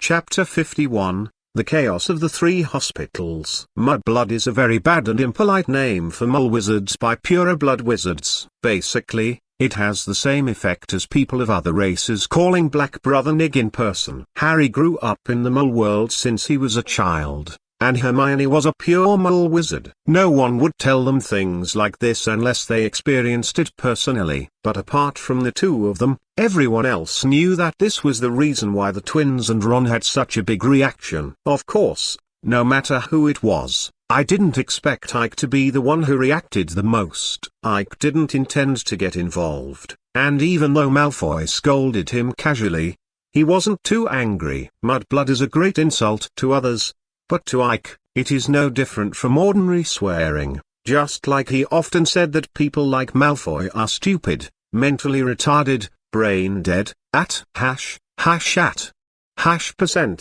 Chapter 51, The Chaos of the Three Hospitals. Mudblood is a very bad and impolite name for mole wizards by pureblood wizards. Basically, it has the same effect as people of other races calling Black Brother Nig in person. Harry grew up in the mole world since he was a child, and Hermione was a pure mole wizard. No one would tell them things like this unless they experienced it personally. But apart from the two of them, everyone else knew that this was the reason why the twins and Ron had such a big reaction. Of course, no matter who it was, I didn't expect Ike to be the one who reacted the most. Ike didn't intend to get involved, and even though Malfoy scolded him casually, he wasn't too angry. Mudblood is a great insult to others, but to Ike, it is no different from ordinary swearing. Just like he often said that people like Malfoy are stupid, mentally retarded, brain dead, at %,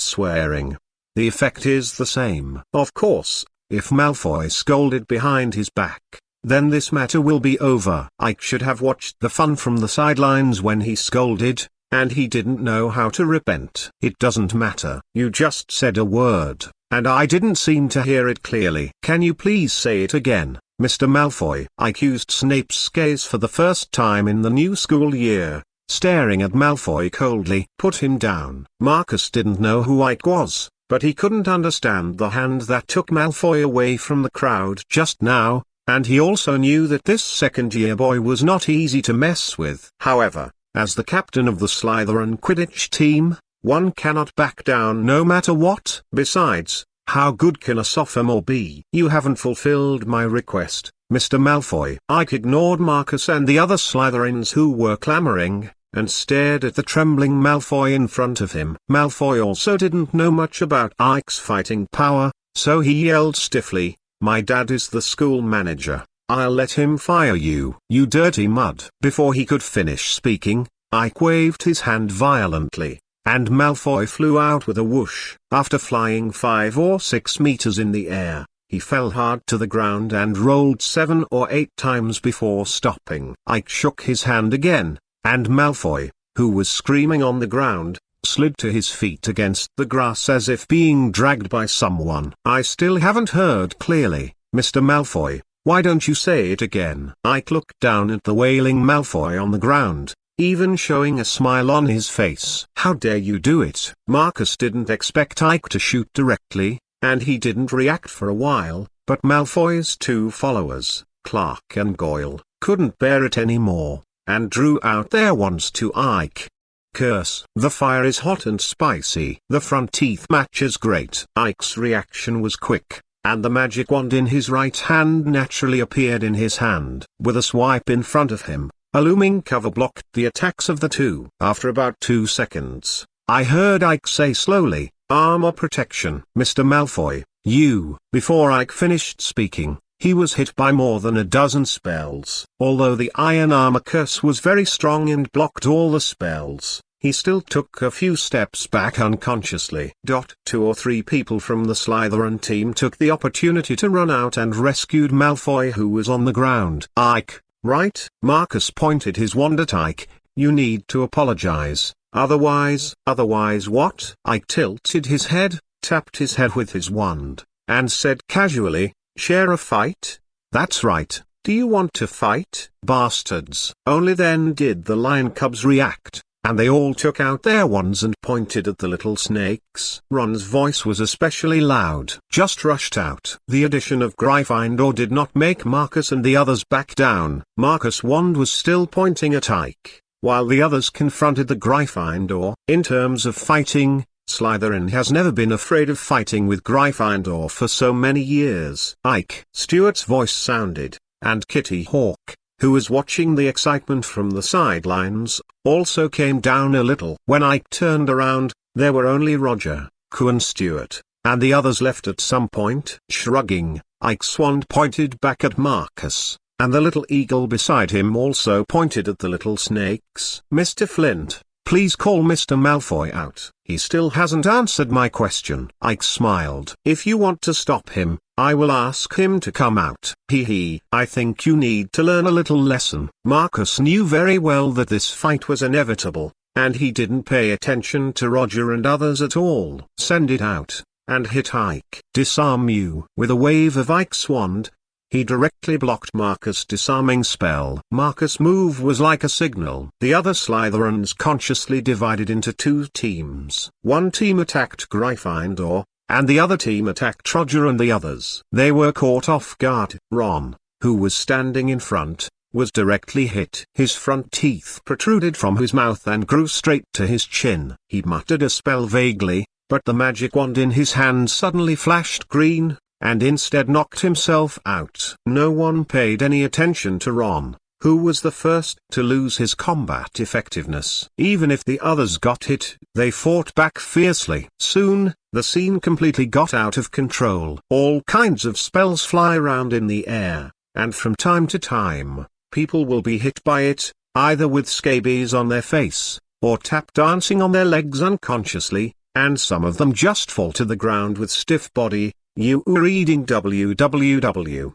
swearing. The effect is the same. Of course, if Malfoy scolded behind his back, then this matter will be over. Ike should have watched the fun from the sidelines when he scolded, and he didn't know how to repent. It doesn't matter. You just said a word, and I didn't seem to hear it clearly. Can you please say it again, Mr. Malfoy? Ike used Snape's gaze for the first time in the new school year, staring at Malfoy coldly. Put him down. Marcus didn't know who Ike was, but he couldn't understand the hand that took Malfoy away from the crowd just now, and he also knew that this second-year boy was not easy to mess with. However, as the captain of the Slytherin Quidditch team, one cannot back down no matter what. Besides, how good can a sophomore be? You haven't fulfilled my request, Mr. Malfoy. Ike ignored Marcus and the other Slytherins who were clamoring, and stared at the trembling Malfoy in front of him. Malfoy also didn't know much about Ike's fighting power, so he yelled stiffly, "My dad is the school manager. I'll let him fire you, you dirty mud." Before he could finish speaking, Ike waved his hand violently, and Malfoy flew out with a whoosh. After flying 5 or 6 meters in the air, he fell hard to the ground and rolled 7 or 8 times before stopping. Ike shook his hand again, and Malfoy, who was screaming on the ground, slid to his feet against the grass as if being dragged by someone. "I still haven't heard clearly, Mr. Malfoy. Why don't you say it again?" Ike looked down at the wailing Malfoy on the ground, even showing a smile on his face. "How dare you do it?" Marcus didn't expect Ike to shoot directly, and he didn't react for a while, but Malfoy's 2 followers, Clark and Goyle, couldn't bear it anymore, and drew out their wands to Ike. "Curse! The fire is hot and spicy. The front teeth matches great." Ike's reaction was quick, and the magic wand in his right hand naturally appeared in his hand. With a swipe in front of him, a looming cover blocked the attacks of the two. After about 2 seconds, I heard Ike say slowly, "Armor protection." "Mr. Malfoy, you..." Before Ike finished speaking, he was hit by more than a dozen spells. Although the iron armor curse was very strong and blocked all the spells, he still took a few steps back unconsciously. 2 or 3 people from the Slytherin team took the opportunity to run out and rescued Malfoy, who was on the ground. "Ike, right?" Marcus pointed his wand at Ike. "You need to apologize, otherwise..." "Otherwise what?" Ike tilted his head, tapped his head with his wand, and said casually, "Share a fight?" "That's right. Do you want to fight, bastards?" Only then did the lion cubs react, and they all took out their wands and pointed at the little snakes. Ron's voice was especially loud. "Just rushed out." The addition of Gryffindor did not make Marcus and the others back down. Marcus' wand was still pointing at Ike, while the others confronted the Gryffindor. In terms of fighting, Slytherin has never been afraid of fighting with Gryffindor for so many years. "Ike!" Stuart's voice sounded, and Kitty Hawk, who was watching the excitement from the sidelines, also came down a little. When Ike turned around, there were only Roger, Q and Stuart, and the others left at some point. Shrugging, Ike's wand pointed back at Marcus, and the little eagle beside him also pointed at the little snakes. "Mr. Flint, please call Mr. Malfoy out. He still hasn't answered my question." Ike smiled. "If you want to stop him, I will ask him to come out." I think you need to learn a little lesson." Marcus knew very well that this fight was inevitable, and he didn't pay attention to Roger and others at all. Send it out, and hit Ike. Disarm you. With a wave of Ike's wand, he directly blocked Marcus' disarming spell. Marcus' move was like a signal. The other Slytherins consciously divided into two teams. One team attacked Gryffindor, and the other team attacked Roger and the others. They were caught off guard. Ron, who was standing in front, was directly hit. His front teeth protruded from his mouth and grew straight to his chin. He muttered a spell vaguely, but the magic wand in his hand suddenly flashed green, and instead knocked himself out. No one paid any attention to Ron, who was the first to lose his combat effectiveness. Even if the others got hit, they fought back fiercely. Soon, the scene completely got out of control. All kinds of spells fly around in the air, and from time to time, people will be hit by it, either with scabies on their face, or tap dancing on their legs unconsciously, and some of them just fall to the ground with stiff body. You reading www.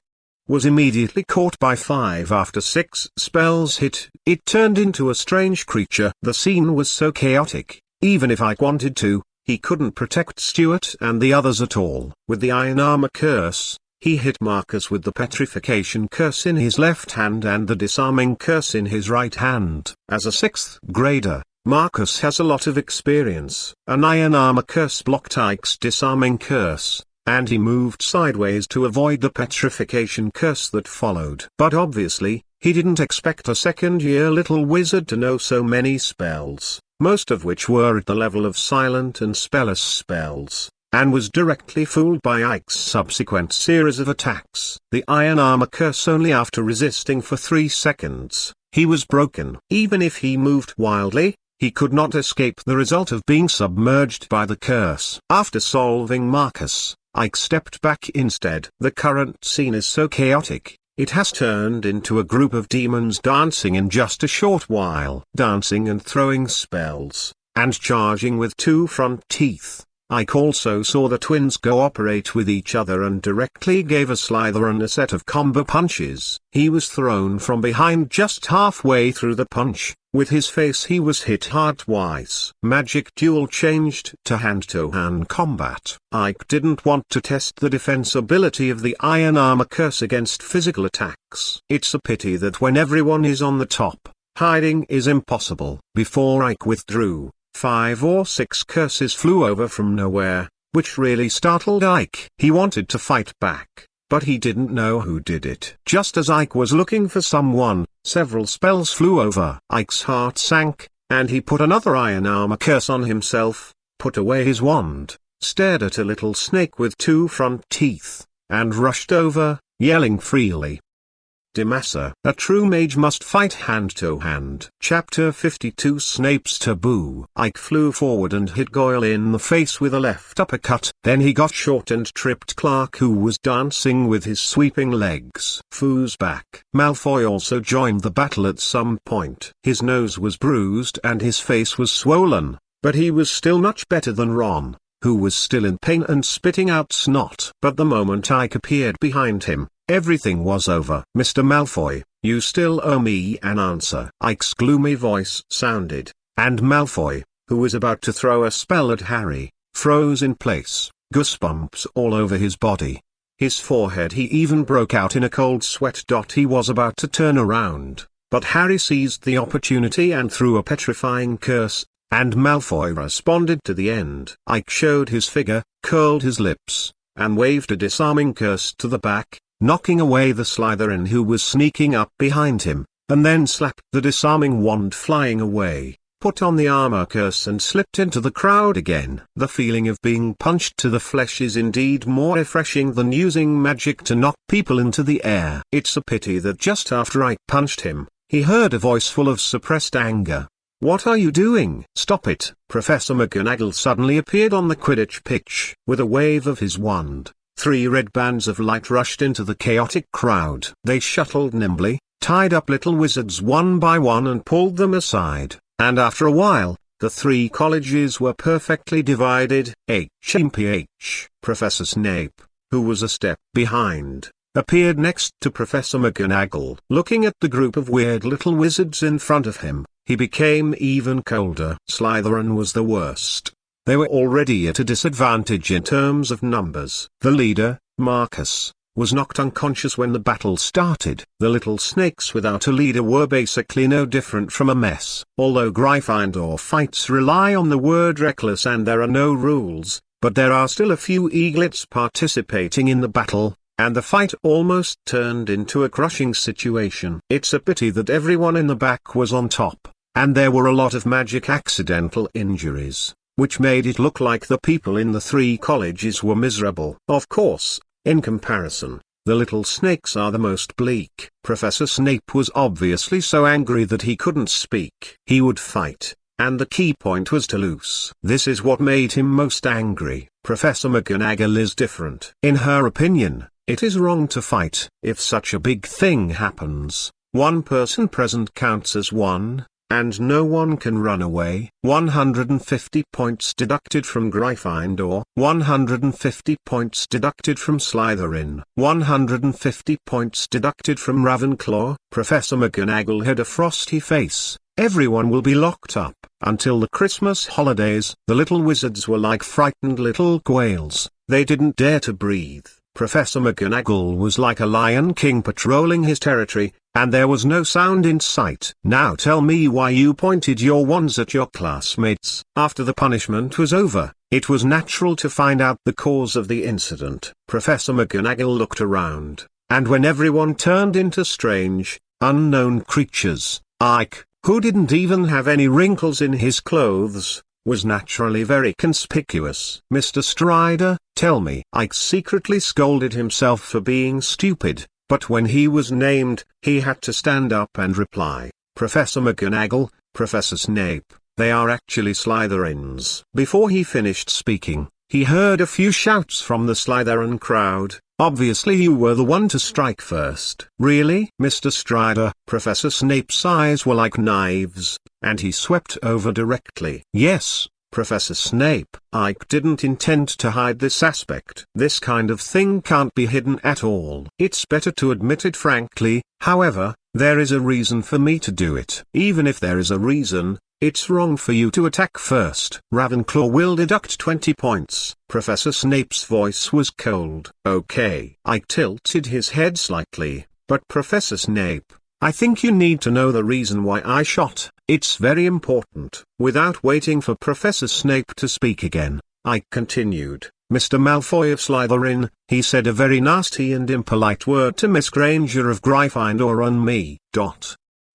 Was immediately caught by 5 after 6 spells hit. It turned into a strange creature. The scene was so chaotic, even if Ike wanted to, he couldn't protect Stuart and the others at all. With the Iron Armor Curse, he hit Marcus with the Petrification Curse in his left hand and the Disarming Curse in his right hand. As a 6th grader, Marcus has a lot of experience. An Iron Armor Curse blocked Ike's Disarming Curse, and he moved sideways to avoid the Petrification Curse that followed. But obviously, he didn't expect a second-year little wizard to know so many spells, most of which were at the level of silent and spellless spells, and was directly fooled by Ike's subsequent series of attacks. The Iron Armor Curse only after resisting for 3 seconds, he was broken. Even if he moved wildly, he could not escape the result of being submerged by the curse. After solving Marcus, Ike stepped back instead. The current scene is so chaotic, it has turned into a group of demons dancing in just a short while. Dancing and throwing spells, and charging with 2 front teeth. Ike also saw the twins cooperate with each other and directly gave a Slytherin a set of combo punches. He was thrown from behind just halfway through the punch. With his face he was hit hard twice. Magic Duel changed to hand-to-hand combat. Ike didn't want to test the defensibility of the Iron Armor Curse against physical attacks. It's a pity that when everyone is on the top, hiding is impossible. Before Ike withdrew, 5 or 6 curses flew over from nowhere, which really startled Ike. He wanted to fight back, but he didn't know who did it. Just as Ike was looking for someone, several spells flew over. Ike's heart sank, and he put another Iron Armor Curse on himself, put away his wand, stared at a little snake with 2 front teeth, and rushed over, yelling freely. Demassa. A true mage must fight hand-to-hand. Chapter 52 Snape's Taboo. Ike flew forward and hit Goyle in the face with a left uppercut. Then he got short and tripped Clark, who was dancing with his sweeping legs. Foo's back. Malfoy also joined the battle at some point. His nose was bruised and his face was swollen, but he was still much better than Ron, who was still in pain and spitting out snot. But the moment Ike appeared behind him, everything was over. Mr. Malfoy, you still owe me an answer. Ike's gloomy voice sounded, and Malfoy, who was about to throw a spell at Harry, froze in place, goosebumps all over his body. His forehead he even broke out in a cold sweat. He was about to turn around, but Harry seized the opportunity and threw a petrifying curse, and Malfoy responded to the end. Ike showed his figure, curled his lips, and waved a disarming curse to the back, knocking away the Slytherin who was sneaking up behind him, and then slapped the disarming wand flying away, put on the armor curse and slipped into the crowd again. The feeling of being punched to the flesh is indeed more refreshing than using magic to knock people into the air. It's a pity that just after I punched him, he heard a voice full of suppressed anger. "What are you doing? Stop it!" Professor McGonagall suddenly appeared on the Quidditch pitch. With a wave of his wand, 3 red bands of light rushed into the chaotic crowd. They shuttled nimbly, tied up little wizards one by one and pulled them aside, and after a while, the 3 colleges were perfectly divided. HMPH. Professor Snape, who was a step behind, appeared next to Professor McGonagall. Looking at the group of weird little wizards in front of him, he became even colder. Slytherin was the worst. They were already at a disadvantage in terms of numbers. The leader, Marcus, was knocked unconscious when the battle started. The little snakes without a leader were basically no different from a mess. Although Gryffindor fights rely on the word reckless and there are no rules, but there are still a few eaglets participating in the battle, and the fight almost turned into a crushing situation. It's a pity that everyone in the back was on top, and there were a lot of magic accidental injuries, which made it look like the people in the three colleges were miserable. Of course, in comparison, the little snakes are the most bleak. Professor Snape was obviously so angry that he couldn't speak. He would fight, and the key point was to lose. This is what made him most angry. Professor McGonagall is different. In her opinion, it is wrong to fight. If such a big thing happens, one person present counts as one, and no one can run away. 150 points deducted from Gryffindor. 150 points deducted from Slytherin. 150 points deducted from Ravenclaw. Professor McGonagall had a frosty face. Everyone will be locked up. Until the Christmas holidays, the little wizards were like frightened little quails. They didn't dare to breathe. Professor McGonagall was like a lion king patrolling his territory, and there was no sound in sight. Now tell me why you pointed your wands at your classmates. After the punishment was over, it was natural to find out the cause of the incident. Professor McGonagall looked around, and when everyone turned into strange, unknown creatures, Ike, who didn't even have any wrinkles in his clothes, was naturally very conspicuous. Mr. Strider, tell me. Ike secretly scolded himself for being stupid, but when he was named, he had to stand up and reply. Professor McGonagall, Professor Snape, they are actually Slytherins. Before he finished speaking, he heard a few shouts from the Slytherin crowd. Obviously you were the one to strike first. Really? Mr. Strider? Professor Snape's eyes were like knives, and he swept over directly. Yes, Professor Snape. Ike didn't intend to hide this aspect. This kind of thing can't be hidden at all. It's better to admit it frankly. However, there is a reason for me to do it. Even if there is a reason, it's wrong for you to attack first. Ravenclaw will deduct 20 points. Professor Snape's voice was cold. Okay. Ike tilted his head slightly, but Professor Snape, I think you need to know the reason why I shot. It's very important. Without waiting for Professor Snape to speak again, Ike continued. Mr. Malfoy of Slytherin, he said a very nasty and impolite word to Miss Granger of Gryffindor and me.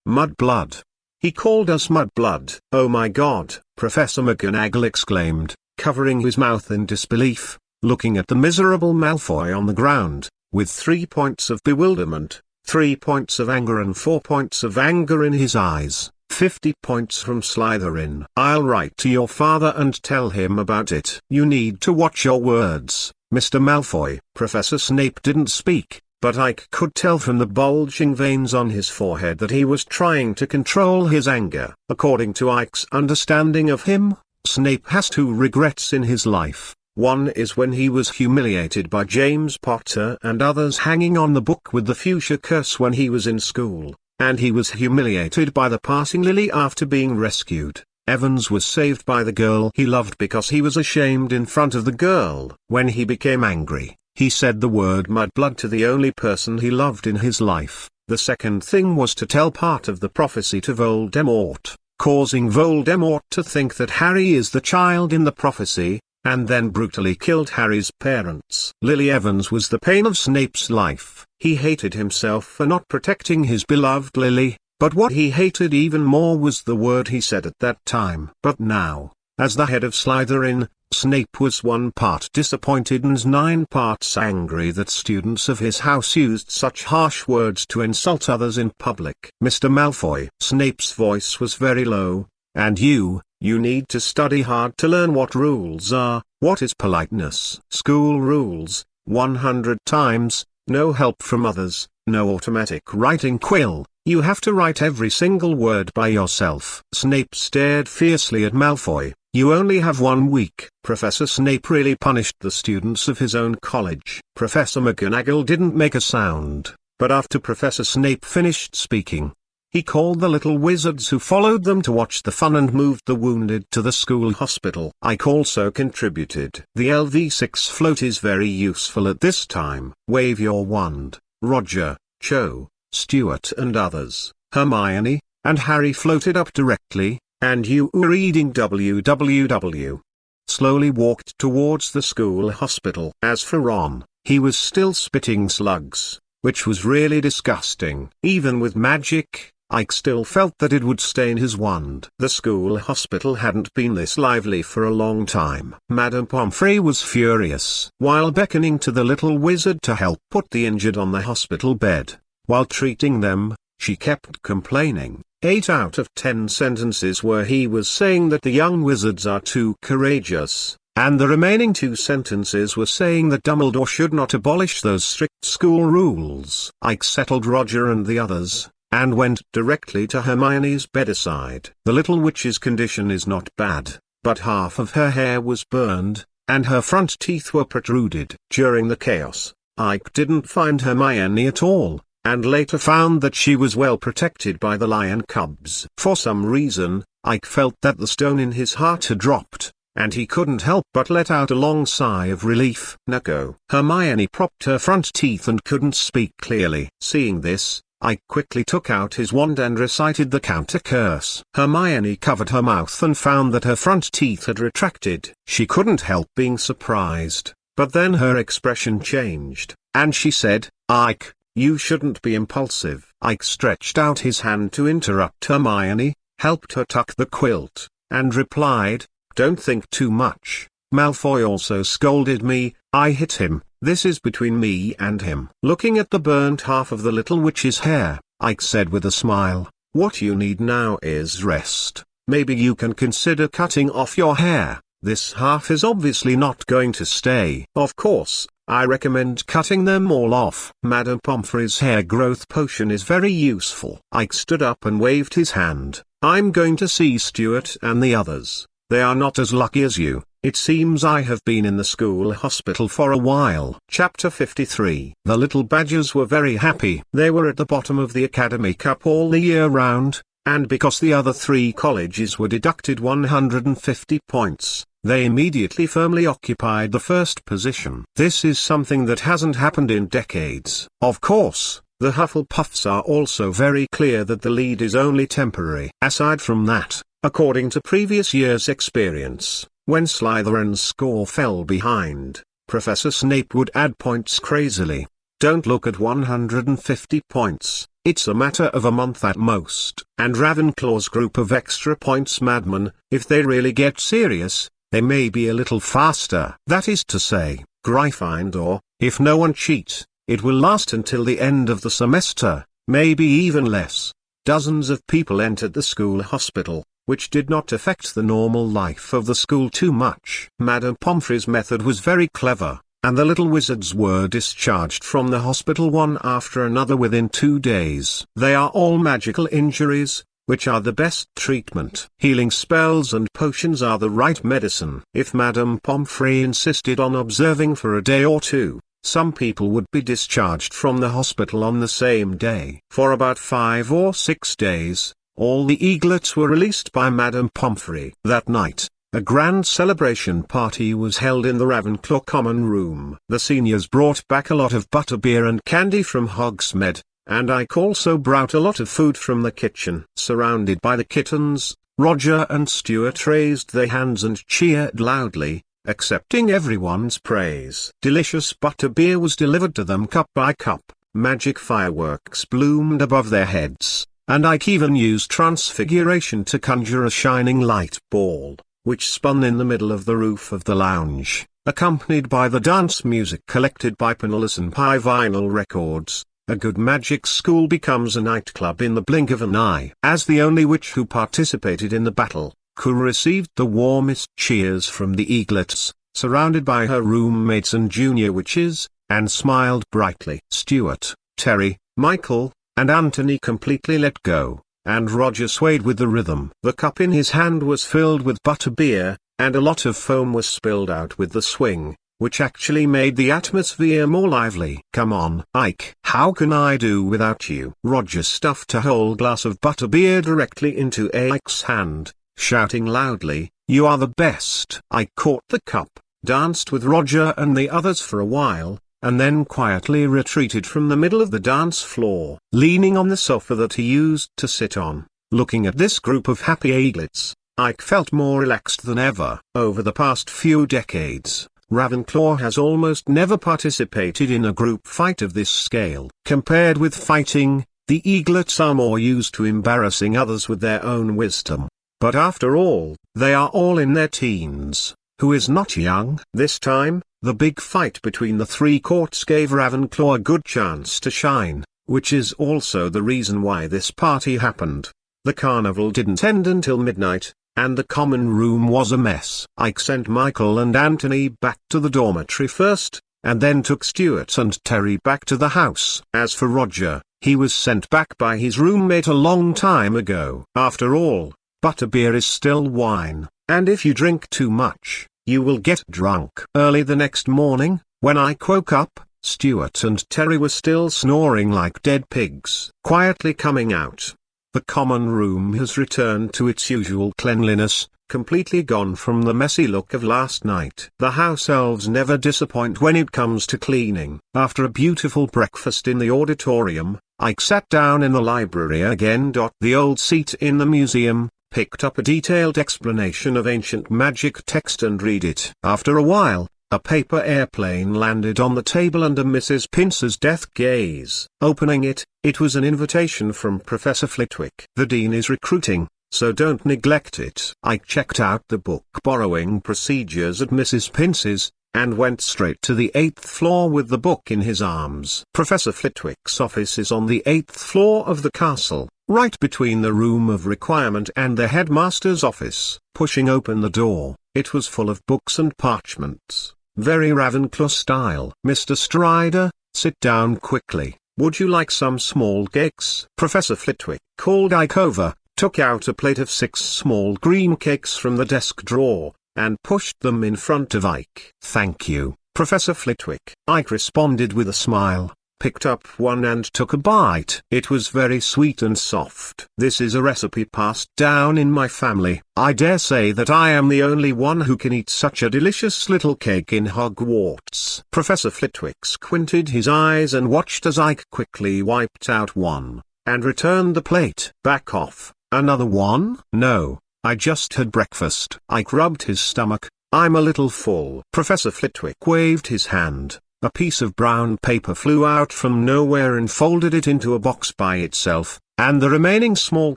Mudblood. He called us mudblood. Oh my God, Professor McGonagall exclaimed, covering his mouth in disbelief, looking at the miserable Malfoy on the ground, with 3 points of bewilderment, 3 points of anger and 4 points of anger in his eyes. 50 points from Slytherin. I'll write to your father and tell him about it. You need to watch your words, Mr. Malfoy. Professor Snape didn't speak, but Ike could tell from the bulging veins on his forehead that he was trying to control his anger. According to Ike's understanding of him, Snape has 2 regrets in his life. One is when he was humiliated by James Potter and others hanging on the book with the fuchsia curse when he was in school. And he was humiliated by the passing Lily after being rescued. Evans was saved by the girl he loved because he was ashamed in front of the girl. When he became angry, he said the word mudblood to the only person he loved in his life. The second thing was to tell part of the prophecy to Voldemort, causing Voldemort to think that Harry is the child in the prophecy, and then brutally killed Harry's parents. Lily Evans was the pain of Snape's life. He hated himself for not protecting his beloved Lily, but what he hated even more was the word he said at that time. But now, as the head of Slytherin, Snape was 1 part disappointed and 9 parts angry that students of his house used such harsh words to insult others in public. Mr. Malfoy. Snape's voice was very low, and you need to study hard to learn what rules are. What is politeness? School rules, 100 times, No help from others, no automatic writing quill. You have to write every single word by yourself. Snape stared fiercely at Malfoy. You only have 1 week. Professor Snape really punished the students of his own college. Professor McGonagall didn't make a sound, but after Professor Snape finished speaking, he called the little wizards who followed them to watch the fun and moved the wounded to the school hospital. Ike also contributed. The LV6 float is very useful at this time. Wave your wand. Roger, Cho, Stuart and others, Hermione, and Harry floated up directly, and you were reading www. Slowly walked towards the school hospital. As for Ron, he was still spitting slugs, which was really disgusting. Even with magic, Ike still felt that it would stain his wand. The school hospital hadn't been this lively for a long time. Madame Pomfrey was furious. While beckoning to the little wizard to help put the injured on the hospital bed, while treating them, she kept complaining. 8 out of 10 sentences were he was saying that the young wizards are too courageous, and the remaining 2 sentences were saying that Dumbledore should not abolish those strict school rules. Ike settled Roger and the others, and went directly to Hermione's bedside. The little witch's condition is not bad, but half of her hair was burned, and her front teeth were protruded. During the chaos, Ike didn't find Hermione at all, and later found that she was well protected by the lion cubs. For some reason, Ike felt that the stone in his heart had dropped, and he couldn't help but let out a long sigh of relief. Nago. Hermione propped her front teeth and couldn't speak clearly. Seeing this, Ike quickly took out his wand and recited the counter curse. Hermione covered her mouth and found that her front teeth had retracted. She couldn't help being surprised, but then her expression changed, and she said, "Ike, you shouldn't be impulsive." Ike stretched out his hand to interrupt Hermione, helped her tuck the quilt, and replied, "Don't think too much. Malfoy also scolded me, I hit him. This is between me and him." Looking at the burnt half of the little witch's hair, Ike said with a smile, "What you need now is rest. Maybe you can consider cutting off your hair. This half is obviously not going to stay. Of course, I recommend cutting them all off. Madame Pomfrey's hair growth potion is very useful." Ike stood up and waved his hand. "I'm going to see Stuart and the others. They are not as lucky as you. It seems I have been in the school hospital for a while." Chapter 53. The little badgers were very happy. They were at the bottom of the Academy Cup all the year round, and because the other 3 colleges were deducted 150 points, they immediately firmly occupied the first position. This is something that hasn't happened in decades. Of course, the Hufflepuffs are also very clear that the lead is only temporary. Aside from that, according to previous year's experience, when Slytherin's score fell behind, Professor Snape would add points crazily. Don't look at 150 points, it's a matter of a month at most. And Ravenclaw's group of extra points madmen, if they really get serious, they may be a little faster. That is to say, Gryffindor, if no one cheats, it will last until the end of the semester, maybe even less. Dozens of people entered the school hospital, which did not affect the normal life of the school too much. Madame Pomfrey's method was very clever, and the little wizards were discharged from the hospital one after another within 2 days. They are all magical injuries, which are the best treatment. Healing spells and potions are the right medicine. If Madame Pomfrey insisted on observing for a day or 2, some people would be discharged from the hospital on the same day. For about 5 or 6 days, all the eaglets were released by Madame Pomfrey. That night, a grand celebration party was held in the Ravenclaw common room. The seniors brought back a lot of butterbeer and candy from Hogsmeade, and Ike also brought a lot of food from the kitchen. Surrounded by the kittens, Roger and Stuart raised their hands and cheered loudly, accepting everyone's praise. Delicious butterbeer was delivered to them cup by cup, magic fireworks bloomed above their heads, and Ike even used transfiguration to conjure a shining light ball, which spun in the middle of the roof of the lounge, accompanied by the dance music collected by Pinellas and Pie Vinyl Records. A good magic school becomes a nightclub in the blink of an eye. As the only witch who participated in the battle, Koo received the warmest cheers from the eaglets, surrounded by her roommates and junior witches. and smiled brightly. Stuart, Terry, Michael, and Anthony completely let go, and Roger swayed with the rhythm. The cup in his hand was filled with butterbeer, and a lot of foam was spilled out with the swing, which actually made the atmosphere more lively. "Come on, Ike. How can I do without you?" Roger stuffed a whole glass of butterbeer directly into Ike's hand, shouting loudly, "You are the best." Ike caught the cup, danced with Roger and the others for a while, and then quietly retreated from the middle of the dance floor, leaning on the sofa that he used to sit on. Looking at this group of happy eaglets, Ike felt more relaxed than ever. Over the past few decades, Ravenclaw has almost never participated in a group fight of this scale. Compared with fighting, the eaglets are more used to embarrassing others with their own wisdom. But after all, they are all in their teens. Who is not young? This time, the big fight between the three courts gave Ravenclaw a good chance to shine, which is also the reason why this party happened. The carnival didn't end until midnight, and the common room was a mess. Ike sent Michael and Anthony back to the dormitory first, and then took Stuart and Terry back to the house. As for Roger, he was sent back by his roommate a long time ago. After all, butterbeer is still wine, and if you drink too much, you will get drunk. Early the next morning, when Ike woke up, Stuart and Terry were still snoring like dead pigs. Quietly coming out, the common room has returned to its usual cleanliness, completely gone from the messy look of last night. The house elves never disappoint when it comes to cleaning. After a beautiful breakfast in the auditorium, Ike sat down in the library again. The old seat in the museum, picked up a detailed explanation of ancient magic text and read it. After a while, a paper airplane landed on the table under Mrs. Pince's death gaze. Opening it, it was an invitation from Professor Flitwick. "The Dean is recruiting, so don't neglect it." Ike checked out the book borrowing procedures at Mrs. Pince's, and went straight to the 8th floor with the book in his arms. Professor Flitwick's office is on the 8th floor of the castle, right between the room of requirement and the headmaster's office. Pushing open the door, it was full of books and parchments. Very Ravenclaw style. "Mr. Strider, sit down quickly. Would you like some small cakes?" Professor Flitwick called Ike over, took out a plate of 6 small green cakes from the desk drawer, and pushed them in front of Ike. "Thank you, Professor Flitwick." Ike responded with a smile, picked up one and took a bite. It was very sweet and soft. "This is a recipe passed down in my family. I dare say that I am the only one who can eat such a delicious little cake in Hogwarts." Professor Flitwick squinted his eyes and watched as Ike quickly wiped out one, and returned the plate. "Back off. Another one?" "No, I just had breakfast." Ike rubbed his stomach. "I'm a little full." Professor Flitwick waved his hand. A piece of brown paper flew out from nowhere and folded it into a box by itself, and the remaining small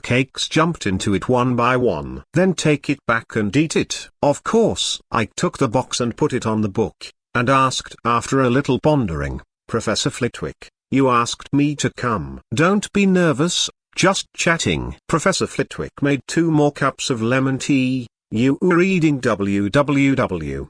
cakes jumped into it one by one. "Then take it back and eat it." "Of course." Ike took the box and put it on the book, and asked after a little pondering, "Professor Flitwick, you asked me to come." "Don't be nervous, just chatting." Professor Flitwick made 2 more cups of lemon tea. "You were reading www.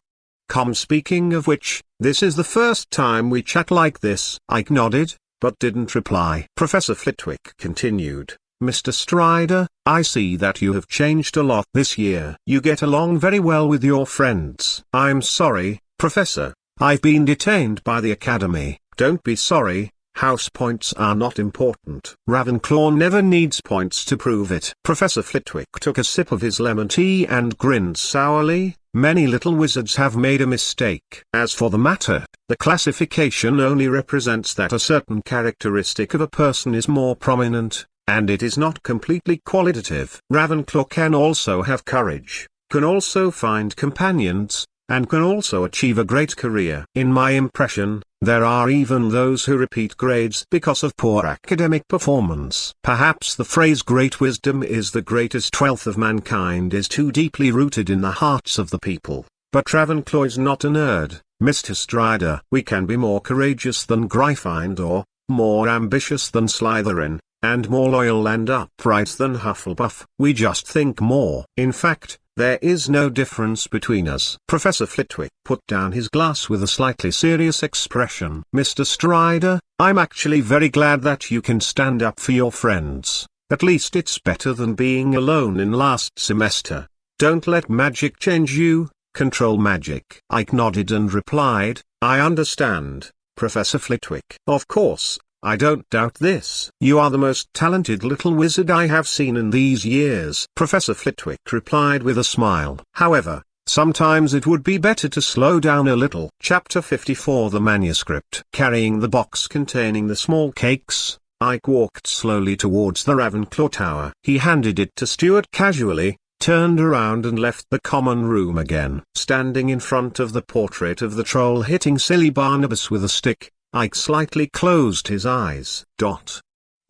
Speaking of which, this is the first time we chat like this." Ike nodded, but didn't reply. Professor Flitwick continued, "Mr. Strider, I see that you have changed a lot this year. You get along very well with your friends." "I'm sorry, Professor, I've been detained by the Academy." "Don't be sorry, house points are not important." "Ravenclaw never needs points to prove it." Professor Flitwick took a sip of his lemon tea and grinned sourly. "Many little wizards have made a mistake. As for the matter, the classification only represents that a certain characteristic of a person is more prominent, and it is not completely qualitative. Ravenclaw can also have courage, can also find companions, and can also achieve a great career. In my impression, there are even those who repeat grades because of poor academic performance." Perhaps the phrase "great wisdom is the greatest wealth of mankind" is too deeply rooted in the hearts of the people. But Ravenclaw is not a nerd, Mr. Strider. We can be more courageous than Gryffindor, more ambitious than Slytherin, and more loyal and upright than Hufflepuff. We just think more. In fact, there is no difference between us. Professor Flitwick put down his glass with a slightly serious expression. Mr. Strider, I'm actually very glad that you can stand up for your friends. At least it's better than being alone in last semester. Don't let magic change you, control magic. Ike nodded and replied, I understand, Professor Flitwick. Of course, I don't doubt this. You are the most talented little wizard I have seen in these years. Professor Flitwick replied with a smile. However, sometimes it would be better to slow down a little. Chapter 54 The Manuscript. Carrying the box containing the small cakes, Ike walked slowly towards the Ravenclaw Tower. He handed it to Stuart casually, turned around and left the common room again. Standing in front of the portrait of the troll hitting silly Barnabas with a stick, Ike slightly closed his eyes.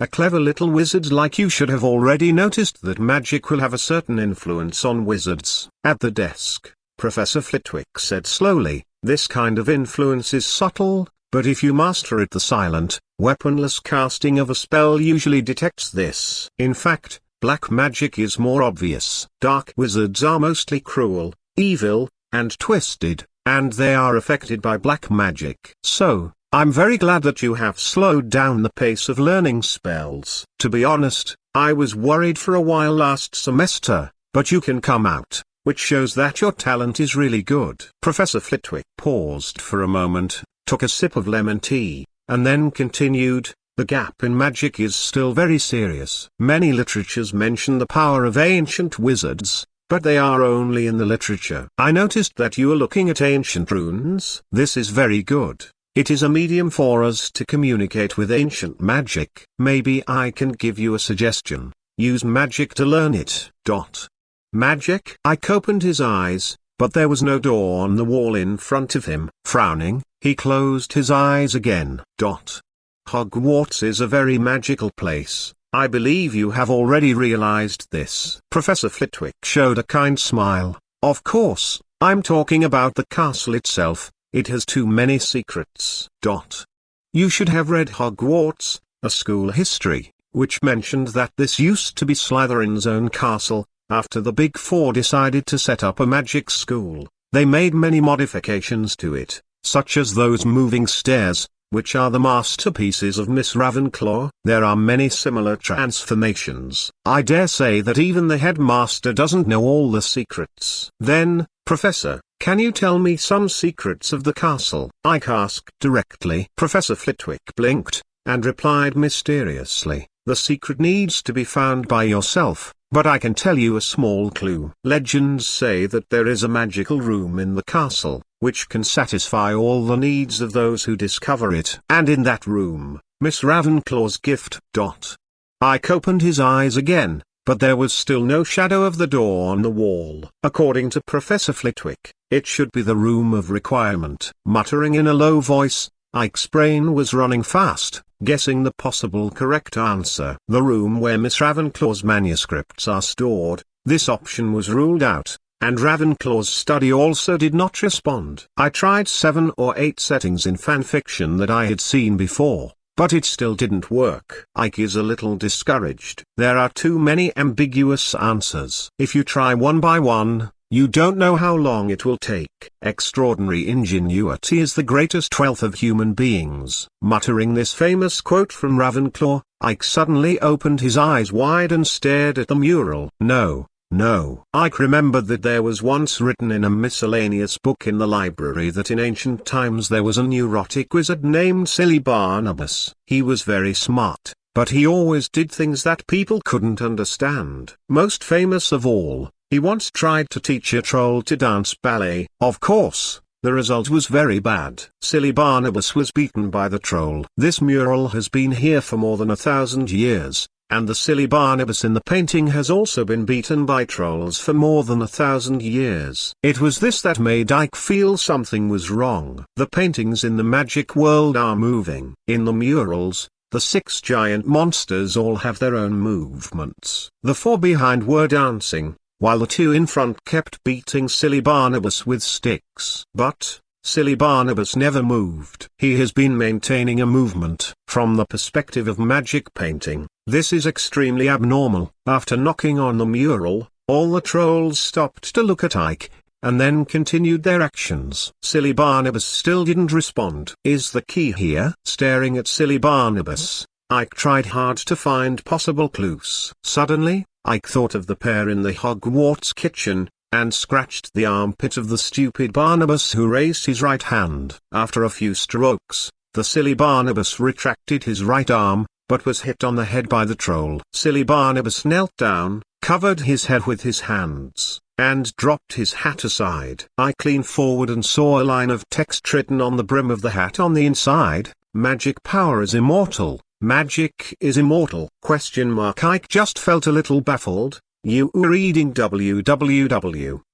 A clever little wizard like you should have already noticed that magic will have a certain influence on wizards. At the desk, Professor Flitwick said slowly, this kind of influence is subtle, but if you master it, the silent, weaponless casting of a spell usually detects this. In fact, black magic is more obvious. Dark wizards are mostly cruel, evil, and twisted, and they are affected by black magic. So, I'm very glad that you have slowed down the pace of learning spells. To be honest, I was worried for a while last semester, but you can come out, which shows that your talent is really good. Professor Flitwick paused for a moment, took a sip of lemon tea, and then continued, the gap in magic is still very serious. Many literatures mention the power of ancient wizards, but they are only in the literature. I noticed that you are looking at ancient runes. This is very good. It is a medium for us to communicate with ancient magic. Maybe I can give you a suggestion. Use magic to learn it. Magic? Ike opened his eyes, but there was no door on the wall in front of him. Frowning, he closed his eyes again. Hogwarts is a very magical place. I believe you have already realized this. Professor Flitwick showed a kind smile. Of course, I'm talking about the castle itself. It has too many secrets. You should have read Hogwarts, a school history, which mentioned that this used to be Slytherin's own castle. After the Big Four decided to set up a magic school, they made many modifications to it, such as those moving stairs, which are the masterpieces of Miss Ravenclaw. There are many similar transformations. I dare say that even the headmaster doesn't know all the secrets. Then, Professor, can you tell me some secrets of the castle? Ike asked directly. Professor Flitwick blinked, and replied mysteriously, the secret needs to be found by yourself, but I can tell you a small clue. Legends say that there is a magical room in the castle, which can satisfy all the needs of those who discover it. And in that room, Miss Ravenclaw's gift. Ike opened his eyes again, but there was still no shadow of the door on the wall. According to Professor Flitwick, it should be the room of requirement. Muttering in a low voice, Ike's brain was running fast, guessing the possible correct answer. The room where Miss Ravenclaw's manuscripts are stored. This option was ruled out, and Ravenclaw's study also did not respond. I tried 7 or 8 settings in fanfiction that I had seen before, but it still didn't work. Ike is a little discouraged. There are too many ambiguous answers. If you try one by one, you don't know how long it will take. Extraordinary ingenuity is the greatest wealth of human beings. Muttering this famous quote from Ravenclaw, Ike suddenly opened his eyes wide and stared at the mural. No. Ike remembered that there was once written in a miscellaneous book in the library that in ancient times there was a neurotic wizard named Silly Barnabas. He was very smart, but he always did things that people couldn't understand. Most famous of all, he once tried to teach a troll to dance ballet. Of course, the result was very bad. Silly Barnabas was beaten by the troll. This mural has been here for more than 1,000 years. And the silly Barnabas in the painting has also been beaten by trolls for more than 1,000 years. It was this that made Ike feel something was wrong. The paintings in the magic world are moving. In the murals, the 6 giant monsters all have their own movements. The 4 behind were dancing, while the 2 in front kept beating silly Barnabas with sticks. But, Silly Barnabas never moved. He has been maintaining a movement. From the perspective of magic painting, this is extremely abnormal. After knocking on the mural, all the trolls stopped to look at Ike, and then continued their actions. Silly Barnabas still didn't respond. Is the key here? Staring at Silly Barnabas, Ike tried hard to find possible clues. Suddenly, Ike thought of the pair in the Hogwarts kitchen, and scratched the armpit of the stupid Barnabas, who raised his right hand. After a few strokes, the silly Barnabas retracted his right arm, but was hit on the head by the troll. Silly Barnabas knelt down, covered his head with his hands, and dropped his hat aside. Ike leaned forward and saw a line of text written on the brim of the hat on the inside: "Magic power is immortal. Magic is immortal?" Ike just felt a little baffled. You reading www.com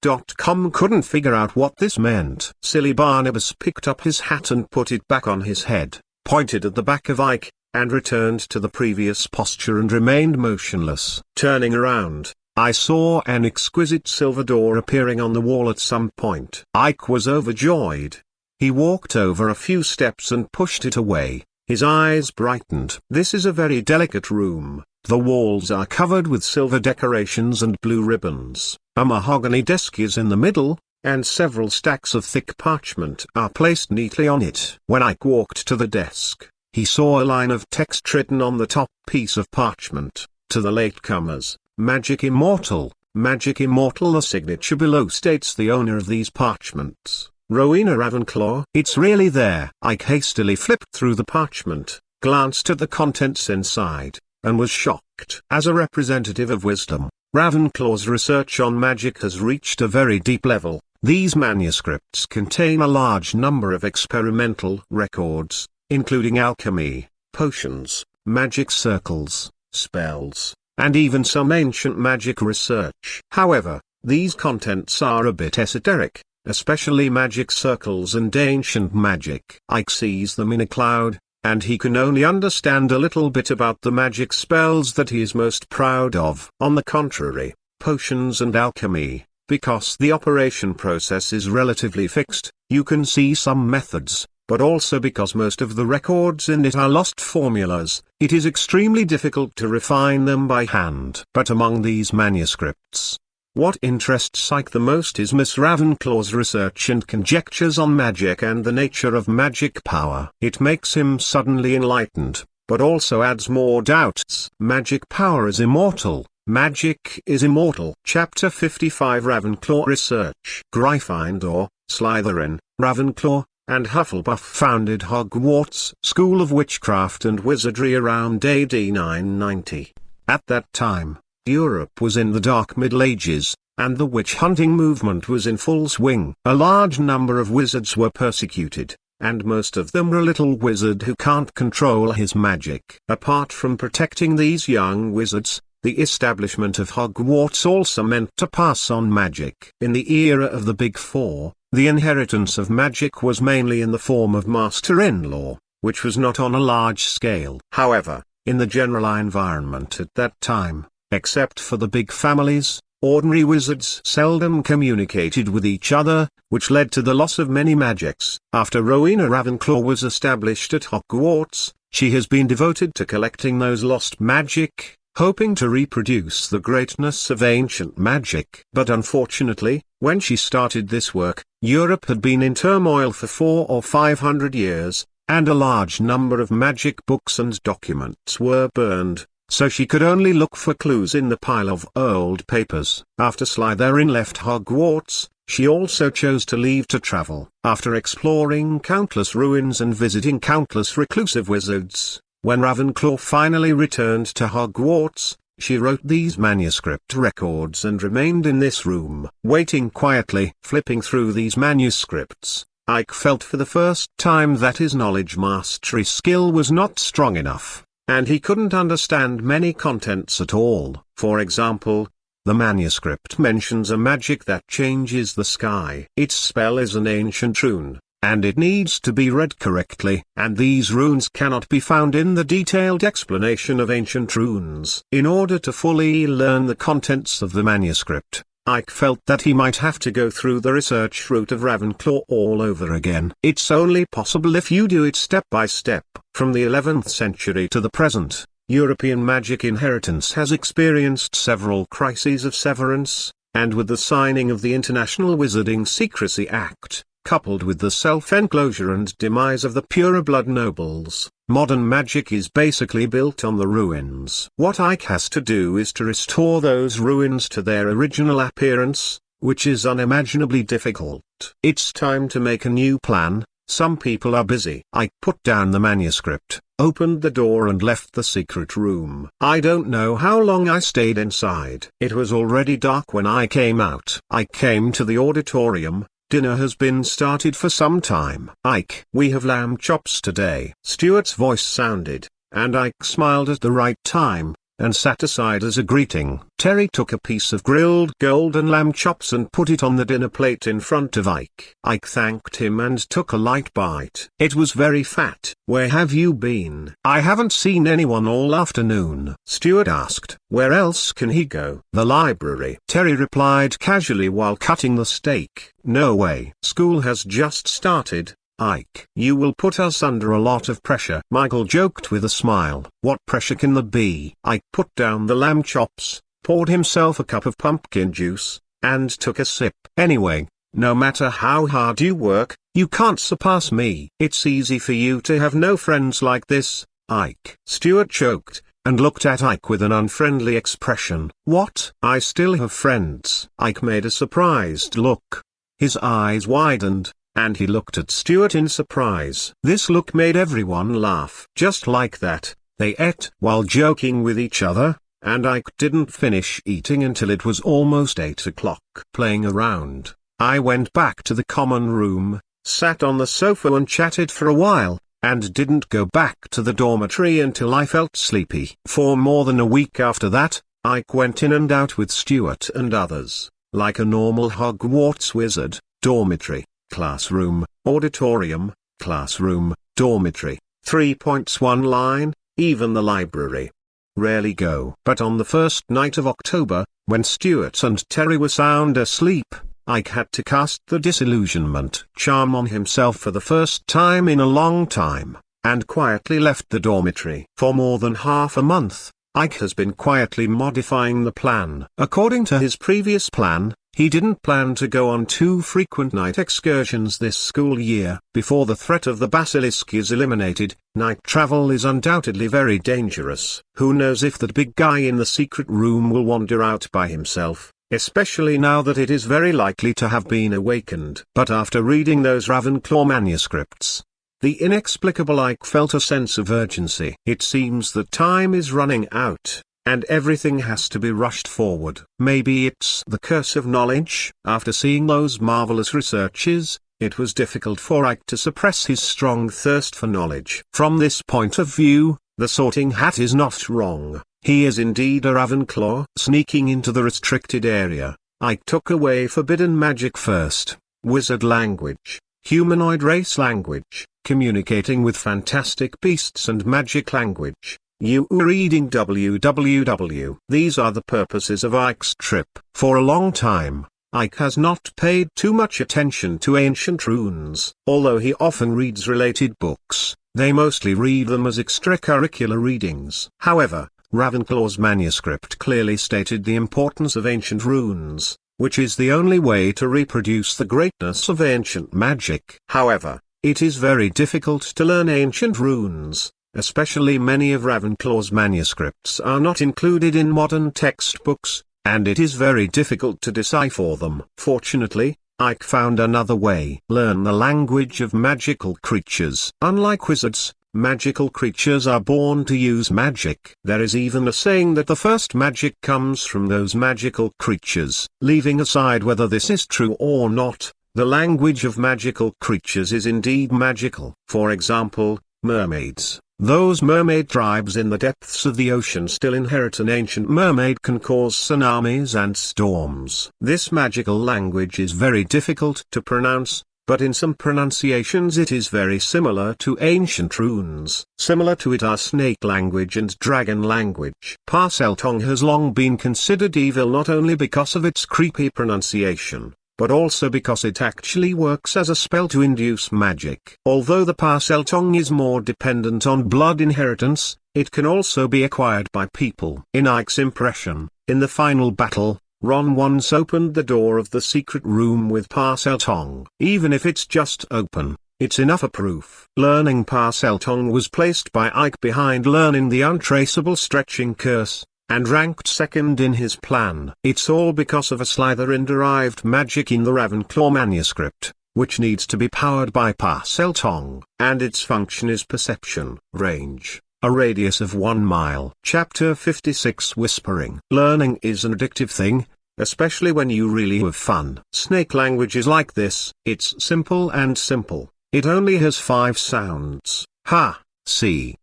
couldn't figure out what this meant. Silly Barnabas picked up his hat and put it back on his head, pointed at the back of Ike, and returned to the previous posture and remained motionless. Turning around, I saw an exquisite silver door appearing on the wall at some point. Ike was overjoyed. He walked over a few steps and pushed it away. His eyes brightened. This is a very delicate room. The walls are covered with silver decorations and blue ribbons. A mahogany desk is in the middle, and several stacks of thick parchment are placed neatly on it. When Ike walked to the desk, he saw a line of text written on the top piece of parchment: "To the latecomers, Magic Immortal, Magic Immortal." The signature below states the owner of these parchments, Rowena Ravenclaw. It's really there. Ike hastily flipped through the parchment, glanced at the contents inside, and was shocked. As a representative of wisdom, Ravenclaw's research on magic has reached a very deep level. These manuscripts contain a large number of experimental records, including alchemy, potions, magic circles, spells, and even some ancient magic research. However, these contents are a bit esoteric, especially magic circles and ancient magic. Ike sees them in a cloud, and he can only understand a little bit about the magic spells that he is most proud of. On the contrary, potions and alchemy, because the operation process is relatively fixed, you can see some methods, but also because most of the records in it are lost formulas, it is extremely difficult to refine them by hand. But among these manuscripts, what interests Ike the most is Miss Ravenclaw's research and conjectures on magic and the nature of magic power. It makes him suddenly enlightened, but also adds more doubts. Magic power is immortal. Magic is immortal. Chapter 55 Ravenclaw Research. Gryffindor, Slytherin, Ravenclaw, and Hufflepuff founded Hogwarts School of Witchcraft and Wizardry around AD 990. At that time, Europe was in the Dark Middle Ages, and the witch-hunting movement was in full swing. A large number of wizards were persecuted, and most of them were a little wizard who can't control his magic. Apart from protecting these young wizards, the establishment of Hogwarts also meant to pass on magic. In the era of the Big Four, the inheritance of magic was mainly in the form of master-in-law, which was not on a large scale. However, in the general environment at that time, except for the big families, ordinary wizards seldom communicated with each other, which led to the loss of many magics. After Rowena Ravenclaw was established at Hogwarts, she has been devoted to collecting those lost magic, hoping to reproduce the greatness of ancient magic. But unfortunately, when she started this work, Europe had been in turmoil for 400 or 500 years, and a large number of magic books and documents were burned. So she could only look for clues in the pile of old papers. After Slytherin left Hogwarts, she also chose to leave to travel. After exploring countless ruins and visiting countless reclusive wizards, when Ravenclaw finally returned to Hogwarts, she wrote these manuscript records and remained in this room, waiting quietly. Flipping through these manuscripts, Ike felt for the first time that his knowledge mastery skill was not strong enough, and he couldn't understand many contents at all. For example, the manuscript mentions a magic that changes the sky. Its spell is an ancient rune, and it needs to be read correctly, and these runes cannot be found in the detailed explanation of ancient runes. In order to fully learn the contents of the manuscript, Ike felt that he might have to go through the research route of Ravenclaw all over again. It's only possible if you do it step by step. From the 11th century to the present, European magic inheritance has experienced several crises of severance, and with the signing of the International Wizarding Secrecy Act, coupled with the self-enclosure and demise of the pureblood nobles, modern magic is basically built on the ruins. What Ike has to do is to restore those ruins to their original appearance, which is unimaginably difficult. It's time to make a new plan. Some people are busy. Ike put down the manuscript, opened the door and left the secret room. I don't know how long I stayed inside. It was already dark when I came out. I came to the auditorium. Dinner has been started for some time. Ike, we have lamb chops today. Stuart's voice sounded, and Ike smiled at the right time, and sat aside as a greeting. Terry took a piece of grilled golden lamb chops and put it on the dinner plate in front of Ike. Ike thanked him and took a light bite. It was very fat. Where have you been? I haven't seen anyone all afternoon. Stuart asked. Where else can he go? The library. Terry replied casually while cutting the steak. No way. School has just started. Ike, you will put us under a lot of pressure. Michael joked with a smile. What pressure can there be? Ike put down the lamb chops, poured himself a cup of pumpkin juice, and took a sip. Anyway, no matter how hard you work, you can't surpass me. It's easy for you to have no friends like this, Ike. Stuart choked, and looked at Ike with an unfriendly expression. What? I still have friends. Ike made a surprised look. His eyes widened, and he looked at Stuart in surprise. This look made everyone laugh. Just like that, they ate while joking with each other, and Ike didn't finish eating until it was almost 8 o'clock. Playing around, I went back to the common room, sat on the sofa and chatted for a while, and didn't go back to the dormitory until I felt sleepy. For more than a week after that, Ike went in and out with Stuart and others, like a normal Hogwarts wizard. Dormitory, classroom, auditorium, classroom, dormitory, 3 points one line, even the library. Rarely go. But on the first night of October, when Stuart and Terry were sound asleep, Ike had to cast the disillusionment charm on himself for the first time in a long time, and quietly left the dormitory. For more than half a month, Ike has been quietly modifying the plan. According to his previous plan, he didn't plan to go on 2 frequent night excursions this school year. Before the threat of the basilisk is eliminated, night travel is undoubtedly very dangerous. Who knows if that big guy in the secret room will wander out by himself, especially now that it is very likely to have been awakened. But after reading those Ravenclaw manuscripts, the inexplicable Ike felt a sense of urgency. It seems that time is running out, and everything has to be rushed forward. Maybe it's the curse of knowledge. After seeing those marvelous researches, it was difficult for Ike to suppress his strong thirst for knowledge. From this point of view, the Sorting Hat is not wrong. He is indeed a Ravenclaw. Sneaking into the restricted area, Ike took away forbidden magic first, wizard language, humanoid race language, communicating with fantastic beasts and magic language. You reading www. These are the purposes of Ike's trip. For a long time, Ike has not paid too much attention to ancient runes. Although he often reads related books, they mostly read them as extracurricular readings. However, Ravenclaw's manuscript clearly stated the importance of ancient runes, which is the only way to reproduce the greatness of ancient magic. However, it is very difficult to learn ancient runes. Especially many of Ravenclaw's manuscripts are not included in modern textbooks, and it is very difficult to decipher them. Fortunately, Ike found another way. Learn the language of magical creatures. Unlike wizards, magical creatures are born to use magic. There is even a saying that the first magic comes from those magical creatures. Leaving aside whether this is true or not, the language of magical creatures is indeed magical. For example, mermaids. Those mermaid tribes in the depths of the ocean still inherit an ancient mermaid can cause tsunamis and storms. This magical language is very difficult to pronounce, but in some pronunciations it is very similar to ancient runes. Similar to it are snake language and dragon language. Parseltongue has long been considered evil not only because of its creepy pronunciation, but also because it actually works as a spell to induce magic. Although the Parseltongue is more dependent on blood inheritance, it can also be acquired by people. In Ike's impression, in the final battle, Ron once opened the door of the secret room with Parseltongue. Even if it's just open, it's enough a proof. Learning Parseltongue was placed by Ike behind learning the untraceable stretching curse, and ranked second in his plan. It's all because of a Slytherin-derived magic in the Ravenclaw manuscript, which needs to be powered by Parseltongue, and its function is perception, range, a radius of 1 mile. Chapter 56 Whispering. Learning is an addictive thing, especially when you really have fun. Snake language is like this. It's simple and simple. It only has 5 sounds: ha, see,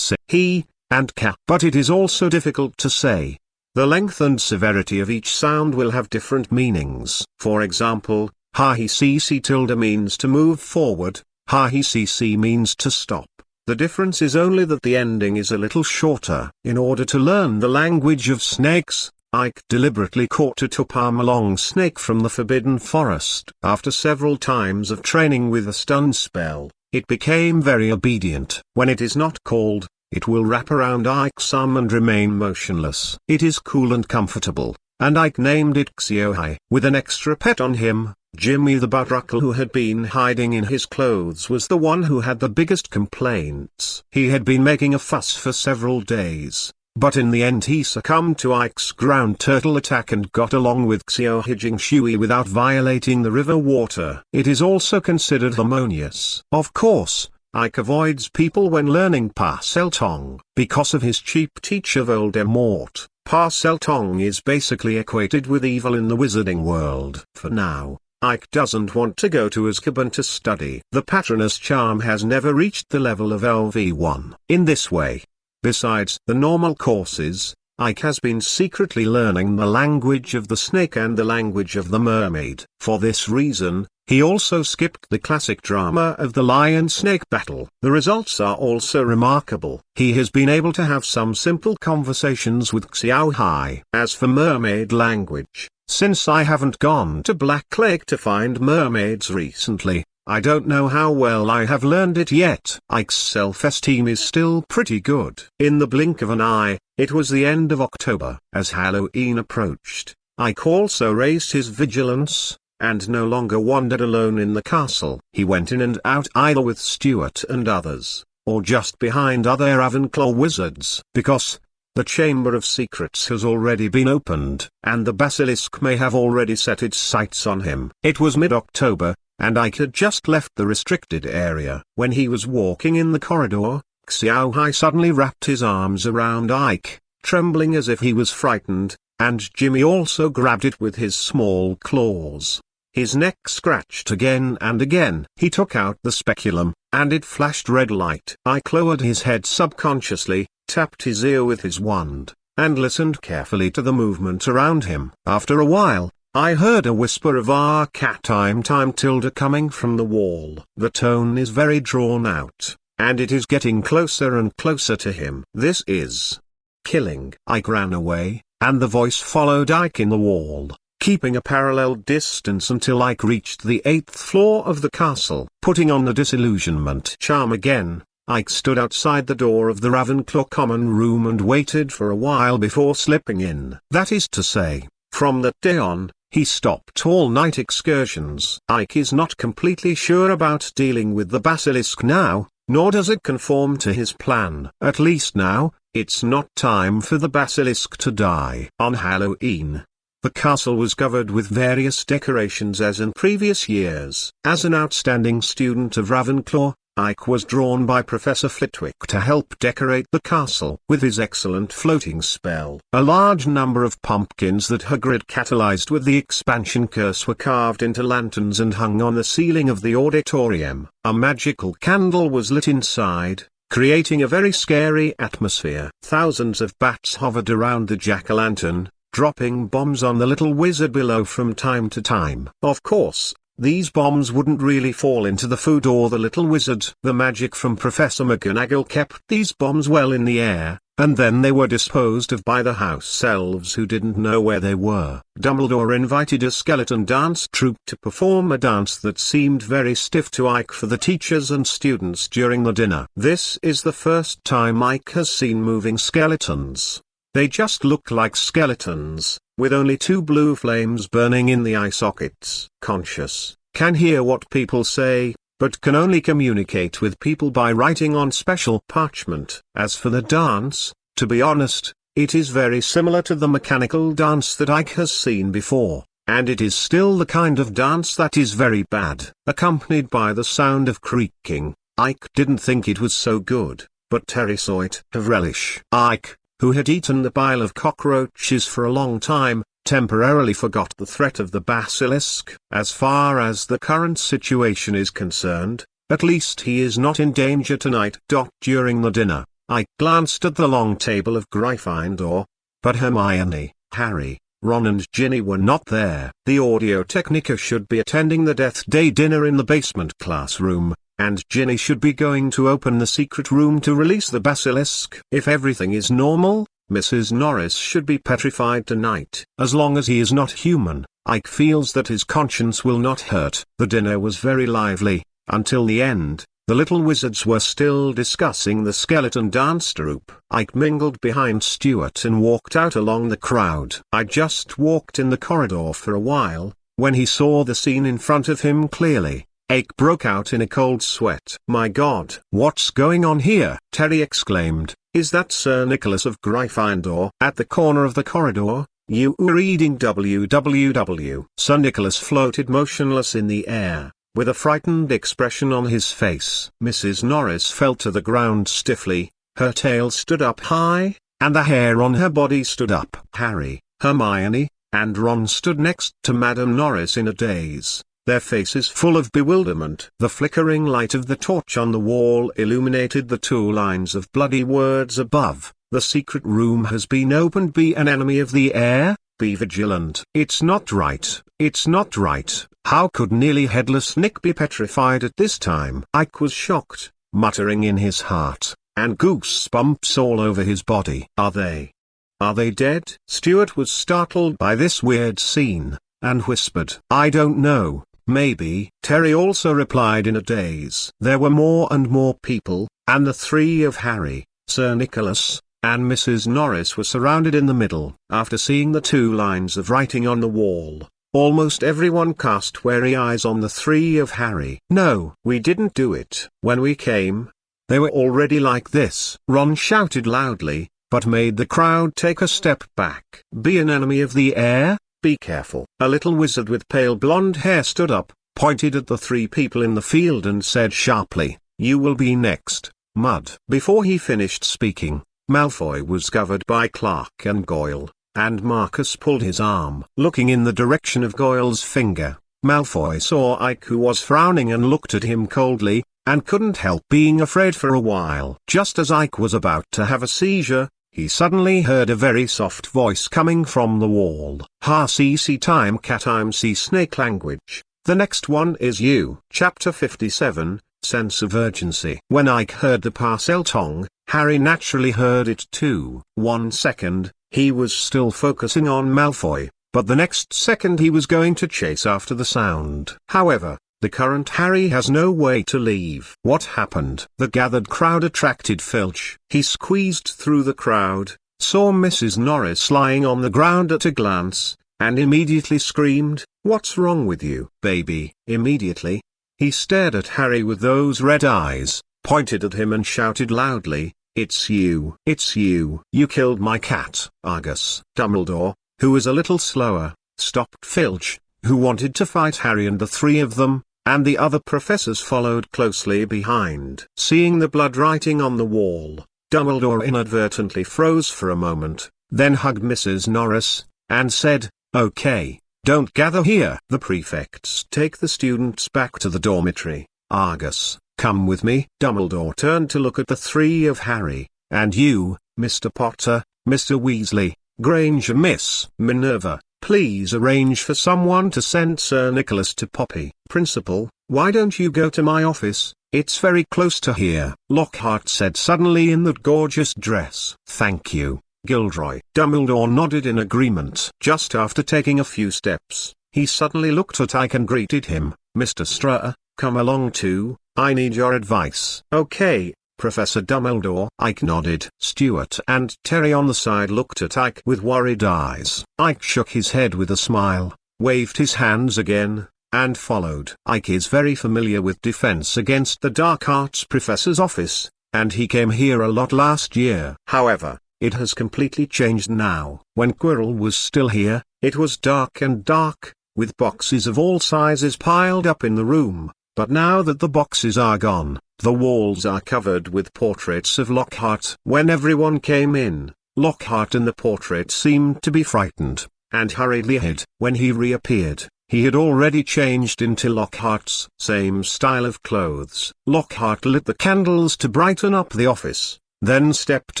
he, and ka. But it is also difficult to say. The length and severity of each sound will have different meanings. For example, ha he see tilde means to move forward, ha he see means to stop. The difference is only that the ending is a little shorter. In order to learn the language of snakes, Ike deliberately caught a Tupamalang snake from the Forbidden Forest. After several times of training with a stun spell, it became very obedient. When it is not called, it will wrap around Ike's arm and remain motionless. It is cool and comfortable, and Ike named it Xiohai. With an extra pet on him, Jimmy the Butruckle, who had been hiding in his clothes, was the one who had the biggest complaints. He had been making a fuss for several days, but in the end he succumbed to Ike's ground turtle attack and got along with Xiohai Jingshui without violating the river water. It is also considered harmonious. Of course, Ike avoids people when learning Parseltongue. Because of his cheap teacher Voldemort, Parseltongue is basically equated with evil in the wizarding world. For now, Ike doesn't want to go to Azkaban to study. The Patronus charm has never reached the level of LV1. In this way, besides the normal courses, Ike has been secretly learning the language of the snake and the language of the mermaid. For this reason, he also skipped the classic drama of the lion-snake battle. The results are also remarkable. He has been able to have some simple conversations with Xiaohai. As for mermaid language, since I haven't gone to Black Lake to find mermaids recently, I don't know how well I have learned it yet. Ike's self-esteem is still pretty good. In the blink of an eye, it was the end of October. As Halloween approached, Ike also raised his vigilance, and no longer wandered alone in the castle. He went in and out either with Stuart and others, or just behind other Ravenclaw wizards. Because the Chamber of Secrets has already been opened, and the basilisk may have already set its sights on him. It was mid-October, and Ike had just left the restricted area. When he was walking in the corridor, Xiaohai suddenly wrapped his arms around Ike, trembling as if he was frightened, and Jimmy also grabbed it with his small claws. His neck scratched again and again. He took out the speculum, and it flashed red light. Ike lowered his head subconsciously, tapped his ear with his wand, and listened carefully to the movement around him. After a while, I heard a whisper of "Ah cat time tilde" coming from the wall. The tone is very drawn out, and it is getting closer and closer to him. This is killing. Ike ran away, and the voice followed Ike in the wall, keeping a parallel distance until Ike reached the 8th floor of the castle. Putting on the disillusionment charm again, Ike stood outside the door of the Ravenclaw common room and waited for a while before slipping in. That is to say, from that day on, he stopped all-night excursions. Ike is not completely sure about dealing with the basilisk now, nor does it conform to his plan. At least now, it's not time for the basilisk to die. On Halloween, the castle was covered with various decorations as in previous years. As an outstanding student of Ravenclaw, Ike was drawn by Professor Flitwick to help decorate the castle with his excellent floating spell. A large number of pumpkins that Hagrid catalyzed with the expansion curse were carved into lanterns and hung on the ceiling of the auditorium. A magical candle was lit inside, creating a very scary atmosphere. Thousands of bats hovered around the jack-o'-lantern, dropping bombs on the little wizard below from time to time. Of course, these bombs wouldn't really fall into the food or the little wizard. The magic from Professor McGonagall kept these bombs well in the air, and then they were disposed of by the house elves who didn't know where they were. Dumbledore invited a skeleton dance troupe to perform a dance that seemed very stiff to Ike for the teachers and students during the dinner. This is the first time Ike has seen moving skeletons. They just look like skeletons, with only two blue flames burning in the eye sockets. Conscious, can hear what people say, but can only communicate with people by writing on special parchment. As for the dance, to be honest, it is very similar to the mechanical dance that Ike has seen before, and it is still the kind of dance that is very bad. Accompanied by the sound of creaking, Ike didn't think it was so good, but Terry saw it with relish. Ike, who had eaten the pile of cockroaches for a long time, temporarily forgot the threat of the basilisk. As far as the current situation is concerned, at least he is not in danger tonight. During the dinner, Ike glanced at the long table of Gryffindor, but Hermione, Harry, Ron and Ginny were not there. The Audio Technica should be attending the Death Day dinner in the basement classroom, and Ginny should be going to open the secret room to release the basilisk. If everything is normal, Mrs. Norris should be petrified tonight. As long as he is not human, Ike feels that his conscience will not hurt. The dinner was very lively, until the end. The little wizards were still discussing the skeleton dance troupe. Ike mingled behind Stuart and walked out along the crowd. I just walked in the corridor for a while. When he saw the scene in front of him clearly, Ike broke out in a cold sweat. "My God! What's going on here?" Terry exclaimed. "Is that Sir Nicholas of Gryffindor?" At the corner of the corridor, you were reading www. Sir Nicholas floated motionless in the air, with a frightened expression on his face. Mrs. Norris fell to the ground stiffly, her tail stood up high, and the hair on her body stood up. Harry, Hermione, and Ron stood next to Madame Norris in a daze, their faces full of bewilderment. The flickering light of the torch on the wall illuminated the two lines of bloody words above. "The secret room has been opened. Be an enemy of the air, be vigilant." It's not right, it's not right. How could nearly headless Nick be petrified at this time? Ike was shocked, muttering in his heart, and goosebumps all over his body. Are they dead? Stuart was startled by this weird scene, and whispered, "I don't know. Maybe." Terry also replied in a daze. There were more and more people, and the three of Harry, Sir Nicholas, and Mrs. Norris were surrounded in the middle. After seeing the two lines of writing on the wall, almost everyone cast wary eyes on the three of Harry. "No, we didn't do it. When we came, they were already like this." Ron shouted loudly, but made the crowd take a step back. "Be an enemy of the air? Be careful." A little wizard with pale blonde hair stood up, pointed at the three people in the field and said sharply, "You will be next, Mud." Before he finished speaking, Malfoy was covered by Clark and Goyle, and Marcus pulled his arm. Looking in the direction of Goyle's finger, Malfoy saw Ike, who was frowning and looked at him coldly, and couldn't help being afraid for a while. Just as Ike was about to have a seizure, he suddenly heard a very soft voice coming from the wall. "Ha cc time cat I'm see snake language. The next one is you." Chapter 57, Sense of Urgency. When Ike heard the parcel tongue, Harry naturally heard it too. 1 second, he was still focusing on Malfoy, but the next second he was going to chase after the sound. However, the current Harry has no way to leave. What happened? The gathered crowd attracted Filch. He squeezed through the crowd, saw Mrs. Norris lying on the ground at a glance, and immediately screamed, "What's wrong with you, baby?" Immediately, he stared at Harry with those red eyes, pointed at him and shouted loudly, "It's you! It's you! You killed my cat!" Argus. Dumbledore, who was a little slower, stopped Filch, who wanted to fight Harry, and the three of them, and the other professors followed closely behind. Seeing the blood writing on the wall, Dumbledore inadvertently froze for a moment, then hugged Mrs. Norris, and said, "Okay, don't gather here." The prefects take the students back to the dormitory. Argus, come with me. Dumbledore turned to look at the three of Harry, "And you, Mr. Potter, Mr. Weasley, Granger, Miss Minerva, please arrange for someone to send Sir Nicholas to Poppy? Principal, why don't you go to my office? It's very close to here, Lockhart said suddenly in that gorgeous dress. Thank you, Gilderoy. Dumbledore nodded in agreement. Just after taking a few steps, he suddenly looked at Ike and greeted him. Mr. Strah, come along too, I need your advice. Okay, Professor Dumbledore. Ike nodded. Stuart and Terry on the side looked at Ike with worried eyes. Ike shook his head with a smile, waved his hands again, and followed. Ike is very familiar with Defense Against the Dark Arts Professor's office, and he came here a lot last year. However, it has completely changed now. When Quirrell was still here, it was dark and dark, with boxes of all sizes piled up in the room, but now that the boxes are gone, the walls are covered with portraits of Lockhart. When everyone came in, Lockhart in the portrait seemed to be frightened, and hurriedly hid. When he reappeared, he had already changed into Lockhart's same style of clothes. Lockhart lit the candles to brighten up the office, then stepped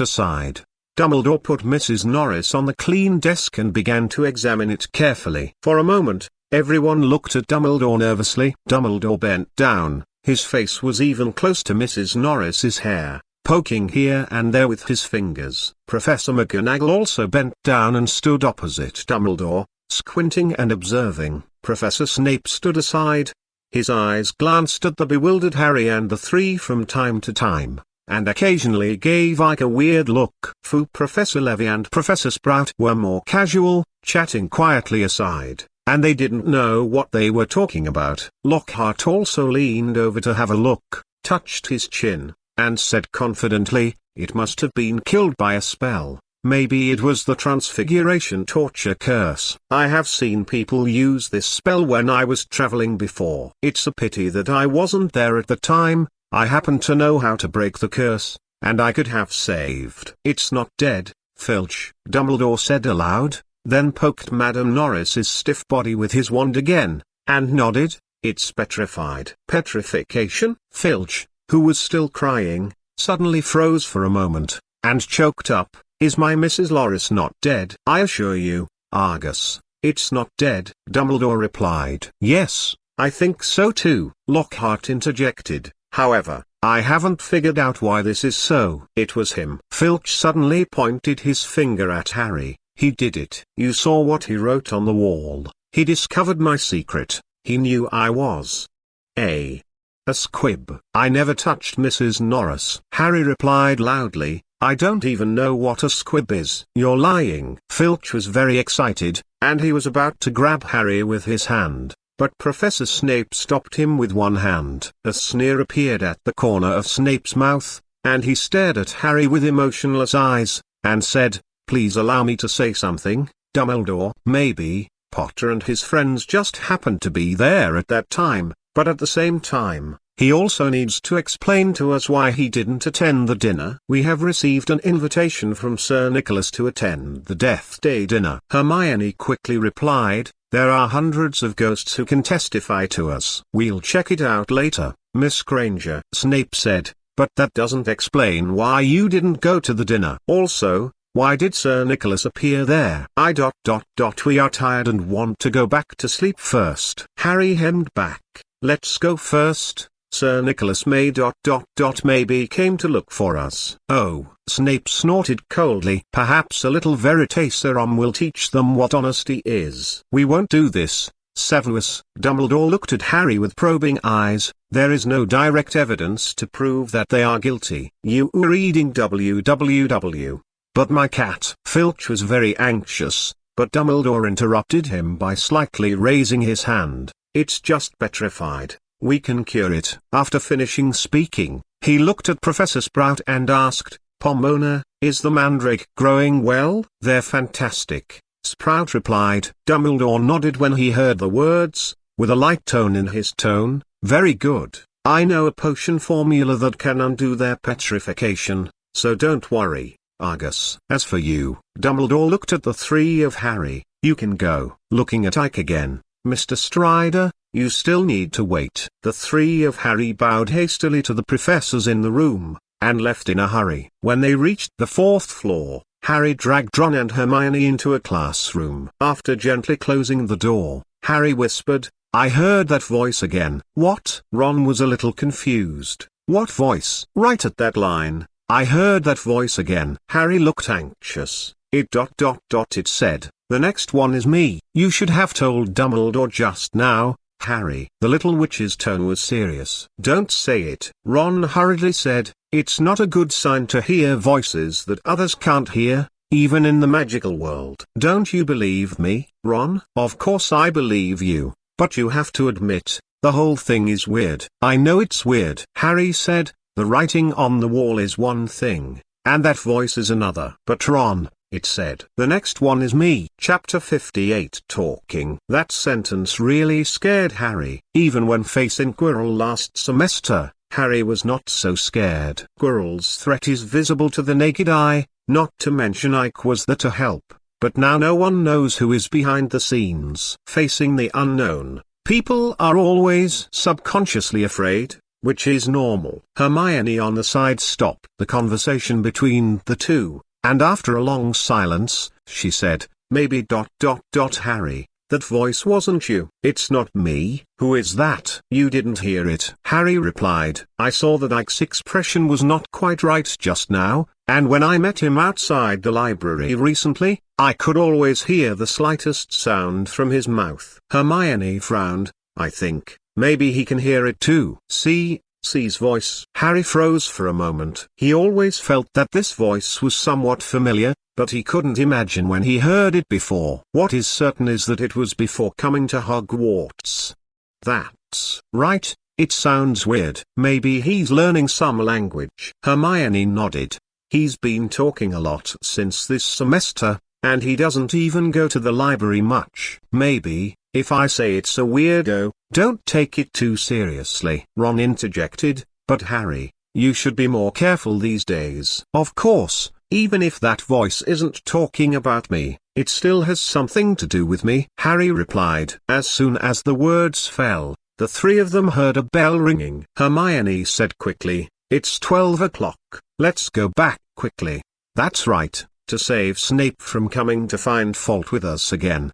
aside. Dumbledore put Mrs. Norris on the clean desk and began to examine it carefully. For a moment, everyone looked at Dumbledore nervously. Dumbledore bent down, his face was even close to Mrs. Norris's hair, poking here and there with his fingers. Professor McGonagall also bent down and stood opposite Dumbledore, squinting and observing. Professor Snape stood aside. His eyes glanced at the bewildered Harry and the three from time to time, and occasionally gave Ike a weird look. Professor Levy and Professor Sprout were more casual, chatting quietly aside, and they didn't know what they were talking about. Lockhart also leaned over to have a look, touched his chin, and said confidently, "It must have been killed by a spell. Maybe it was the Transfiguration Torture Curse. I have seen people use this spell when I was traveling before. It's a pity that I wasn't there at the time. I happen to know how to break the curse, and I could have saved." "It's not dead, Filch," Dumbledore said aloud, then poked Madame Norris's stiff body with his wand again, and nodded. "It's petrified." Petrification? Filch, who was still crying, suddenly froze for a moment, and choked up. "Is my Mrs. Norris not dead?" "I assure you, Argus, it's not dead," Dumbledore replied. "Yes, I think so too," Lockhart interjected. "However, I haven't figured out why this is so." "It was him." Filch suddenly pointed his finger at Harry. "He did it. You saw what he wrote on the wall. He discovered my secret. He knew I was a squib. I never touched Mrs. Norris." Harry replied loudly, "I don't even know what a squib is." "You're lying." Filch was very excited, and he was about to grab Harry with his hand, but Professor Snape stopped him with one hand. A sneer appeared at the corner of Snape's mouth, and he stared at Harry with emotionless eyes, and said, "Please allow me to say something, Dumbledore." Maybe Potter and his friends just happened to be there at that time, but at the same time, he also needs to explain to us why he didn't attend the dinner. "We have received an invitation from Sir Nicholas to attend the Death Day dinner," Hermione quickly replied. "There are hundreds of ghosts who can testify to us." "We'll check it out later, Miss Granger," Snape said, "but that doesn't explain why you didn't go to the dinner. Also, why did Sir Nicholas appear there?" We are tired and want to go back to sleep first." Harry hemmed back. "Let's go first. Sir Nicholas maybe came to look for us." "Oh," Snape snorted coldly. "Perhaps a little Veritaserum will teach them what honesty is." "We won't do this, Severus." Dumbledore looked at Harry with probing eyes. "There is no direct evidence to prove that they are guilty." "You are reading www. But my cat." Filch was very anxious, but Dumbledore interrupted him by slightly raising his hand. "It's just petrified. We can cure it." After finishing speaking, he looked at Professor Sprout and asked, "Pomona, is the mandrake growing well?" "They're fantastic," Sprout replied. Dumbledore nodded when he heard the words, with a light tone in his tone. "Very good. I know a potion formula that can undo their petrification, so don't worry, Argus." "As for you," Dumbledore looked at the three of Harry, "you can go." Looking at Ike again, "Mr. Strider, you still need to wait." The three of Harry bowed hastily to the professors in the room, and left in a hurry. When they reached the fourth floor, Harry dragged Ron and Hermione into a classroom. After gently closing the door, Harry whispered, "I heard that voice again." "What?" Ron was a little confused. "What voice?" "Right at that line. I heard that voice again." Harry looked anxious. It said, "The next one is me." "You should have told Dumbledore just now, Harry." The little witch's tone was serious. "Don't say it," Ron hurriedly said. "It's not a good sign to hear voices that others can't hear, even in the magical world." "Don't you believe me, Ron?" "Of course I believe you, but you have to admit, the whole thing is weird." "I know it's weird," Harry said. "The writing on the wall is one thing, and that voice is another." "But Ron," it said, "the next one is me." Chapter 58 Talking. That sentence really scared Harry. Even when facing Quirrell last semester, Harry was not so scared. Quirrell's threat is visible to the naked eye, not to mention Ike was there to help, but now no one knows who is behind the scenes. Facing the unknown, people are always subconsciously afraid, which is normal. Hermione on the side stopped the conversation between the two, and after a long silence, she said, "Maybe Harry, that voice wasn't you." "It's not me." "Who is that?" "You didn't hear it," Harry replied. "I saw that Ike's expression was not quite right just now, and when I met him outside the library recently, I could always hear the slightest sound from his mouth." Hermione frowned. "I think, maybe he can hear it too." C's voice. Harry froze for a moment. He always felt that this voice was somewhat familiar, but he couldn't imagine when he heard it before. What is certain is that it was before coming to Hogwarts. That's right, it sounds weird. Maybe he's learning some language. Hermione nodded. He's been talking a lot since this semester, and he doesn't even go to the library much. Maybe, if I say it's a weirdo, don't take it too seriously. Ron interjected, "But Harry, you should be more careful these days." "Of course, even if that voice isn't talking about me, it still has something to do with me," Harry replied. As soon as the words fell, the three of them heard a bell ringing. Hermione said quickly, "It's 12 o'clock, let's go back quickly." "That's right, to save Snape from coming to find fault with us again."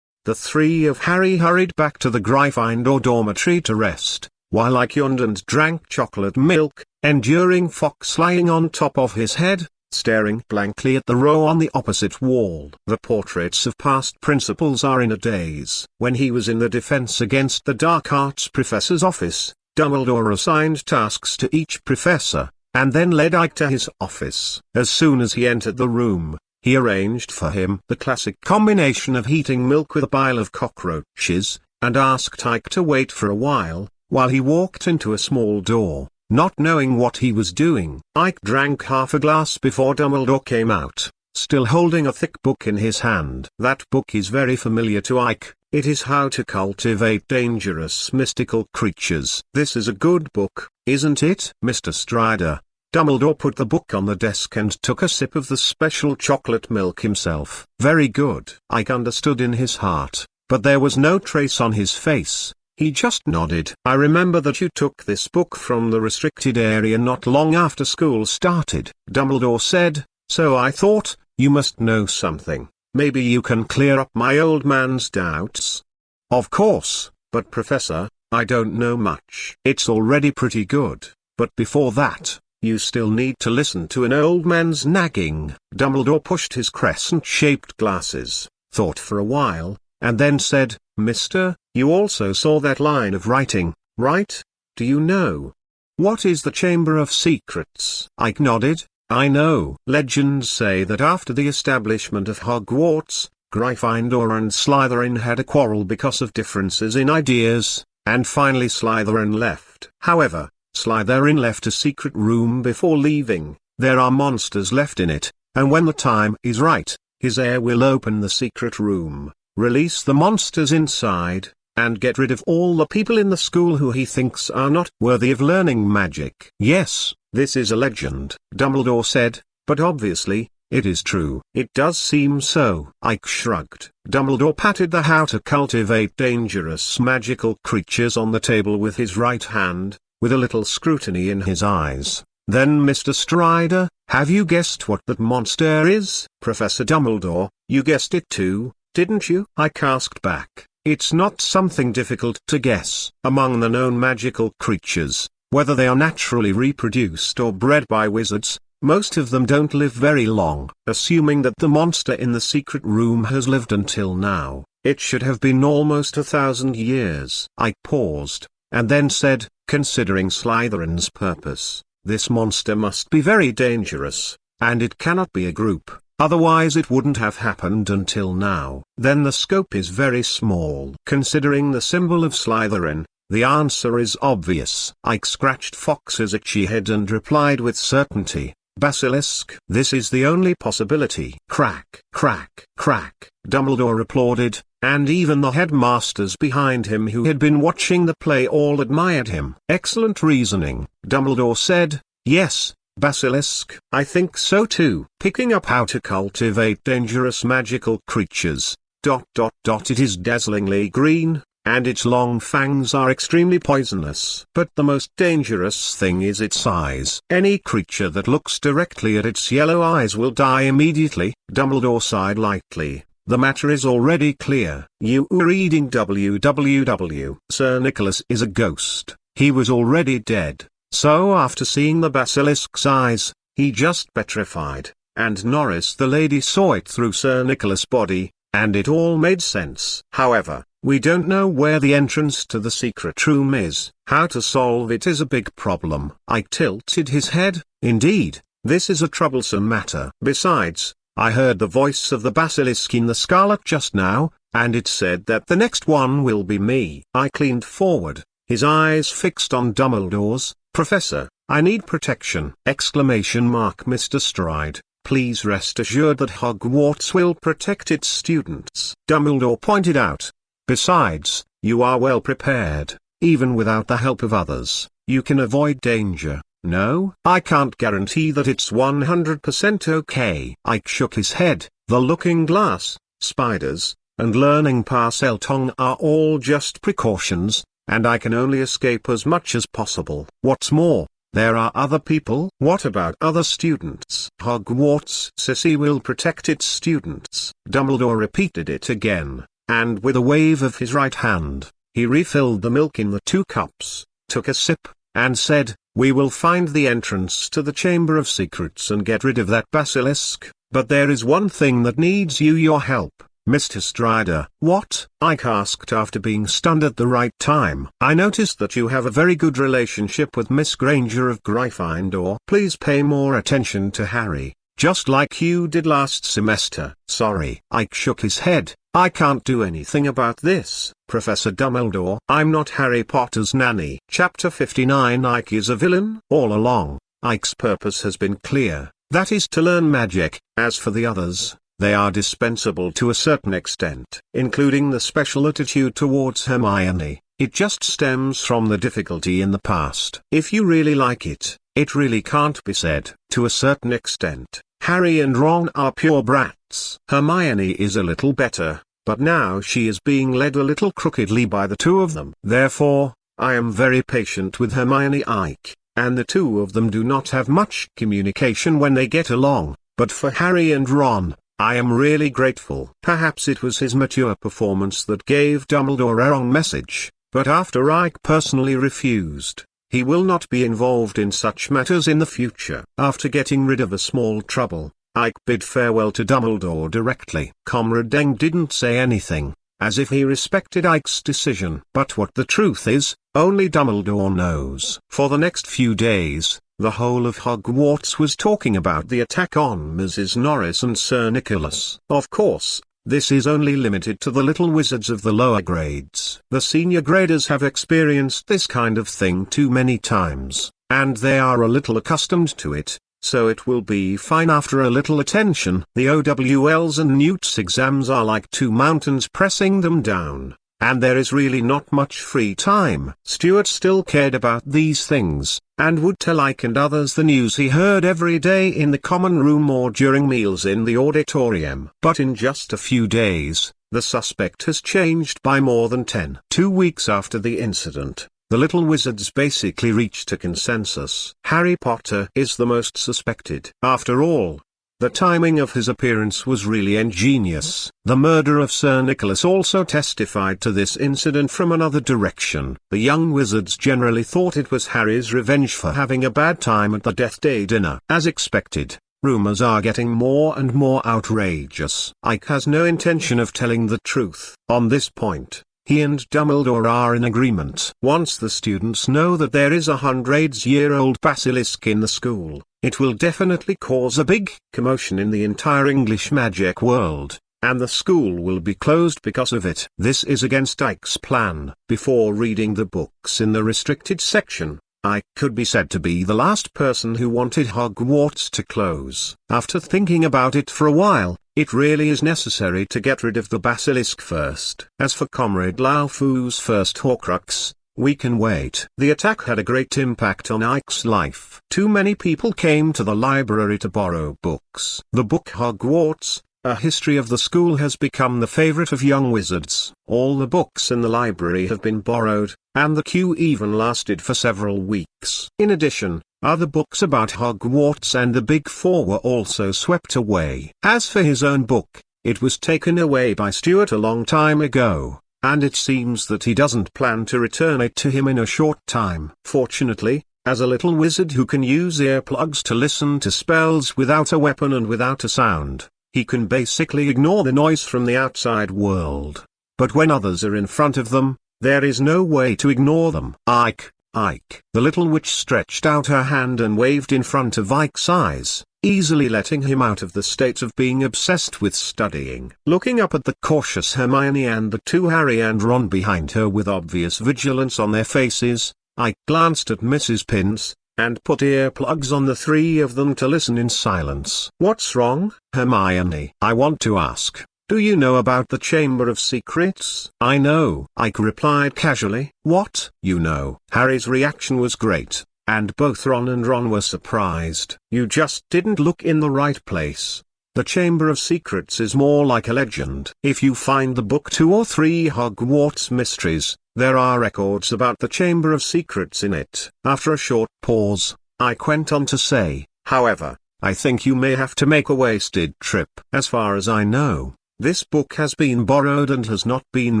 The three of Harry hurried back to the Gryffindor dormitory to rest, while Ike yawned and drank chocolate milk, enduring Fox lying on top of his head, staring blankly at the row on the opposite wall. The portraits of past principals are in a daze. When he was in the Defense Against the Dark Arts professor's office, Dumbledore assigned tasks to each professor, and then led Ike to his office. As soon as he entered the room, he arranged for him the classic combination of heating milk with a pile of cockroaches, and asked Ike to wait for a while he walked into a small door, not knowing what he was doing. Ike drank half a glass before Dumbledore came out, still holding a thick book in his hand. That book is very familiar to Ike. It is How to Cultivate Dangerous Mystical Creatures. "This is a good book, isn't it, Mr. Strider?" Dumbledore put the book on the desk and took a sip of the special chocolate milk himself. "Very good." Ike understood in his heart, but there was no trace on his face. He just nodded. "I remember that you took this book from the restricted area not long after school started," Dumbledore said, "so I thought, you must know something. Maybe you can clear up my old man's doubts." "Of course, but Professor, I don't know much." "It's already pretty good, but before that, you still need to listen to an old man's nagging." Dumbledore pushed his crescent-shaped glasses, thought for a while, and then said, "Mister, you also saw that line of writing, right? Do you know what is the Chamber of Secrets?" Ike nodded. "I know. Legends say that after the establishment of Hogwarts, Gryffindor and Slytherin had a quarrel because of differences in ideas, and finally Slytherin left. However, Slytherin left a secret room before leaving. There are monsters left in it, and when the time is right, his heir will open the secret room, release the monsters inside, and get rid of all the people in the school who he thinks are not worthy of learning magic." "Yes, this is a legend," Dumbledore said, "but obviously, it is true." "It does seem so." Ike shrugged. Dumbledore patted the How to Cultivate Dangerous Magical Creatures on the table with his right hand, with a little scrutiny in his eyes. Then Mr. Strider, have you guessed what that monster is? Professor Dumbledore, you guessed it too, didn't you? Ike asked back. It's not something difficult to guess. Among the known magical creatures, whether they are naturally reproduced or bred by wizards, most of them don't live very long. Assuming that the monster in the secret room has lived until now, it should have been almost 1,000 years. Ike paused, and then said, considering Slytherin's purpose, this monster must be very dangerous, and it cannot be a group, otherwise it wouldn't have happened until now. Then the scope is very small. Considering the symbol of Slytherin, the answer is obvious. Ike scratched Fox's itchy head and replied with certainty, basilisk. This is the only possibility. Crack, crack, crack. Dumbledore applauded, and even the headmasters behind him who had been watching the play all admired him. Excellent reasoning, Dumbledore said. Yes, basilisk. I think so too. Picking up how to cultivate dangerous magical creatures. It is dazzlingly green, and its long fangs are extremely poisonous. But the most dangerous thing is its eyes. Any creature that looks directly at its yellow eyes will die immediately. Dumbledore sighed lightly. The matter is already clear. You were reading www. Sir Nicholas is a ghost. He was already dead. So after seeing the basilisk's eyes, he just petrified. And Norris the lady saw it through Sir Nicholas' body, and it all made sense. However, we don't know where the entrance to the secret room is. How to solve it is a big problem. Ike tilted his head. Indeed, this is a troublesome matter. Besides, I heard the voice of the basilisk in the scarlet just now, and it said that the next one will be me. Ike leaned forward, his eyes fixed on Dumbledore's. Professor, I need protection! Mr. Stride, please rest assured that Hogwarts will protect its students. Dumbledore pointed out. Besides, you are well prepared. Even without the help of others, you can avoid danger. No, I can't guarantee that it's 100% okay. Ike shook his head. The looking glass, spiders, and learning Parseltongue are all just precautions, and I can only escape as much as possible. What's more, there are other people. What about other students? Hogwarts Sissy will protect its students. Dumbledore repeated it again, and with a wave of his right hand, he refilled the milk in the 2 cups, took a sip, and said, we will find the entrance to the Chamber of Secrets and get rid of that basilisk, but there is one thing that needs your help, Mr. Strider. What? Ike asked after being stunned at the right time. I noticed that you have a very good relationship with Miss Granger of Gryffindor. Please pay more attention to Harry, just like you did last semester. Sorry. Ike shook his head. I can't do anything about this, Professor Dumbledore. I'm not Harry Potter's nanny. Chapter 59. Ike is a villain. All along, Ike's purpose has been clear, that is to learn magic. As for the others, they are dispensable to a certain extent, including the special attitude towards Hermione. It just stems from the difficulty in the past. If you really like it, it really can't be said. To a certain extent, Harry and Ron are pure brats. Hermione is a little better, but now she is being led a little crookedly by the two of them. Therefore, I am very patient with Hermione Ike, and the two of them do not have much communication when they get along, but for Harry and Ron, I am really grateful. Perhaps it was his mature performance that gave Dumbledore a wrong message, but after Ike personally refused, he will not be involved in such matters in the future. After getting rid of a small trouble, Ike bid farewell to Dumbledore directly. Comrade Deng didn't say anything, as if he respected Ike's decision. But what the truth is, only Dumbledore knows. For the next few days, the whole of Hogwarts was talking about the attack on Mrs. Norris and Sir Nicholas. Of course, this is only limited to the little wizards of the lower grades. The senior graders have experienced this kind of thing too many times, and they are a little accustomed to it, so it will be fine after a little attention. The OWL's and Newt's exams are like 2 mountains pressing them down, and there is really not much free time. Stuart still cared about these things, and would tell Ike and others the news he heard every day in the common room or during meals in the auditorium. But in just a few days, the suspect has changed by more than 10. 2 weeks after the incident, The little wizards basically reached a consensus. Harry Potter is the most suspected. After all, the timing of his appearance was really ingenious. The murder of Sir Nicholas also testified to this incident from another direction. The young wizards generally thought it was Harry's revenge for having a bad time at the Death Day dinner. As expected, rumors are getting more and more outrageous. Ike has no intention of telling the truth. On this point, he and Dumbledore are in agreement. Once the students know that there is a hundreds-year-old basilisk in the school, it will definitely cause a big commotion in the entire English magic world, and the school will be closed because of it. This is against Ike's plan. Before reading the books in the restricted section, Ike could be said to be the last person who wanted Hogwarts to close. After thinking about it for a while, it really is necessary to get rid of the basilisk first. As for Comrade Laofu's first Horcrux, we can wait. The attack had a great impact on Ike's life. Too many people came to the library to borrow books. The book Hogwarts, A History of the School has become the favorite of young wizards. All the books in the library have been borrowed, and the queue even lasted for several weeks. In addition, other books about Hogwarts and the Big Four were also swept away. As for his own book, it was taken away by Stuart a long time ago, and it seems that he doesn't plan to return it to him in a short time. Fortunately, as a little wizard who can use earplugs to listen to spells without a weapon and without a sound, he can basically ignore the noise from the outside world. But when others are in front of them, there is no way to ignore them. Ike. The little witch stretched out her hand and waved in front of Ike's eyes, easily letting him out of the state of being obsessed with studying. Looking up at the cautious Hermione and the two Harry and Ron behind her with obvious vigilance on their faces, Ike glanced at Mrs. Pince, and put earplugs on the three of them to listen in silence. "What's wrong, Hermione? I want to ask. Do you know about the Chamber of Secrets?" "I know," Ike replied casually. "What?" "You know." Harry's reaction was great, and both Ron and Ron were surprised. "You just didn't look in the right place. The Chamber of Secrets is more like a legend. If you find the book 2 or 3 Hogwarts Mysteries, there are records about the Chamber of Secrets in it." After a short pause, Ike went on to say, "However, I think you may have to make a wasted trip. As far as I know, this book has been borrowed and has not been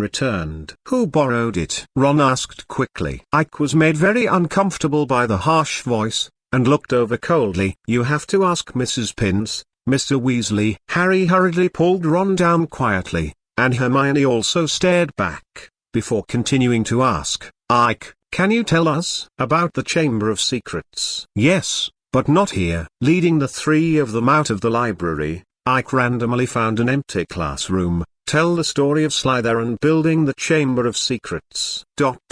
returned." "Who borrowed it?" Ron asked quickly. Ike was made very uncomfortable by the harsh voice, and looked over coldly. "You have to ask Mrs. Pince, Mr. Weasley." Harry hurriedly pulled Ron down quietly, and Hermione also stared back, before continuing to ask, "Ike, can you tell us about the Chamber of Secrets?" "Yes, but not here." Leading the three of them out of the library, Ike randomly found an empty classroom. "Tell the story of Slytherin building the Chamber of Secrets. The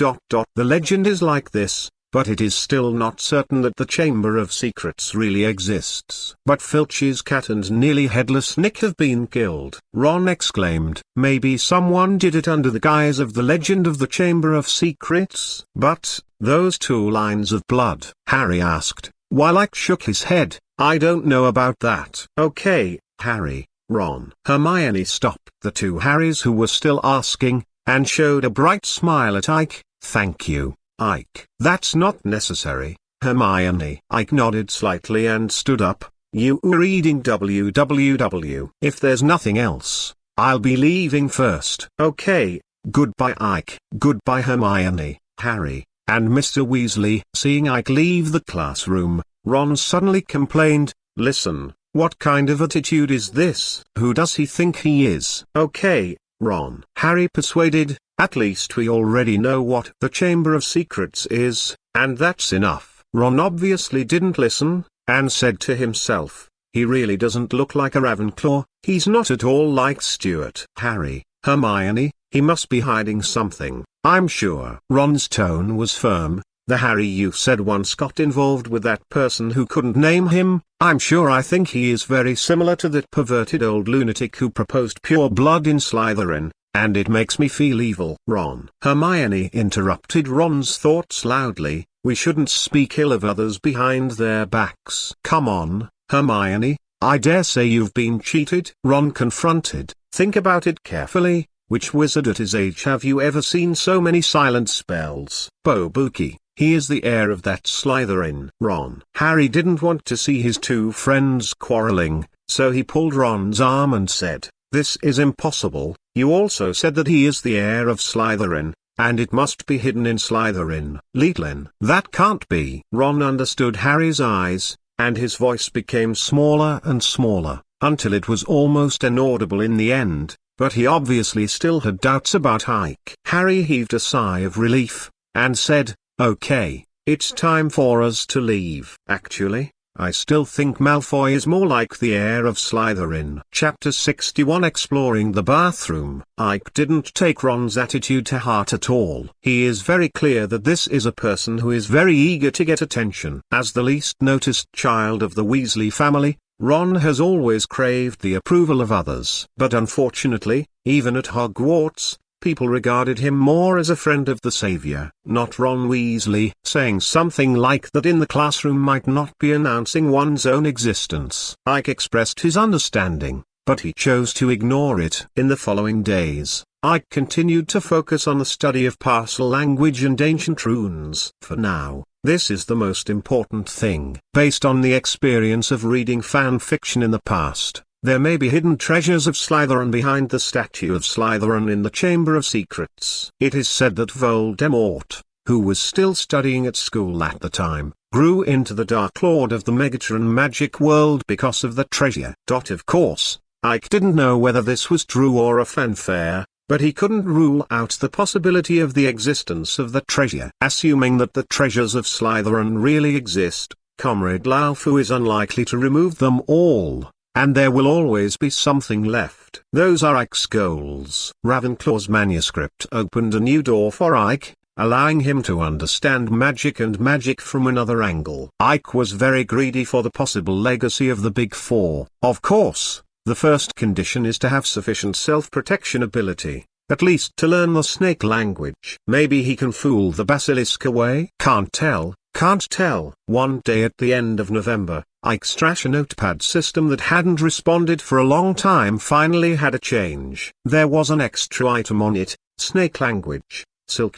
legend is like this, but it is still not certain that the Chamber of Secrets really exists." "But Filch's cat and nearly headless Nick have been killed," Ron exclaimed. "Maybe someone did it under the guise of the legend of the Chamber of Secrets." "But, those 2 lines of blood?" Harry asked, while Ike shook his head. "I don't know about that." "Okay, Harry, Ron." Hermione stopped the 2 Harrys who were still asking, and showed a bright smile at Ike. "Thank you, Ike." "That's not necessary, Hermione." Ike nodded slightly and stood up. "You were reading www. If there's nothing else, I'll be leaving first." "Okay, goodbye Ike." "Goodbye Hermione, Harry, and Mr. Weasley." Seeing Ike leave the classroom, Ron suddenly complained, "Listen, what kind of attitude is this? Who does he think he is?" "Okay, Ron," Harry persuaded, "at least we already know what the Chamber of Secrets is, and that's enough." Ron obviously didn't listen, and said to himself, "He really doesn't look like a Ravenclaw. He's not at all like Stuart." "Harry, Hermione, he must be hiding something, I'm sure." Ron's tone was firm. "The Harry you said once got involved with that person who couldn't name him. I'm sure I think he is very similar to that perverted old lunatic who proposed pure blood in Slytherin, and it makes me feel evil." "Ron." Hermione interrupted Ron's thoughts loudly, "We shouldn't speak ill of others behind their backs." "Come on, Hermione, I dare say you've been cheated." Ron confronted. "Think about it carefully. which wizard at his age have you ever seen so many silent spells? Bobuki, he is the heir of that Slytherin. Ron. Harry didn't want to see his two friends quarreling, so he pulled Ron's arm and said, "This is impossible, you also said that he is the heir of Slytherin, and it must be hidden in Slytherin. Litlin. That can't be." Ron understood Harry's eyes, and his voice became smaller and smaller, until it was almost inaudible in the end, but he obviously still had doubts about Ike. Harry heaved a sigh of relief, and said, "Okay, it's time for us to leave." Actually, I still think Malfoy is more like the heir of Slytherin. Chapter 61 Exploring the Bathroom. Ike didn't take Ron's attitude to heart at all. He is very clear that this is a person who is very eager to get attention. As the least noticed child of the Weasley family, Ron has always craved the approval of others. But unfortunately, even at Hogwarts, people regarded him more as a friend of the savior, not Ron Weasley. Saying something like that in the classroom might not be announcing one's own existence. Ike expressed his understanding, but he chose to ignore it. In the following days, Ike continued to focus on the study of parcel language and ancient runes. For now, this is the most important thing. Based on the experience of reading fan fiction in the past, there may be hidden treasures of Slytherin behind the statue of Slytherin in the Chamber of Secrets. It is said that Voldemort, who was still studying at school at the time, grew into the Dark Lord of the Megatron magic world because of the treasure. Of course, Ike didn't know whether this was true or a fanfare, but he couldn't rule out the possibility of the existence of the treasure. Assuming that the treasures of Slytherin really exist, Comrade Laofu is unlikely to remove them all, and there will always be something left. Those are Ike's goals. Ravenclaw's manuscript opened a new door for Ike, allowing him to understand magic and magic from another angle. Ike was very greedy for the possible legacy of the Big Four. Of course, the first condition is to have sufficient self-protection ability, at least to learn the snake language. Maybe he can fool the basilisk away? Can't tell. One day at the end of November, Ike's trash notepad system that hadn't responded for a long time finally had a change. There was an extra item on it: snake language, silk.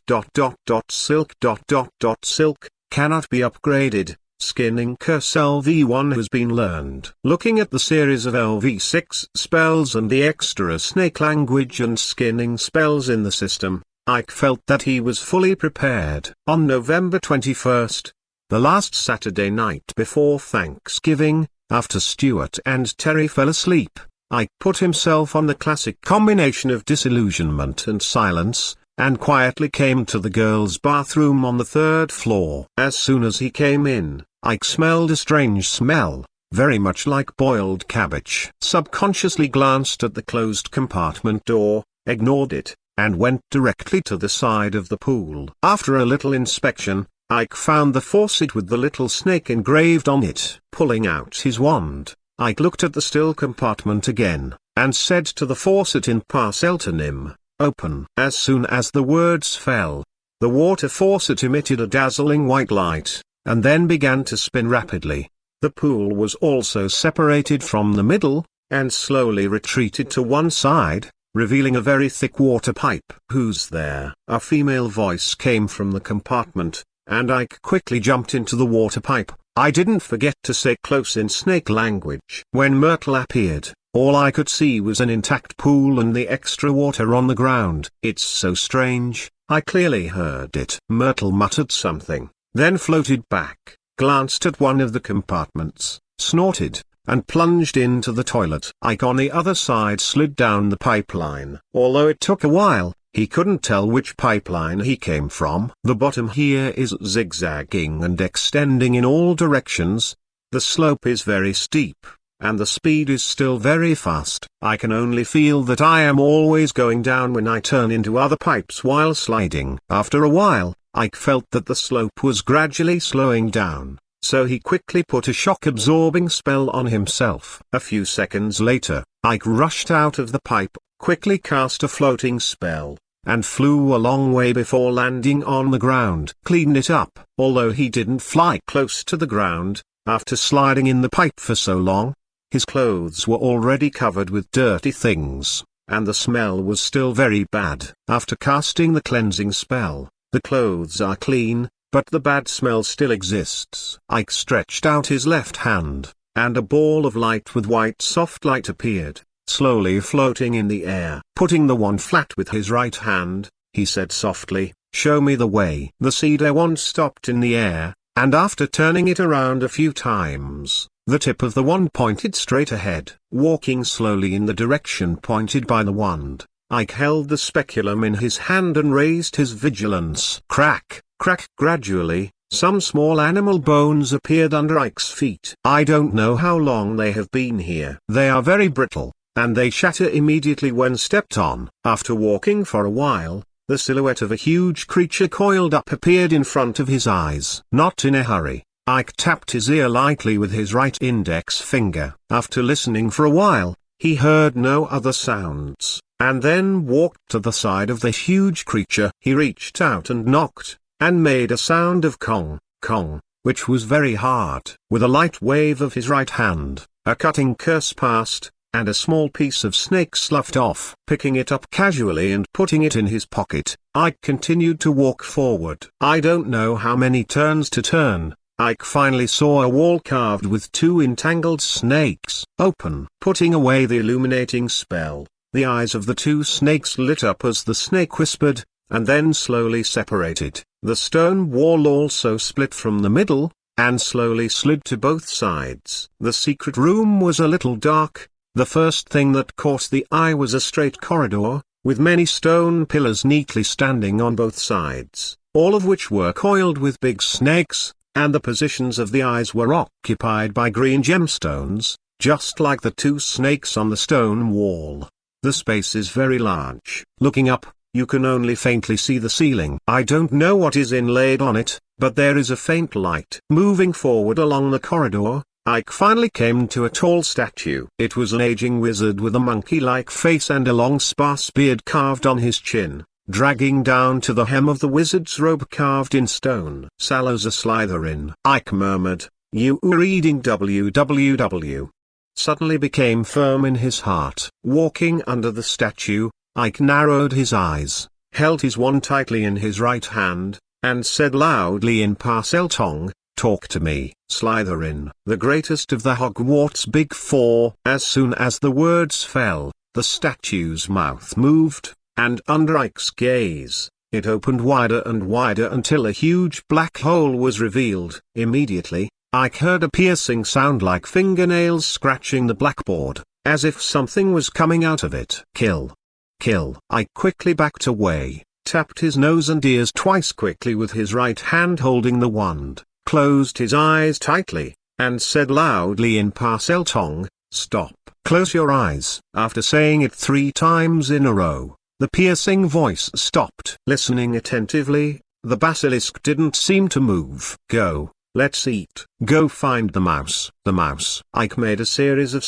Silk, cannot be upgraded, skinning curse LV1 has been learned. Looking at the series of LV6 spells and the extra snake language and skinning spells in the system, Ike felt that he was fully prepared. On November 21st, the last Saturday night before Thanksgiving, after Stuart and Terry fell asleep, Ike put himself on the classic combination of disillusionment and silence, and quietly came to the girls' bathroom on the 3rd floor. As soon as he came in, Ike smelled a strange smell, very much like boiled cabbage. Subconsciously glanced at the closed compartment door, ignored it, and went directly to the side of the pool. After a little inspection, Ike found the faucet with the little snake engraved on it. Pulling out his wand, Ike looked at the still compartment again, and said to the faucet in Parseltonym, "Open." As soon as the words fell, the water faucet emitted a dazzling white light, and then began to spin rapidly. The pool was also separated from the middle, and slowly retreated to one side, revealing a very thick water pipe. "Who's there?" A female voice came from the compartment, and Ike quickly jumped into the water pipe. I didn't forget to say close in snake language. When Myrtle appeared, all I could see was an intact pool and the extra water on the ground. "It's so strange, I clearly heard it." Myrtle muttered something, then floated back, glanced at one of the compartments, snorted, and plunged into the toilet. Ike on the other side slid down the pipeline. Although it took a while, he couldn't tell which pipeline he came from. The bottom here is zigzagging and extending in all directions. The slope is very steep, and the speed is still very fast. I can only feel that I am always going down when I turn into other pipes while sliding. After a while, Ike felt that the slope was gradually slowing down, so he quickly put a shock-absorbing spell on himself. A few seconds later, Ike rushed out of the pipe, quickly cast a floating spell, and flew a long way before landing on the ground. Cleaned it up. Although he didn't fly close to the ground, after sliding in the pipe for so long, his clothes were already covered with dirty things. and the smell was still very bad. After casting the cleansing spell, the clothes are clean, but the bad smell still exists. Ike stretched out his left hand, and a ball of light with white soft light appeared, slowly floating in the air. Putting the wand flat with his right hand, he said softly, "Show me the way." The cedar wand stopped in the air, and after turning it around a few times, the tip of the wand pointed straight ahead. Walking slowly in the direction pointed by the wand, Ike held the speculum in his hand and raised his vigilance. Crack, crack. Gradually, some small animal bones appeared under Ike's feet. I don't know how long they have been here. They are very brittle, and they shatter immediately when stepped on. After walking for a while, the silhouette of a huge creature coiled up appeared in front of his eyes. Not in a hurry, Ike tapped his ear lightly with his right index finger. After listening for a while, he heard no other sounds, and then walked to the side of the huge creature. He reached out and knocked, and made a sound of kong, kong, which was very hard. With a light wave of his right hand, a cutting curse passed, and a small piece of snake sloughed off. Picking it up casually and putting it in his pocket, Ike continued to walk forward. I don't know how many turns to turn, Ike finally saw a wall carved with two entangled snakes. Open. Putting away the illuminating spell, the eyes of the two snakes lit up as the snake whispered, and then slowly separated. The stone wall also split from the middle, and slowly slid to both sides. The secret room was a little dark. The first thing that caught the eye was a straight corridor, with many stone pillars neatly standing on both sides, all of which were coiled with big snakes, and the positions of the eyes were occupied by green gemstones, just like the two snakes on the stone wall. The space is very large. Looking up, you can only faintly see the ceiling. I don't know what is inlaid on it, but there is a faint light. Moving forward along the corridor, Ike finally came to a tall statue. It was an aging wizard with a monkey-like face and a long sparse beard carved on his chin, dragging down to the hem of the wizard's robe carved in stone. "Salazar Slytherin," Ike murmured, "you are reading www." Suddenly became firm in his heart. Walking under the statue, Ike narrowed his eyes, held his wand tightly in his right hand, and said loudly in Parseltongue, "Talk to me." Slytherin, the greatest of the Hogwarts Big Four. As soon as the words fell, the statue's mouth moved, and under Ike's gaze, it opened wider and wider until a huge black hole was revealed. Immediately, Ike heard a piercing sound like fingernails scratching the blackboard, as if something was coming out of it. "Kill. Kill." Ike quickly backed away, tapped his nose and ears twice quickly with his right hand holding the wand, closed his eyes tightly, and said loudly in Parseltongue, "Stop." "Close your eyes." After saying it 3 times in a row, the piercing voice stopped. Listening attentively, the basilisk didn't seem to move. "Go, let's eat." "Go find the mouse." "The mouse." Ike made a series of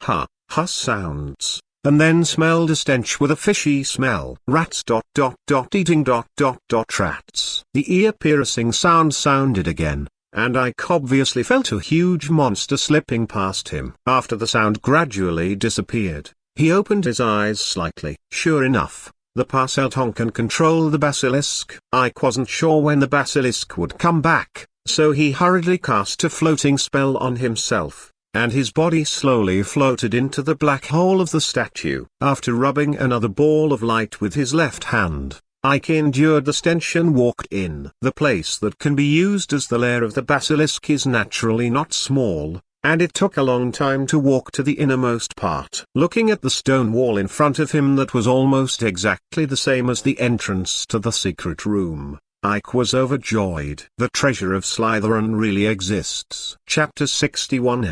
ha, sounds, and then smelled a stench with a fishy smell. "Rats ... eating ... rats." The ear-piercing sound sounded again, and Ike obviously felt a huge monster slipping past him. After the sound gradually disappeared, he opened his eyes slightly. Sure enough, the Parseltongue can control the basilisk. Ike wasn't sure when the basilisk would come back, so he hurriedly cast a floating spell on himself, and his body slowly floated into the black hole of the statue. After rubbing another ball of light with his left hand, Ike endured the stench and walked in. The place that can be used as the lair of the basilisk is naturally not small, and it took a long time to walk to the innermost part. Looking at the stone wall in front of him that was almost exactly the same as the entrance to the secret room, Ike was overjoyed. The treasure of Slytherin really exists. Chapter 61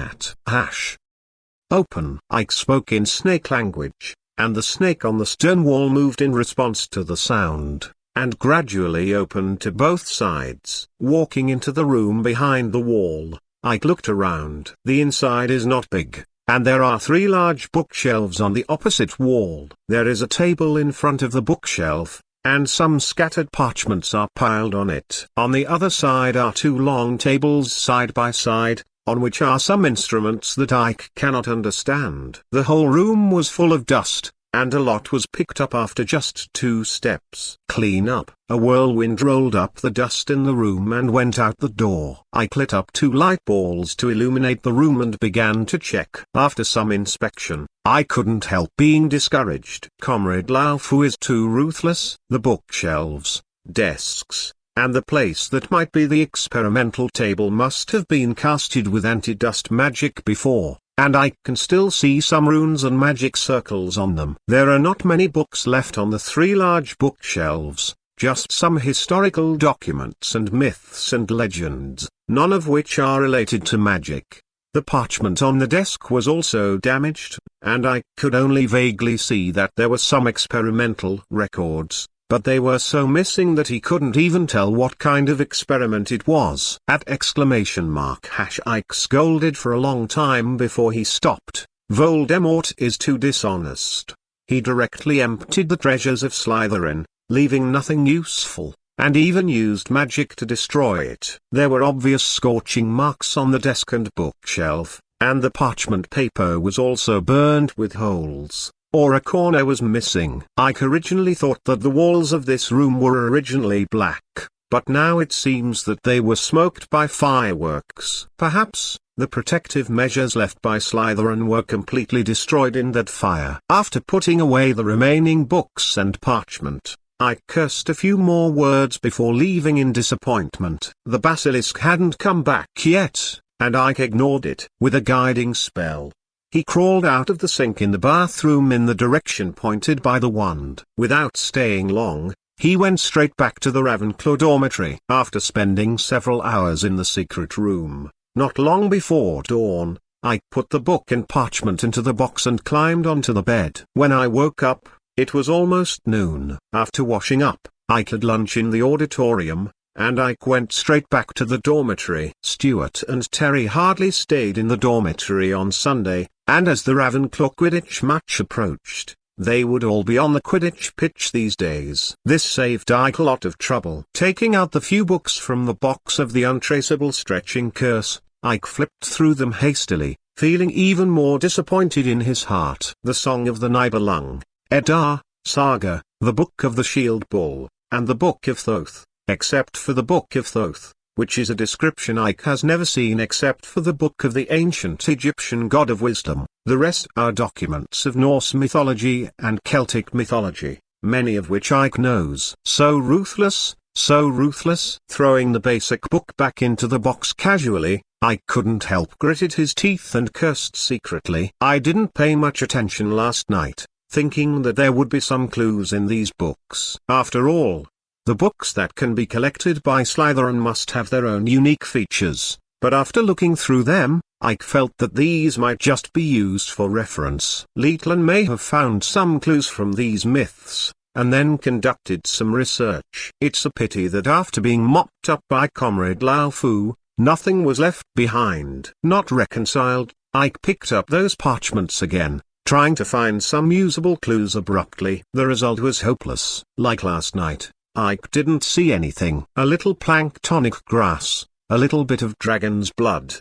Open. Ike spoke in snake language, and the snake on the stone wall moved in response to the sound, and gradually opened to both sides. Walking into the room behind the wall, Ike looked around. The inside is not big, and there are 3 large bookshelves on the opposite wall. There is a table in front of the bookshelf, and some scattered parchments are piled on it. On the other side are 2 long tables side by side, on which are some instruments that I cannot understand. The whole room was full of dust, and a lot was picked up after just 2 steps. Clean up. A whirlwind rolled up the dust in the room and went out the door. I lit up 2 light balls to illuminate the room and began to check. After some inspection, I couldn't help being discouraged. Comrade Lao Fu is too ruthless. The bookshelves, desks, and the place that might be the experimental table must have been casted with anti-dust magic before, and I can still see some runes and magic circles on them. There are not many books left on the 3 large bookshelves, just some historical documents and myths and legends, none of which are related to magic. The parchment on the desk was also damaged, and I could only vaguely see that there were some experimental records, but they were so missing that he couldn't even tell what kind of experiment it was. Ike scolded for a long time before he stopped. Voldemort is too dishonest. He directly emptied the treasures of Slytherin, leaving nothing useful, and even used magic to destroy it. There were obvious scorching marks on the desk and bookshelf, and the parchment paper was also burned with holes, or a corner was missing. Ike originally thought that the walls of this room were originally black, but now it seems that they were smoked by fireworks. Perhaps the protective measures left by Slytherin were completely destroyed in that fire. After putting away the remaining books and parchment, I cursed a few more words before leaving in disappointment. The basilisk hadn't come back yet, and Ike ignored it. With a guiding spell, he crawled out of the sink in the bathroom in the direction pointed by the wand. Without staying long, he went straight back to the Ravenclaw dormitory. After spending several hours in the secret room, not long before dawn, I put the book and parchment into the box and climbed onto the bed. When I woke up, it was almost noon. After washing up, I had lunch in the auditorium, and I went straight back to the dormitory. Stuart and Terry hardly stayed in the dormitory on Sunday, and as the Ravenclaw Quidditch match approached, they would all be on the Quidditch pitch these days. This saved Ike a lot of trouble. Taking out the few books from the box of the untraceable stretching curse, Ike flipped through them hastily, feeling even more disappointed in his heart. The Song of the Nibelung, Eddar, Saga, the Book of the Shield Bull, and the Book of Thoth, except for the Book of Thoth, which is a description Ike has never seen except for the Book of the ancient Egyptian god of wisdom. The rest are documents of Norse mythology and Celtic mythology, many of which Ike knows. So ruthless, so ruthless. Throwing the basic book back into the box casually, Ike couldn't help gritted his teeth and cursed secretly. I didn't pay much attention last night, thinking that there would be some clues in these books. After all, the books that can be collected by Slytherin must have their own unique features, but after looking through them, Ike felt that these might just be used for reference. Leetland may have found some clues from these myths, and then conducted some research. It's a pity that after being mopped up by Comrade Lao Fu, nothing was left behind. Not reconciled, Ike picked up those parchments again, trying to find some usable clues abruptly. The result was hopeless. Like last night, Ike didn't see anything. A little planktonic grass, a little bit of dragon's blood.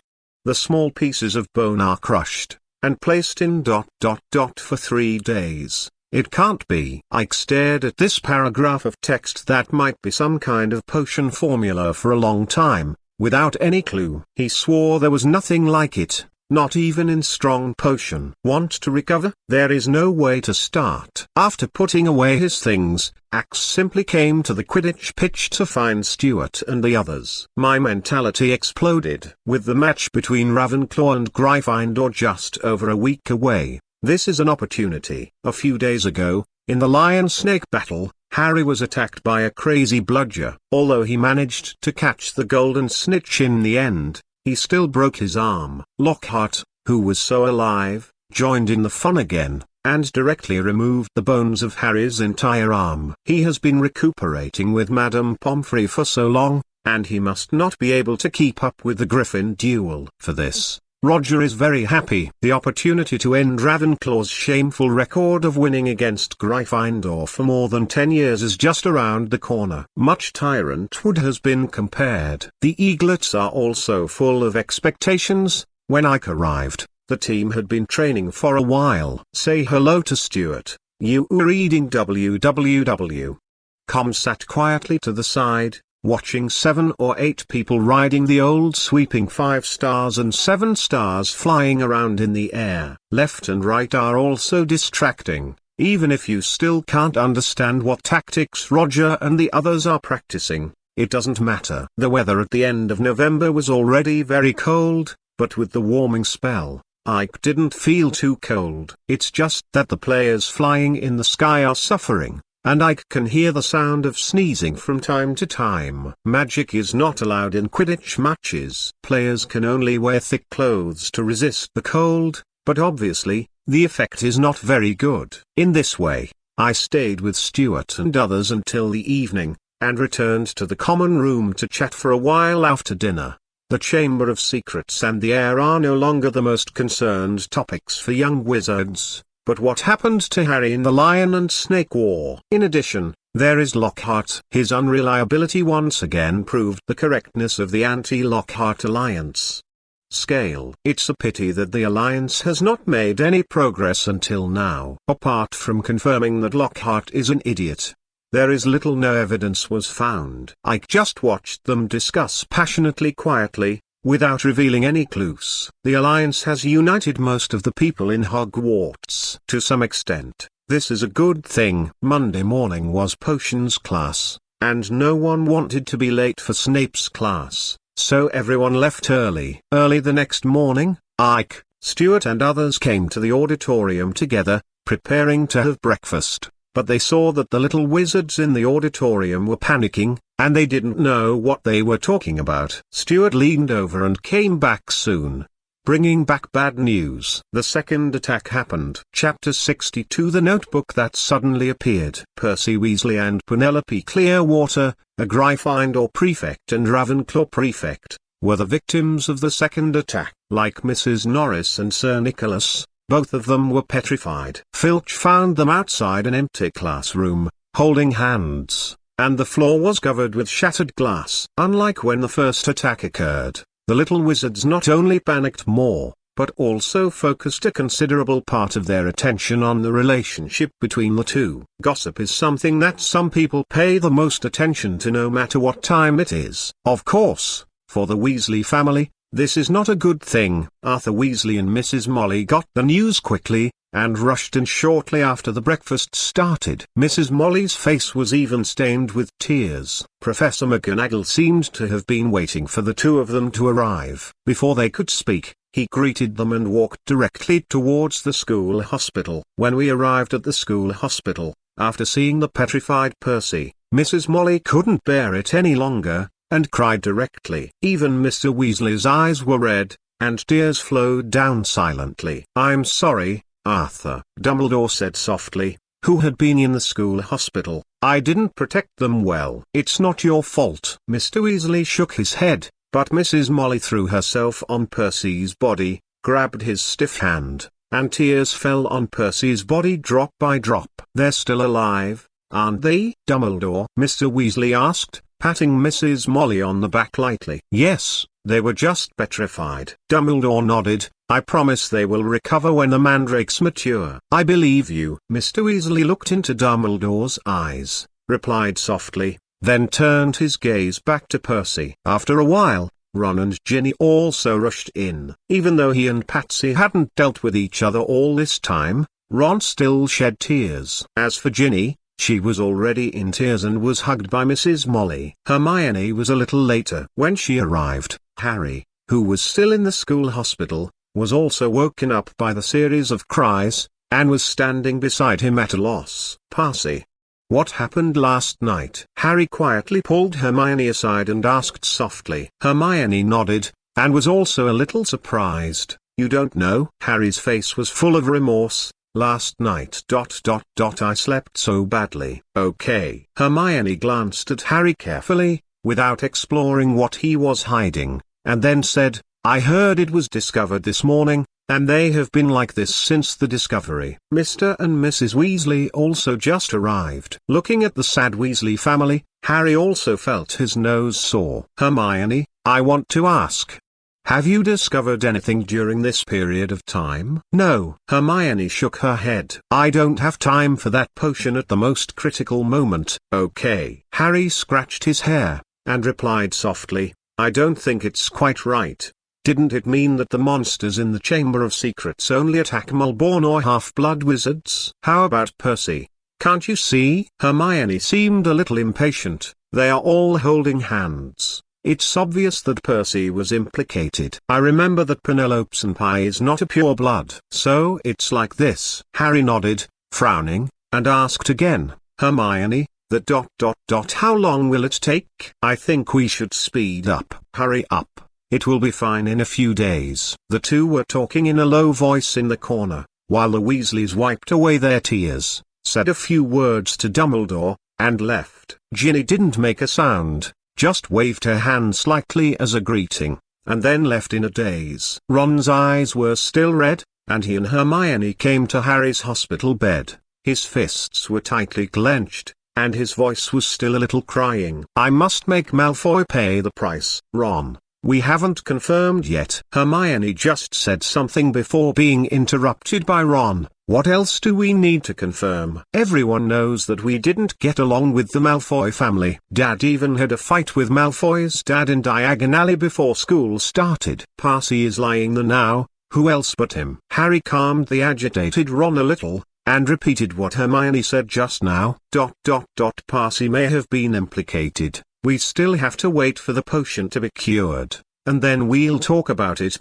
The small pieces of bone are crushed, and placed in ... for 3 days. It can't be. Ike stared at this paragraph of text that might be some kind of potion formula for a long time, without any clue. He swore there was nothing like it. Not even in strong potion. Want to recover? There is no way to start. After putting away his things, Axe simply came to the Quidditch pitch to find Stuart and the others. My mentality exploded. With the match between Ravenclaw and Gryffindor just over a week away, this is an opportunity. A few days ago, in the lion-snake battle, Harry was attacked by a crazy bludger. Although he managed to catch the golden snitch in the end, he still broke his arm. Lockhart, who was so alive, joined in the fun again, and directly removed the bones of Harry's entire arm. He has been recuperating with Madame Pomfrey for so long, and he must not be able to keep up with the Griffin duel. For this, Roger is very happy. The opportunity to end Ravenclaw's shameful record of winning against Gryffindor for more than 10 years is just around the corner. Much Tyrantwood has been compared. The Eaglets are also full of expectations. When Ike arrived, the team had been training for a while. Say hello to Stuart. You were reading www.com sat quietly to the side, watching 7 or 8 people riding the old sweeping 5 stars and 7 stars flying around in the air. Left and right are also distracting, even if you still can't understand what tactics Roger and the others are practicing. It doesn't matter. The weather at the end of November was already very cold, but with the warming spell, Ike didn't feel too cold. It's just that the players flying in the sky are suffering, and Ike can hear the sound of sneezing from time to time. Magic is not allowed in Quidditch matches. Players can only wear thick clothes to resist the cold, but obviously, the effect is not very good. In this way, I stayed with Stuart and others until the evening, and returned to the common room to chat for a while after dinner. The Chamber of Secrets and the air are no longer the most concerned topics for young wizards, but what happened to Harry in the Lion and Snake War? In addition, there is Lockhart. His unreliability once again proved the correctness of the anti-Lockhart alliance. Scale. It's a pity that the alliance has not made any progress until now. Apart from confirming that Lockhart is an idiot, there is little no evidence was found. I just watched them discuss passionately quietly, without revealing any clues. The alliance has united most of the people in Hogwarts. To some extent, this is a good thing. Monday morning was potions class, and no one wanted to be late for Snape's class, so everyone left early. Early the next morning, Ike, Stuart and others came to the auditorium together, preparing to have breakfast. But they saw that the little wizards in the auditorium were panicking, and they didn't know what they were talking about. Stuart leaned over and came back soon, bringing back bad news. The second attack happened. Chapter 62 The Notebook That Suddenly Appeared. Percy Weasley and Penelope Clearwater, a Gryffindor prefect and Ravenclaw prefect, were the victims of the second attack. Like Mrs. Norris and Sir Nicholas, both of them were petrified. Filch found them outside an empty classroom, holding hands, and the floor was covered with shattered glass. Unlike when the first attack occurred, the little wizards not only panicked more, but also focused a considerable part of their attention on the relationship between the two. Gossip is something that some people pay the most attention to no matter what time it is. Of course, for the Weasley family, this is not a good thing. Arthur Weasley and Mrs. Molly got the news quickly, and rushed in shortly after the breakfast started. Mrs. Molly's face was even stained with tears. Professor McGonagall seemed to have been waiting for the two of them to arrive. Before they could speak, he greeted them and walked directly towards the school hospital. When we arrived at the school hospital, after seeing the petrified Percy, Mrs. Molly couldn't bear it any longer, and cried directly. Even Mr. Weasley's eyes were red, and tears flowed down silently. "I'm sorry, Arthur," Dumbledore said softly, who had been in the school hospital. "I didn't protect them well." "It's not your fault." Mr. Weasley shook his head, but Mrs. Molly threw herself on Percy's body, grabbed his stiff hand, and tears fell on Percy's body drop by drop. "They're still alive, aren't they, Dumbledore?" Mr. Weasley asked, patting Mrs. Molly on the back lightly. "Yes, they were just petrified." Dumbledore nodded. "I promise they will recover when the mandrakes mature." "I believe you." Mr. Weasley looked into Dumbledore's eyes, replied softly, then turned his gaze back to Percy. After a while, Ron and Ginny also rushed in. Even though he and Patsy hadn't dealt with each other all this time, Ron still shed tears. As for Ginny, she was already in tears and was hugged by Mrs. Molly. Hermione was a little later. When she arrived, Harry, who was still in the school hospital, was also woken up by the series of cries, and was standing beside him at a loss. "Percy, what happened last night?" Harry quietly pulled Hermione aside and asked softly. Hermione nodded, and was also a little surprised. "You don't know?" Harry's face was full of remorse. "Last night ... I slept so badly." "Okay." Hermione glanced at Harry carefully, without exploring what he was hiding, and then said, I heard it was discovered this morning, and they have been like this since the discovery. Mr. and Mrs. Weasley also just arrived. Looking at the sad Weasley family, Harry also felt his nose sore. Hermione, I want to ask. Have you discovered anything during this period of time? No. Hermione shook her head. I don't have time for that potion at the most critical moment. Okay. Harry scratched his hair, and replied softly, I don't think it's quite right. Didn't it mean that the monsters in the Chamber of Secrets only attack Mulborn or half-blood wizards? How about Percy? Can't you see? Hermione seemed a little impatient. They are all holding hands. It's obvious that Percy was implicated. I remember that Penelope's pie is not a pure blood. So it's like this. Harry nodded, frowning, and asked again, Hermione, how long will it take? I think we should speed up. Hurry up. It will be fine in a few days. The two were talking in a low voice in the corner, while the Weasleys wiped away their tears, said a few words to Dumbledore, and left. Ginny didn't make a sound, just waved her hand slightly as a greeting, and then left in a daze. Ron's eyes were still red, and he and Hermione came to Harry's hospital bed. His fists were tightly clenched, and his voice was still a little crying. I must make Malfoy pay the price. Ron, we haven't confirmed yet. Hermione just said something before being interrupted by Ron. What else do we need to confirm? Everyone knows that we didn't get along with the Malfoy family. Dad even had a fight with Malfoy's dad in Diagon Alley before school started. Percy is lying there now, who else but him? Harry calmed the agitated Ron a little, and repeated what Hermione said just now. Percy may have been implicated. We still have to wait for the potion to be cured, and then we'll talk about it.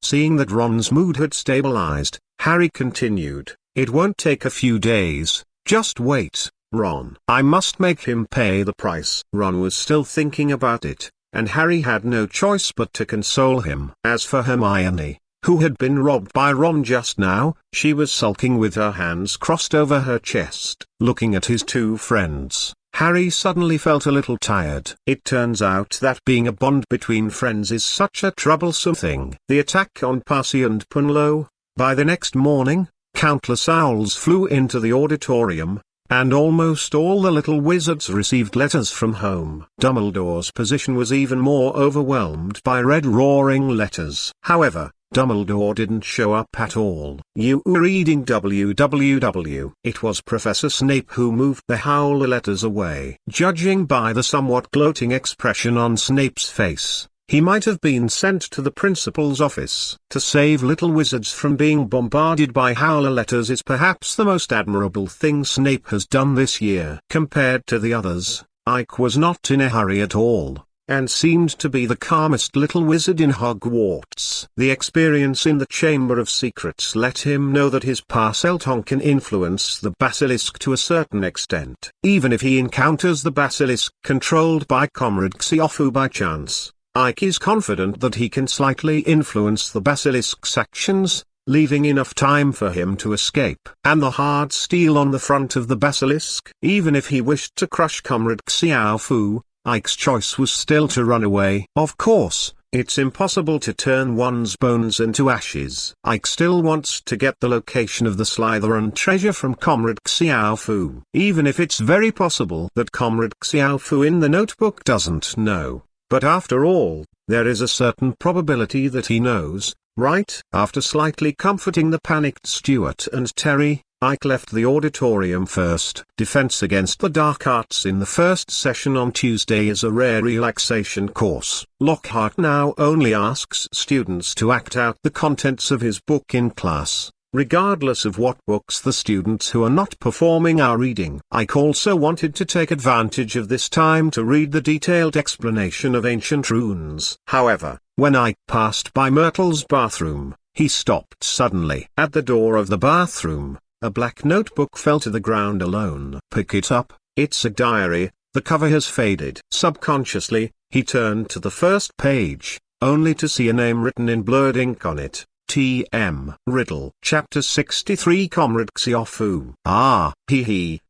Seeing that Ron's mood had stabilized, Harry continued, it won't take a few days, just wait, Ron. I must make him pay the price. Ron was still thinking about it, and Harry had no choice but to console him. As for Hermione, who had been robbed by Ron just now, she was sulking with her hands crossed over her chest. Looking at his two friends, Harry suddenly felt a little tired. It turns out that being a bond between friends is such a troublesome thing. The attack on Percy and Punlo. By the next morning, countless owls flew into the auditorium, and almost all the little wizards received letters from home. Dumbledore's position was even more overwhelmed by red roaring letters. However, Dumbledore didn't show up at all. You were reading www. It was Professor Snape who moved the howler letters away. Judging by the somewhat gloating expression on Snape's face, he might have been sent to the principal's office. To save little wizards from being bombarded by howler letters is perhaps the most admirable thing Snape has done this year. Compared to the others, Ike was not in a hurry at all, and seemed to be the calmest little wizard in Hogwarts. The experience in the Chamber of Secrets let him know that his Parseltongue can influence the basilisk to a certain extent. Even if he encounters the basilisk controlled by Comrade Xiofu by chance, Ike is confident that he can slightly influence the basilisk's actions, leaving enough time for him to escape. And the hard steel on the front of the basilisk? Even if he wished to crush Comrade Xiofu, Ike's choice was still to run away. Of course, it's impossible to turn one's bones into ashes. Ike still wants to get the location of the Slytherin treasure from Comrade Xiofu. Even if it's very possible that Comrade Xiofu in the notebook doesn't know. But after all, there is a certain probability that he knows, right? After slightly comforting the panicked Stuart and Terry, Ike left the auditorium first. Defense Against the Dark Arts in the first session on Tuesday is a rare relaxation course. Lockhart now only asks students to act out the contents of his book in class, regardless of what books the students who are not performing are reading. Ike also wanted to take advantage of this time to read the detailed explanation of ancient runes. However, when Ike passed by Myrtle's bathroom, he stopped suddenly. At the door of the bathroom, a black notebook fell to the ground alone. Pick it up, it's a diary, the cover has faded. Subconsciously, he turned to the first page, only to see a name written in blurred ink on it. TM Riddle Chapter 63 Comrade Xiaofu.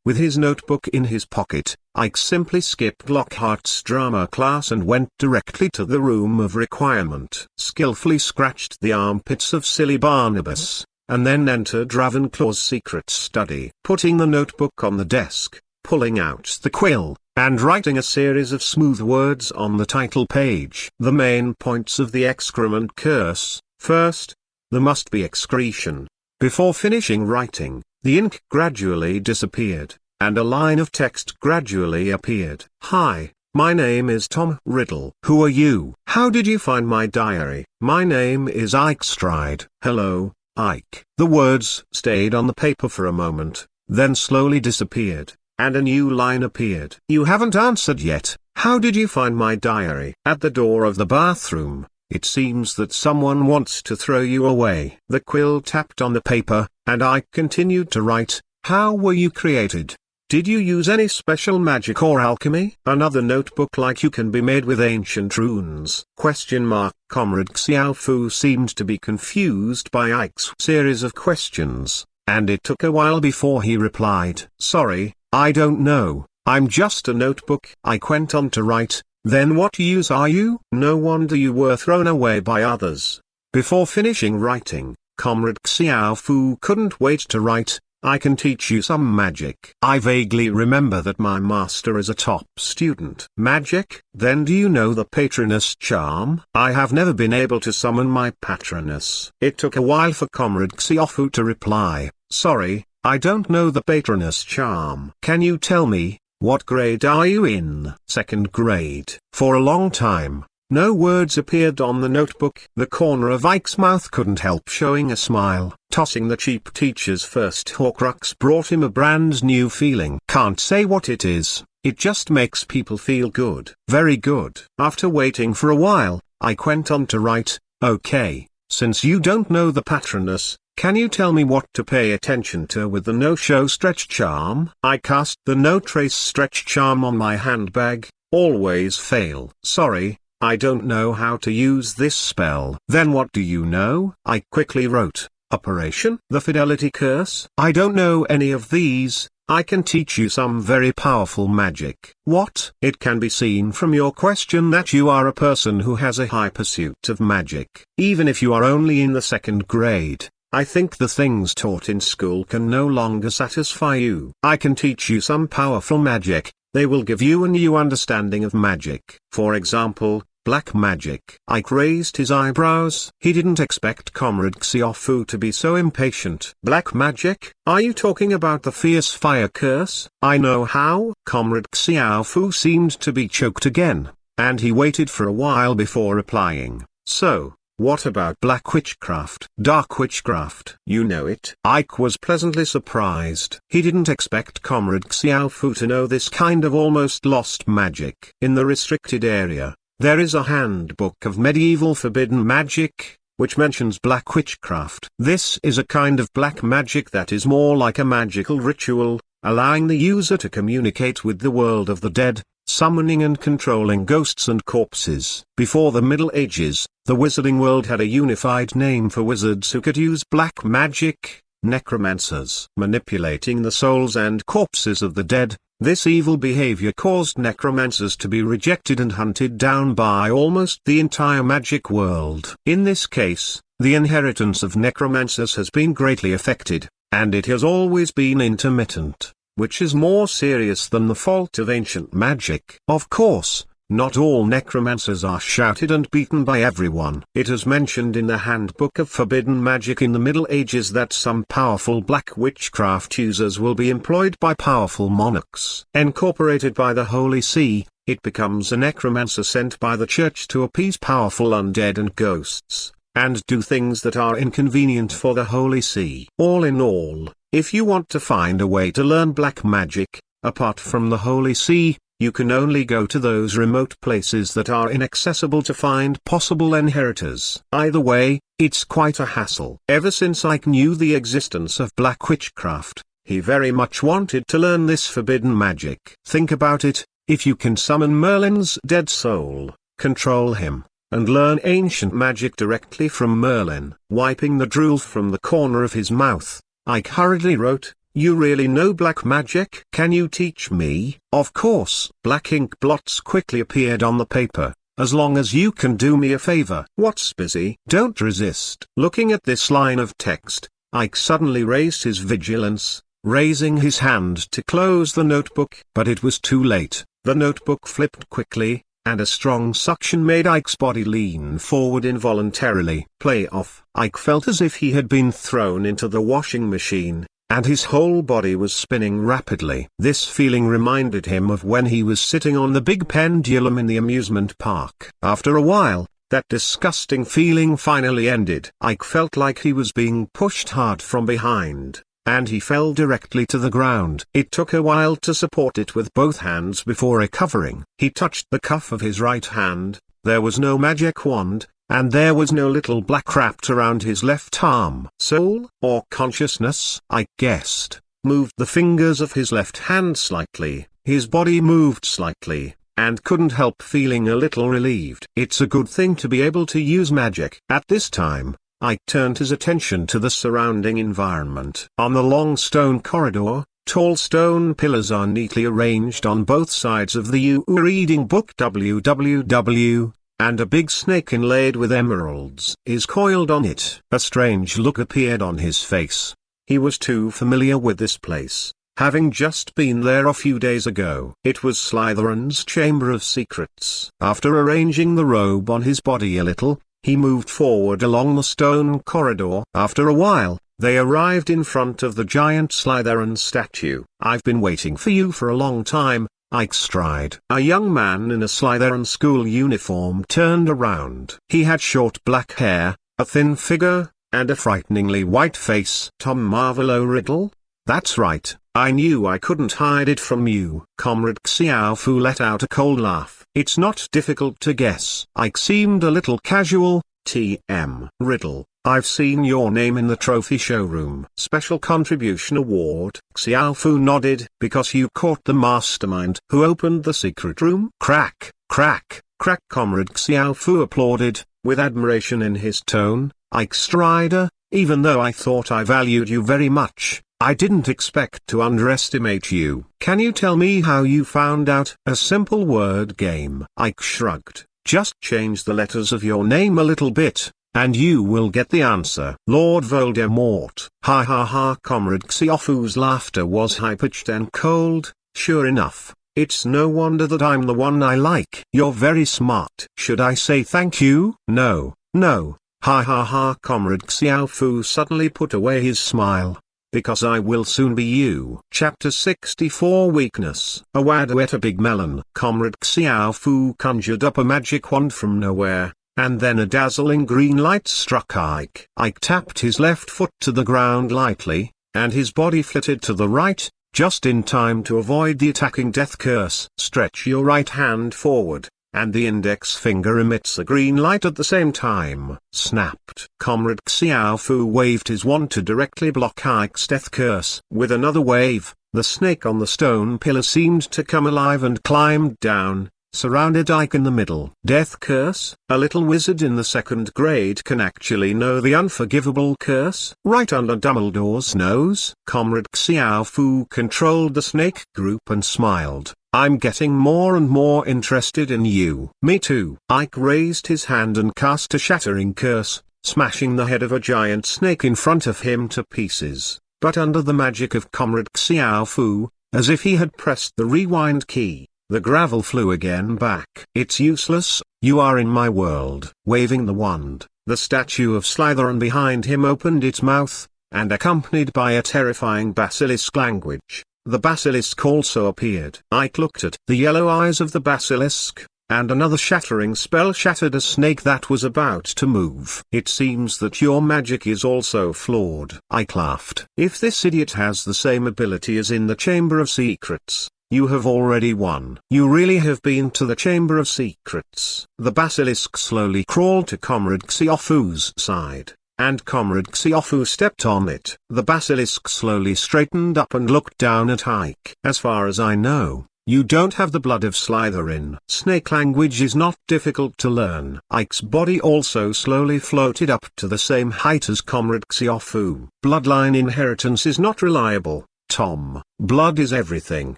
With his notebook in his pocket, Ike simply skipped Lockhart's drama class and went directly to the room of requirement. Skillfully scratched the armpits of silly Barnabas, and then entered Ravenclaw's secret study. Putting the notebook on the desk, pulling out the quill, and writing a series of smooth words on the title page. The main points of the excrement curse. First, there must be excretion. Before finishing writing, the ink gradually disappeared, and a line of text gradually appeared. Hi, my name is Tom Riddle. Who are you? How did you find my diary? My name is Ike Stride. Hello, Ike. The words stayed on the paper for a moment, then slowly disappeared, and a new line appeared. You haven't answered yet. How did you find my diary? At the door of the bathroom. It seems that someone wants to throw you away. The quill tapped on the paper, and Ike continued to write. How were you created? Did you use any special magic or alchemy? Another notebook like you can be made with ancient runes? Comrade Xiaofu seemed to be confused by Ike's series of questions, and it took a while before he replied. Sorry, I don't know, I'm just a notebook. Ike went on to write, then what use are you? No wonder you were thrown away by others. Before finishing writing, Comrade Xiaofu couldn't wait to write, I can teach you some magic. I vaguely remember that my master is a top student. Magic? Then do you know the Patronus charm? I have never been able to summon my Patronus. It took a while for Comrade Xiaofu to reply, sorry, I don't know the Patronus charm. Can you tell me, what grade are you in? Second grade. For a long time, no words appeared on the notebook. The corner of Ike's mouth couldn't help showing a smile. Tossing the cheap teacher's first Horcrux brought him a brand new feeling. Can't say what it is, it just makes people feel good. Very good. After waiting for a while, Ike went on to write, okay, since you don't know the Patronus, can you tell me what to pay attention to with the no-show stretch charm? I cast the no-trace stretch charm on my handbag, always fail. Sorry, I don't know how to use this spell. Then what do you know? I quickly wrote, Operation the Fidelity Curse. I don't know any of these. I can teach you some very powerful magic. What? It can be seen from your question that you are a person who has a high pursuit of magic. Even if you are only in the second grade, I think the things taught in school can no longer satisfy you. I can teach you some powerful magic. They will give you a new understanding of magic. For example, black magic. Ike raised his eyebrows. He didn't expect Comrade Xiaofu to be so impatient. Black magic? Are you talking about the fierce fire curse? I know how. Comrade Xiaofu seemed to be choked again, and he waited for a while before replying. So, what about black witchcraft? Dark witchcraft. You know it. Ike was pleasantly surprised. He didn't expect Comrade Xiaofu to know this kind of almost lost magic. In the restricted area, there is a handbook of medieval forbidden magic, which mentions black witchcraft. This is a kind of black magic that is more like a magical ritual, allowing the user to communicate with the world of the dead, summoning and controlling ghosts and corpses. Before the Middle Ages, the wizarding world had a unified name for wizards who could use black magic, necromancers. Manipulating the souls and corpses of the dead, this evil behavior caused necromancers to be rejected and hunted down by almost the entire magic world. In this case, the inheritance of necromancers has been greatly affected, and it has always been intermittent, which is more serious than the fault of ancient magic. Of course, not all necromancers are shouted and beaten by everyone. It is mentioned in the Handbook of Forbidden Magic in the Middle Ages that some powerful black witchcraft users will be employed by powerful monarchs. Incorporated by the Holy See, it becomes a necromancer sent by the church to appease powerful undead and ghosts, and do things that are inconvenient for the Holy See. All in all, if you want to find a way to learn black magic, apart from the Holy See, you can only go to those remote places that are inaccessible to find possible inheritors. Either way, it's quite a hassle. Ever since Ike knew the existence of black witchcraft, he very much wanted to learn this forbidden magic. Think about it, if you can summon Merlin's dead soul, control him, and learn ancient magic directly from Merlin. Wiping the drool from the corner of his mouth, Ike hurriedly wrote, "You really know black magic? Can you teach me?" "Of course." Black ink blots quickly appeared on the paper. "As long as you can do me a favor." "What's busy?" "Don't resist." Looking at this line of text, Ike suddenly raised his vigilance, raising his hand to close the notebook. But it was too late. The notebook flipped quickly, and a strong suction made Ike's body lean forward involuntarily. Play off. Ike felt as if he had been thrown into the washing machine, and his whole body was spinning rapidly. This feeling reminded him of when he was sitting on the big pendulum in the amusement park. After a while, that disgusting feeling finally ended. Ike felt like he was being pushed hard from behind, and he fell directly to the ground. It took a while to support it with both hands before recovering. He touched the cuff of his right hand. There was no magic wand, and there was no little black wrapped around his left arm. Soul, or consciousness, Ike guessed, moved the fingers of his left hand slightly. His body moved slightly, and couldn't help feeling a little relieved. It's a good thing to be able to use magic. At this time, Ike turned his attention to the surrounding environment. On the long stone corridor, tall stone pillars are neatly arranged on both sides of the reading book www, and a big snake inlaid with emeralds is coiled on it. A strange look appeared on his face. He was too familiar with this place, having just been there a few days ago. It was Slytherin's Chamber of Secrets. After arranging the robe on his body a little, he moved forward along the stone corridor. After a while, they arrived in front of the giant Slytherin statue. "I've been waiting for you for a long time, Ike Stride." A young man in a Slytherin school uniform turned around. He had short black hair, a thin figure, and a frighteningly white face. "Tom Marvolo Riddle? That's right, I knew I couldn't hide it from you." Comrade Xiao Fu let out a cold laugh. "It's not difficult to guess." Ike seemed a little casual. "T.M. Riddle, I've seen your name in the trophy showroom. Special Contribution Award." Xiao Fu nodded. "Because you caught the mastermind who opened the secret room?" Crack, crack, crack. Comrade Xiao Fu applauded, with admiration in his tone. "Ike Strider, even though I thought I valued you very much, I didn't expect to underestimate you. Can you tell me how you found out?" "A simple word game." Ike shrugged. "Just change the letters of your name a little bit, and you will get the answer." "Lord Voldemort." Ha ha ha. Comrade Xiaofu's laughter was high-pitched and cold. "Sure enough, it's no wonder that I'm the one I like." "You're very smart." "Should I say thank you?" "No, no." Ha ha ha. Comrade Xiaofu suddenly put away his smile. "Because I will soon be you." Chapter 64 Weakness. A wad ate a big melon. Comrade Xiaofu conjured up a magic wand from nowhere, and then a dazzling green light struck Ike. Ike tapped his left foot to the ground lightly, and his body flitted to the right, just in time to avoid the attacking death curse. "Stretch your right hand forward, and the index finger emits a green light at the same time." Snapped. Comrade Xiaofu waved his wand to directly block Ike's death curse. With another wave, the snake on the stone pillar seemed to come alive and climbed down, surrounded Ike in the middle. "Death curse? A little wizard in the second grade can actually know the unforgivable curse right under Dumbledore's nose." Comrade Xiaofu controlled the snake group and smiled. "I'm getting more and more interested in you." "Me too." Ike raised his hand and cast a shattering curse, smashing the head of a giant snake in front of him to pieces. But under the magic of Comrade Xiaofu, as if he had pressed the rewind key, the gravel flew again back. "It's useless, you are in my world." Waving the wand, the statue of Slytherin behind him opened its mouth, and accompanied by a terrifying basilisk language, the basilisk also appeared. Ike looked at the yellow eyes of the basilisk, and another shattering spell shattered a snake that was about to move. "It seems that your magic is also flawed." Ike laughed. "If this idiot has the same ability as in the Chamber of Secrets, you have already won." "You really have been to the Chamber of Secrets?" The basilisk slowly crawled to Comrade Xiaofu's side, and Comrade Xiaofu stepped on it. The basilisk slowly straightened up and looked down at Ike. "As far as I know, You don't have the blood of Slytherin. Snake language is not difficult to learn. Ike's body also slowly floated up to the same height as Comrade Xiaofu. Bloodline inheritance is not reliable, Tom. Blood is everything.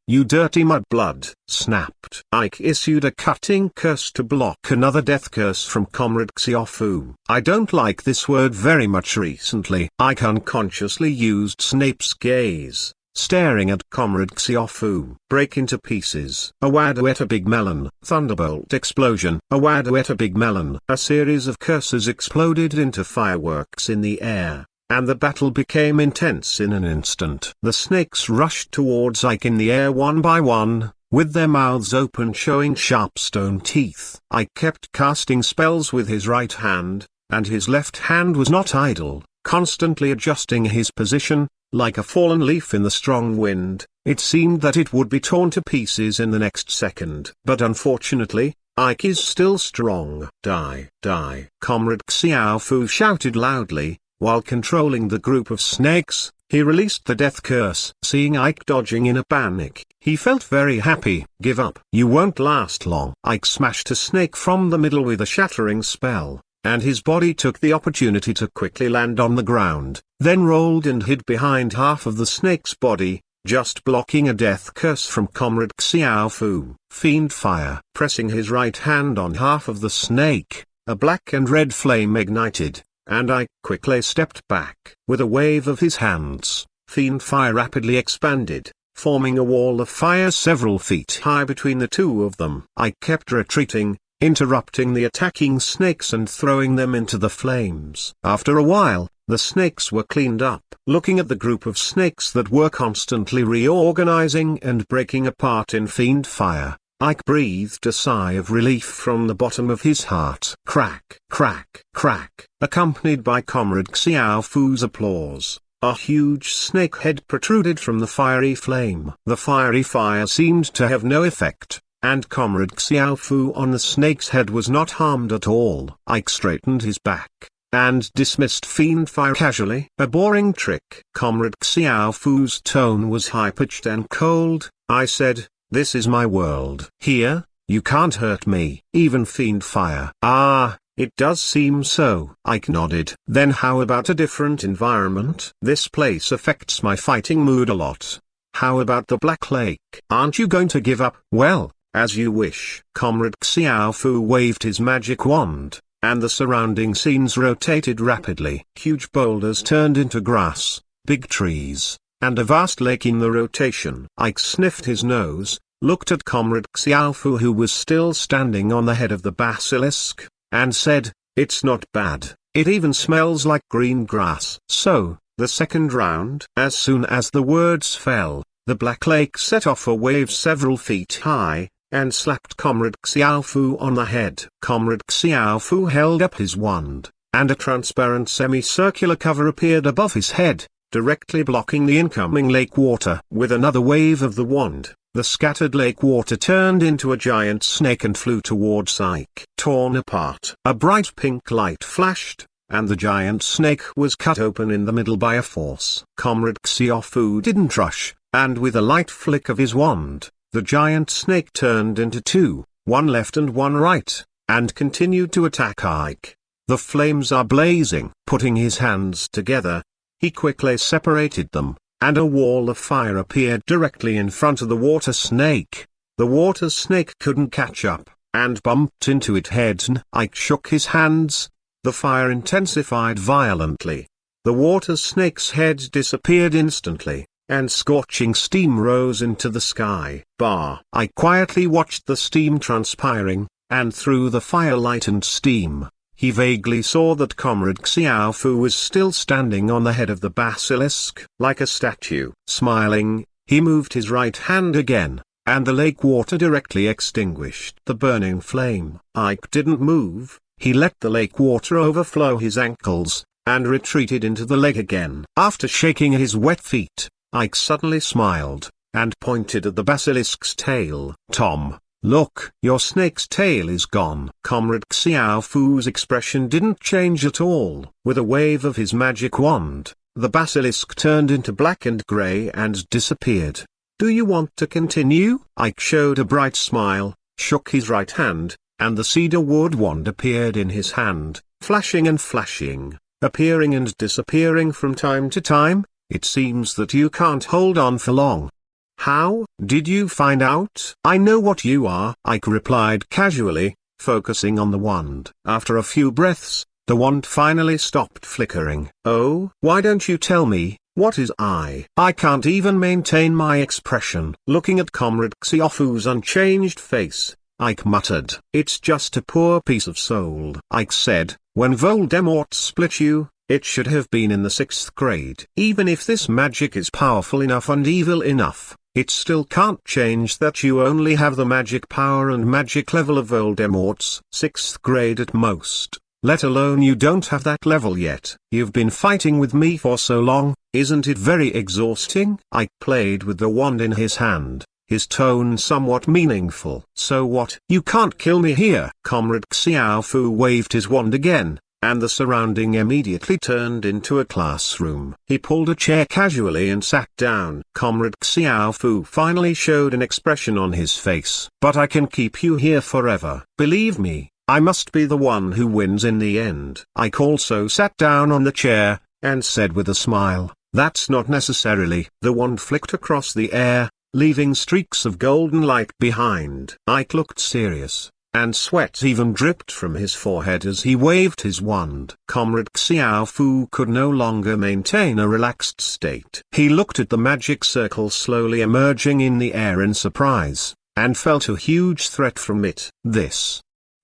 You dirty mudblood, snapped. Ike issued a cutting curse to block another death curse from Comrade Xiaofu. I don't like this word very much recently. Ike unconsciously used Snape's gaze, staring at Comrade Xiaofu. Break into pieces. Awadaweta big melon. Thunderbolt explosion. Awadaweta big melon. A series of curses exploded into fireworks in the air, and the battle became intense in an instant. The snakes rushed towards Ike in the air one by one, with their mouths open showing sharp stone teeth. Ike kept casting spells with his right hand, and his left hand was not idle, constantly adjusting his position. Like a fallen leaf in the strong wind, it seemed that it would be torn to pieces in the next second. But unfortunately, Ike is still strong. Die, die. Comrade Xiaofu shouted loudly, while controlling the group of snakes. He released the death curse. Seeing Ike dodging in a panic, he felt very happy. Give up. You won't last long. Ike smashed a snake from the middle with a shattering spell, and his body took the opportunity to quickly land on the ground, then rolled and hid behind half of the snake's body, just blocking a death curse from Comrade Xiaofu. Fiend fire. Pressing his right hand on half of the snake, a black and red flame ignited, and Ike quickly stepped back. With a wave of his hands, fiend fire rapidly expanded, forming a wall of fire several feet high between the two of them. Ike kept retreating, interrupting the attacking snakes and throwing them into the flames. After a while, the snakes were cleaned up. Looking at the group of snakes that were constantly reorganizing and breaking apart in fiend fire, Ike breathed a sigh of relief from the bottom of his heart. Crack, crack, crack, accompanied by Comrade Xiaofu's applause. A huge snake head protruded from the fiery flame. The fiery fire seemed to have no effect, and Comrade Xiaofu on the snake's head was not harmed at all. Ike straightened his back, and dismissed fiend fire casually. A boring trick. Comrade Xiaofu's tone was high-pitched and cold. I said, this is my world. Here, you can't hurt me. Even fiend fire. Ah, it does seem so. Ike nodded. Then how about a different environment? This place affects my fighting mood a lot. How about the Black Lake? Aren't you going to give up? Well, as you wish. Comrade Xiaofu waved his magic wand, and the surrounding scenes rotated rapidly. Huge boulders turned into grass, big trees, and a vast lake in the rotation. Ike sniffed his nose, looked at Comrade Xiaofu who was still standing on the head of the basilisk, and said, it's not bad, it even smells like green grass. So, the second round. As soon as the words fell, the Black Lake set off a wave several feet high, and slapped Comrade Xiaofu on the head. Comrade Xiaofu held up his wand, and a transparent semicircular cover appeared above his head, directly blocking the incoming lake water. With another wave of the wand, the scattered lake water turned into a giant snake and flew towards Ike. Torn apart. A bright pink light flashed, and the giant snake was cut open in the middle by a force. Comrade Xiaofu didn't rush, and with a light flick of his wand, the giant snake turned into two, one left and one right, and continued to attack Ike. The flames are blazing. Putting his hands together, he quickly separated them, and a wall of fire appeared directly in front of the water snake. The water snake couldn't catch up, and bumped into its head. Ike shook his hands. The fire intensified violently. The water snake's head disappeared instantly, and scorching steam rose into the sky. I quietly watched the steam transpiring, and through the firelight and steam, he vaguely saw that Comrade Xiaofu was still standing on the head of the basilisk, like a statue. Smiling, he moved his right hand again, and the lake water directly extinguished the burning flame. Ike didn't move. He let the lake water overflow his ankles, and retreated into the lake again. After shaking his wet feet, Ike suddenly smiled, and pointed at the basilisk's tail. Tom, look, your snake's tail is gone. Comrade Xiaofu's expression didn't change at all. With a wave of his magic wand, the basilisk turned into black and grey and disappeared. Do you want to continue? Ike showed a bright smile, shook his right hand, and the cedar wood wand appeared in his hand, flashing and flashing, appearing and disappearing from time to time. It seems that you can't hold on for long. How did you find out? I know what you are, Ike replied casually, focusing on the wand. After a few breaths, the wand finally stopped flickering. Oh, why don't you tell me, what is I? I can't even maintain my expression. Looking at Comrade Xiaofu's unchanged face, Ike muttered, it's just a poor piece of soul. Ike said, when Voldemort split you, it should have been in the 6th grade. Even if this magic is powerful enough and evil enough, it still can't change that you only have the magic power and magic level of Voldemort's 6th grade at most. Let alone you don't have that level yet. You've been fighting with me for so long, isn't it very exhausting? Ike played with the wand in his hand, his tone somewhat meaningful. So what? You can't kill me here. Comrade Xiaofu waved his wand again, and the surrounding immediately turned into a classroom. He pulled a chair casually and sat down. Comrade Xiaofu finally showed an expression on his face. But I can keep you here forever. Believe me, I must be the one who wins in the end. Ike also sat down on the chair, and said with a smile, that's not necessarily. The wand flicked across the air, leaving streaks of golden light behind. Ike looked serious, and sweat even dripped from his forehead as he waved his wand. Comrade Xiaofu could no longer maintain a relaxed state. He looked at the magic circle slowly emerging in the air in surprise, and felt a huge threat from it.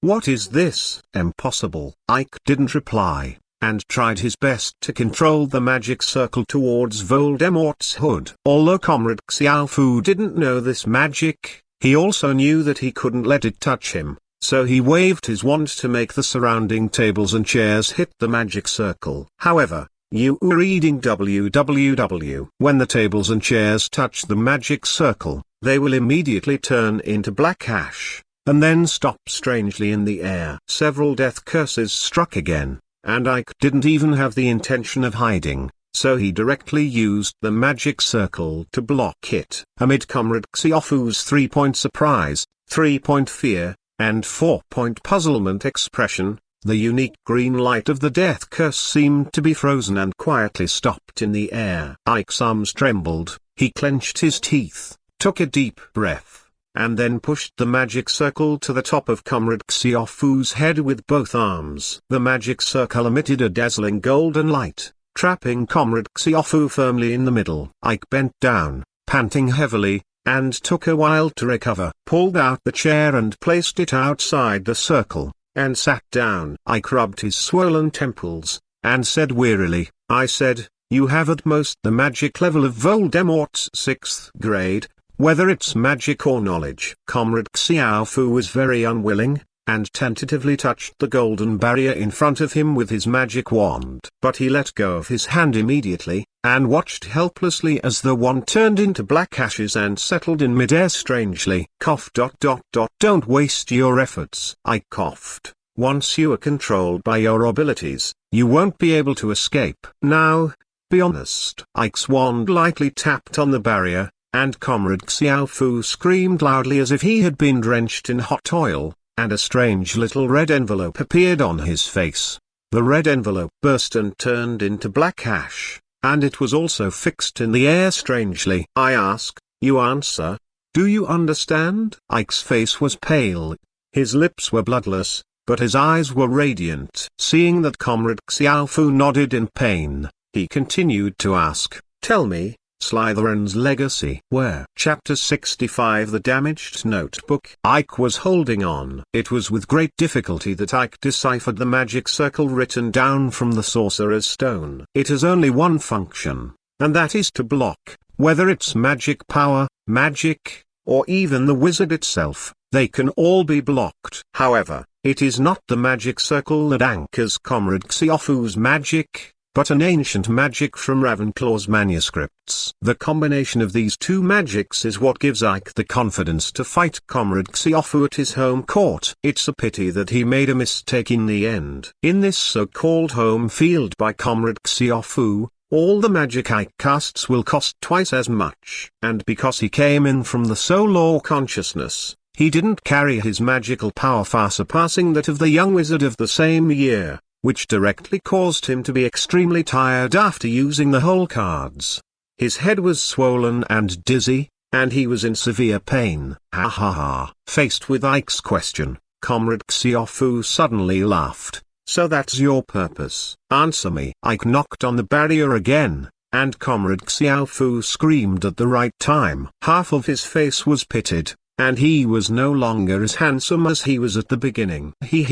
What is this? Impossible. Ike didn't reply, and tried his best to control the magic circle towards Voldemort's hood. Although Comrade Xiaofu didn't know this magic, he also knew that he couldn't let it touch him, so he waved his wand to make the surrounding tables and chairs hit the magic circle. However, you were reading www. When the tables and chairs touch the magic circle, they will immediately turn into black ash, and then stop strangely in the air. Several death curses struck again, and Ike didn't even have the intention of hiding, so he directly used the magic circle to block it. Amid Comrade Xiaofu's 3-point surprise, 3-point fear, and 4-point puzzlement expression, the unique green light of the death curse seemed to be frozen and quietly stopped in the air. Ike's arms trembled, he clenched his teeth, took a deep breath, and then pushed the magic circle to the top of Comrade Xiaofu's head with both arms. The magic circle emitted a dazzling golden light, trapping Comrade Xiaofu firmly in the middle. Ike bent down, panting heavily, and took a while to recover. Pulled out the chair and placed it outside the circle, and sat down. Ike rubbed his swollen temples, and said wearily, I said, you have at most the magic level of Voldemort's 6th grade, whether it's magic or knowledge. Comrade Xiaofu was very unwilling, and tentatively touched the golden barrier in front of him with his magic wand. But he let go of his hand immediately, and watched helplessly as the wand turned into black ashes and settled in midair strangely. Cough. Don't waste your efforts. I coughed. Once you are controlled by your abilities, you won't be able to escape. Now, be honest. Ike's wand lightly tapped on the barrier, and Comrade Xiaofu screamed loudly as if he had been drenched in hot oil, and a strange little red envelope appeared on his face. The red envelope burst and turned into black ash, and it was also fixed in the air strangely. I ask, you answer. Do you understand? Ike's face was pale. His lips were bloodless, but his eyes were radiant. Seeing that Comrade Xiaofu nodded in pain, he continued to ask, tell me, Slytherin's legacy. Where? Chapter 65. The Damaged Notebook. Ike was holding on. It was with great difficulty that Ike deciphered the magic circle written down from the Sorcerer's Stone. It has only one function, and that is to block, whether it's magic power, magic, or even the wizard itself, they can all be blocked. However, it is not the magic circle that anchors Comrade Xiaofu's magic, but an ancient magic from Ravenclaw's manuscripts. The combination of these two magics is what gives Ike the confidence to fight Comrade Xiaofu at his home court. It's a pity that he made a mistake in the end. In this so-called home field by Comrade Xiaofu, all the magic Ike casts will cost twice as much. And because he came in from the soul or consciousness, he didn't carry his magical power far surpassing that of the young wizard of the same year, which directly caused him to be extremely tired after using the whole cards. His head was swollen and dizzy, and he was in severe pain. Ha ha ha. Faced with Ike's question, Comrade Xiaofu suddenly laughed. So that's your purpose? Answer me. Ike knocked on the barrier again, and Comrade Xiaofu screamed at the right time. Half of his face was pitted, and he was no longer as handsome as he was at the beginning. You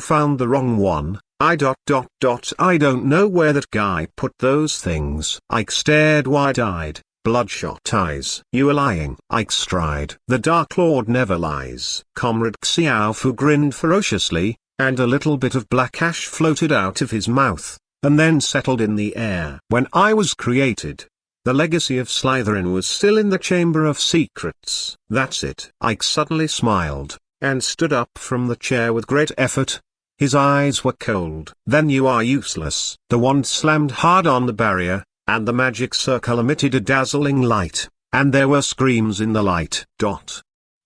found the wrong one. I don't know where that guy put those things. Ike stared wide-eyed, bloodshot eyes. You are lying. Ike cried. The Dark Lord never lies. Comrade Xiaofu grinned ferociously, and a little bit of black ash floated out of his mouth, and then settled in the air. When I was created, the legacy of Slytherin was still in the Chamber of Secrets. That's it. Ike suddenly smiled, and stood up from the chair with great effort. His eyes were cold. Then you are useless. The wand slammed hard on the barrier, and the magic circle emitted a dazzling light, and there were screams in the light.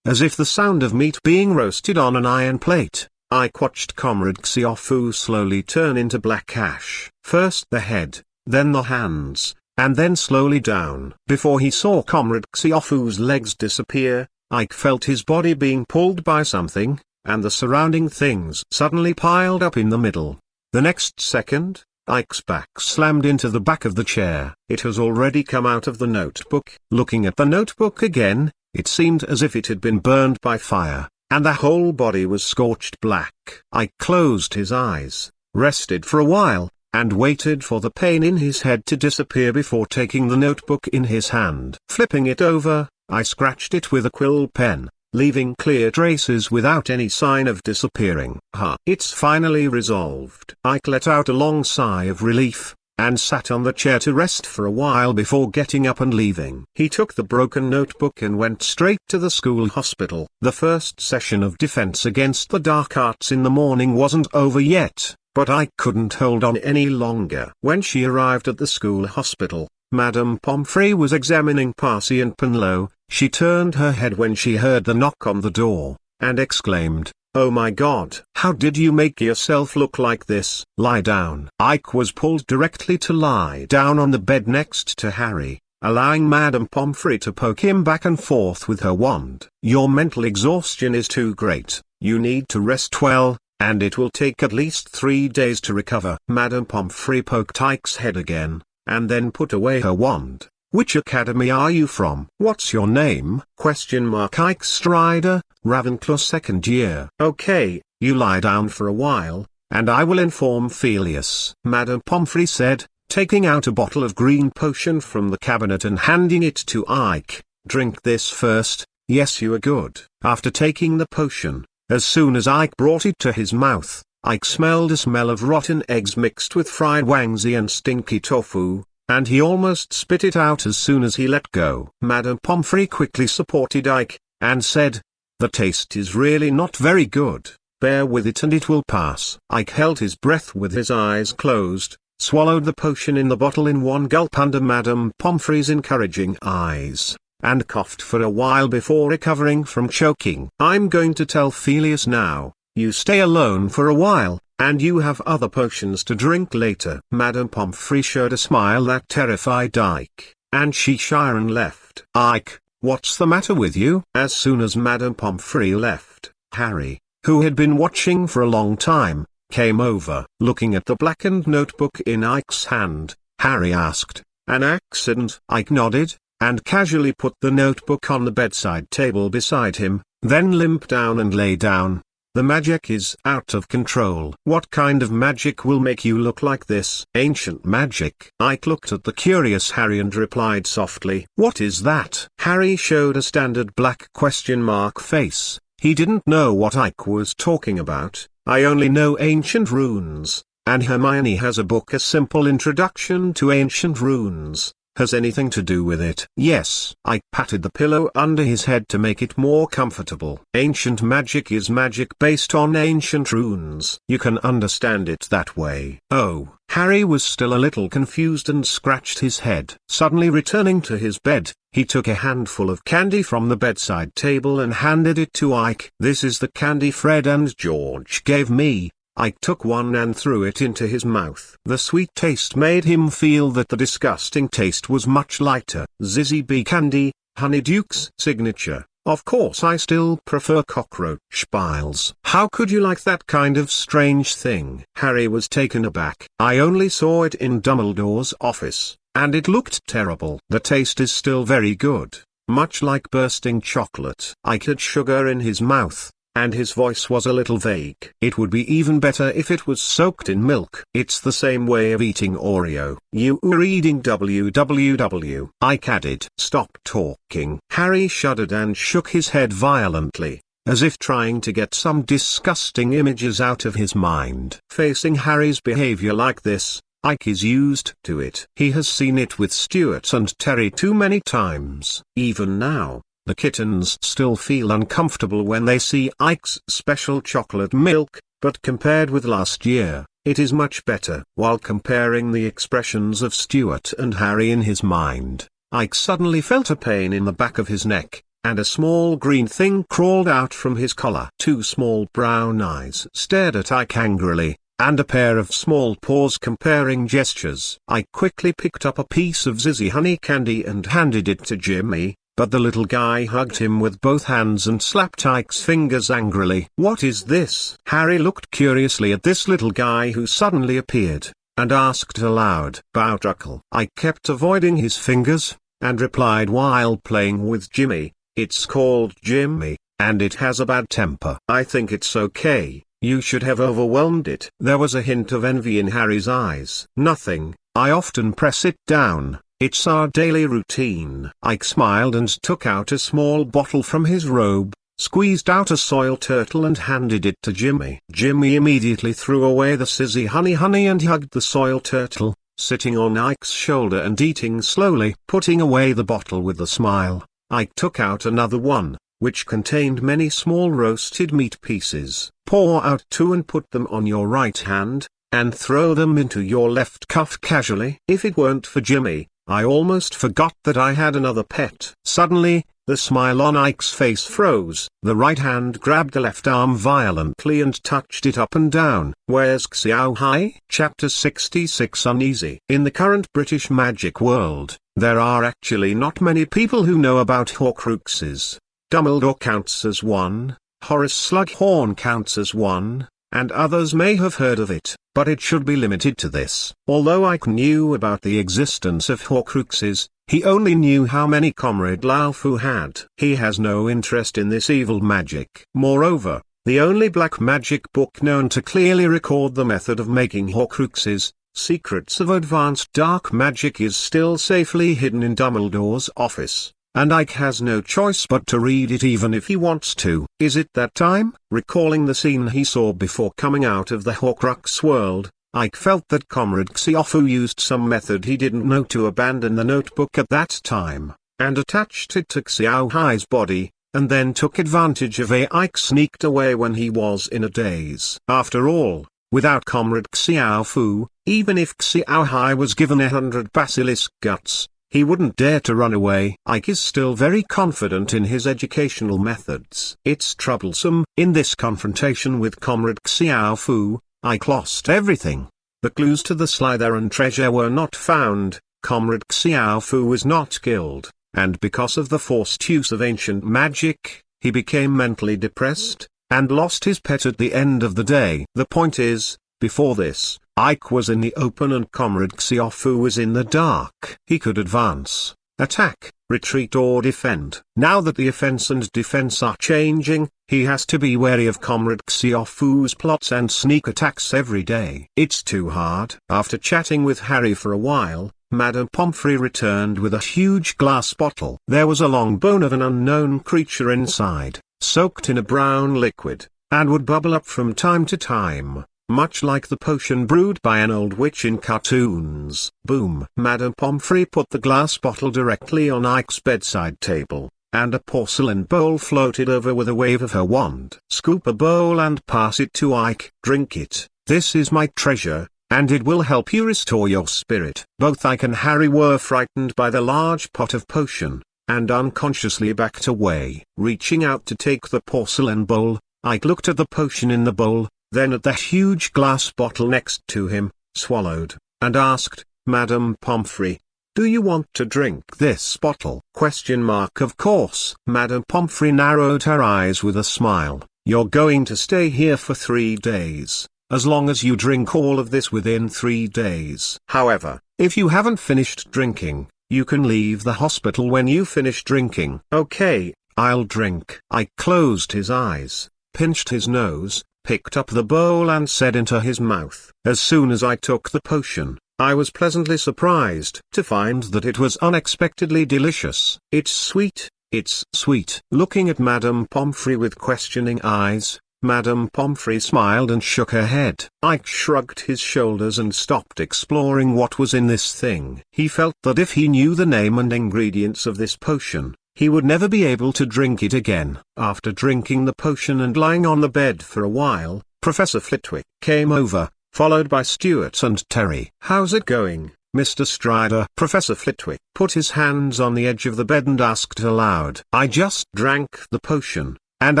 As if the sound of meat being roasted on an iron plate, Ike watched Comrade Xiaofu slowly turn into black ash. First the head, then the hands, and then slowly down. Before he saw Comrade Xiaofu's legs disappear, Ike felt his body being pulled by something, and the surrounding things suddenly piled up in the middle. The next second, Ike's back slammed into the back of the chair. It has already come out of the notebook. Looking at the notebook again, it seemed as if it had been burned by fire, and the whole body was scorched black. Ike closed his eyes, rested for a while, and waited for the pain in his head to disappear before taking the notebook in his hand. Flipping it over, I scratched it with a quill pen, leaving clear traces without any sign of disappearing. It's finally resolved. Ike let out a long sigh of relief, and sat on the chair to rest for a while before getting up and leaving. He took the broken notebook and went straight to the school hospital. The first session of defense against the dark arts in the morning wasn't over yet, but Ike couldn't hold on any longer. When she arrived at the school hospital, Madame Pomfrey was examining Parsi and Penlow. She turned her head when she heard the knock on the door, and exclaimed, "Oh my God! How did you make yourself look like this?" "Lie down." Ike was pulled directly to lie down on the bed next to Harry, allowing Madame Pomfrey to poke him back and forth with her wand. "Your mental exhaustion is too great. You need to rest well, and it will take at least 3 days to recover." Madame Pomfrey poked Ike's head again, and then put away her wand. "Which academy are you from?" "What's your name?" Ike Strider, Ravenclaw 2nd year. "Okay, you lie down for a while, and I will inform Felius," Madame Pomfrey said, taking out a bottle of green potion from the cabinet and handing it to Ike. "Drink this first." "Yes, you are good." After taking the potion, as soon as Ike brought it to his mouth, Ike smelled a smell of rotten eggs mixed with fried wangzi and stinky tofu, and he almost spit it out as soon as he let go. Madame Pomfrey quickly supported Ike, and said, "The taste is really not very good. Bear with it and it will pass." Ike held his breath with his eyes closed, swallowed the potion in the bottle in one gulp under Madame Pomfrey's encouraging eyes, and coughed for a while before recovering from choking. "I'm going to tell Felius now. You stay alone for a while, and you have other potions to drink later." Madame Pomfrey showed a smile that terrified Ike, and she Chiron left. "Ike, what's the matter with you?" As soon as Madame Pomfrey left, Harry, who had been watching for a long time, came over. Looking at the blackened notebook in Ike's hand, Harry asked, "An accident?" Ike nodded, and casually put the notebook on the bedside table beside him, then limped down and lay down. "The magic is out of control." "What kind of magic will make you look like this?" "Ancient magic." Ike looked at the curious Harry and replied softly, "What is that?" Harry showed a standard black question mark face. He didn't know what Ike was talking about. "I only know ancient runes, and Hermione has a book, A Simple Introduction to Ancient Runes." has anything to do with it. Yes. I patted the pillow under his head to make it more comfortable. Ancient magic is magic based on ancient runes. You can understand it that way. Oh. Harry was still a little confused and scratched his head. Suddenly returning to his bed, he took a handful of candy from the bedside table and handed it to Ike. "This is the candy Fred and George gave me." Ike took one and threw it into his mouth. The sweet taste made him feel that the disgusting taste was much lighter. Zizzy Bee candy, Honeyduke's signature. Of course I still prefer cockroach piles. How could you like that kind of strange thing? Harry was taken aback. I only saw it in Dumbledore's office, and it looked terrible. The taste is still very good, much like bursting chocolate. Ike had sugar in his mouth, and his voice was a little vague. "It would be even better if it was soaked in milk." "It's the same way of eating Oreo." "You were eating www. Ike added. "Stop talking." Harry shuddered and shook his head violently, as if trying to get some disgusting images out of his mind. Facing Harry's behavior like this, Ike is used to it. He has seen it with Stuart and Terry too many times. Even now, the kittens still feel uncomfortable when they see Ike's special chocolate milk, but compared with last year, it is much better. While comparing the expressions of Stuart and Harry in his mind, Ike suddenly felt a pain in the back of his neck, and a small green thing crawled out from his collar. Two small brown eyes stared at Ike angrily, and a pair of small paws comparing gestures. Ike quickly picked up a piece of Zizzy honey candy and handed it to Jimmy, but the little guy hugged him with both hands and slapped Ike's fingers angrily. "What is this?" Harry looked curiously at this little guy who suddenly appeared, and asked aloud. "Bowtruckle." Ike kept avoiding his fingers, and replied while playing with Jimmy, "It's called Jimmy, and it has a bad temper." "I think it's okay. You should have overwhelmed it." There was a hint of envy in Harry's eyes. "Nothing, I often press it down. It's our daily routine." Ike smiled and took out a small bottle from his robe, squeezed out a soil turtle and handed it to Jimmy. Jimmy immediately threw away the Zizzy honey and hugged the soil turtle, sitting on Ike's shoulder and eating slowly. Putting away the bottle with a smile, Ike took out another one, which contained many small roasted meat pieces. "Pour out two and put them on your right hand, and throw them into your left cuff casually." If it weren't for Jimmy, I almost forgot that I had another pet. Suddenly, the smile on Ike's face froze. The right hand grabbed the left arm violently and touched it up and down. "Where's Xiao Hai?" Chapter 66 Uneasy. In the current British magic world, there are actually not many people who know about Horcruxes. Dumbledore counts as one, Horace Slughorn counts as one, and others may have heard of it, but it should be limited to this. Although Ike knew about the existence of Horcruxes, he only knew how many Comrade Laofu had. He has no interest in this evil magic. Moreover, the only black magic book known to clearly record the method of making Horcruxes, Secrets of Advanced Dark Magic, is still safely hidden in Dumbledore's office, and Ike has no choice but to read it even if he wants to. Is it that time? Recalling the scene he saw before coming out of the Horcrux world, Ike felt that Comrade Xiaofu used some method he didn't know to abandon the notebook at that time, and attached it to Xiao Hai's body, and then took advantage of it. Ike sneaked away when he was in a daze. After all, without Comrade Xiaofu, even if Xiao Hai was given 100 basilisk guts, he wouldn't dare to run away. Ike is still very confident in his educational methods. It's troublesome. In this confrontation with Comrade Xiaofu, Ike lost everything. The clues to the Slytherin treasure were not found, Comrade Xiaofu was not killed, and because of the forced use of ancient magic, he became mentally depressed, and lost his pet at the end of the day. The point is, before this, Ike was in the open and Comrade Xiaofu was in the dark. He could advance, attack, retreat or defend. Now that the offense and defense are changing, he has to be wary of Comrade Xiaofu's plots and sneak attacks every day. It's too hard. After chatting with Harry for a while, Madame Pomfrey returned with a huge glass bottle. There was a long bone of an unknown creature inside, soaked in a brown liquid, and would bubble up from time to time. much like the potion brewed by an old witch in cartoons. Boom! Madame Pomfrey put the glass bottle directly on Ike's bedside table, and a porcelain bowl floated over with a wave of her wand. Scoop a bowl and pass it to Ike. Drink it. This is my treasure, and it will help you restore your spirit. Both Ike and Harry were frightened by the large pot of potion, and unconsciously backed away. Reaching out to take the porcelain bowl, Ike looked at the potion in the bowl, then at the huge glass bottle next to him, swallowed, and asked, "Madame Pomfrey, do you want to drink this bottle?" Of course. Madame Pomfrey narrowed her eyes with a smile. "You're going to stay here for 3 days, as long as you drink all of this within 3 days. However, if you haven't finished drinking, you can leave the hospital when you finish drinking." "Okay, I'll drink." Ike closed his eyes, pinched his nose, picked up the bowl and said into his mouth. As soon as I took the potion, I was pleasantly surprised to find that it was unexpectedly delicious. It's sweet, it's sweet." Looking at Madame Pomfrey with questioning eyes, Madame Pomfrey smiled and shook her head. Ike shrugged his shoulders and stopped exploring what was in this thing. He felt that if he knew the name and ingredients of this potion, he would never be able to drink it again. After drinking the potion and lying on the bed for a while, Professor Flitwick came over, followed by Stuart and Terry. "How's it going, Mr. Strider?" Professor Flitwick put his hands on the edge of the bed and asked aloud. "I just drank the potion, and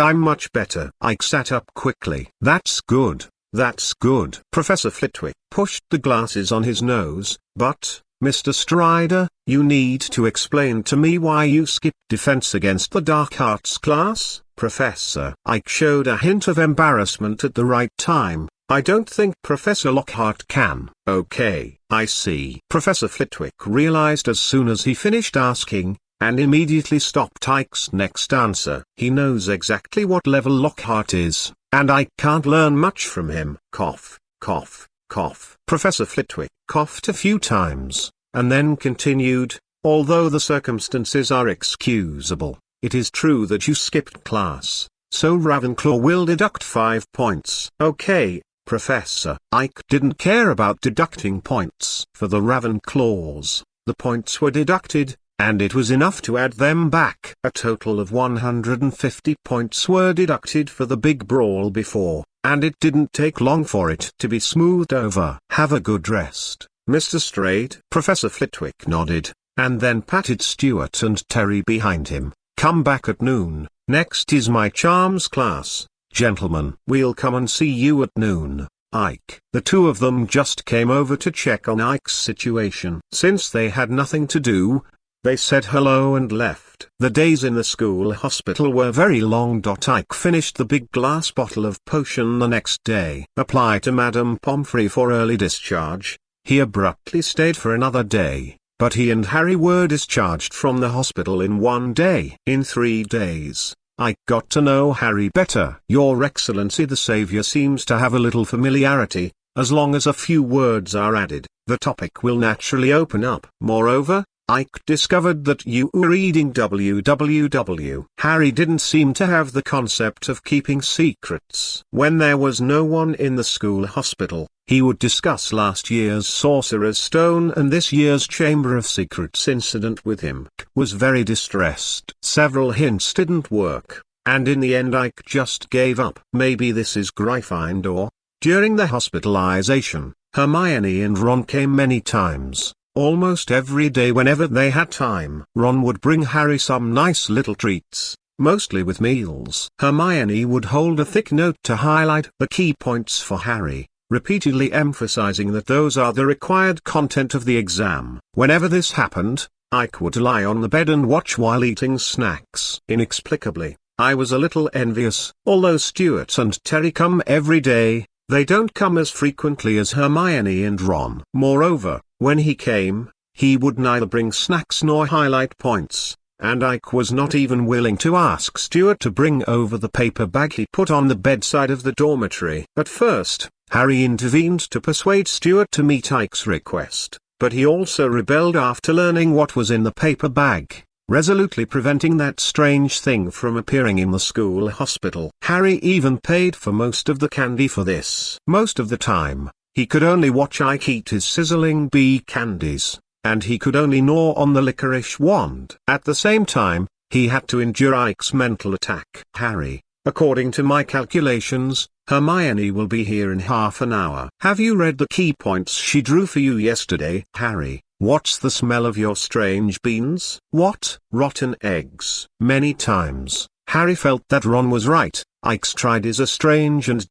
I'm much better." Ike sat up quickly. "That's good, that's good." Professor Flitwick pushed the glasses on his nose. "But, Mr. Strider, you need to explain to me why you skipped defense against the dark arts class." "Professor." Ike showed a hint of embarrassment at the right time. "I don't think Professor Lockhart can." "Okay, I see." Professor Flitwick realized as soon as he finished asking, and immediately stopped Ike's next answer. He knows exactly what level Lockhart is, and I can't learn much from him. Cough, cough, cough. Professor Flitwick coughed a few times, and then continued, "Although the circumstances are excusable, it is true that you skipped class, so Ravenclaw will deduct 5 points." "Okay, Professor." Ike didn't care about deducting points. For the Ravenclaws, the points were deducted, and it was enough to add them back. A total of 150 points were deducted for the big brawl before, and it didn't take long for it to be smoothed over. "Have a good rest, Mr. Straight." Professor Flitwick nodded, and then patted Stuart and Terry behind him. "Come back at noon. Next is my charms class, gentlemen. We'll come and see you at noon, Ike." The two of them just came over to check on Ike's situation. Since they had nothing to do, they said hello and left. The days in the school hospital were very long. Ike finished the big glass bottle of potion the next day. Apply to Madame Pomfrey for early discharge. He abruptly stayed for another day, but he and Harry were discharged from the hospital in 1 day. In 3 days, Ike got to know Harry better. "Your Excellency the Savior seems to have a little familiarity. As long as a few words are added, the topic will naturally open up. Moreover, Ike discovered that you were reading www. Harry didn't seem to have the concept of keeping secrets. When there was no one in the school hospital, he would discuss last year's Sorcerer's Stone and this year's Chamber of Secrets incident with him. Was very distressed. Several hints didn't work, and in the end Ike just gave up. Maybe this is Gryffindor. During the hospitalization, Hermione and Ron came many times. Almost every day whenever they had time. Ron would bring Harry some nice little treats, mostly with meals. Hermione would hold a thick note to highlight the key points for Harry, repeatedly emphasizing that those are the required content of the exam. Whenever this happened, Ike would lie on the bed and watch while eating snacks. Inexplicably, I was a little envious. Although Stuart and Terry come every day, they don't come as frequently as Hermione and Ron. Moreover, when he came, he would neither bring snacks nor highlight points, and Ike was not even willing to ask Stuart to bring over the paper bag he put on the bedside of the dormitory. At first, Harry intervened to persuade Stuart to meet Ike's request, but he also rebelled after learning what was in the paper bag. resolutely preventing that strange thing from appearing in the school hospital. Harry even paid for most of the candy for this. Most of the time, he could only watch Ike eat his sizzling bee candies, and he could only gnaw on the licorice wand. At the same time, he had to endure Ike's mental attack. Harry, according to my calculations, Hermione will be here in half an hour. Have you read the key points she drew for you yesterday? Harry, what's the smell of your strange beans? What? Rotten eggs. Many times, Harry felt that Ron was right. Ike's tried is a strange and ...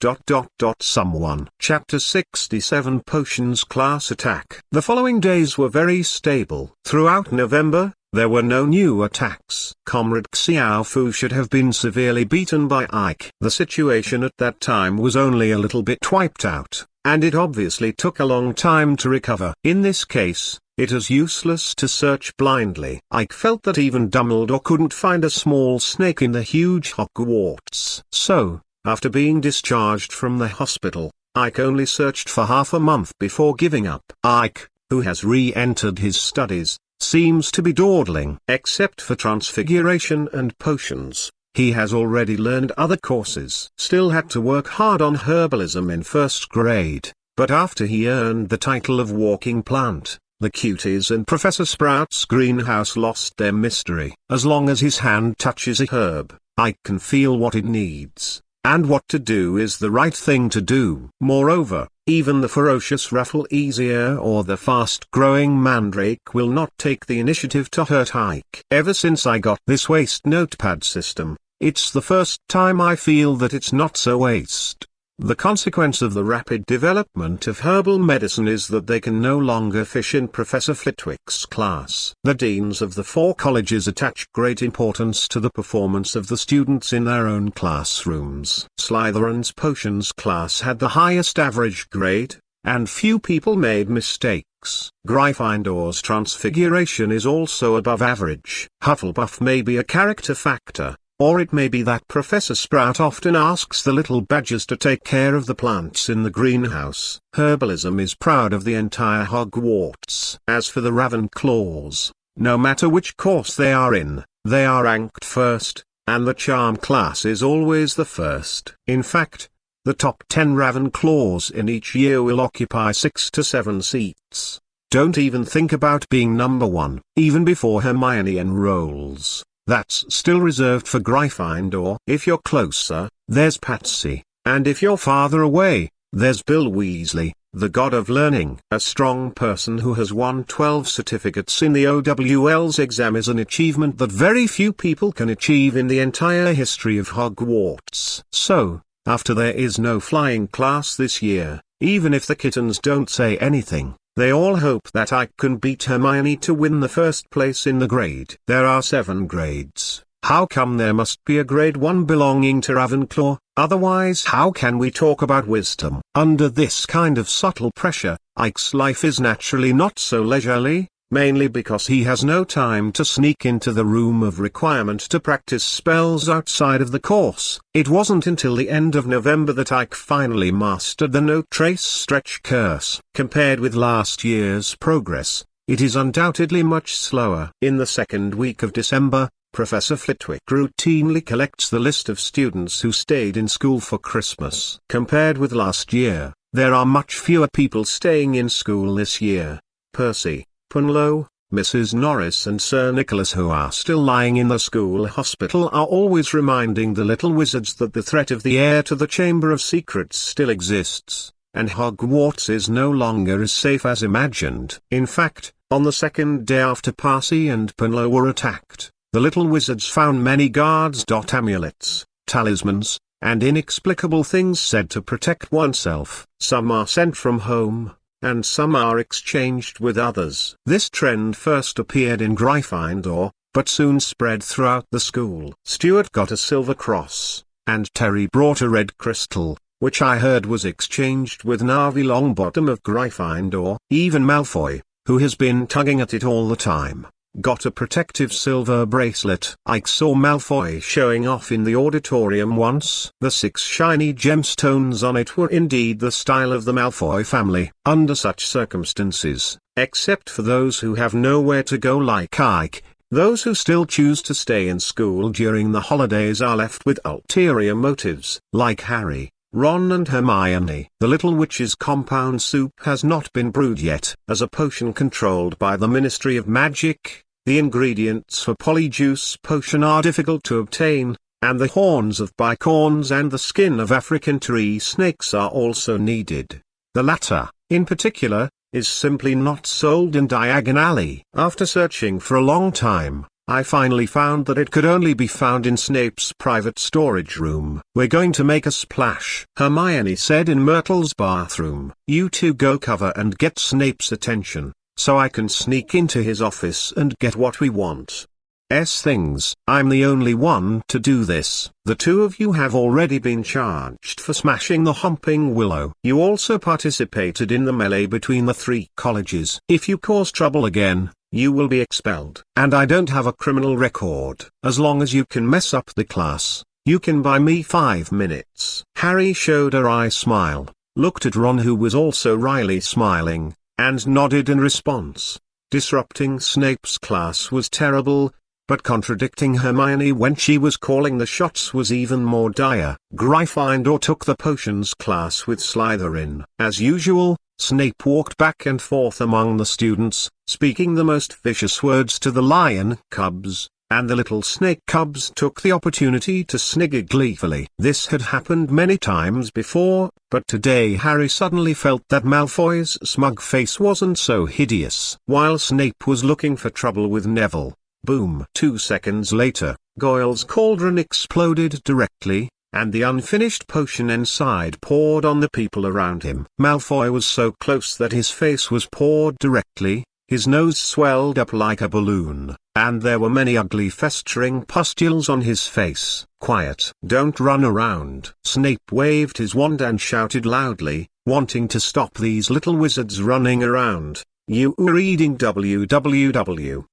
someone. Chapter 67 Potions Class Attack. The following days were very stable. Throughout November, there were no new attacks. Comrade Xiaofu should have been severely beaten by Ike. The situation at that time was only a little bit wiped out, and it obviously took a long time to recover. In this case, it is useless to search blindly. Ike felt that even Dumbledore couldn't find a small snake in the huge Hogwarts. So, after being discharged from the hospital, Ike only searched for half a month before giving up. Ike, who has re-entered his studies, seems to be dawdling. Except for transfiguration and potions, he has already learned other courses. Still had to work hard on herbalism in first grade, but after he earned the title of walking plant, the cuties and Professor Sprout's greenhouse lost their mystery. As long as his hand touches a herb, Ike can feel what it needs, and what to do is the right thing to do. Moreover, even the ferocious Rafflesia or the fast-growing Mandrake will not take the initiative to hurt Ike. Ever since I got this waste notepad system, it's the first time I feel that it's not so waste. The consequence of the rapid development of herbal medicine is that they can no longer fish in Professor Flitwick's class. The deans of the 4 colleges attach great importance to the performance of the students in their own classrooms. Slytherin's potions class had the highest average grade, and few people made mistakes. Gryffindor's transfiguration is also above average. Hufflepuff may be a character factor, or it may be that Professor Sprout often asks the little badgers to take care of the plants in the greenhouse. Herbalism is proud of the entire Hogwarts. As for the Ravenclaws, no matter which course they are in, they are ranked first, and the charm class is always the first. In fact, the top 10 Ravenclaws in each year will occupy 6 to 7 seats. Don't even think about being number 1. Even before Hermione enrolls, that's still reserved for Gryffindor. If you're closer, there's Patsy, and if you're farther away, there's Bill Weasley, the god of learning. A strong person who has won 12 certificates in the OWL's exam is an achievement that very few people can achieve in the entire history of Hogwarts. So, after there is no flying class this year, even if the kittens don't say anything, they all hope that Ike can beat Hermione to win the first place in the grade. There are 7 grades. How come there must be a grade 1 belonging to Ravenclaw? Otherwise how can we talk about wisdom? Under this kind of subtle pressure, Ike's life is naturally not so leisurely, mainly because he has no time to sneak into the room of requirement to practice spells outside of the course. It wasn't until the end of November that Ike finally mastered the No Trace Stretch curse. Compared with last year's progress, it is undoubtedly much slower. In the second week of December, Professor Flitwick routinely collects the list of students who stayed in school for Christmas. Compared with last year, there are much fewer people staying in school this year. Percy, Punlow, Mrs. Norris and Sir Nicholas, who are still lying in the school hospital, are always reminding the little wizards that the threat of the heir to the Chamber of Secrets still exists, and Hogwarts is no longer as safe as imagined. In fact, on the second day after Percy and Punlow were attacked, the little wizards found many guards. Amulets, talismans, and inexplicable things said to protect oneself. Some are sent from home, and some are exchanged with others. This trend first appeared in Gryffindor, but soon spread throughout the school. Stuart got a silver cross, and Terry brought a red crystal, which I heard was exchanged with Narvi Longbottom of Gryffindor. Even Malfoy, who has been tugging at it all the time, got a protective silver bracelet. Ike saw Malfoy showing off in the auditorium once. The 6 shiny gemstones on it were indeed the style of the Malfoy family. Under such circumstances, except for those who have nowhere to go like Ike, Those who still choose to stay in school during the holidays are left with ulterior motives, like Harry, Ron and Hermione. The Little Witch's compound soup has not been brewed yet. As a potion controlled by the Ministry of Magic, the ingredients for Polyjuice potion are difficult to obtain, and the horns of bicorns and the skin of African tree snakes are also needed. The latter, in particular, is simply not sold in Diagon Alley. After searching for a long time, I finally found that it could only be found in Snape's private storage room. "We're going to make a splash," Hermione said in Myrtle's bathroom. "You two go cover and get Snape's attention, so I can sneak into his office and get what we want. Things. I'm the only one to do this. The two of you have already been charged for smashing the Humping Willow. You also participated in the melee between the three colleges. If you cause trouble again, you will be expelled. And I don't have a criminal record. As long as you can mess up the class, you can buy me 5 minutes." Harry showed a wry smile, looked at Ron, who was also wryly smiling, and nodded in response. Disrupting Snape's class was terrible, but contradicting Hermione when she was calling the shots was even more dire. Gryffindor took the potions class with Slytherin. As usual, Snape walked back and forth among the students, speaking the most vicious words to the lion cubs, and the little snake cubs took the opportunity to snigger gleefully. This had happened many times before, but today Harry suddenly felt that Malfoy's smug face wasn't so hideous. While Snape was looking for trouble with Neville, boom! 2 seconds later, Goyle's cauldron exploded directly, and the unfinished potion inside poured on the people around him. Malfoy was so close that his face was poured directly, his nose swelled up like a balloon, and there were many ugly festering pustules on his face. "Quiet! Don't run around!" Snape waved his wand and shouted loudly, wanting to stop these little wizards running around. "You are reading www.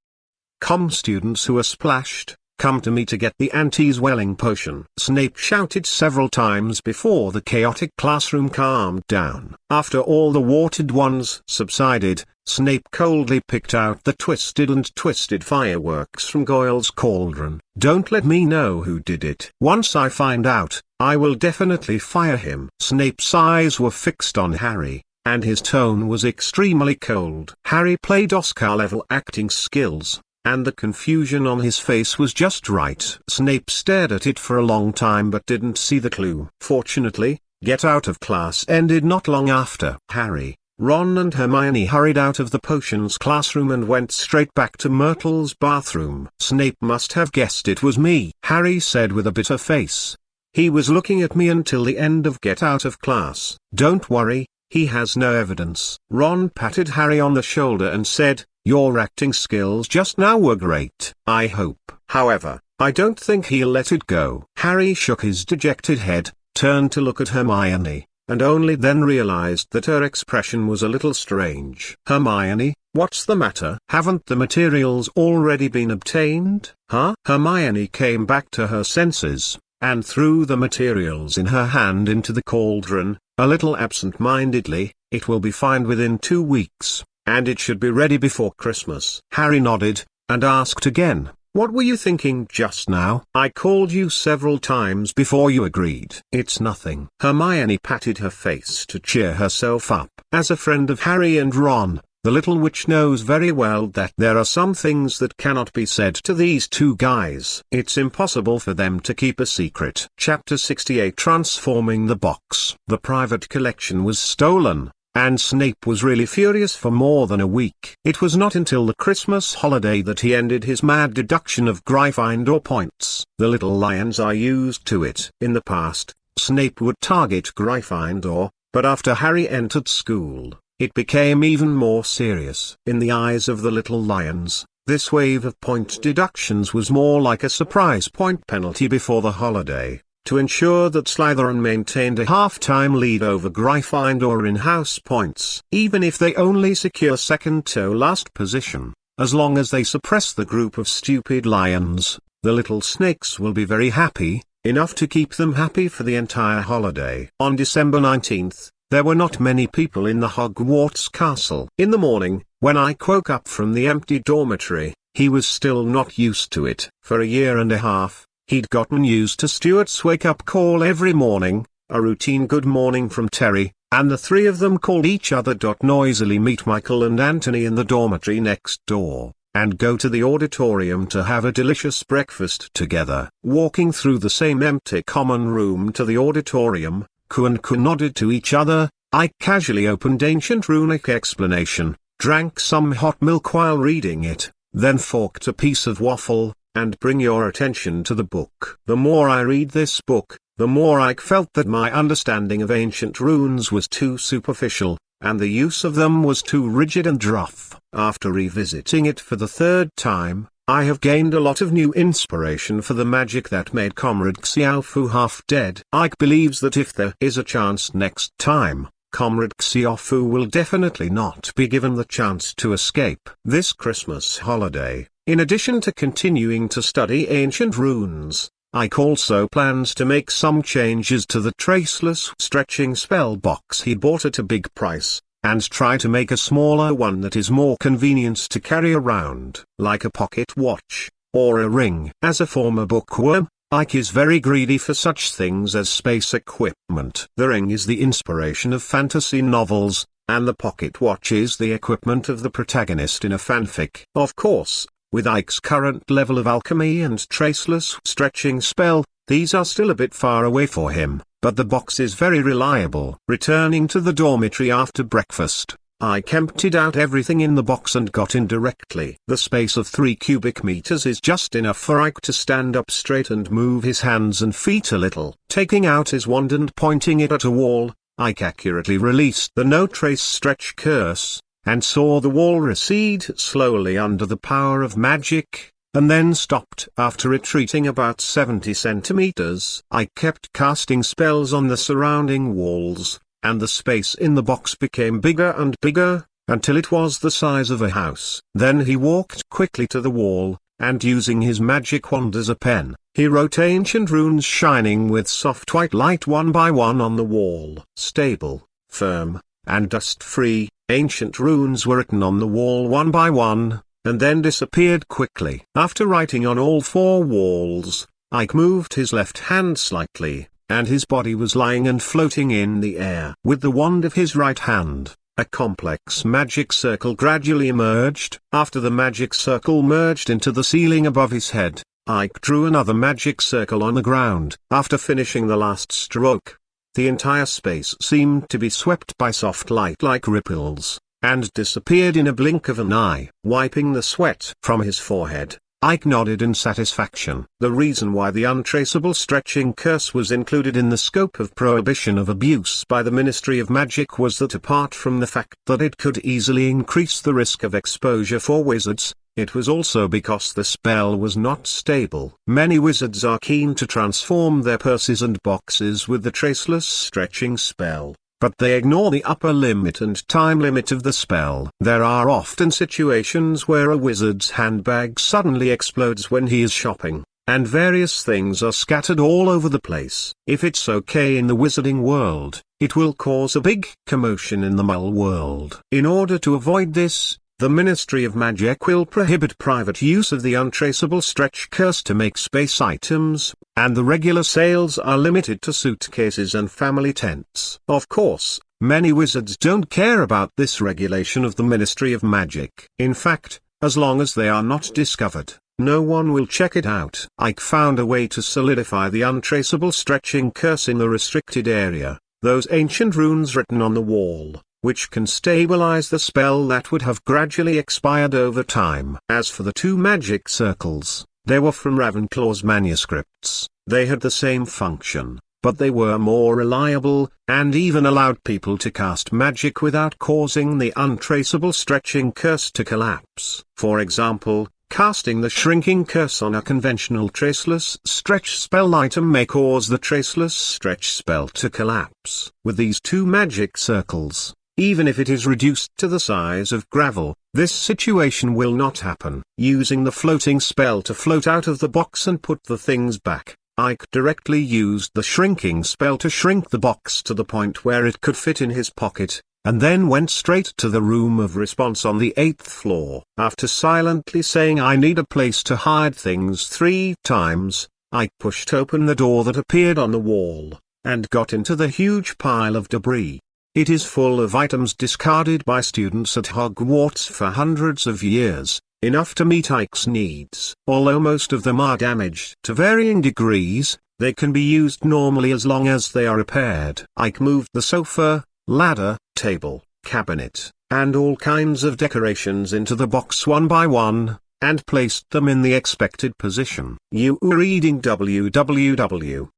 Come students who are splashed, come to me to get the anti-swelling potion." Snape shouted several times before the chaotic classroom calmed down. After all the watered ones subsided, Snape coldly picked out the twisted and twisted fireworks from Goyle's cauldron. "Don't let me know who did it. Once I find out, I will definitely fire him." Snape's eyes were fixed on Harry, and his tone was extremely cold. Harry played Oscar-level acting skills, and the confusion on his face was just right. Snape stared at it for a long time but didn't see the clue. Fortunately, get out of class ended not long after. Harry, Ron and Hermione hurried out of the potions classroom and went straight back to Myrtle's bathroom. "Snape must have guessed it was me," Harry said with a bitter face. "He was looking at me until the end of get out of class." "Don't worry, he has no evidence." Ron patted Harry on the shoulder and said, "Your acting skills just now were great. I hope, however, I don't think he'll let it go." Harry shook his dejected head, turned to look at Hermione, and only then realized that her expression was a little strange. "Hermione, what's the matter? Haven't the materials already been obtained?" "Huh?" Hermione came back to her senses, and threw the materials in her hand into the cauldron, a little absent-mindedly. "It will be fine within 2 weeks. And it should be ready before Christmas." Harry nodded, and asked again, "What were you thinking just now?" "I called you several times before you agreed." "It's nothing." Hermione patted her face to cheer herself up. As a friend of Harry and Ron, the little witch knows very well that there are some things that cannot be said to these two guys. It's impossible for them to keep a secret. Chapter 68 Transforming the Box. The private collection was stolen, and Snape was really furious for more than a week. It was not until the Christmas holiday that he ended his mad deduction of Gryffindor points. The little lions are used to it. In the past, Snape would target Gryffindor, but after Harry entered school, it became even more serious. In the eyes of the little lions, this wave of point deductions was more like a surprise point penalty before the holiday, to ensure that Slytherin maintained a half-time lead over Gryffindor in house points. Even if they only secure second to last position, as long as they suppress the group of stupid lions, the little snakes will be very happy, enough to keep them happy for the entire holiday. On December 19th, there were not many people in the Hogwarts castle. In the morning, when I woke up from the empty dormitory, he was still not used to it. For a year and a half, he'd gotten used to Stuart's wake-up call every morning, a routine good morning from Terry, and the three of them called each other. Noisily meet Michael and Anthony in the dormitory next door, and go to the auditorium to have a delicious breakfast together. Walking through the same empty common room to the auditorium, Ku and Ku nodded to each other. Ike casually opened Ancient Runic Explanation, drank some hot milk while reading it, then forked a piece of waffle, and bring your attention to the book. The more I read this book, the more Ike felt that my understanding of ancient runes was too superficial, and the use of them was too rigid and rough. After revisiting it for the third time, I have gained a lot of new inspiration for the magic that made Comrade Xiaofu half dead. Ike believes that if there is a chance next time, Comrade Xiaofu will definitely not be given the chance to escape. This Christmas holiday, in addition to continuing to study ancient runes, Ike also plans to make some changes to the traceless stretching spell box he bought at a big price, and try to make a smaller one that is more convenient to carry around, like a pocket watch, or a ring. As a former bookworm, Ike is very greedy for such things as space equipment. The ring is the inspiration of fantasy novels, and the pocket watch is the equipment of the protagonist in a fanfic. Of course, with Ike's current level of alchemy and traceless stretching spell, these are still a bit far away for him, but the box is very reliable. Returning to the dormitory after breakfast, Ike emptied out everything in the box and got in directly. The space of 3 cubic meters is just enough for Ike to stand up straight and move his hands and feet a little. Taking out his wand and pointing it at a wall, Ike accurately released the no trace stretch curse, and saw the wall recede slowly under the power of magic, and then stopped after retreating about 70 centimeters. I kept casting spells on the surrounding walls, and the space in the box became bigger and bigger, until it was the size of a house. Then he walked quickly to the wall, and using his magic wand as a pen, he wrote ancient runes shining with soft white light one by one on the wall. Stable, firm, and dust-free, ancient runes were written on the wall one by one, and then disappeared quickly. After writing on all 4 walls, Ike moved his left hand slightly, and his body was lying and floating in the air. With the wand of his right hand, a complex magic circle gradually emerged. After the magic circle merged into the ceiling above his head, Ike drew another magic circle on the ground. After finishing the last stroke, the entire space seemed to be swept by soft light like ripples, and disappeared in a blink of an eye. Wiping the sweat from his forehead, Ike nodded in satisfaction. The reason why the untraceable stretching curse was included in the scope of prohibition of abuse by the Ministry of Magic was that apart from the fact that it could easily increase the risk of exposure for wizards, it was also because the spell was not stable. Many wizards are keen to transform their purses and boxes with the traceless stretching spell, but they ignore the upper limit and time limit of the spell. There are often situations where a wizard's handbag suddenly explodes when he is shopping, and various things are scattered all over the place. If it's okay in the wizarding world, it will cause a big commotion in the muggle world. In order to avoid this, the Ministry of Magic will prohibit private use of the untraceable stretch curse to make space items, and the regular sales are limited to suitcases and family tents. Of course, many wizards don't care about this regulation of the Ministry of Magic. In fact, as long as they are not discovered, no one will check it out. Ike found a way to solidify the untraceable stretching curse in the restricted area, those ancient runes written on the wall, which can stabilize the spell that would have gradually expired over time. As for the 2 magic circles, they were from Ravenclaw's manuscripts. They had the same function, but they were more reliable, and even allowed people to cast magic without causing the untraceable stretching curse to collapse. For example, casting the shrinking curse on a conventional traceless stretch spell item may cause the traceless stretch spell to collapse. With these 2 magic circles, even if it is reduced to the size of gravel, this situation will not happen. Using the floating spell to float out of the box and put the things back, Ike directly used the shrinking spell to shrink the box to the point where it could fit in his pocket, and then went straight to the room of response on the 8th floor. After silently saying "I need a place to hide things" 3 times, I pushed open the door that appeared on the wall, and got into the huge pile of debris. It is full of items discarded by students at Hogwarts for hundreds of years, enough to meet Ike's needs. Although most of them are damaged to varying degrees, they can be used normally as long as they are repaired. Ike moved the sofa, ladder, table, cabinet, and all kinds of decorations into the box one by one, and placed them in the expected position. You reading www.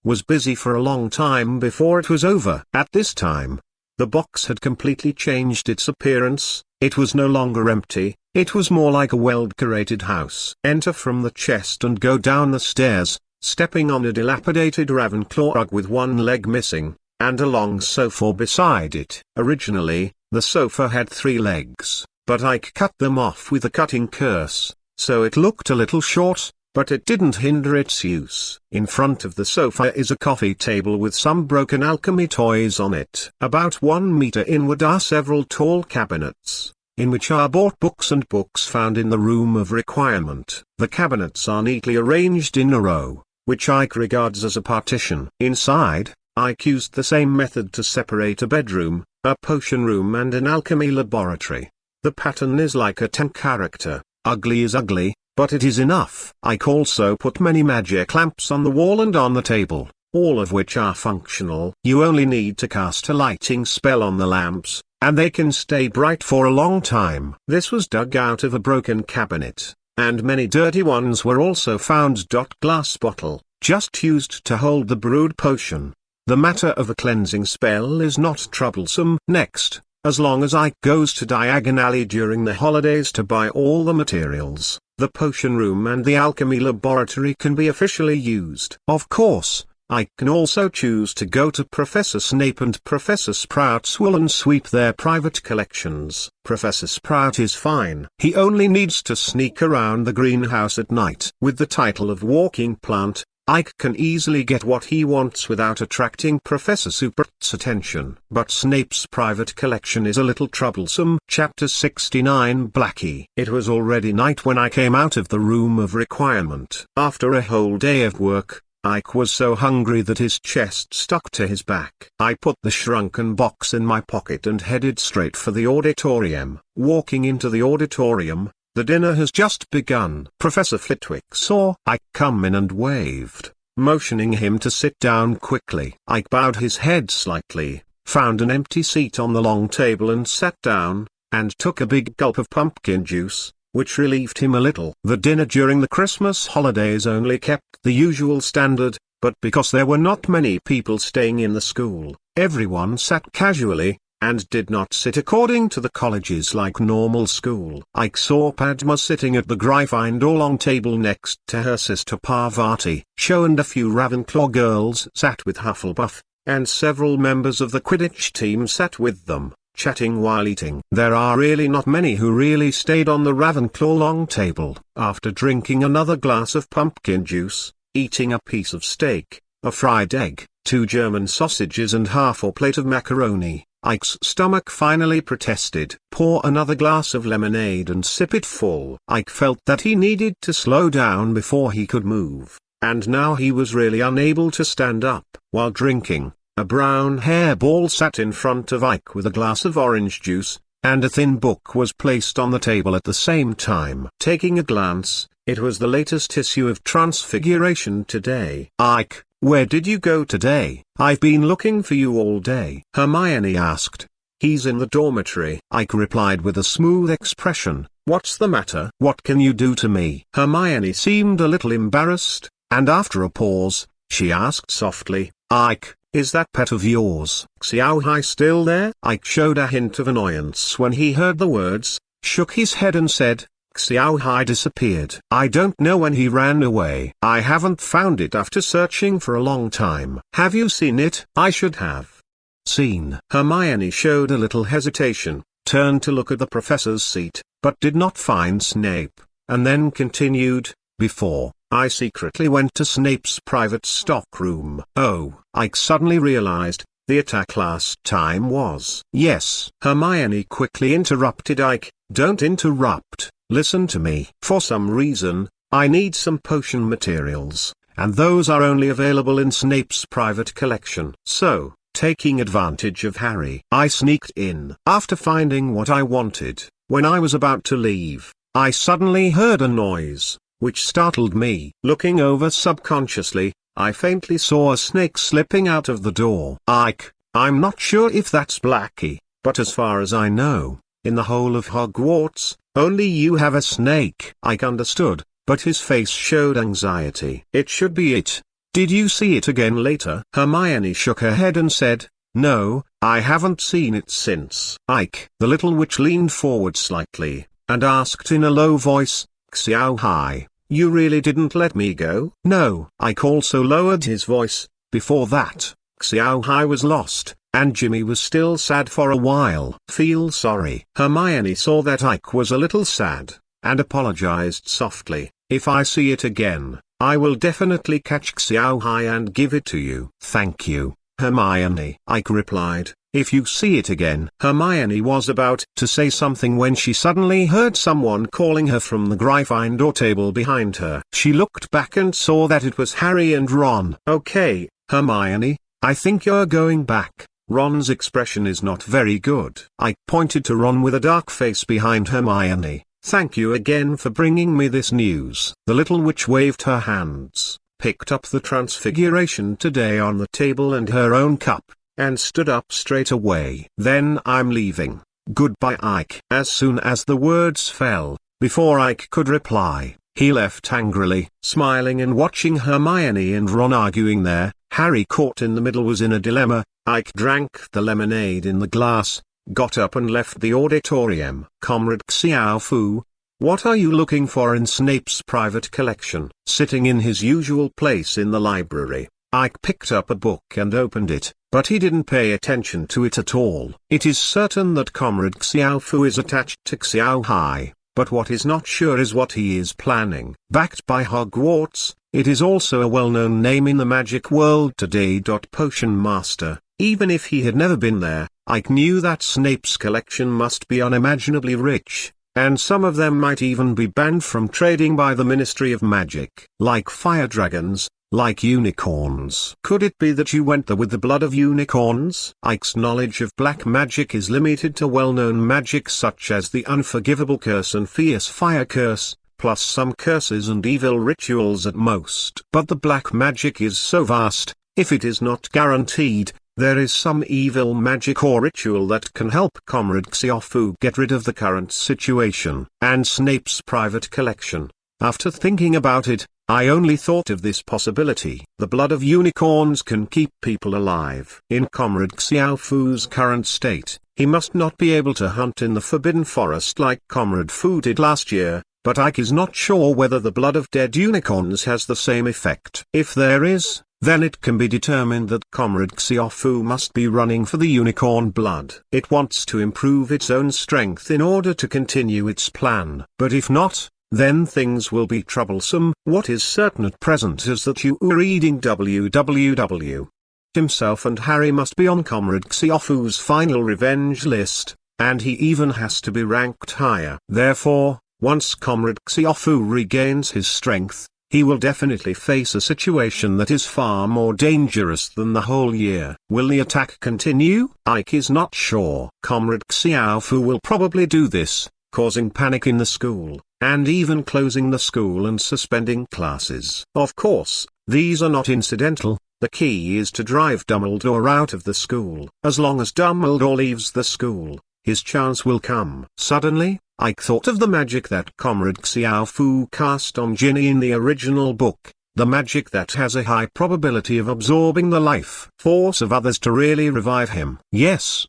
Was busy for a long time before it was over. At this time, the box had completely changed its appearance. It was no longer empty, it was more like a well-decorated house. Enter from the chest and go down the stairs, stepping on a dilapidated Ravenclaw rug with one leg missing, and a long sofa beside it. Originally, the sofa had 3 legs, but Ike cut them off with a cutting curse, so it looked a little short, but it didn't hinder its use. In front of the sofa is a coffee table with some broken alchemy toys on it. About 1 meter inward are several tall cabinets, in which are bought books and books found in the room of requirement. The cabinets are neatly arranged in a row, which Ike regards as a partition. Inside, Ike used the same method to separate a bedroom, a potion room and an alchemy laboratory. The pattern is like a 10 character, ugly is ugly, but it is enough. Ike also put many magic lamps on the wall and on the table, all of which are functional. You only need to cast a lighting spell on the lamps, and they can stay bright for a long time. This was dug out of a broken cabinet, and many dirty ones were also found. Glass bottle, just used to hold the brewed potion. The matter of a cleansing spell is not troublesome. Next, as long as Ike goes to Diagon Alley during the holidays to buy all the materials, the potion room and the alchemy laboratory can be officially used. Of course, Ike can also choose to go to Professor Snape and Professor Sprout's woolen sweep their private collections. Professor Sprout is fine. He only needs to sneak around the greenhouse at night. With the title of walking plant, Ike can easily get what he wants without attracting Professor Sprout's attention. But Snape's private collection is a little troublesome. Chapter 69 Blackie. It was already night when I came out of the room of requirement. After a whole day of work, Ike was so hungry that his chest stuck to his back. I put the shrunken box in my pocket and headed straight for the auditorium. Walking into the auditorium, the dinner has just begun. Professor Flitwick saw Ike come in and waved, motioning him to sit down quickly. Ike bowed his head slightly, found an empty seat on the long table and sat down, and took a big gulp of pumpkin juice, which relieved him a little. The dinner during the Christmas holidays only kept the usual standard, but because there were not many people staying in the school, everyone sat casually, and did not sit according to the colleges like normal school. Ike saw Padma sitting at the Gryffindor long table next to her sister Parvati. Cho and a few Ravenclaw girls sat with Hufflepuff, and several members of the Quidditch team sat with them, chatting while eating. There are really not many who really stayed on the Ravenclaw long table. After drinking another glass of pumpkin juice, eating a piece of steak, a fried egg, 2 German sausages and half a plate of macaroni, Ike's stomach finally protested. Pour another glass of lemonade and sip it full. Ike felt that he needed to slow down before he could move, and now he was really unable to stand up. While drinking, a brown hairball sat in front of Ike with a glass of orange juice, and a thin book was placed on the table at the same time. Taking a glance, it was the latest issue of Transfiguration Today. Ike, where did you go today? I've been looking for you all day, Hermione asked. He's in the dormitory, Ike replied with a smooth expression. What's the matter? What can you do to me? Hermione seemed a little embarrassed, and after a pause, she asked softly, Ike, is that pet of yours, Xiao Hai, still there? Ike showed a hint of annoyance when he heard the words, shook his head and said, Xiao Hai disappeared. I don't know when he ran away. I haven't found it after searching for a long time. Have you seen it? I should have seen. Hermione showed a little hesitation, turned to look at the professor's seat, but did not find Snape, and then continued, before, I secretly went to Snape's private stockroom. Oh, Ike suddenly realized the attack last time was. Yes. Hermione quickly interrupted Ike. Don't interrupt, listen to me. For some reason, I need some potion materials, and those are only available in Snape's private collection. So, taking advantage of Harry, I sneaked in. After finding what I wanted, when I was about to leave, I suddenly heard a noise, which startled me. Looking over subconsciously, I faintly saw a snake slipping out of the door. Ike, I'm not sure if that's Blackie, but as far as I know, in the whole of Hogwarts, only you have a snake. Ike understood, but his face showed anxiety. It should be it. Did you see it again later? Hermione shook her head and said, no, I haven't seen it since. Ike. The little witch leaned forward slightly, and asked in a low voice, Xiao Hai, you really didn't let me go? No. Ike also lowered his voice. Before that, Xiao Hai was lost, and Jimmy was still sad for a while. Feel sorry. Hermione saw that Ike was a little sad, and apologized softly. If I see it again, I will definitely catch Xiao Hai and give it to you. Thank you, Hermione. Ike replied. If you see it again. Hermione was about to say something when she suddenly heard someone calling her from the Gryffindor table behind her. She looked back and saw that it was Harry and Ron. Okay, Hermione, I think you're going back. Ron's expression is not very good. I pointed to Ron with a dark face behind Hermione. Thank you again for bringing me this news. The little witch waved her hands, picked up the transfiguration today on the table and her own cup, and stood up straight away. Then I'm leaving. Goodbye, Ike. As soon as the words fell, before Ike could reply, he left angrily. Smiling and watching Hermione and Ron arguing there, Harry, caught in the middle, was in a dilemma. Ike drank the lemonade in the glass, got up and left the auditorium. Comrade Xiao Fu, what are you looking for in Snape's private collection? Sitting in his usual place in the library, Ike picked up a book and opened it, but he didn't pay attention to it at all. It is certain that Comrade Xiao Fu is attached to Xiao Hai, but what is not sure is what he is planning. Backed by Hogwarts, it is also a well-known name in the magic world today. Potion Master. Even if he had never been there, Ike knew that Snape's collection must be unimaginably rich, and some of them might even be banned from trading by the Ministry of Magic. Like fire dragons, like unicorns. Could it be that you went there with the blood of unicorns? Ike's knowledge of black magic is limited to well-known magic such as the Unforgivable Curse and Fierce Fire Curse, plus some curses and evil rituals at most. But the black magic is so vast, if it is not guaranteed, there is some evil magic or ritual that can help Comrade Xiao Fu get rid of the current situation and Snape's private collection. After thinking about it, I only thought of this possibility. The blood of unicorns can keep people alive. In Comrade Xiao Fu's current state, he must not be able to hunt in the Forbidden Forest like Comrade Fu did last year, but Ike is not sure whether the blood of dead unicorns has the same effect. If there is, then it can be determined that Comrade Xiao Fu must be running for the unicorn blood. It wants to improve its own strength in order to continue its plan. But if not, then things will be troublesome. What is certain at present is that you are reading www. Himself and Harry must be on Comrade Xiao Fu's final revenge list, and he even has to be ranked higher. Therefore, once Comrade Xiao Fu regains his strength, he will definitely face a situation that is far more dangerous than the whole year. Will the attack continue? Ike is not sure. Comrade Xiao Fu will probably do this, causing panic in the school, and even closing the school and suspending classes. Of course, these are not incidental. The key is to drive Dumbledore out of the school. As long as Dumbledore leaves the school, his chance will come. Suddenly, Ike thought of the magic that Comrade Xiao Fu cast on Ginny in the original book, the magic that has a high probability of absorbing the life force of others to really revive him. Yes,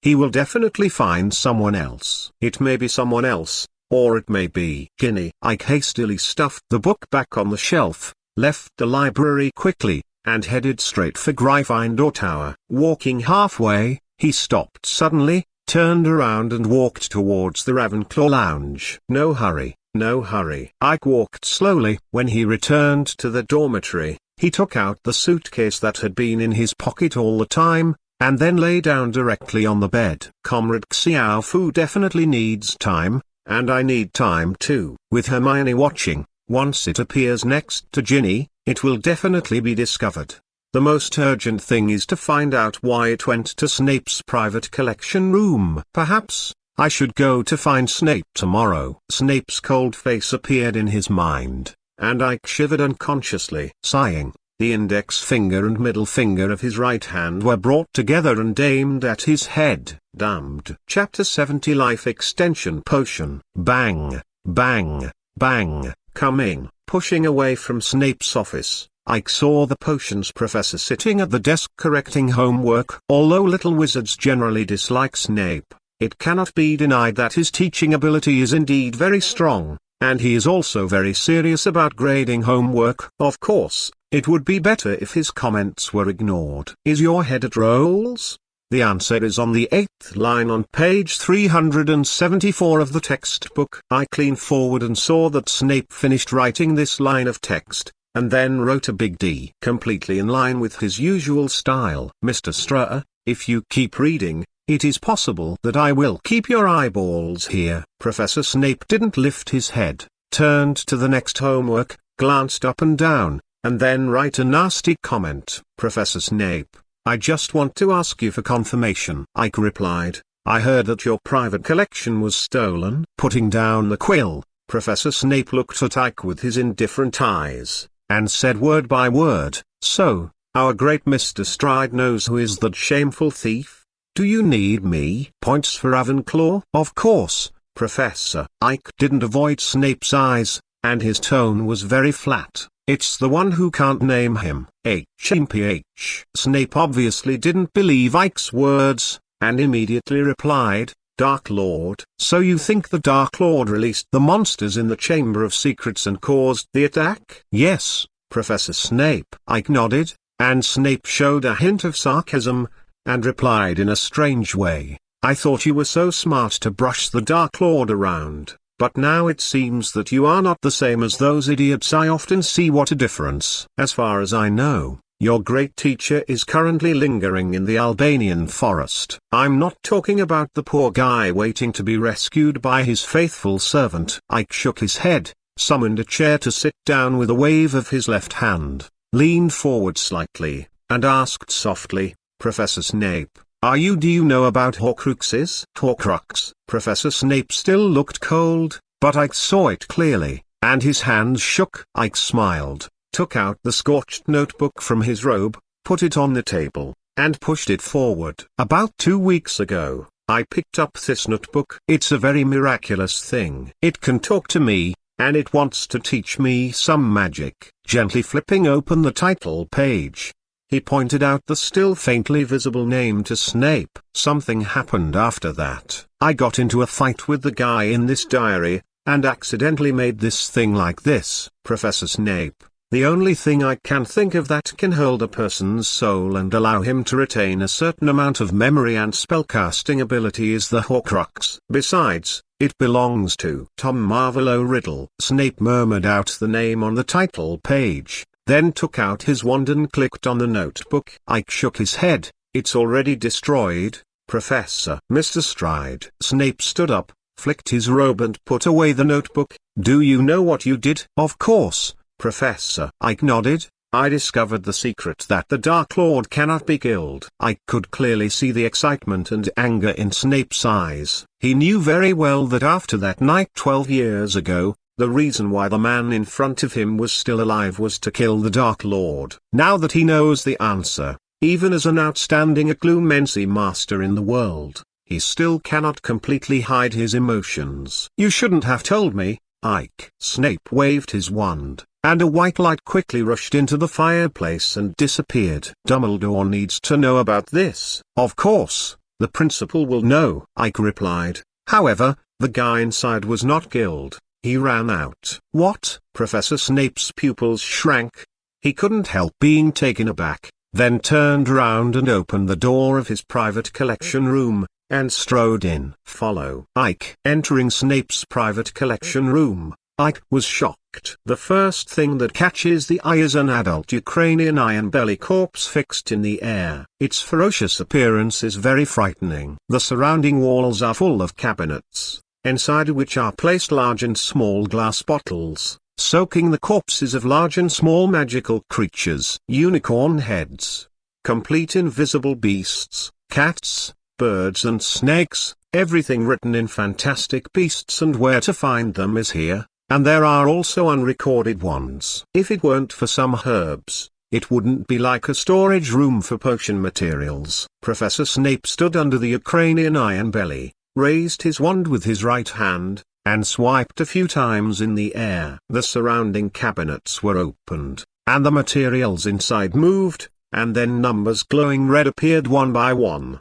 he will definitely find someone else. It may be someone else, or it may be Ginny. Ike hastily stuffed the book back on the shelf, left the library quickly, and headed straight for Gryffindor Tower. Walking halfway, he stopped suddenly, turned around and walked towards the Ravenclaw lounge. No hurry, no hurry. Ike walked slowly. When he returned to the dormitory, He took out the suitcase that had been in his pocket all the time, and then lay down directly on the bed. Comrade Xiao Fu definitely needs time, and I need time too. With Hermione watching, once it appears next to Ginny, it will definitely be discovered. The most urgent thing is to find out why it went to Snape's private collection room. Perhaps I should go to find Snape tomorrow. Snape's cold face appeared in his mind, and Ike shivered unconsciously. Sighing, the index finger and middle finger of his right hand were brought together and aimed at his head. Damned. Chapter 70 Life Extension Potion. Bang, bang, bang. Coming, pushing away from Snape's office, Ike saw the potions professor sitting at the desk correcting homework. Although little wizards generally dislike Snape, it cannot be denied that his teaching ability is indeed very strong, and he is also very serious about grading homework. Of course, it would be better if his comments were ignored. Is your head at rolls? The answer is on the 8th line on page 374 of the textbook. I leaned forward and saw that Snape finished writing this line of text, and then wrote a big D. Completely in line with his usual style. Mr. Strah, if you keep reading, it is possible that I will keep your eyeballs here. Professor Snape didn't lift his head, turned to the next homework, glanced up and down, and then write a nasty comment. Professor Snape, I just want to ask you for confirmation. Ike replied, I heard that your private collection was stolen. Putting down the quill, Professor Snape looked at Ike with his indifferent eyes, and said word by word, so, our great Mr. Stride knows who is that shameful thief? Do you need me? Points for Ravenclaw? Of course, Professor. Ike didn't avoid Snape's eyes, and his tone was very flat. It's the one who can't name him. HMPH. Snape obviously didn't believe Ike's words, and immediately replied, Dark Lord. So you think the Dark Lord released the monsters in the Chamber of Secrets and caused the attack? Yes, Professor Snape. Ike nodded, and Snape showed a hint of sarcasm, and replied in a strange way, I thought you were so smart to brush the Dark Lord around. But now it seems that you are not the same as those idiots I often see. What a difference. As far as I know, your great teacher is currently lingering in the Albanian forest. I'm not talking about the poor guy waiting to be rescued by his faithful servant. Ike shook his head, summoned a chair to sit down with a wave of his left hand, leaned forward slightly, and asked softly, Professor Snape, do you know about Horcruxes? Horcrux. Professor Snape still looked cold, but Ike saw it clearly, and his hands shook. Ike smiled, took out the scorched notebook from his robe, put it on the table, and pushed it forward. About 2 weeks ago, I picked up this notebook. It's a very miraculous thing. It can talk to me, and it wants to teach me some magic. Gently flipping open the title page, he pointed out the still faintly visible name to Snape. Something happened after that. I got into a fight with the guy in this diary, and accidentally made this thing like this. Professor Snape, the only thing I can think of that can hold a person's soul and allow him to retain a certain amount of memory and spellcasting ability is the Horcrux. Besides, it belongs to Tom Marvolo Riddle. Snape murmured out the name on the title page, then took out his wand and clicked on the notebook. Ike shook his head. It's already destroyed, Professor. Mr. Stride. Snape stood up, flicked his robe and put away the notebook. Do you know what you did? Of course, Professor. Ike nodded. I discovered the secret that the Dark Lord cannot be killed. Ike could clearly see the excitement and anger in Snape's eyes. He knew very well that after that night 12 years ago, the reason why the man in front of him was still alive was to kill the Dark Lord. Now that he knows the answer, even as an outstanding occlumency master in the world, he still cannot completely hide his emotions. You shouldn't have told me, Ike. Snape waved his wand, and a white light quickly rushed into the fireplace and disappeared. Dumbledore needs to know about this. Of course, the principal will know, Ike replied. However, the guy inside was not killed. He ran out. What? Professor Snape's pupils shrank. He couldn't help being taken aback, then turned around and opened the door of his private collection room, and strode in. Follow Ike. Entering Snape's private collection room, Ike was shocked. The first thing that catches the eye is an adult Ukrainian iron belly corpse fixed in the air. Its ferocious appearance is very frightening. The surrounding walls are full of cabinets, inside which are placed large and small glass bottles, soaking the corpses of large and small magical creatures. Unicorn heads, complete invisible beasts, cats, birds and snakes, everything written in fantastic beasts, and where to find them is here. And there are also unrecorded ones. If it weren't for some herbs, it wouldn't be like a storage room for potion materials. Professor Snape stood under the Ukrainian iron belly, raised his wand with his right hand, and swiped a few times in the air. The surrounding cabinets were opened, and the materials inside moved, and then numbers glowing red appeared one by one.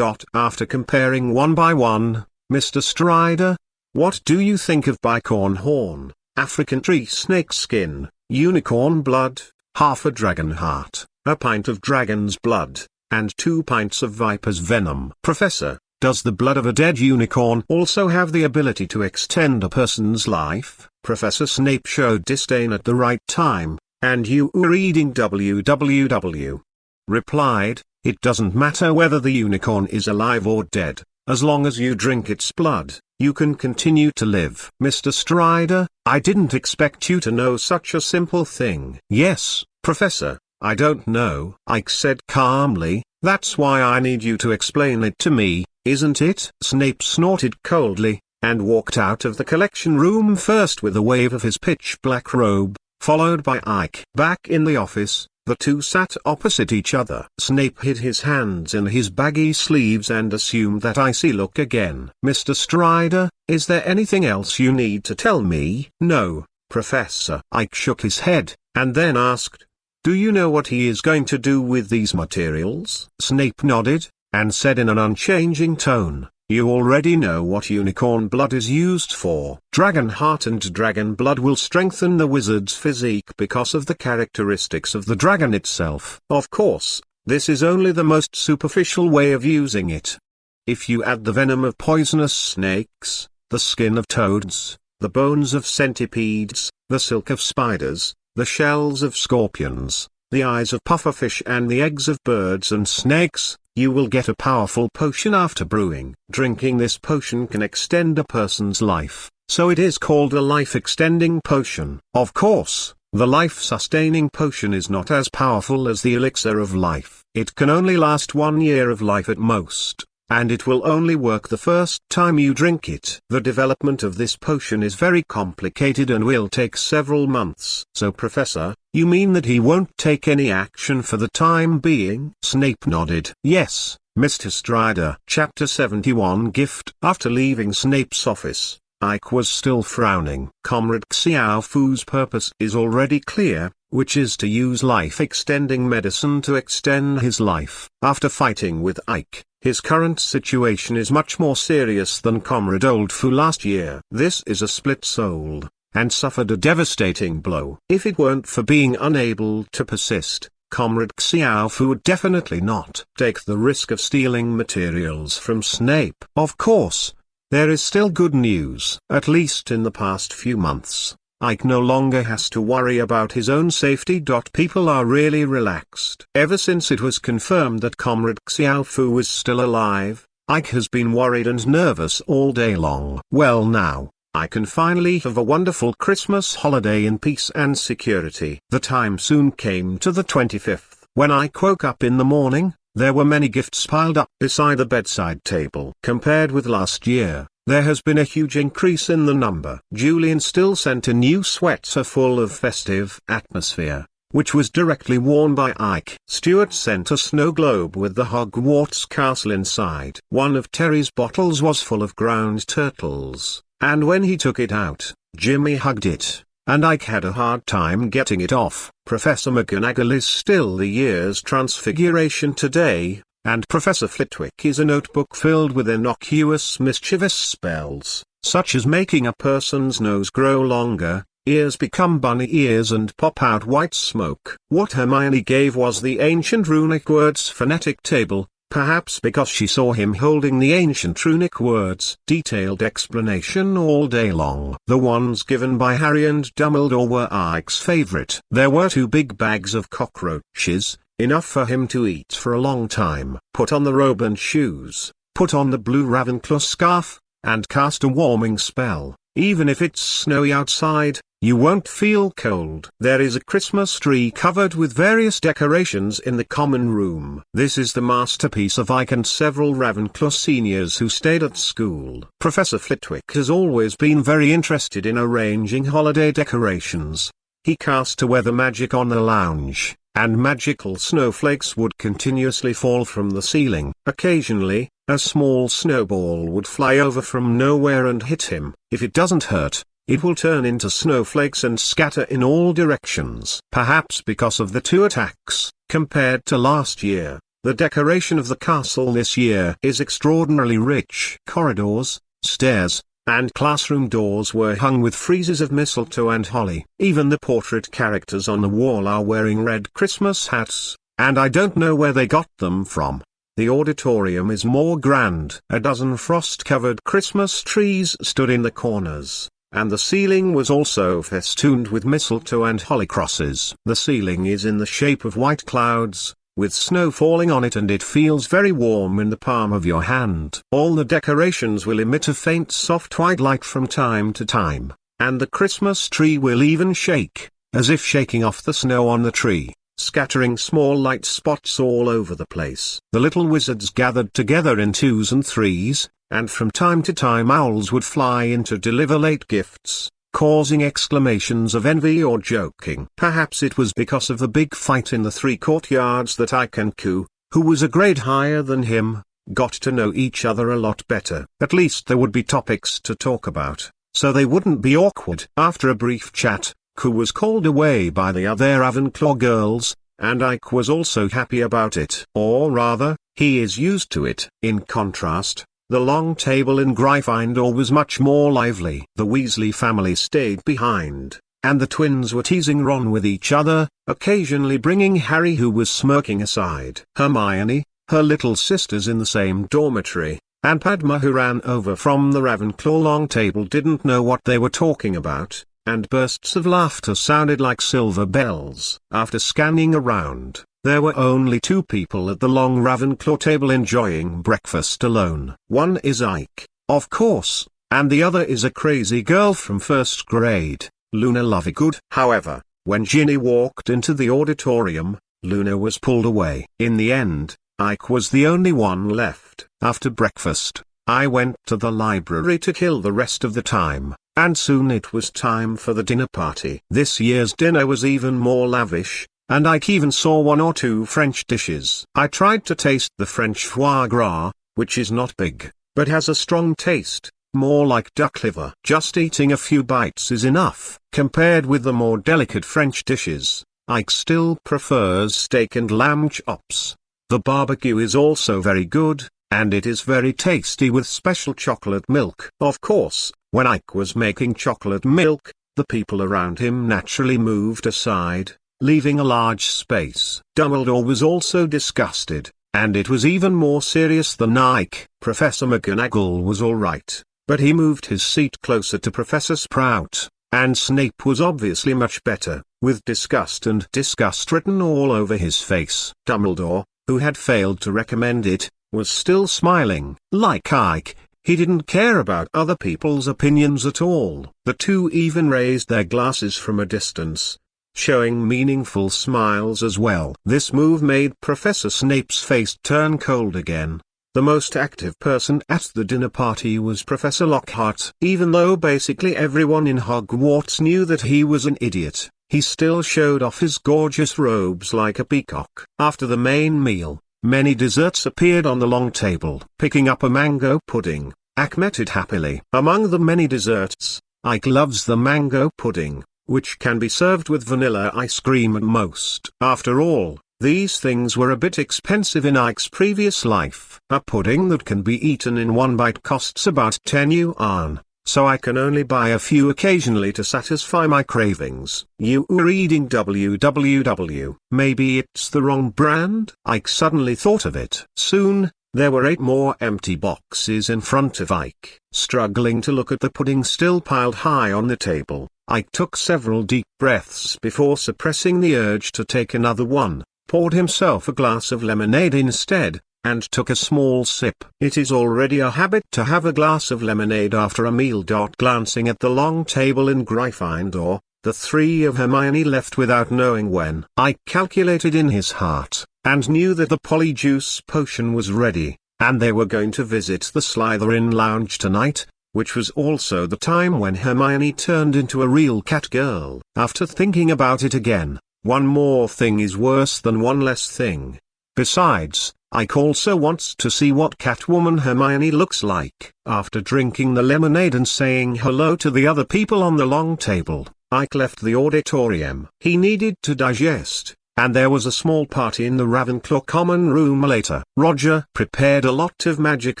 After comparing one by one, Mr. Strider, what do you think of bicorn horn, African tree snake skin, unicorn blood, half a dragon heart, a pint of dragon's blood, and 2 pints of viper's venom? Professor, does the blood of a dead unicorn also have the ability to extend a person's life? Professor Snape showed disdain at the right time, and you reading www. replied, it doesn't matter whether the unicorn is alive or dead, as long as you drink its blood, you can continue to live. Mr. Strider, I didn't expect you to know such a simple thing. Yes, Professor, I don't know, Ike said calmly, that's why I need you to explain it to me, isn't it? Snape snorted coldly, and walked out of the collection room first with a wave of his pitch-black robe, followed by Ike. Back in the office, the two sat opposite each other. Snape hid his hands in his baggy sleeves and assumed that icy look again. Mr. Strider, is there anything else you need to tell me? No, Professor. Ike shook his head, and then asked, do you know what he is going to do with these materials? Snape nodded, and said in an unchanging tone, you already know what unicorn blood is used for. Dragon heart and dragon blood will strengthen the wizard's physique because of the characteristics of the dragon itself. Of course, this is only the most superficial way of using it. If you add the venom of poisonous snakes, the skin of toads, the bones of centipedes, the silk of spiders, the shells of scorpions, the eyes of pufferfish and the eggs of birds and snakes, you will get a powerful potion after brewing. Drinking this potion can extend a person's life, so it is called a life-extending potion. Of course, the life-sustaining potion is not as powerful as the elixir of life. It can only last 1 year of life at most, and it will only work the first time you drink it. The development of this potion is very complicated and will take several months. So Professor, you mean that he won't take any action for the time being? Snape nodded. Yes, Mr. Strider. Chapter 71 Gift. After leaving Snape's office, Ike was still frowning. Comrade Xiaofu's purpose is already clear, which is to use life-extending medicine to extend his life. After fighting with Ike, his current situation is much more serious than Comrade Old Fu last year. This is a split-souled, and suffered a devastating blow. If it weren't for being unable to persist, Comrade Xiaofu would definitely not take the risk of stealing materials from Snape. Of course, there is still good news. At least in the past few months, Ike no longer has to worry about his own safety. People are really relaxed. Ever since it was confirmed that Comrade Xiaofu was still alive, Ike has been worried and nervous all day long. Well now, I can finally have a wonderful Christmas holiday in peace and security. The time soon came to the 25th. When Ike woke up in the morning, there were many gifts piled up beside the bedside table. Compared with last year, there has been a huge increase in the number. Julian still sent a new sweater full of festive atmosphere, which was directly worn by Ike. Stuart sent a snow globe with the Hogwarts castle inside. One of Terry's bottles was full of ground turtles, and when he took it out, Jimmy hugged it, and Ike had a hard time getting it off. Professor McGonagall is still the year's transfiguration today, and Professor Flitwick is a notebook filled with innocuous mischievous spells, such as making a person's nose grow longer, ears become bunny ears and pop out white smoke. What Hermione gave was the ancient runic words phonetic table, perhaps because she saw him holding the ancient runic words. Detailed explanation all day long. The ones given by Harry and Dumbledore were Ike's favorite. There were 2 big bags of cockroaches, enough for him to eat for a long time. Put on the robe and shoes, put on the blue Ravenclaw scarf, and cast a warming spell. Even if it's snowy outside, you won't feel cold. There is a Christmas tree covered with various decorations in the common room. This is the masterpiece of Ike and several Ravenclaw seniors who stayed at school. Professor Flitwick has always been very interested in arranging holiday decorations. He cast a weather magic on the lounge, and magical snowflakes would continuously fall from the ceiling. Occasionally, a small snowball would fly over from nowhere and hit him. If it doesn't hurt, it will turn into snowflakes and scatter in all directions. Perhaps because of the 2 attacks, compared to last year, the decoration of the castle this year is extraordinarily rich. Corridors, stairs, and classroom doors were hung with friezes of mistletoe and holly. Even the portrait characters on the wall are wearing red Christmas hats, and I don't know where they got them from. The auditorium is more grand. A dozen frost-covered Christmas trees stood in the corners, and the ceiling was also festooned with mistletoe and holly crosses. The ceiling is in the shape of white clouds, with snow falling on it, and it feels very warm in the palm of your hand. All the decorations will emit a faint soft white light from time to time, and the Christmas tree will even shake, as if shaking off the snow on the tree, scattering small light spots all over the place. The little wizards gathered together in 2s and 3s, and from time to time owls would fly in to deliver late gifts, causing exclamations of envy or joking. Perhaps it was because of the big fight in the 3 courtyards that Ike and Coo, who was a grade higher than him, got to know each other a lot better. At least there would be topics to talk about, so they wouldn't be awkward. After a brief chat, Coo was called away by the other Ravenclaw girls, and Ike was also happy about it. Or rather, he is used to it. In contrast, the long table in Gryffindor was much more lively. The Weasley family stayed behind, and the twins were teasing Ron with each other, occasionally bringing Harry, who was smirking, aside. Hermione, her little sisters in the same dormitory, and Padma, who ran over from the Ravenclaw long table, didn't know what they were talking about, and bursts of laughter sounded like silver bells. After scanning around, there were only 2 people at the long Ravenclaw table enjoying breakfast alone. One is Ike, of course, and the other is a crazy girl from 1st grade, Luna Lovegood. However, when Ginny walked into the auditorium, Luna was pulled away. In the end, Ike was the only one left. After breakfast, I went to the library to kill the rest of the time, and soon it was time for the dinner party. This year's dinner was even more lavish, and Ike even saw 1 or 2 French dishes. I tried to taste the French foie gras, which is not big, but has a strong taste, more like duck liver. Just eating a few bites is enough. Compared with the more delicate French dishes, Ike still prefers steak and lamb chops. The barbecue is also very good, and it is very tasty with special chocolate milk. Of course, when Ike was making chocolate milk, the people around him naturally moved aside, leaving a large space. Dumbledore was also disgusted, and it was even more serious than Ike. Professor McGonagall was alright, but he moved his seat closer to Professor Sprout, and Snape was obviously much better, with disgust and disgust written all over his face. Dumbledore, who had failed to recommend it, was still smiling. Like Ike, he didn't care about other people's opinions at all. The 2 even raised their glasses from a distance, showing meaningful smiles as well. This move made Professor Snape's face turn cold again. The most active person at the dinner party was Professor Lockhart. Even though basically everyone in Hogwarts knew that he was an idiot, he still showed off his gorgeous robes like a peacock. After the main meal, many desserts appeared on the long table. Picking up a mango pudding, Ike met it happily. Among the many desserts, Ike loves the mango pudding, which can be served with vanilla ice cream at most. After all, these things were a bit expensive in Ike's previous life. A pudding that can be eaten in 1 bite costs about 10 yuan, so I can only buy a few occasionally to satisfy my cravings. You were reading www. Maybe it's the wrong brand? Ike suddenly thought of it. Soon, there were 8 more empty boxes in front of Ike. Struggling to look at the pudding still piled high on the table, Ike took several deep breaths before suppressing the urge to take another one, poured himself a glass of lemonade instead, and took a small sip. It is already a habit to have a glass of lemonade after a meal. Glancing at the long table in Gryffindor, the 3 of Hermione left without knowing when. Ike calculated in his heart, and knew that the polyjuice potion was ready, and they were going to visit the Slytherin lounge tonight, which was also the time when Hermione turned into a real cat girl. After thinking about it again, one more thing is worse than one less thing. Besides, Ike also wants to see what Catwoman Hermione looks like. After drinking the lemonade and saying hello to the other people on the long table, Ike left the auditorium. He needed to digest, and there was a small party in the Ravenclaw common room later. Roger prepared a lot of magic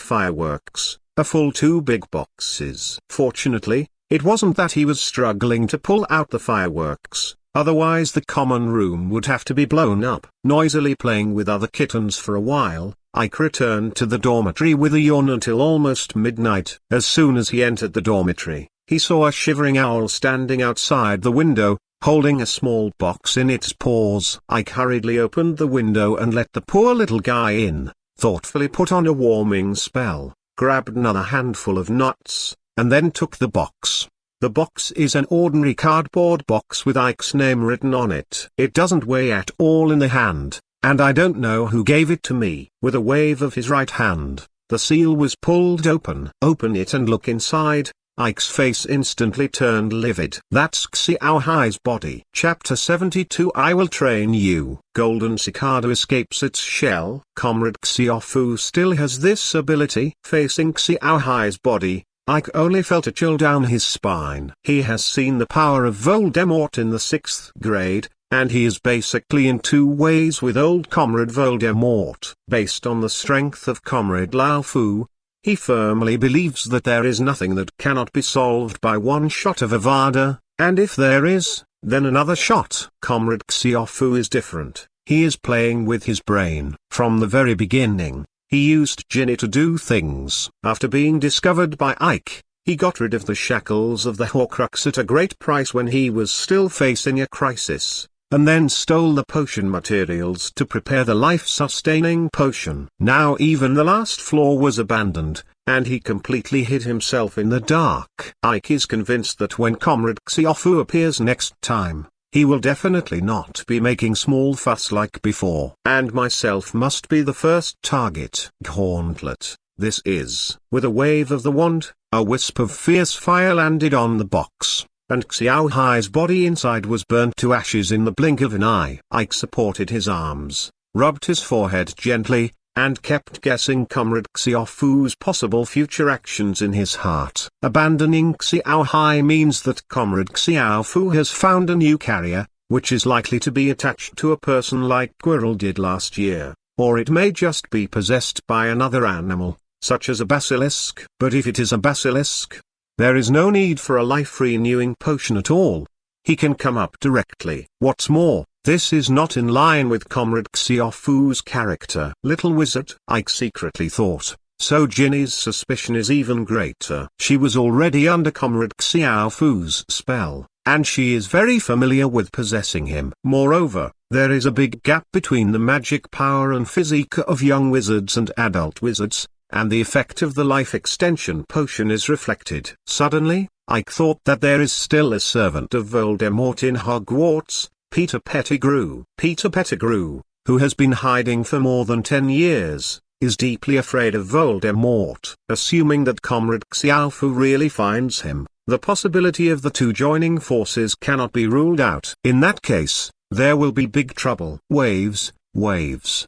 fireworks, a full 2 big boxes. Fortunately, it wasn't that he was struggling to pull out the fireworks, otherwise the common room would have to be blown up. Noisily playing with other kittens for a while, Ike returned to the dormitory with a yawn until almost midnight. As soon as he entered the dormitory, he saw a shivering owl standing outside the window, holding a small box in its paws. Ike hurriedly opened the window and let the poor little guy in, thoughtfully put on a warming spell, grabbed another handful of nuts, and then took the box. The box is an ordinary cardboard box with Ike's name written on it. It doesn't weigh at all in the hand, and I don't know who gave it to me. With a wave of his right hand, the seal was pulled open. Open it and look inside. Ike's face instantly turned livid. That's Xiao Hai's body. Chapter 72. I will train you. Golden Cicada escapes its shell. Comrade Xiaofu still has this ability. Facing Xiao Hai's body, Ike only felt a chill down his spine. He has seen the power of Voldemort in the 6th grade, and he is basically in 2 ways with old Comrade Voldemort. Based on the strength of Comrade Lao Fu, he firmly believes that there is nothing that cannot be solved by one shot of Avada, and if there is, then another shot. Comrade Xiaofu is different. He is playing with his brain. From the very beginning, he used Ginny to do things. After being discovered by Ike, he got rid of the shackles of the Horcrux at a great price when he was still facing a crisis, and then stole the potion materials to prepare the life-sustaining potion. Now even the last floor was abandoned, and he completely hid himself in the dark. Ike is convinced that when Comrade Xiaofu appears next time, he will definitely not be making small fuss like before. And myself must be the first target. Gauntlet, this is. With a wave of the wand, a wisp of fierce fire landed on the box, and Xiao Hai's body inside was burnt to ashes in the blink of an eye. Ike supported his arms, rubbed his forehead gently, and kept guessing Comrade Xiaofu's possible future actions in his heart. Abandoning Xiao Hai means that Comrade Xiaofu has found a new carrier, which is likely to be attached to a person like Quirrell did last year, or it may just be possessed by another animal, such as a basilisk. But if it is a basilisk, there is no need for a life-renewing potion at all. He can come up directly. What's more, this is not in line with Comrade Xiaofu's character. Little wizard, Ike secretly thought, so Ginny's suspicion is even greater. She was already under Comrade Xiaofu's spell, and she is very familiar with possessing him. Moreover, there is a big gap between the magic power and physique of young wizards and adult wizards, and the effect of the life extension potion is reflected. Suddenly, Ike thought that there is still a servant of Voldemort in Hogwarts, Peter Pettigrew. Peter Pettigrew, who has been hiding for more than 10 years, is deeply afraid of Voldemort. Assuming that Comrade Xiaofu really finds him, the possibility of the 2 joining forces cannot be ruled out. In that case, there will be big trouble. Waves.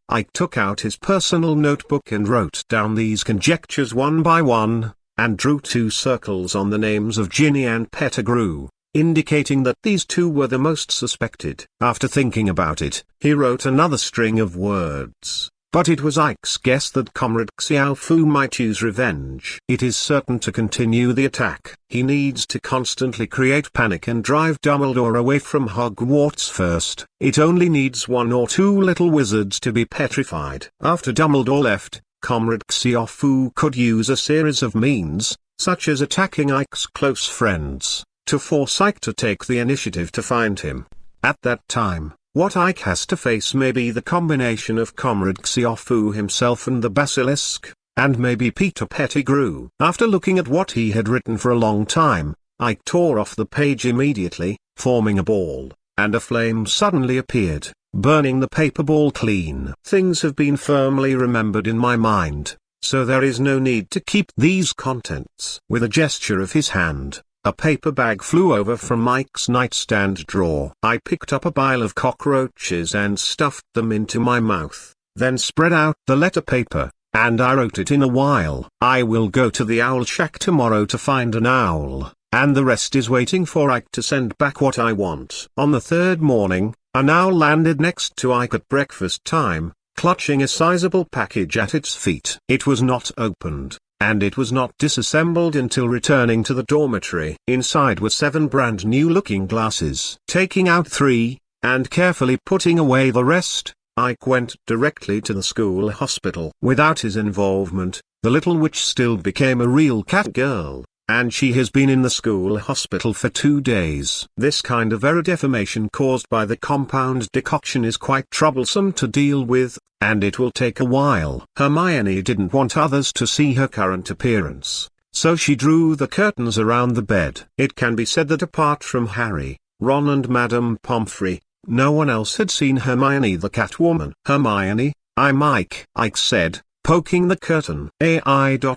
Ike took out his personal notebook and wrote down these conjectures one by one, and drew 2 circles on the names of Ginny and Pettigrew, indicating that these 2 were the most suspected. After thinking about it, he wrote another string of words. But it was Ike's guess that Comrade Xiao Fu might use revenge. It is certain to continue the attack. He needs to constantly create panic and drive Dumbledore away from Hogwarts first. It only needs one or two little wizards to be petrified. After Dumbledore left, Comrade Xiao Fu could use a series of means, such as attacking Ike's close friends, to force Ike to take the initiative to find him. At that time, what Ike has to face may be the combination of Comrade Xiao Fu himself and the basilisk, and maybe Peter Pettigrew. After looking at what he had written for a long time, Ike tore off the page immediately, forming a ball, and a flame suddenly appeared, burning the paper ball clean. Things have been firmly remembered in my mind, so there is no need to keep these contents. With a gesture of his hand, a paper bag flew over from Mike's nightstand drawer. I picked up a pile of cockroaches and stuffed them into my mouth, then spread out the letter paper, and I wrote it in a while. I will go to the owl shack tomorrow to find an owl, and the rest is waiting for Ike to send back what I want. On the third morning, an owl landed next to Ike at breakfast time, clutching a sizable package at its feet. It was not opened, and it was not disassembled until returning to the dormitory. Inside were 7 brand new looking glasses. Taking out 3, and carefully putting away the rest, Ike went directly to the school hospital. Without his involvement, the little witch still became a real cat girl, and she has been in the school hospital for 2 days. This kind of error defamation caused by the compound decoction is quite troublesome to deal with, and it will take a while. Hermione didn't want others to see her current appearance, so she drew the curtains around the bed. It can be said that apart from Harry, Ron and Madame Pomfrey, no one else had seen Hermione the Catwoman. "Hermione, I'm Ike," Ike said, poking the curtain. "AI. The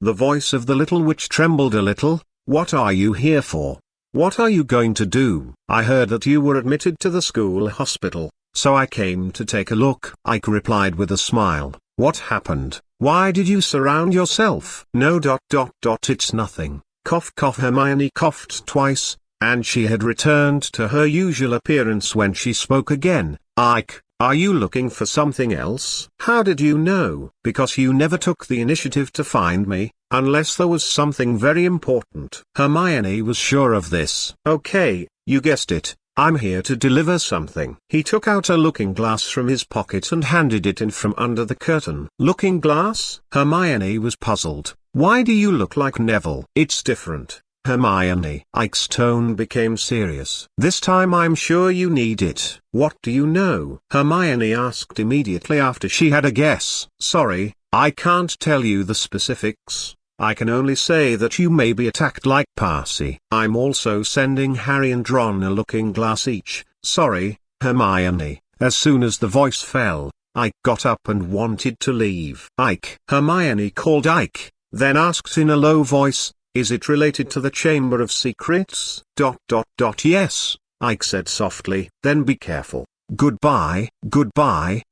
voice of the little witch trembled a little. "What are you here for? What are you going to do?" "I heard that you were admitted to the school hospital, so I came to take a look," Ike replied with a smile. "What happened? Why did you surround yourself?" "No. It's nothing." Cough cough. Hermione coughed twice, and she had returned to her usual appearance when she spoke again. "Ike, are you looking for something else?" "How did you know?" "Because you never took the initiative to find me, unless there was something very important." Hermione was sure of this. "Okay, you guessed it, I'm here to deliver something." He took out a looking glass from his pocket and handed it in from under the curtain. "Looking glass?" Hermione was puzzled. "Why do you look like Neville?" "It's different, Hermione." Ike's tone became serious. "This time I'm sure you need it." "What do you know?" Hermione asked immediately after she had a guess. "Sorry, I can't tell you the specifics. I can only say that you may be attacked like Percy. I'm also sending Harry and Ron a looking glass each." "Sorry, Hermione." As soon as the voice fell, Ike got up and wanted to leave. "Ike." Hermione called Ike, then asked in a low voice, "Is it related to the Chamber of Secrets?" Yes, Ike said softly. "Then be careful. Goodbye." "Goodbye."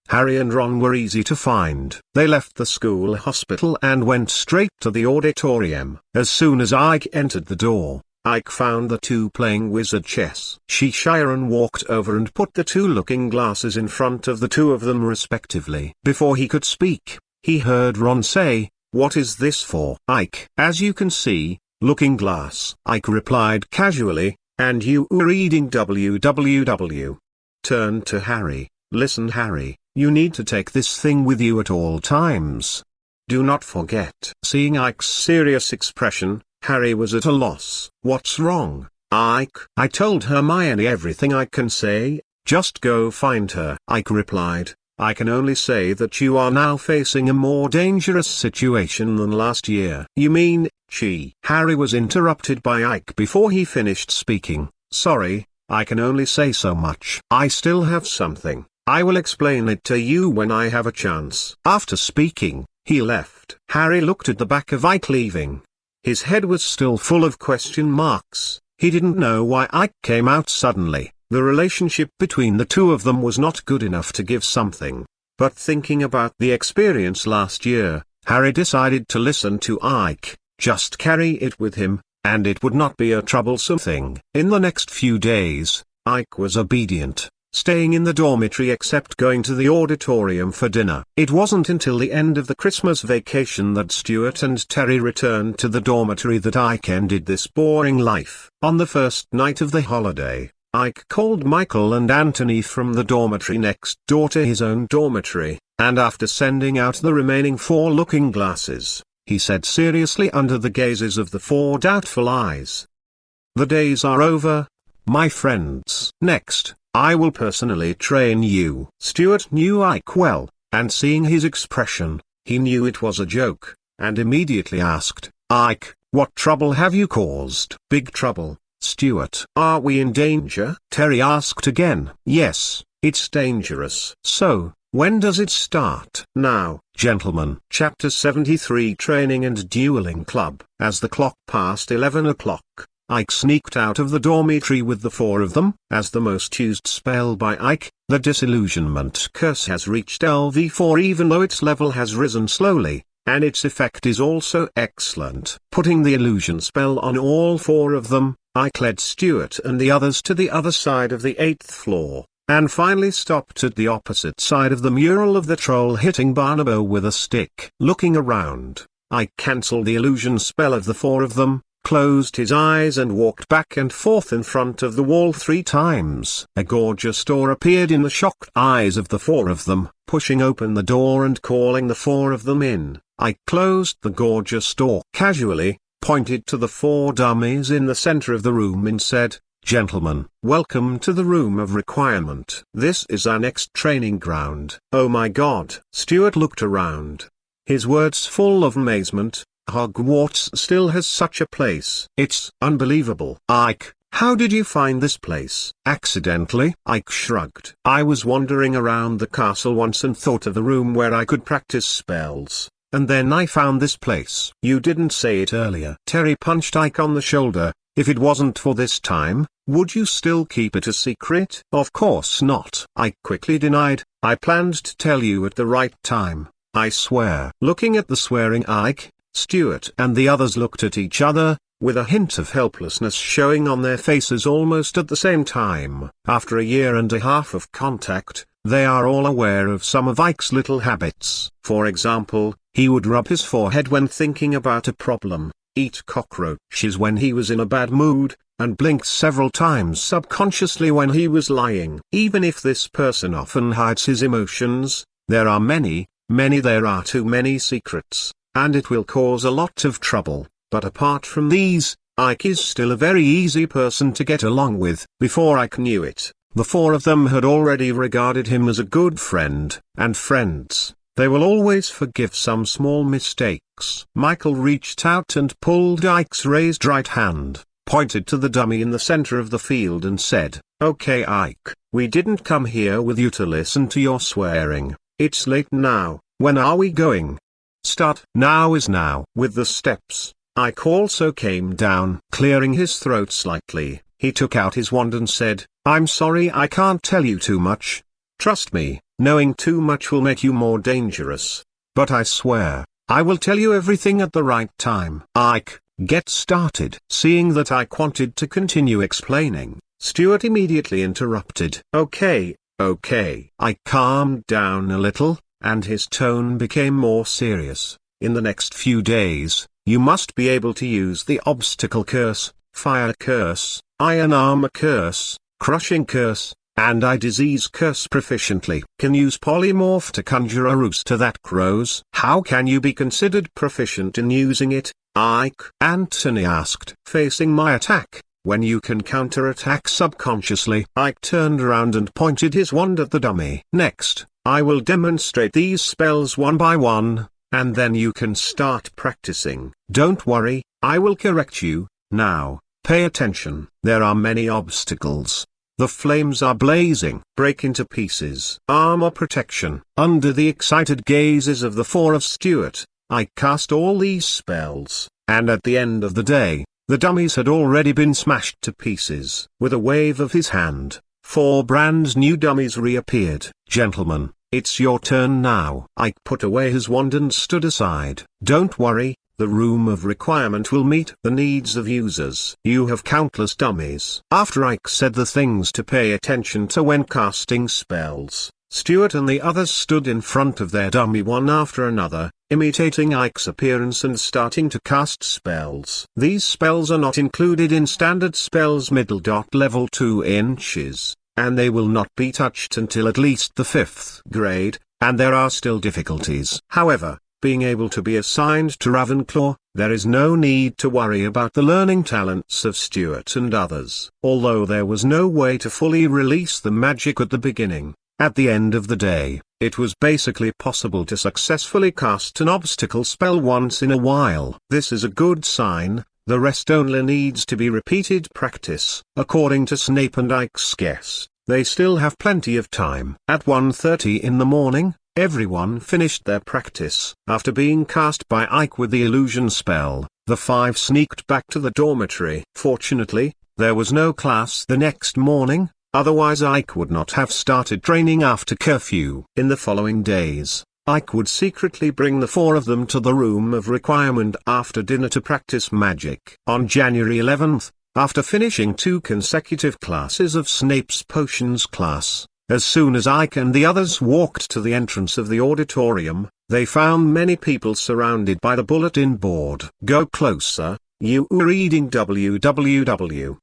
Harry and Ron were easy to find. They left the school hospital and went straight to the auditorium. As soon as Ike entered the door, Ike found the two playing wizard chess. Sharon walked over and put the 2 looking glasses in front of the 2 of them respectively. Before he could speak, he heard Ron say, "What is this for?" "Ike." "As you can see, looking glass," Ike replied casually, "and you were reading www. Turned to Harry. "Listen, Harry, you need to take this thing with you at all times. Do not forget." Seeing Ike's serious expression, Harry was at a loss. "What's wrong, Ike?" "I told Hermione everything I can say. Just go find her," Ike replied. "I can only say that you are now facing a more dangerous situation than last year." "You mean, she?" Harry was interrupted by Ike before he finished speaking. "Sorry, I can only say so much. I still have something. I will explain it to you when I have a chance." After speaking, he left. Harry looked at the back of Ike leaving. His head was still full of question marks. He didn't know why Ike came out suddenly. The relationship between the 2 of them was not good enough to give something. But thinking about the experience last year, Harry decided to listen to Ike, just carry it with him, and it would not be a troublesome thing. In the next few days, Ike was obedient. staying in the dormitory except going to the auditorium for dinner. It wasn't until the end of the Christmas vacation that Stuart and Terry returned to the dormitory that Ike ended this boring life. On the first night of the holiday, Ike called Michael and Anthony from the dormitory next door to his own dormitory, and after sending out the remaining 4 looking glasses, he said seriously under the gazes of the 4 doubtful eyes, "The days are over, my friends. Next, I will personally train you." Stuart knew Ike well, and seeing his expression, he knew it was a joke, and immediately asked, "Ike, what trouble have you caused?" "Big trouble, Stuart." "Are we in danger?" Terry asked again. "Yes, it's dangerous." "So, when does it start?" "Now, gentlemen." Chapter 73 Training and Dueling Club. As the clock passed 11 o'clock, Ike sneaked out of the dormitory with the 4 of them. As the most used spell by Ike, the Disillusionment Curse has reached LV4 even though its level has risen slowly, and its effect is also excellent. Putting the illusion spell on all 4 of them, Ike led Stuart and the others to the other side of the 8th floor, and finally stopped at the opposite side of the mural of the troll hitting Barnabo with a stick. Looking around, Ike cancelled the illusion spell of the 4 of them, closed his eyes and walked back and forth in front of the wall 3 times. A gorgeous door appeared in the shocked eyes of the 4 of them. Pushing open the door and calling the 4 of them in, Ike closed the gorgeous door casually, pointed to the 4 dummies in the center of the room and said, "Gentlemen, welcome to the room of requirement. This is our next training ground." "Oh my God!" Stuart looked around, his words full of amazement. "Hogwarts still has such a place. It's unbelievable." "Ike, how did you find this place?" "Accidentally." Ike shrugged. "I was wandering around the castle once and thought of the room where I could practice spells, and then I found this place." "You didn't say it earlier." Terry punched Ike on the shoulder. "If it wasn't for this time, would you still keep it a secret?" "Of course not." Ike quickly denied. "I planned to tell you at the right time, I swear." Looking at the swearing Ike, Stuart and the others looked at each other, with a hint of helplessness showing on their faces almost at the same time. After a year and a half of contact, they are all aware of some of Ike's little habits. For example, he would rub his forehead when thinking about a problem, eat cockroaches when he was in a bad mood, and blink several times subconsciously when he was lying. Even if this person often hides his emotions, there are there are too many secrets, and it will cause a lot of trouble. But apart from these, Ike is still a very easy person to get along with. Before Ike knew it, the 4 of them had already regarded him as a good friend, and friends, they will always forgive some small mistakes. Michael reached out and pulled Ike's raised right hand, pointed to the dummy in the center of the field and said, "Okay Ike, we didn't come here with you to listen to your swearing. It's late now. When are we going?" "Start." "Now is now." With the steps, Ike also came down. Clearing his throat slightly, he took out his wand and said, "I'm sorry I can't tell you too much. Trust me, knowing too much will make you more dangerous. But I swear, I will tell you everything at the right time." "Ike, get started." Seeing that Ike wanted to continue explaining, Stuart immediately interrupted. Okay. Ike calmed down a little, and his tone became more serious. "In the next few days, you must be able to use the Obstacle Curse, Fire Curse, Iron Armor Curse, Crushing Curse, and Eye Disease Curse proficiently. Can use Polymorph to conjure a rooster that crows." "How can you be considered proficient in using it, Ike?" Anthony asked. "Facing my attack, when you can counterattack subconsciously." Ike turned around and pointed his wand at the dummy. "Next, I will demonstrate these spells one by one, and then you can start practicing. Don't worry, I will correct you. Now, pay attention. There are many obstacles. The flames are blazing. Break into pieces. Armor protection." Under the excited gazes of the 4 of Stuart, I cast all these spells, and at the end of the day, the dummies had already been smashed to pieces. With a wave of his hand, 4 brand new dummies reappeared. "Gentlemen, it's your turn now." Ike put away his wand and stood aside. "Don't worry, The room of requirement will meet the needs of users. You have countless dummies. After Ike said the things to pay attention to when casting spells, Stuart and the others stood in front of their dummy one after another, imitating Ike's appearance and starting to cast spells. These spells are not included in standard spells level 2 inches, and they will not be touched until at least the 5th grade, and there are still difficulties. However, being able to be assigned to Ravenclaw, there is no need to worry about the learning talents of Stuart and others. Although there was no way to fully release the magic at the beginning, at the end of the day, it was basically possible to successfully cast an obstacle spell once in a while. This is a good sign. The rest only needs to be repeated practice. According to Snape and Ike's guess, they still have plenty of time. At 1:30 in the morning, everyone finished their practice. After being cast by Ike with the illusion spell, the 5 sneaked back to the dormitory. Fortunately, there was no class the next morning, otherwise Ike would not have started training after curfew. In the following days, Ike would secretly bring the 4 of them to the room of requirement after dinner to practice magic. On January 11th, after finishing 2 consecutive classes of Snape's potions class, as soon as Ike and the others walked to the entrance of the auditorium, they found many people surrounded by the bulletin board. Go closer, you are reading www.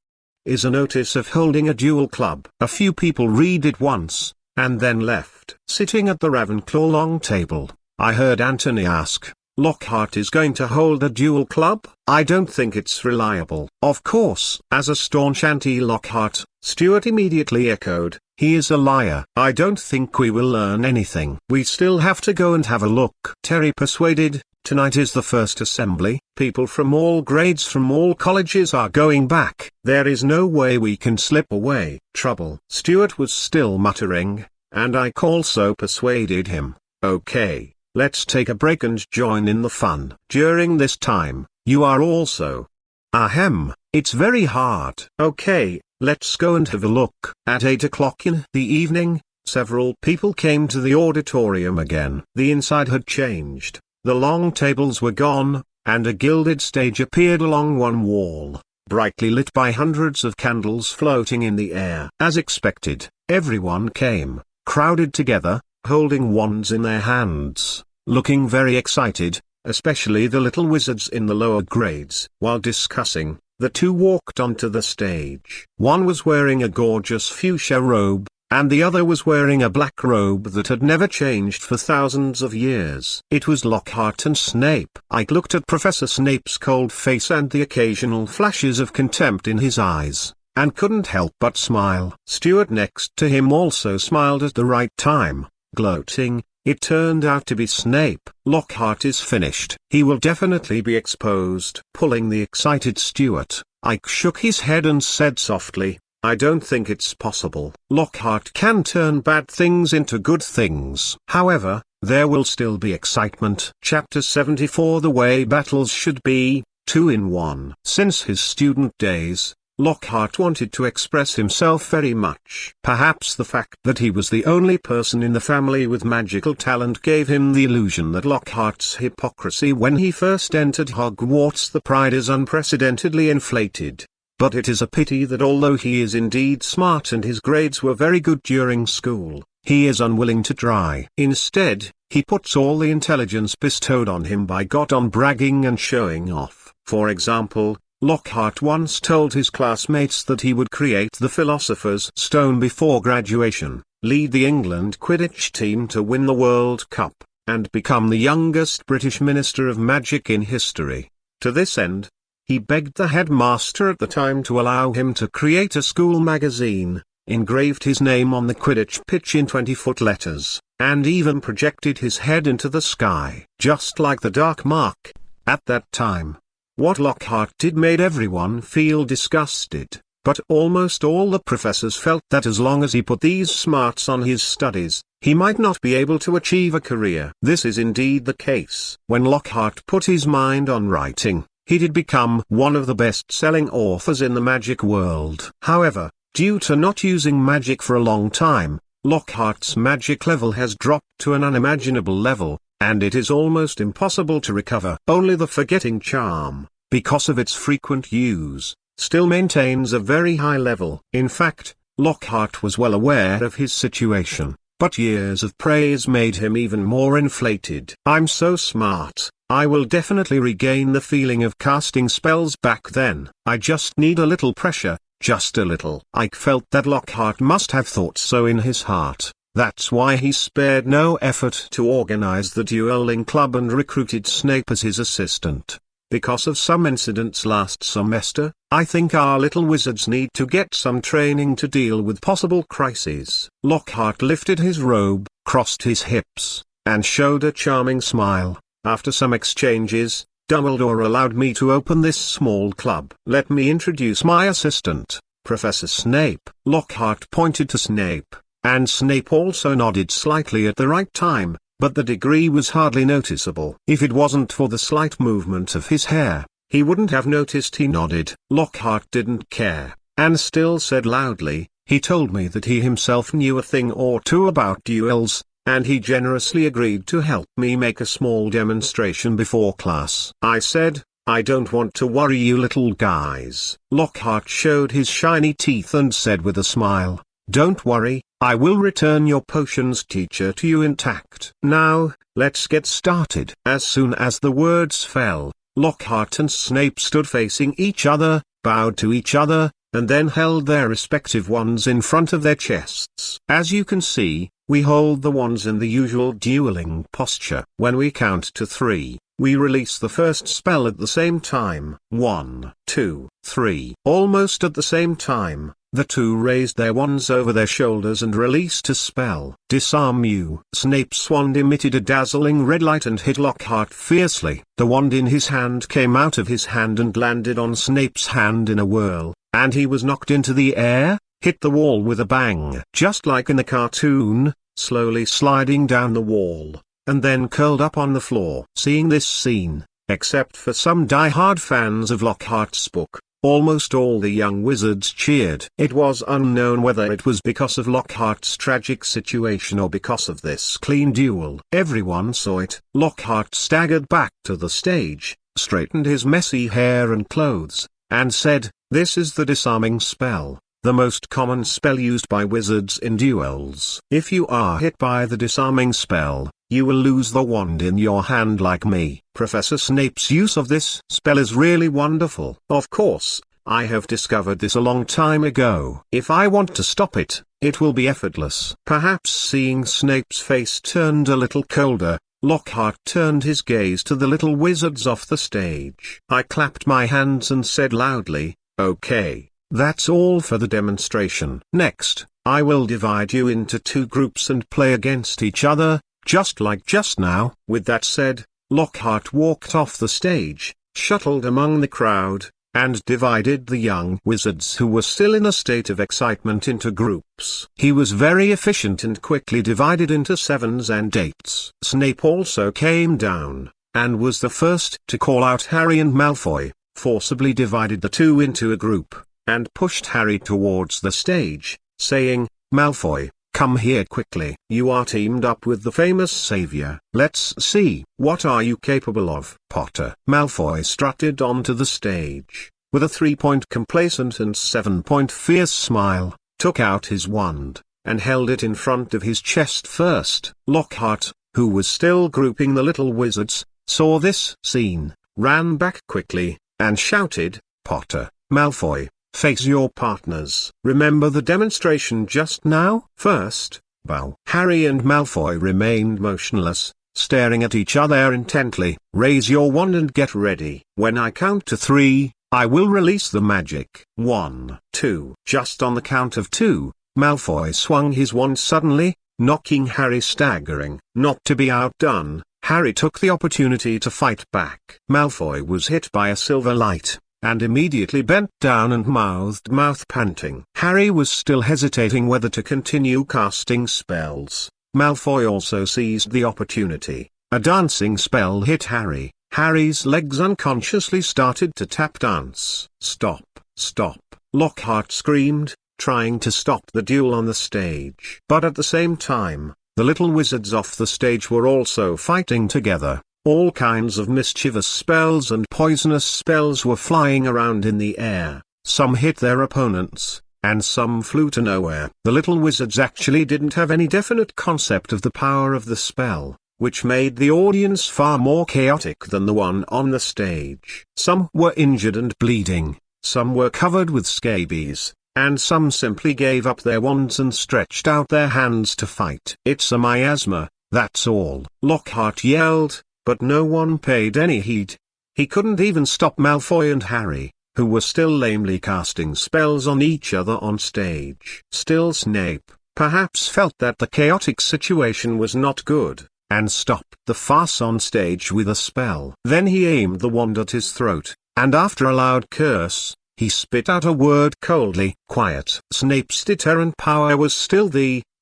Is a notice of holding a duel club. A few people read it once, and then left. Sitting at the Ravenclaw long table, I heard Anthony ask, "Lockhart is going to hold a duel club? I don't think it's reliable." Of course, as a staunch anti-Lockhart, Stuart immediately echoed, "He is a liar. I don't think we will learn anything. We still have to go and have a look." Terry persuaded, "Tonight is the first assembly. People from all grades from all colleges are going back. There is no way we can slip away." Trouble. Stuart was still muttering, and Ike also persuaded him, "Okay, let's take a break and join in the fun. During this time, you are also. Ahem, it's very hard. Okay, let's go and have a look." At 8 o'clock in the evening, several people came to the auditorium again. The inside had changed. The long tables were gone, and a gilded stage appeared along one wall, brightly lit by hundreds of candles floating in the air. As expected, everyone came, crowded together, holding wands in their hands, looking very excited, especially the little wizards in the lower grades. While discussing, the 2 walked onto the stage. One was wearing a gorgeous fuchsia robe, and the other was wearing a black robe that had never changed for thousands of years. It was Lockhart and Snape. Ike looked at Professor Snape's cold face and the occasional flashes of contempt in his eyes, and couldn't help but smile. Stuart next to him also smiled at the right time, gloating, "It turned out to be Snape. Lockhart is finished. He will definitely be exposed." Pulling the excited Stuart, Ike shook his head and said softly, "I don't think it's possible. Lockhart can turn bad things into good things. However, there will still be excitement." Chapter 74 The Way Battles Should Be, 2 in 1. Since his student days, Lockhart wanted to express himself very much. Perhaps the fact that he was the only person in the family with magical talent gave him the illusion that Lockhart's hypocrisy when he first entered Hogwarts, the pride is unprecedentedly inflated. But it is a pity that although he is indeed smart and his grades were very good during school, he is unwilling to try. Instead, he puts all the intelligence bestowed on him by God on bragging and showing off. For example, Lockhart once told his classmates that he would create the Philosopher's Stone before graduation, lead the England Quidditch team to win the World Cup, and become the youngest British Minister of Magic in history. To this end, he begged the headmaster at the time to allow him to create a school magazine, engraved his name on the Quidditch pitch in 20-foot letters, and even projected his head into the sky, just like the Dark Mark. At that time, what Lockhart did made everyone feel disgusted, but almost all the professors felt that as long as he put these smarts on his studies, he might not be able to achieve a career. This is indeed the case. When Lockhart put his mind on writing, he did become one of the best-selling authors in the magic world. However, due to not using magic for a long time, Lockhart's magic level has dropped to an unimaginable level, and it is almost impossible to recover. Only the forgetting charm, because of its frequent use, still maintains a very high level. In fact, Lockhart was well aware of his situation, but years of praise made him even more inflated. "I'm so smart, I will definitely regain the feeling of casting spells back then. I just need a little pressure, just a little." Ike felt that Lockhart must have thought so in his heart. That's why he spared no effort to organize the dueling club and recruited Snape as his assistant. "Because of some incidents last semester, I think our little wizards need to get some training to deal with possible crises." Lockhart lifted his robe, crossed his hips, and showed a charming smile. "After some exchanges, Dumbledore allowed me to open this small club. Let me introduce my assistant, Professor Snape." Lockhart pointed to Snape, and Snape also nodded slightly at the right time, but the degree was hardly noticeable. If it wasn't for the slight movement of his hair, he wouldn't have noticed he nodded. Lockhart didn't care, and still said loudly, "He told me that he himself knew a thing or two about duels, and he generously agreed to help me make a small demonstration before class." I said, "I don't want to worry you little guys." Lockhart showed his shiny teeth and said with a smile, "Don't worry, I will return your potions teacher to you intact. Now, let's get started." As soon as the words fell, Lockhart and Snape stood facing each other, bowed to each other, and then held their respective wands in front of their chests. As you can see, we hold the wands in the usual dueling posture. When we count to 3, we release the first spell at the same time. 1, 2, 3. Almost at the same time, the two raised their wands over their shoulders and released a spell. "Disarm you." Snape's wand emitted a dazzling red light and hit Lockhart fiercely. The wand in his hand came out of his hand and landed on Snape's hand in a whirl, and he was knocked into the air, hit the wall with a bang. Just like in the cartoon, slowly sliding down the wall, and then curled up on the floor. Seeing this scene, except for some die-hard fans of Lockhart's book, almost all the young wizards cheered. It was unknown whether it was because of Lockhart's tragic situation or because of this clean duel. Everyone saw it. Lockhart staggered back to the stage, straightened his messy hair and clothes, and said, "This is the disarming spell, the most common spell used by wizards in duels. If you are hit by the disarming spell, you will lose the wand in your hand like me." Professor Snape's use of this spell is really wonderful. Of course, I have discovered this a long time ago. If I want to stop it, it will be effortless. Perhaps seeing Snape's face turned a little colder, Lockhart turned his gaze to the little wizards off the stage. I clapped my hands and said loudly, "Okay, that's all for the demonstration. Next, I will divide you into 2 groups and play against each other, just like just now." With that said, Lockhart walked off the stage, shuttled among the crowd, and divided the young wizards who were still in a state of excitement into groups. He was very efficient and quickly divided into 7s and 8s. Snape also came down, and was the first to call out Harry and Malfoy, forcibly divided the two into a group, and pushed Harry towards the stage, saying, "Malfoy, come here quickly. You are teamed up with the famous savior. Let's see. What are you capable of, Potter?" Malfoy strutted onto the stage, with a 3-point complacent and 7-point fierce smile, took out his wand, and held it in front of his chest first. Lockhart, who was still grouping the little wizards, saw this scene, ran back quickly, and shouted, "Potter, Malfoy, face your partners. Remember the demonstration just now?" First, bow. Harry and Malfoy remained motionless, staring at each other intently. "Raise your wand and get ready. When I count to 3, I will release the magic. 1, 2. Just on the count of 2, Malfoy swung his wand suddenly, knocking Harry staggering. Not to be outdone, Harry took the opportunity to fight back. Malfoy was hit by a silver light, and immediately bent down and mouthed mouth panting. Harry was still hesitating whether to continue casting spells. Malfoy also seized the opportunity. A dancing spell hit Harry. Harry's legs unconsciously started to tap dance. "Stop, stop," Lockhart screamed, trying to stop the duel on the stage. But at the same time, The little wizards off the stage were also fighting together. All kinds of mischievous spells and poisonous spells were flying around in the air. Some hit their opponents, and some flew to nowhere. The little wizards actually didn't have any definite concept of the power of the spell, which made the audience far more chaotic than the one on the stage. Some were injured and bleeding, some were covered with scabies, and some simply gave up their wands and stretched out their hands to fight. "It's a miasma, that's all," Lockhart yelled, but no one paid any heed. He couldn't even stop Malfoy and Harry, who were still lamely casting spells on each other on stage. Still Snape, perhaps felt that the chaotic situation was not good, and stopped the farce on stage with a spell. Then he aimed the wand at his throat, and after a loud curse, he spit out a word coldly. Quiet. Snape's deterrent power was still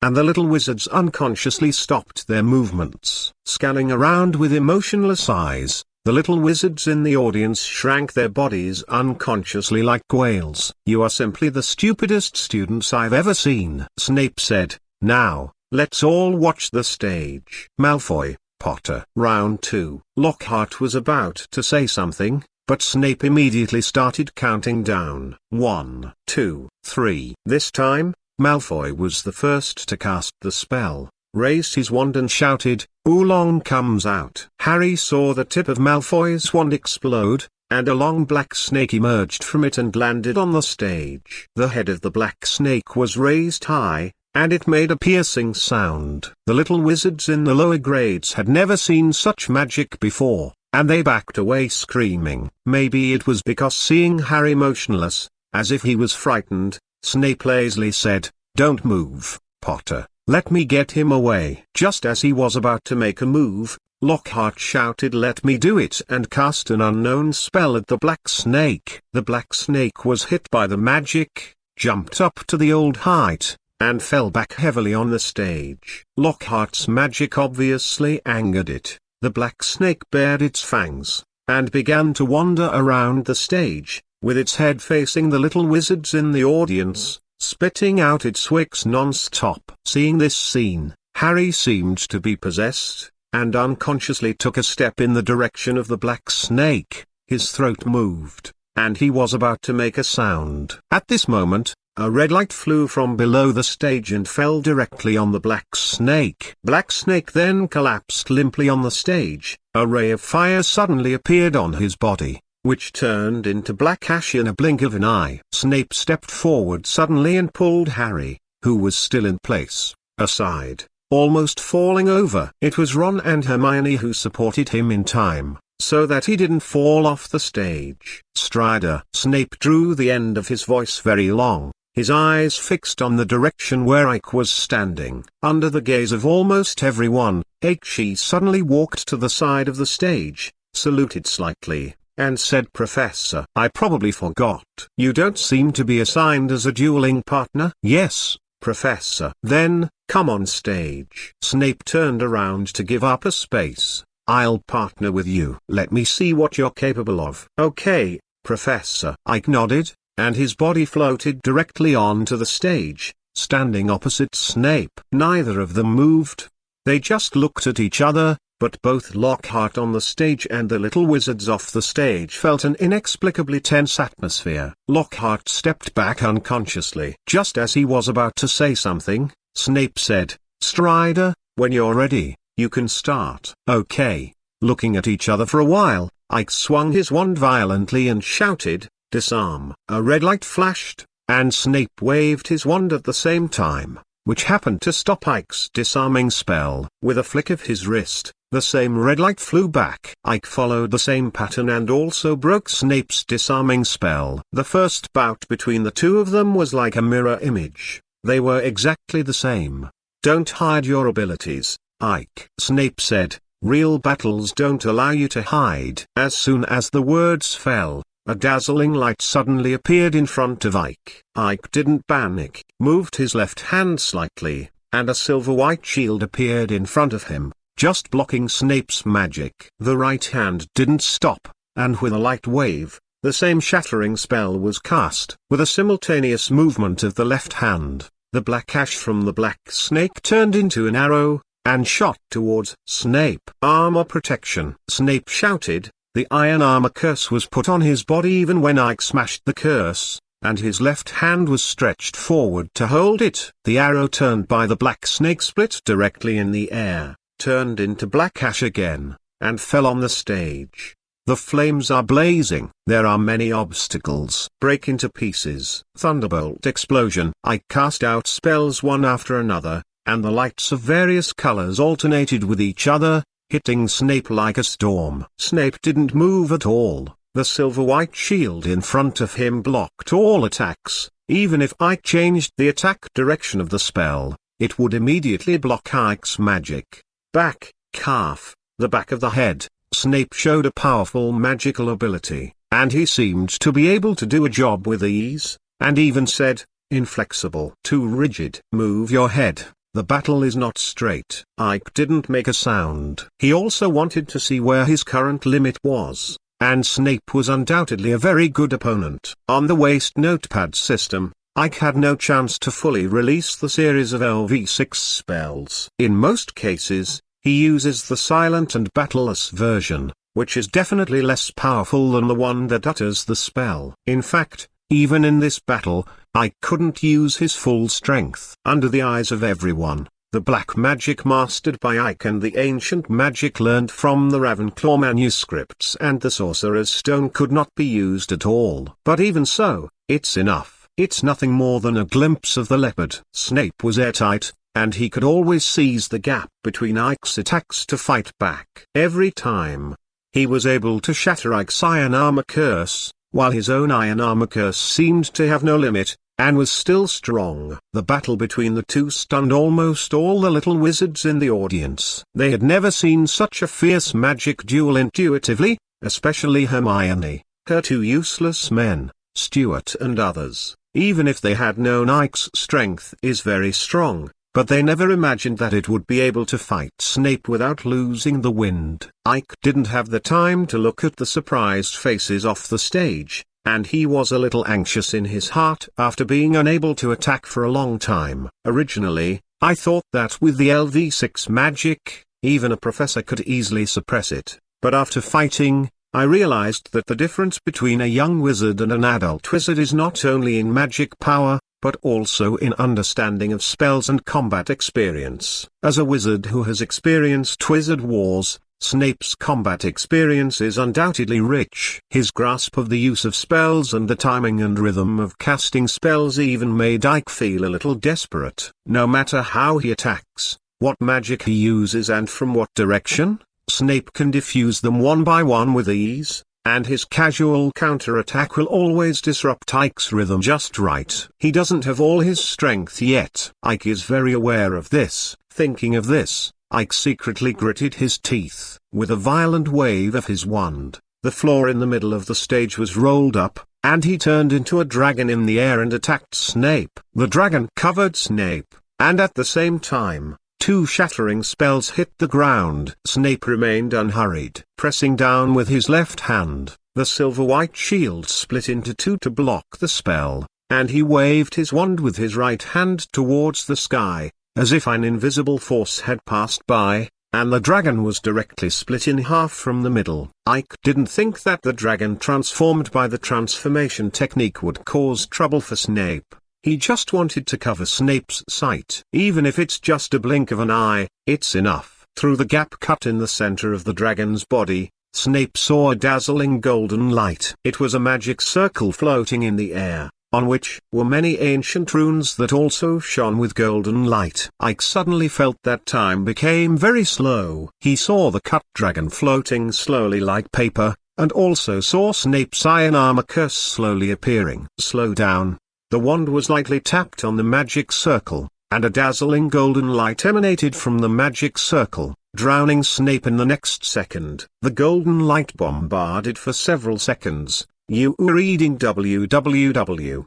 and the little wizards unconsciously stopped their movements. Scanning around with emotionless eyes, the little wizards in the audience shrank their bodies unconsciously like whales. "You are simply the stupidest students I've ever seen," Snape said. "Now, let's all watch the stage." Malfoy, Potter. Round 2. Lockhart was about to say something, but Snape immediately started counting down. 1, 2, 3. This time, Malfoy was the first to cast the spell, raised his wand and shouted, "Oolong comes out." Harry saw the tip of Malfoy's wand explode, and a long black snake emerged from it and landed on the stage. The head of the black snake was raised high, and it made a piercing sound. The little wizards in the lower grades had never seen such magic before, and they backed away screaming. Maybe it was because seeing Harry motionless, as if he was frightened, Snape lazily said, "Don't move, Potter, let me get him away." Just as he was about to make a move, Lockhart shouted, "Let me do it," and cast an unknown spell at the black snake. The black snake was hit by the magic, jumped up to the old height, and fell back heavily on the stage. Lockhart's magic obviously angered it. The black snake bared its fangs, and began to wander around the stage, with its head facing the little wizards in the audience, spitting out its wicks non-stop. Seeing this scene, Harry seemed to be possessed, and unconsciously took a step in the direction of the black snake. His throat moved, and he was about to make a sound. At this moment, a red light flew from below the stage and fell directly on the black snake. Black Snake then collapsed limply on the stage. A ray of fire suddenly appeared on his body, which turned into black ash in a blink of an eye. Snape stepped forward suddenly and pulled Harry, who was still in place, aside, almost falling over. It was Ron and Hermione who supported him in time, so that he didn't fall off the stage. "Strider." Snape drew the end of his voice very long, his eyes fixed on the direction where Ike was standing. Under the gaze of almost everyone, She suddenly walked to the side of the stage, saluted slightly, and said, "Professor, I probably forgot. You don't seem to be assigned as a dueling partner?" "Yes, Professor." "Then, come on stage." Snape turned around to give up a space. "I'll partner with you. Let me see what you're capable of." "Okay, Professor." Ike nodded, and his body floated directly onto the stage, standing opposite Snape. Neither of them moved. They just looked at each other, but both Lockhart on the stage and the little wizards off the stage felt an inexplicably tense atmosphere. Lockhart stepped back unconsciously. Just as he was about to say something, Snape said, "Strider, when you're ready, you can start." "Okay." Looking at each other for a while, Ike swung his wand violently and shouted, "Disarm." A red light flashed, and Snape waved his wand at the same time, which happened to stop Ike's disarming spell. With a flick of his wrist, the same red light flew back. Ike followed the same pattern and also broke Snape's disarming spell. The first bout between the two of them was like a mirror image. They were exactly the same. "Don't hide your abilities, Ike," Snape said. "Real battles don't allow you to hide." As soon as the words fell, a dazzling light suddenly appeared in front of Ike. Ike didn't panic, moved his left hand slightly, and a silver-white shield appeared in front of him, just blocking Snape's magic. The right hand didn't stop, and with a light wave, the same shattering spell was cast. With a simultaneous movement of the left hand, the black ash from the black snake turned into an arrow, and shot towards Snape. Armor protection. Snape shouted. The iron armor curse was put on his body even when Ike smashed the curse, and his left hand was stretched forward to hold it. The arrow turned by the black snake split directly in the air, turned into black ash again, and fell on the stage. The flames are blazing. There are many obstacles. Break into pieces. Thunderbolt explosion. Ike cast out spells one after another, and the lights of various colors alternated with each other, hitting Snape like a storm. Snape didn't move at all. The silver-white shield in front of him blocked all attacks. Even if Ike changed the attack direction of the spell, it would immediately block Ike's magic. Back, calf, the back of the head. Snape showed a powerful magical ability, and he seemed to be able to do a job with ease, and even said, "Inflexible. Too rigid. Move your head. The battle is not straight." Ike didn't make a sound. He also wanted to see where his current limit was, and Snape was undoubtedly a very good opponent. On the waste notepad system, Ike had no chance to fully release the series of LV6 spells. In most cases, he uses the silent and battleless version, which is definitely less powerful than the one that utters the spell. In fact, even in this battle, Ike couldn't use his full strength. Under the eyes of everyone, the black magic mastered by Ike and the ancient magic learned from the Ravenclaw manuscripts and the Sorcerer's Stone could not be used at all. But even so, it's enough. It's nothing more than a glimpse of the leopard. Snape was airtight, and he could always seize the gap between Ike's attacks to fight back. Every time, he was able to shatter Ike's iron armor curse, while his own iron armor curse seemed to have no limit, and was still strong. The battle between the two stunned almost all the little wizards in the audience. They had never seen such a fierce magic duel intuitively, especially Hermione, her two useless men, Stuart and others. Even if they had known Ike's strength is very strong, but they never imagined that it would be able to fight Snape without losing the wind. Ike didn't have the time to look at the surprised faces off the stage, and he was a little anxious in his heart after being unable to attack for a long time. Originally, I thought that with the LV6 magic, even a professor could easily suppress it, but after fighting, I realized that the difference between a young wizard and an adult wizard is not only in magic power, but also in understanding of spells and combat experience. As a wizard who has experienced wizard wars, Snape's combat experience is undoubtedly rich. His grasp of the use of spells and the timing and rhythm of casting spells even made Ike feel a little desperate. No matter how he attacks, what magic he uses and from what direction, Snape can defuse them one by one with ease, and his casual counterattack will always disrupt Ike's rhythm just right. He doesn't have all his strength yet. Ike is very aware of this. Thinking of this, Ike secretly gritted his teeth. With a violent wave of his wand, the floor in the middle of the stage was rolled up, and he turned into a dragon in the air and attacked Snape. The dragon covered Snape, and at the same time, two shattering spells hit the ground. Snape remained unhurried. Pressing down with his left hand, the silver-white shield split into two to block the spell, and he waved his wand with his right hand towards the sky, as if an invisible force had passed by, and the dragon was directly split in half from the middle. Ike didn't think that the dragon transformed by the transformation technique would cause trouble for Snape. He just wanted to cover Snape's sight. Even if it's just a blink of an eye, it's enough. Through the gap cut in the center of the dragon's body, Snape saw a dazzling golden light. It was a magic circle floating in the air, on which were many ancient runes that also shone with golden light. Ike suddenly felt that time became very slow. He saw the cut dragon floating slowly like paper, and also saw Snape's iron armor curse slowly appearing. Slow down. The wand was lightly tapped on the magic circle, and a dazzling golden light emanated from the magic circle, drowning Snape in the next second. The golden light bombarded for several seconds. You were reading www.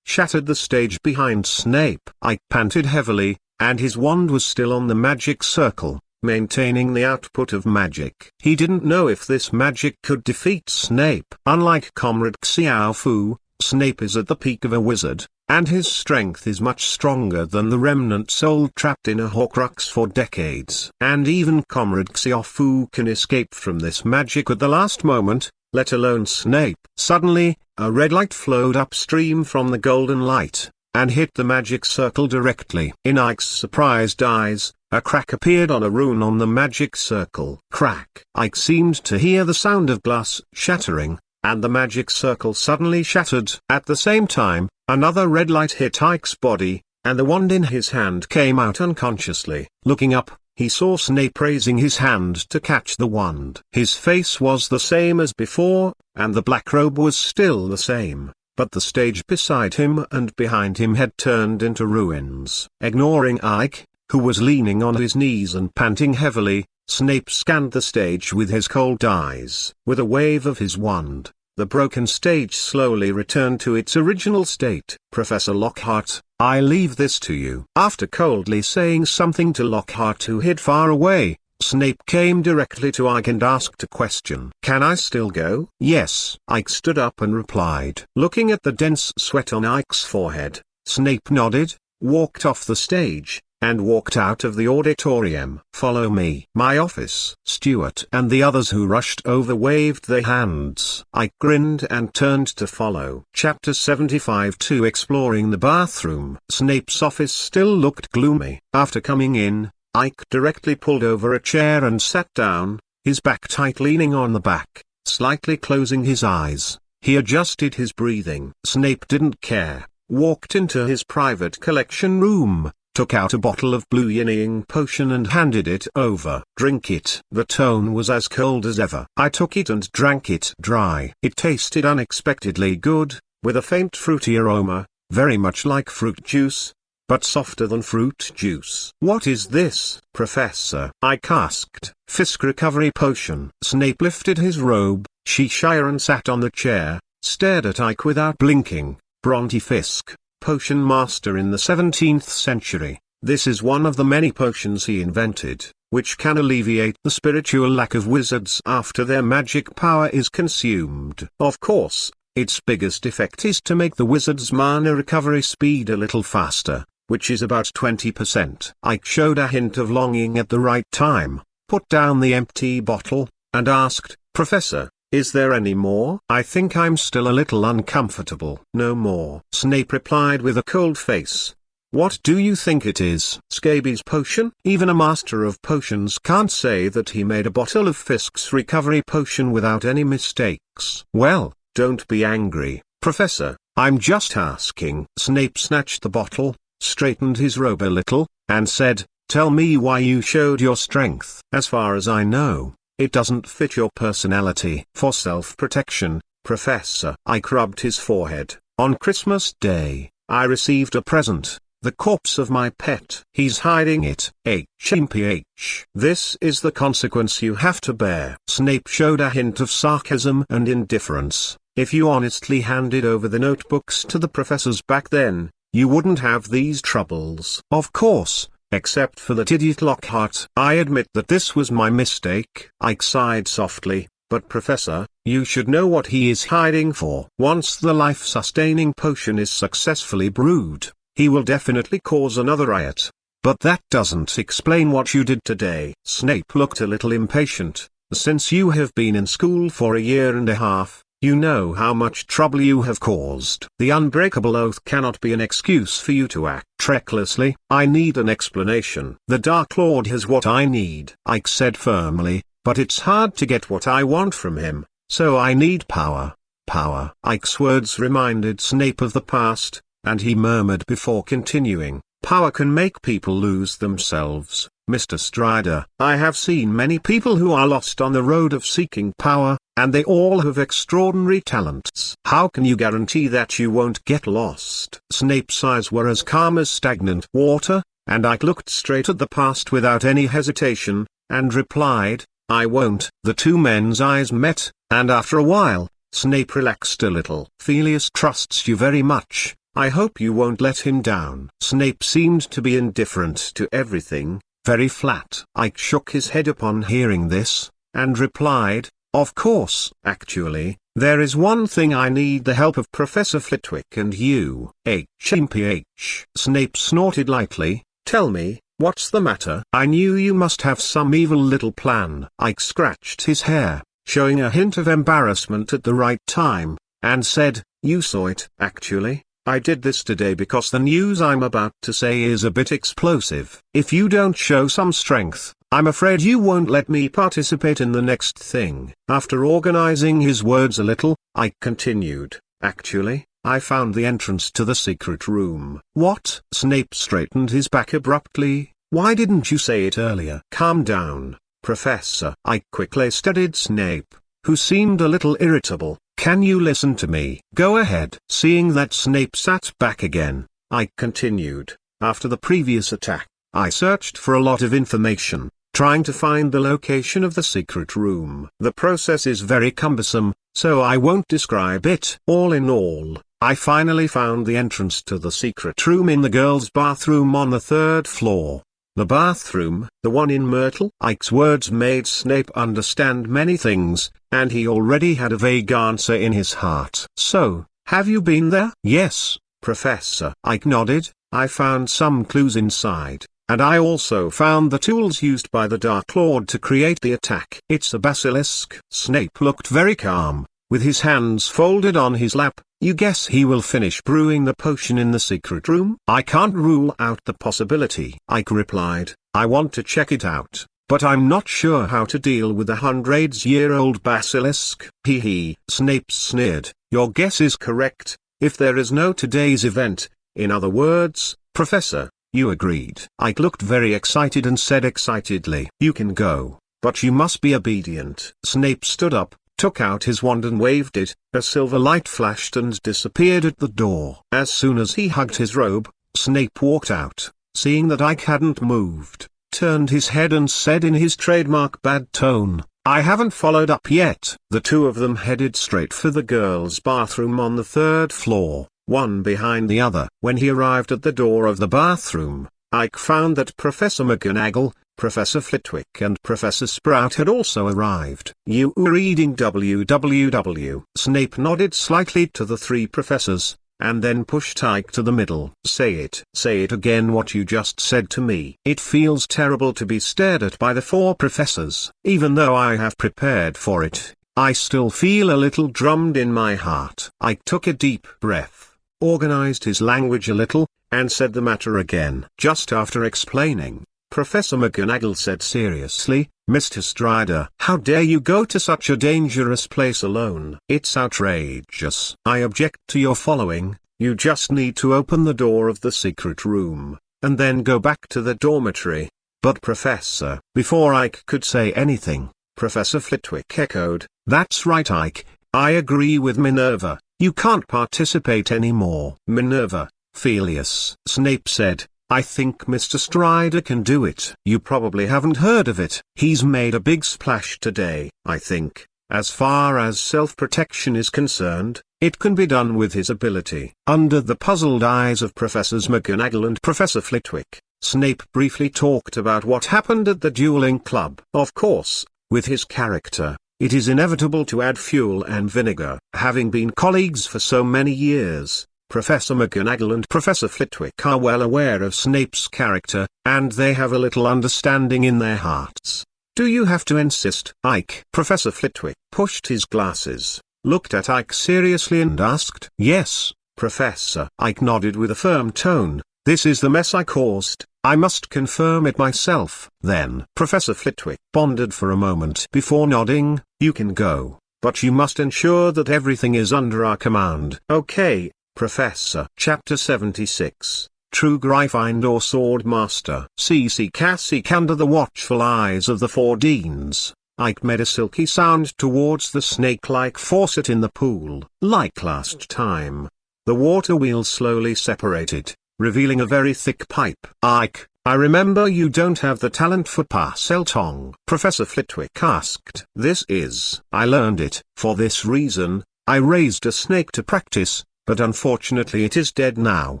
Shattered the stage behind Snape. Ike panted heavily, and his wand was still on the magic circle, maintaining the output of magic. He didn't know if this magic could defeat Snape. Unlike Comrade Xiao Fu, Snape is at the peak of a wizard, and his strength is much stronger than the remnant soul trapped in a Horcrux for decades. And even Comrade Xiaofu can escape from this magic at the last moment, let alone Snape. Suddenly, a red light flowed upstream from the golden light, and hit the magic circle directly. In Ike's surprised eyes, a crack appeared on a rune on the magic circle. Crack! Ike seemed to hear the sound of glass shattering, and the magic circle suddenly shattered. At the same time, another red light hit Ike's body, and the wand in his hand came out unconsciously. Looking up, he saw Snape raising his hand to catch the wand. His face was the same as before, and the black robe was still the same, but the stage beside him and behind him had turned into ruins. Ignoring Ike, who was leaning on his knees and panting heavily, Snape scanned the stage with his cold eyes. With a wave of his wand, the broken stage slowly returned to its original state. "Professor Lockhart, I leave this to you." After coldly saying something to Lockhart who hid far away, Snape came directly to Ike and asked a question. "Can I still go?" "Yes." Ike stood up and replied. Looking at the dense sweat on Ike's forehead, Snape nodded, walked off the stage, and walked out of the auditorium. "Follow me." "My office." Stuart and the others who rushed over waved their hands. Ike grinned and turned to follow. Chapter 75 2 Exploring the bathroom. Snape's office still looked gloomy. After coming in, Ike directly pulled over a chair and sat down, his back tight leaning on the back, slightly closing his eyes. He adjusted his breathing. Snape didn't care, walked into his private collection room, took out a bottle of blue yin potion and handed it over. "Drink it." The tone was as cold as ever. I took it and drank it dry. It tasted unexpectedly good, with a faint fruity aroma, very much like fruit juice, but softer than fruit juice. "What is this, Professor?" Ike asked. "Fisk recovery potion." Snape lifted his robe, Chiron sat on the chair, stared at Ike without blinking. "Bronte Fisk, potion master in the 17th century. This is one of the many potions he invented, which can alleviate the spiritual lack of wizards after their magic power is consumed. Of course, its biggest effect is to make the wizard's mana recovery speed a little faster, which is about 20%. Ike showed a hint of longing at the right time, put down the empty bottle, and asked, "Professor, is there any more?" "I think I'm still a little uncomfortable." "No more," Snape replied with a cold face. "What do you think it is?" "Scabies potion?" Even a master of potions can't say that he made a bottle of Fisk's recovery potion without any mistakes. "Well, don't be angry, Professor, I'm just asking." Snape snatched the bottle, straightened his robe a little, and said, "Tell me why you showed your strength." "As far as I know, it doesn't fit your personality." "For self-protection, Professor." Ike rubbed his forehead. "On Christmas Day, I received a present, the corpse of my pet. He's hiding it. HMPH. This is the consequence you have to bear." Snape showed a hint of sarcasm and indifference. "If you honestly handed over the notebooks to the professors back then, you wouldn't have these troubles." "Of course, except for that idiot Lockhart." "I admit that this was my mistake." Ike sighed softly, "but Professor, you should know what he is hiding for. Once the life-sustaining potion is successfully brewed, he will definitely cause another riot. But that doesn't explain what you did today." Snape looked a little impatient. "Since you have been in school for a year and a half, you know how much trouble you have caused. The unbreakable oath cannot be an excuse for you to act recklessly." "I need an explanation." "The Dark Lord has what I need," Ike said firmly, "but it's hard to get what I want from him, so I need power." "Power." Ike's words reminded Snape of the past, and he murmured before continuing, "Power can make people lose themselves, Mr. Strider. I have seen many people who are lost on the road of seeking power, and they all have extraordinary talents. How can you guarantee that you won't get lost?" Snape's eyes were as calm as stagnant water, and Ike looked straight at the past without any hesitation, and replied, "I won't." The two men's eyes met, and after a while, Snape relaxed a little. "Felius trusts you very much. I hope you won't let him down." Snape seemed to be indifferent to everything, very flat. Ike shook his head upon hearing this, and replied, Of course. Actually, there is one thing I need the help of Professor Flitwick and you. HMPH. Snape snorted lightly. Tell me, what's the matter? I knew you must have some evil little plan. Ike scratched his hair, showing a hint of embarrassment at the right time, and said, you saw it. Actually, I did this today because the news I'm about to say is a bit explosive. If you don't show some strength, I'm afraid you won't let me participate in the next thing. After organizing his words a little, Ike continued, actually, I found the entrance to the secret room. What? Snape straightened his back abruptly. Why didn't you say it earlier? Calm down, Professor. Ike quickly studied Snape, who seemed a little irritable. Can you listen to me? Go ahead. Seeing that Snape sat back again, Ike continued, after the previous attack, I searched for a lot of information, trying to find the location of the secret room. The process is very cumbersome, so I won't describe it. All in all, I finally found the entrance to the secret room in the girls' bathroom on the 3rd floor. The bathroom, the one in Myrtle? Ike's words made Snape understand many things, and he already had a vague answer in his heart. So, have you been there? Yes, Professor. Ike nodded. I found some clues inside, and I also found the tools used by the Dark Lord to create the attack. It's a basilisk. Snape looked very calm, with his hands folded on his lap. You guess he will finish brewing the potion in the secret room? I can't rule out the possibility. Ike replied, I want to check it out, but I'm not sure how to deal with a 100-year-old basilisk. Hee hee. Snape sneered. Your guess is correct, if there is no today's event. In other words, Professor, you agreed. Ike looked very excited and said excitedly, you can go, but you must be obedient. Snape stood up, took out his wand and waved it. A silver light flashed and disappeared at the door. As soon as he hugged his robe, Snape walked out, seeing that Ike hadn't moved, turned his head and said in his trademark bad tone, I haven't followed up yet. The two of them headed straight for the girls' bathroom on the 3rd floor, one behind the other. When he arrived at the door of the bathroom, Ike found that Professor McGonagall, Professor Flitwick and Professor Sprout had also arrived. You were reading WWW. Snape nodded slightly to the 3 professors, and then pushed Ike to the middle. Say it. Say it again what you just said to me. It feels terrible to be stared at by the 4 professors. Even though I have prepared for it, I still feel a little drummed in my heart. Ike took a deep breath, organized his language a little, and said the matter again. Just after explaining, Professor McGonagall said seriously, Mr. Strider, how dare you go to such a dangerous place alone? It's outrageous. I object to your following. You just need to open the door of the secret room, and then go back to the dormitory. But Professor, before Ike could say anything, Professor Flitwick echoed, that's right Ike, I agree with Minerva, you can't participate anymore. Minerva, Felius, Snape said. I think Mr. Strider can do it. You probably haven't heard of it. He's made a big splash today. I think, as far as self-protection is concerned, it can be done with his ability. Under the puzzled eyes of Professors McGonagall and Professor Flitwick, Snape briefly talked about what happened at the dueling club. Of course, with his character, it is inevitable to add fuel and vinegar. Having been colleagues for so many years, Professor McGonagall and Professor Flitwick are well aware of Snape's character, and they have a little understanding in their hearts. Do you have to insist, Ike? Professor Flitwick pushed his glasses, looked at Ike seriously and asked. Yes, Professor. Ike nodded with a firm tone. This is the mess I caused. I must confirm it myself. Then Professor Flitwick pondered for a moment before nodding. You can go, but you must ensure that everything is under our command. Okay, Professor. Chapter 76, True Gryffindor Sword Master. C.C. Cassick. Under the watchful eyes of the 4 deans, Ike made a silky sound towards the snake-like faucet in the pool. Like last time, the water wheels slowly separated, revealing a very thick pipe. Ike, I remember you don't have the talent for Parseltongue, Professor Flitwick asked. I learned it. For this reason, I raised a snake to practice, but unfortunately it is dead now,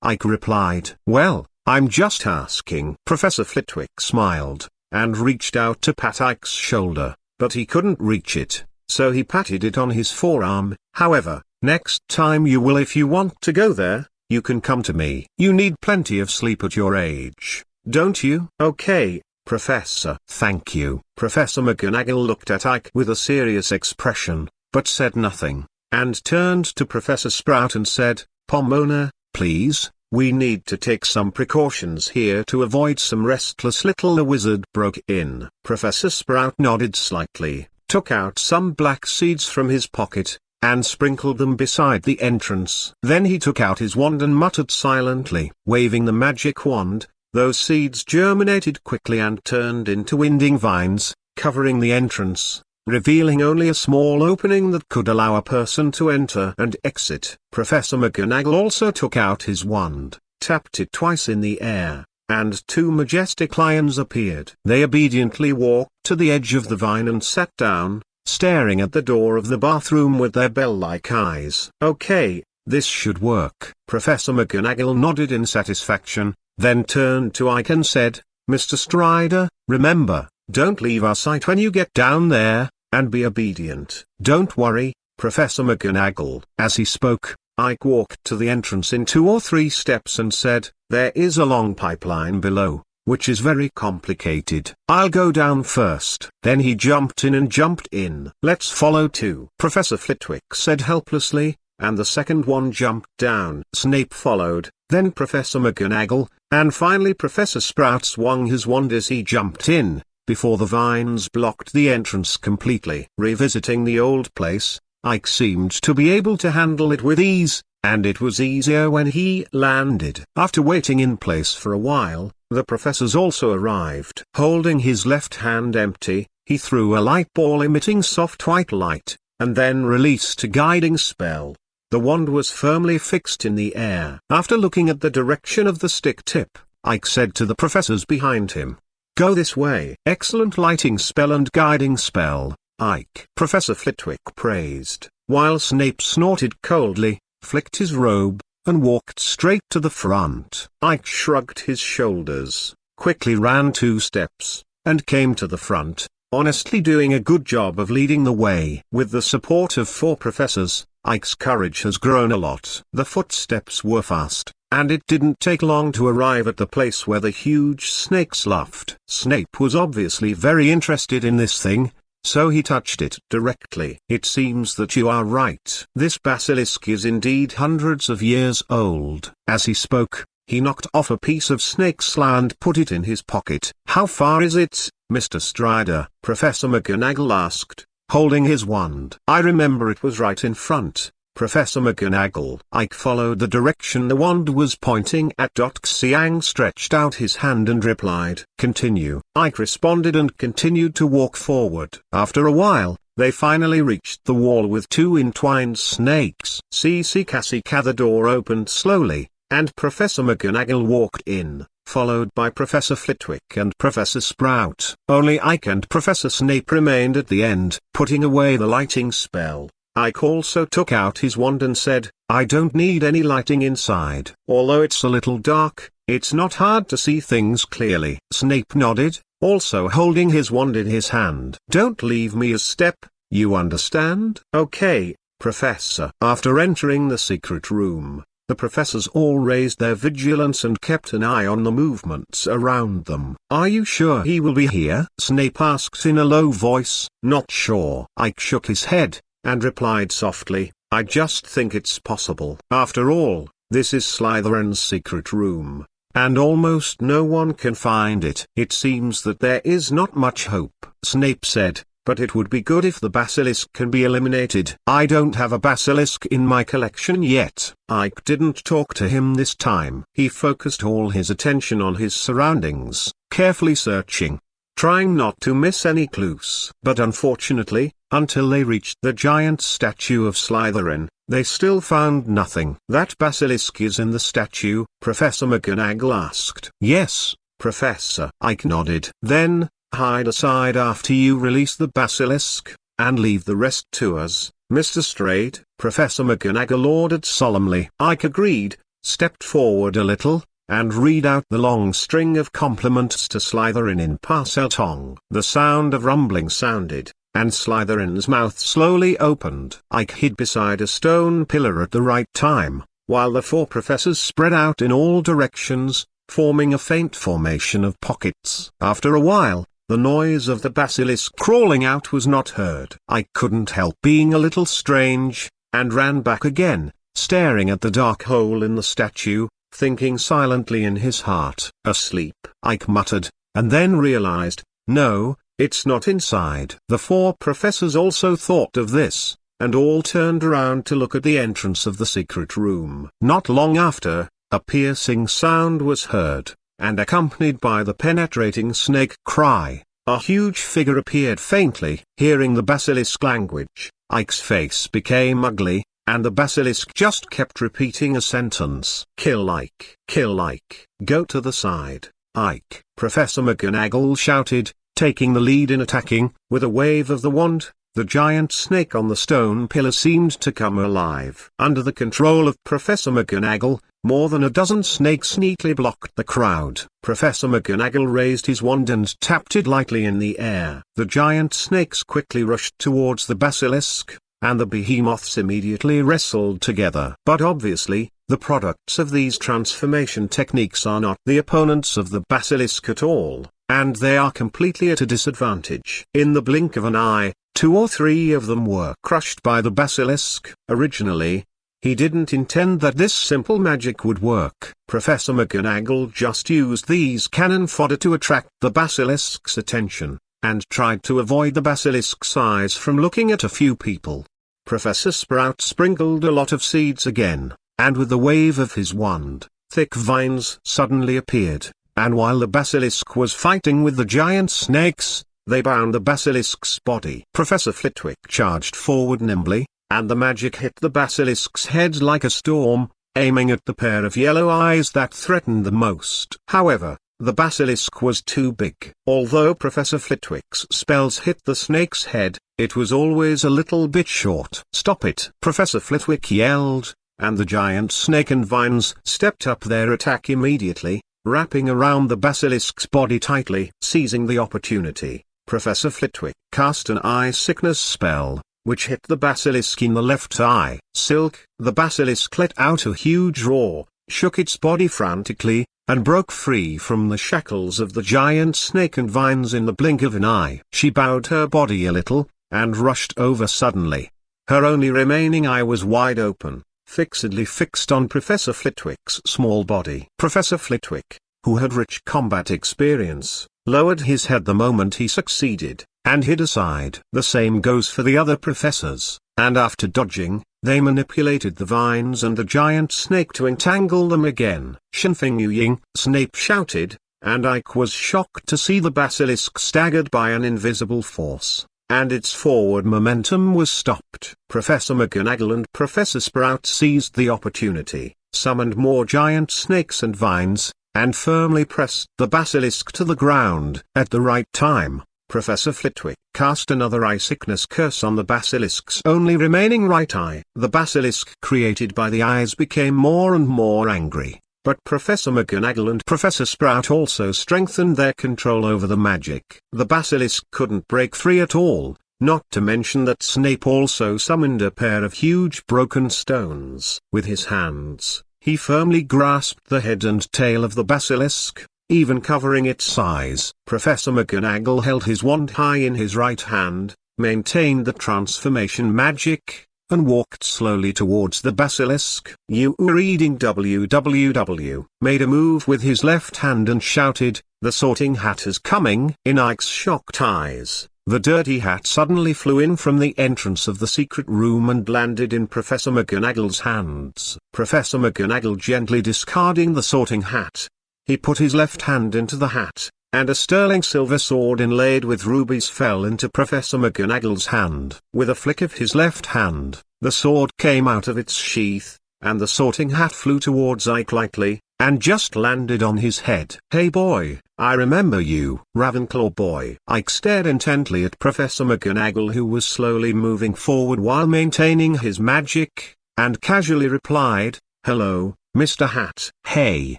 Ike replied. Well, I'm just asking. Professor Flitwick smiled, and reached out to pat Ike's shoulder, but he couldn't reach it, so he patted it on his forearm. "However, next time you will, if you want to go there, you can come to me. You need plenty of sleep at your age, don't you?" "Okay, Professor." "Thank you." Professor McGonagall looked at Ike with a serious expression, but said nothing, and turned to Professor Sprout and said, "Pomona, please, we need to take some precautions here to avoid some restless little..." The wizard broke in. Professor Sprout nodded slightly, took out some black seeds from his pocket, and sprinkled them beside the entrance. Then he took out his wand and muttered silently. Waving the magic wand, those seeds germinated quickly and turned into winding vines, covering the entrance, revealing only a small opening that could allow a person to enter and exit. Professor McGonagall also took out his wand, tapped it twice in the air, and two majestic lions appeared. They obediently walked to the edge of the vine and sat down, staring at the door of the bathroom with their bell-like eyes. "Okay, this should work." Professor McGonagall nodded in satisfaction, then turned to Ike and said, "Mr. Strider, remember, don't leave our sight when you get down there, and be obedient." "Don't worry, Professor McGonagall." As he spoke, Ike walked to the entrance in 2 or 3 steps and said, "There is a long pipeline below, which is very complicated. I'll go down first." Then he jumped in and jumped in. "Let's follow too," Professor Flitwick said helplessly, and the second one jumped down. Snape followed, then Professor McGonagall, and finally Professor Sprout swung his wand as he jumped in, before the vines blocked the entrance completely. Revisiting the old place, Ike seemed to be able to handle it with ease, and it was easier when he landed. After waiting in place for a while, the professors also arrived. Holding his left hand empty, he threw a light ball emitting soft white light, and then released a guiding spell. The wand was firmly fixed in the air. After looking at the direction of the stick tip, Ike said to the professors behind him, "Go this way." "Excellent lighting spell and guiding spell, Ike," Professor Flitwick praised, while Snape snorted coldly, flicked his robe, and walked straight to the front. Ike shrugged his shoulders, quickly ran 2 steps, and came to the front, honestly doing a good job of leading the way. With the support of 4 professors, Ike's courage has grown a lot. The footsteps were fast, and it didn't take long to arrive at the place where the huge snakes laughed. Snape was obviously very interested in this thing, so he touched it directly. "It seems that you are right. This basilisk is indeed hundreds of years old." As he spoke, he knocked off a piece of snake slough and put it in his pocket. "How far is it, Mr. Strider?" Professor McGonagall asked, holding his wand. "I remember it was right in front, Professor McGonagall." Ike followed the direction the wand was pointing at. Xiang stretched out his hand and replied, "Continue." Ike responded and continued to walk forward. After a while, they finally reached the wall with 2 entwined snakes. "See-see-ca-see-ca." The door opened slowly, and Professor McGonagall walked in, followed by Professor Flitwick and Professor Sprout. Only Ike and Professor Snape remained at the end, putting away the lighting spell. Ike also took out his wand and said, "I don't need any lighting inside. Although it's a little dark, it's not hard to see things clearly." Snape nodded, also holding his wand in his hand. "Don't leave me a step, you understand?" "Okay, Professor." After entering the secret room, the professors all raised their vigilance and kept an eye on the movements around them. "Are you sure he will be here?" Snape asked in a low voice. "Not sure." Ike shook his head, and replied softly, "I just think it's possible. After all, this is Slytherin's secret room, and almost no one can find it." "It seems that there is not much hope," Snape said, "but it would be good if the basilisk can be eliminated." "I don't have a basilisk in my collection yet." Ike didn't talk to him this time. He focused all his attention on his surroundings, carefully searching, trying not to miss any clues. But unfortunately, until they reached the giant statue of Slytherin, they still found nothing. "That basilisk is in the statue?" Professor McGonagall asked. "Yes, Professor." Ike nodded. "Then, hide aside after you release the basilisk, and leave the rest to us, Mr. Straight," Professor McGonagall ordered solemnly. Ike agreed, stepped forward a little, and read out the long string of compliments to Slytherin in Parseltongue. The sound of rumbling sounded, and Slytherin's mouth slowly opened. Ike hid beside a stone pillar at the right time, while the four professors spread out in all directions, forming a faint formation of pockets. After a while, the noise of the basilisk crawling out was not heard. Ike couldn't help being a little strange, and ran back again, staring at the dark hole in the statue, thinking silently in his heart. Asleep, Ike muttered, and then realized, no, it's not inside. The four professors also thought of this, and all turned around to look at the entrance of the secret room. Not long after, a piercing sound was heard, and accompanied by the penetrating snake cry, a huge figure appeared faintly. Hearing the basilisk language, Ike's face became ugly, and the basilisk just kept repeating a sentence. Kill Ike. Kill Ike. Go to the side, Ike. Professor McGonagall shouted, taking the lead in attacking. With a wave of the wand, the giant snake on the stone pillar seemed to come alive. Under the control of Professor McGonagall, more than a dozen snakes neatly blocked the crowd. Professor McGonagall raised his wand and tapped it lightly in the air. The giant snakes quickly rushed towards the basilisk, and the behemoths immediately wrestled together. But obviously, the products of these transformation techniques are not the opponents of the basilisk at all, and they are completely at a disadvantage. In the blink of an eye, 2 or 3 of them were crushed by the basilisk. Originally, he didn't intend that this simple magic would work. Professor McGonagall just used these cannon fodder to attract the basilisk's attention, and tried to avoid the basilisk's eyes from looking at a few people. Professor Sprout sprinkled a lot of seeds again, and with the wave of his wand, thick vines suddenly appeared, and while the basilisk was fighting with the giant snakes, they bound the basilisk's body. Professor Flitwick charged forward nimbly, and the magic hit the basilisk's head like a storm, aiming at the pair of yellow eyes that threatened the most. However, the basilisk was too big. Although Professor Flitwick's spells hit the snake's head, it was always a little bit short. Stop it! Professor Flitwick yelled, and the giant snake and vines stepped up their attack immediately, wrapping around the basilisk's body tightly. Seizing the opportunity, Professor Flitwick cast an eye sickness spell, which hit the basilisk in the left eye. Silk! The basilisk let out a huge roar, shook its body frantically, and broke free from the shackles of the giant snake and vines in the blink of an eye. She bowed her body a little, and rushed over suddenly. Her only remaining eye was wide open, fixedly fixed on Professor Flitwick's small body. Professor Flitwick, who had rich combat experience, lowered his head the moment he succeeded, and hid aside. The same goes for the other professors, and after dodging, they manipulated the vines and the giant snake to entangle them again. Shinfeng Yuying, Snape shouted, and Ike was shocked to see the basilisk staggered by an invisible force, and its forward momentum was stopped. Professor McGonagall and Professor Sprout seized the opportunity, summoned more giant snakes and vines, and firmly pressed the basilisk to the ground. At the right time, Professor Flitwick cast another eye sickness curse on the basilisk's only remaining right eye. The basilisk created by the eyes became more and more angry, but Professor McGonagall and Professor Sprout also strengthened their control over the magic. The basilisk couldn't break free at all, not to mention that Snape also summoned a pair of huge broken stones. With his hands, he firmly grasped the head and tail of the basilisk, even covering its eyes. Professor McGonagall held his wand high in his right hand, maintained the transformation magic, and walked slowly towards the basilisk. You reading WWW made a move with his left hand and shouted, "The Sorting Hat is coming!" In Ike's shocked eyes, the dirty hat suddenly flew in from the entrance of the secret room and landed in Professor McGonagall's hands. Professor McGonagall gently discarding the Sorting Hat, he put his left hand into the hat, and a sterling silver sword inlaid with rubies fell into Professor McGonagall's hand. With a flick of his left hand, the sword came out of its sheath, and the Sorting Hat flew towards Ike lightly, and just landed on his head. "Hey boy, I remember you, Ravenclaw boy." Ike stared intently at Professor McGonagall, who was slowly moving forward while maintaining his magic, and casually replied, "Hello, Mr. Hat." "Hey!"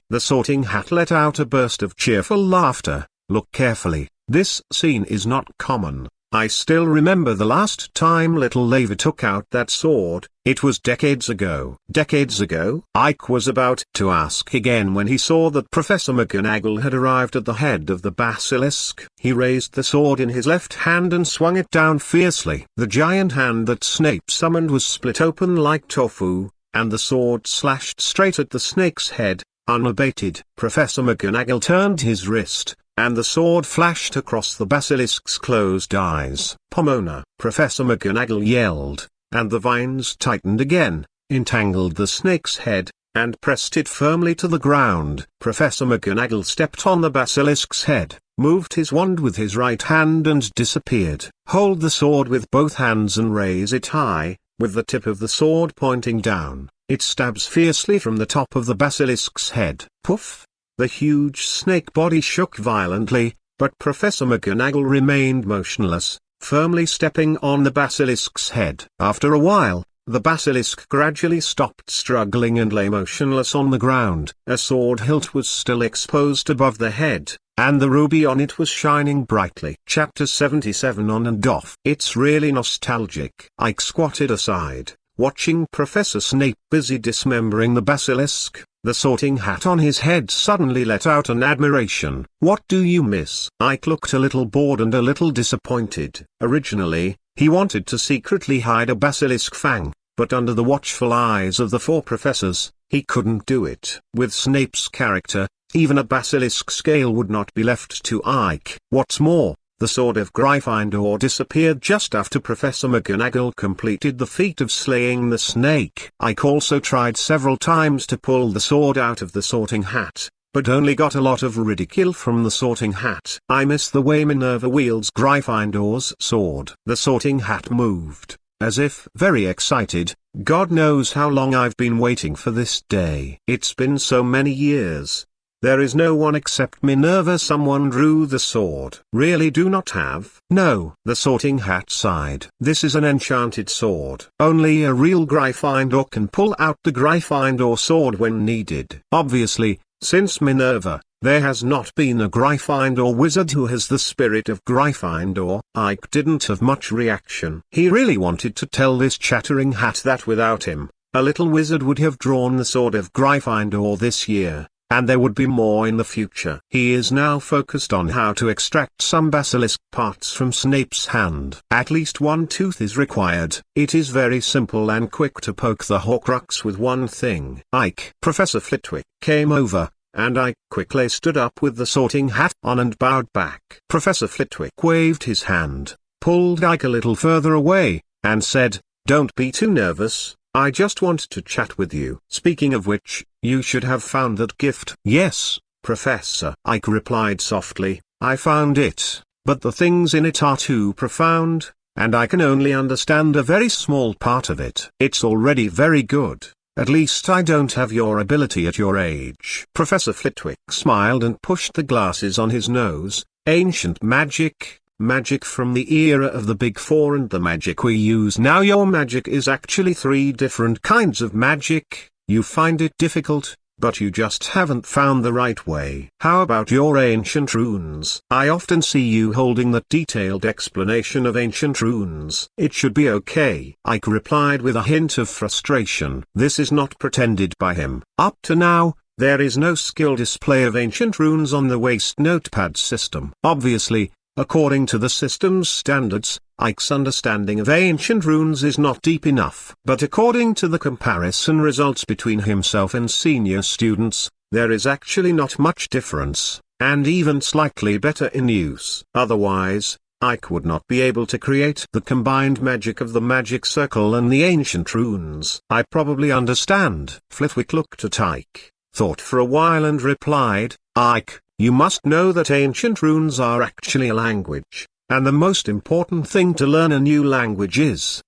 The Sorting Hat let out a burst of cheerful laughter. "Look carefully, this scene is not common. I still remember the last time little Levi took out that sword. It was decades ago. Decades ago? Ike was about to ask again when he saw that Professor McGonagall had arrived at the head of the basilisk. He raised the sword in his left hand and swung it down fiercely. The giant hand that Snape summoned was split open like tofu, and the sword slashed straight at the snake's head, unabated. Professor McGonagall turned his wrist, and the sword flashed across the basilisk's closed eyes. "Pomona!" Professor McGonagall yelled, and the vines tightened again, entangled the snake's head, and pressed it firmly to the ground. Professor McGonagall stepped on the basilisk's head, moved his wand with his right hand and disappeared. "Hold the sword with both hands and raise it high, with the tip of the sword pointing down. It stabs fiercely from the top of the basilisk's head." Poof! The huge snake body shook violently, but Professor McGonagall remained motionless, firmly stepping on the basilisk's head. After a while, the basilisk gradually stopped struggling and lay motionless on the ground. A sword hilt was still exposed above the head, and the ruby on it was shining brightly. Chapter 77 On and Off. It's really nostalgic. Ike squatted aside, watching Professor Snape busy dismembering the basilisk. The sorting hat on his head suddenly let out an admiration. "What do you miss?" Ike looked a little bored and a little disappointed. Originally, he wanted to secretly hide a basilisk fang, but under the watchful eyes of the four professors, he couldn't do it. With Snape's character, even a basilisk scale would not be left to Ike. What's more, the sword of Gryffindor disappeared just after Professor McGonagall completed the feat of slaying the snake. Ike also tried several times to pull the sword out of the sorting hat, but only got a lot of ridicule from the sorting hat. "I miss the way Minerva wields Gryffindor's sword." The sorting hat moved, as if very excited. "God knows how long I've been waiting for this day. It's been so many years. There is no one except Minerva. Someone drew the sword." "Really do not have?" "No." The sorting hat sighed. "This is an enchanted sword. Only a real Gryffindor can pull out the Gryffindor sword when needed." Obviously, since Minerva, there has not been a Gryffindor wizard who has the spirit of Gryffindor. Ike didn't have much reaction. He really wanted to tell this chattering hat that without him, a little wizard would have drawn the sword of Gryffindor this year, and there would be more in the future. He is now focused on how to extract some basilisk parts from Snape's hand. At least one tooth is required. It is very simple and quick to poke the Horcrux with one thing. Ike. Professor Flitwick came over, and Ike quickly stood up with the sorting hat on and bowed back. Professor Flitwick waved his hand, pulled Ike a little further away, and said, "Don't be too nervous. I just want to chat with you. Speaking of which, you should have found that gift." "Yes, Professor," Ike replied softly, "I found it, but the things in it are too profound, and I can only understand a very small part of it." "It's already very good. At least I don't have your ability at your age." Professor Flitwick smiled and pushed the glasses on his nose. "Ancient magic. Magic from the era of the Big Four and the magic we use now. Your magic is actually 3 different kinds of magic. You find it difficult, but you just haven't found the right way. How about your ancient runes? I often see you holding that detailed explanation of ancient runes." "It should be okay," Ike replied with a hint of frustration. This is not pretended by him. Up to now, there is no skill display of ancient runes on the waste notepad system. Obviously, according to the system's standards, Ike's understanding of ancient runes is not deep enough. But according to the comparison results between himself and senior students, there is actually not much difference, and even slightly better in use. Otherwise, Ike would not be able to create the combined magic of the magic circle and the ancient runes. "I probably understand." Flitwick looked at Ike, thought for a while and replied, "Ike, you must know that ancient runes are actually a language, and the most important thing to learn a new language is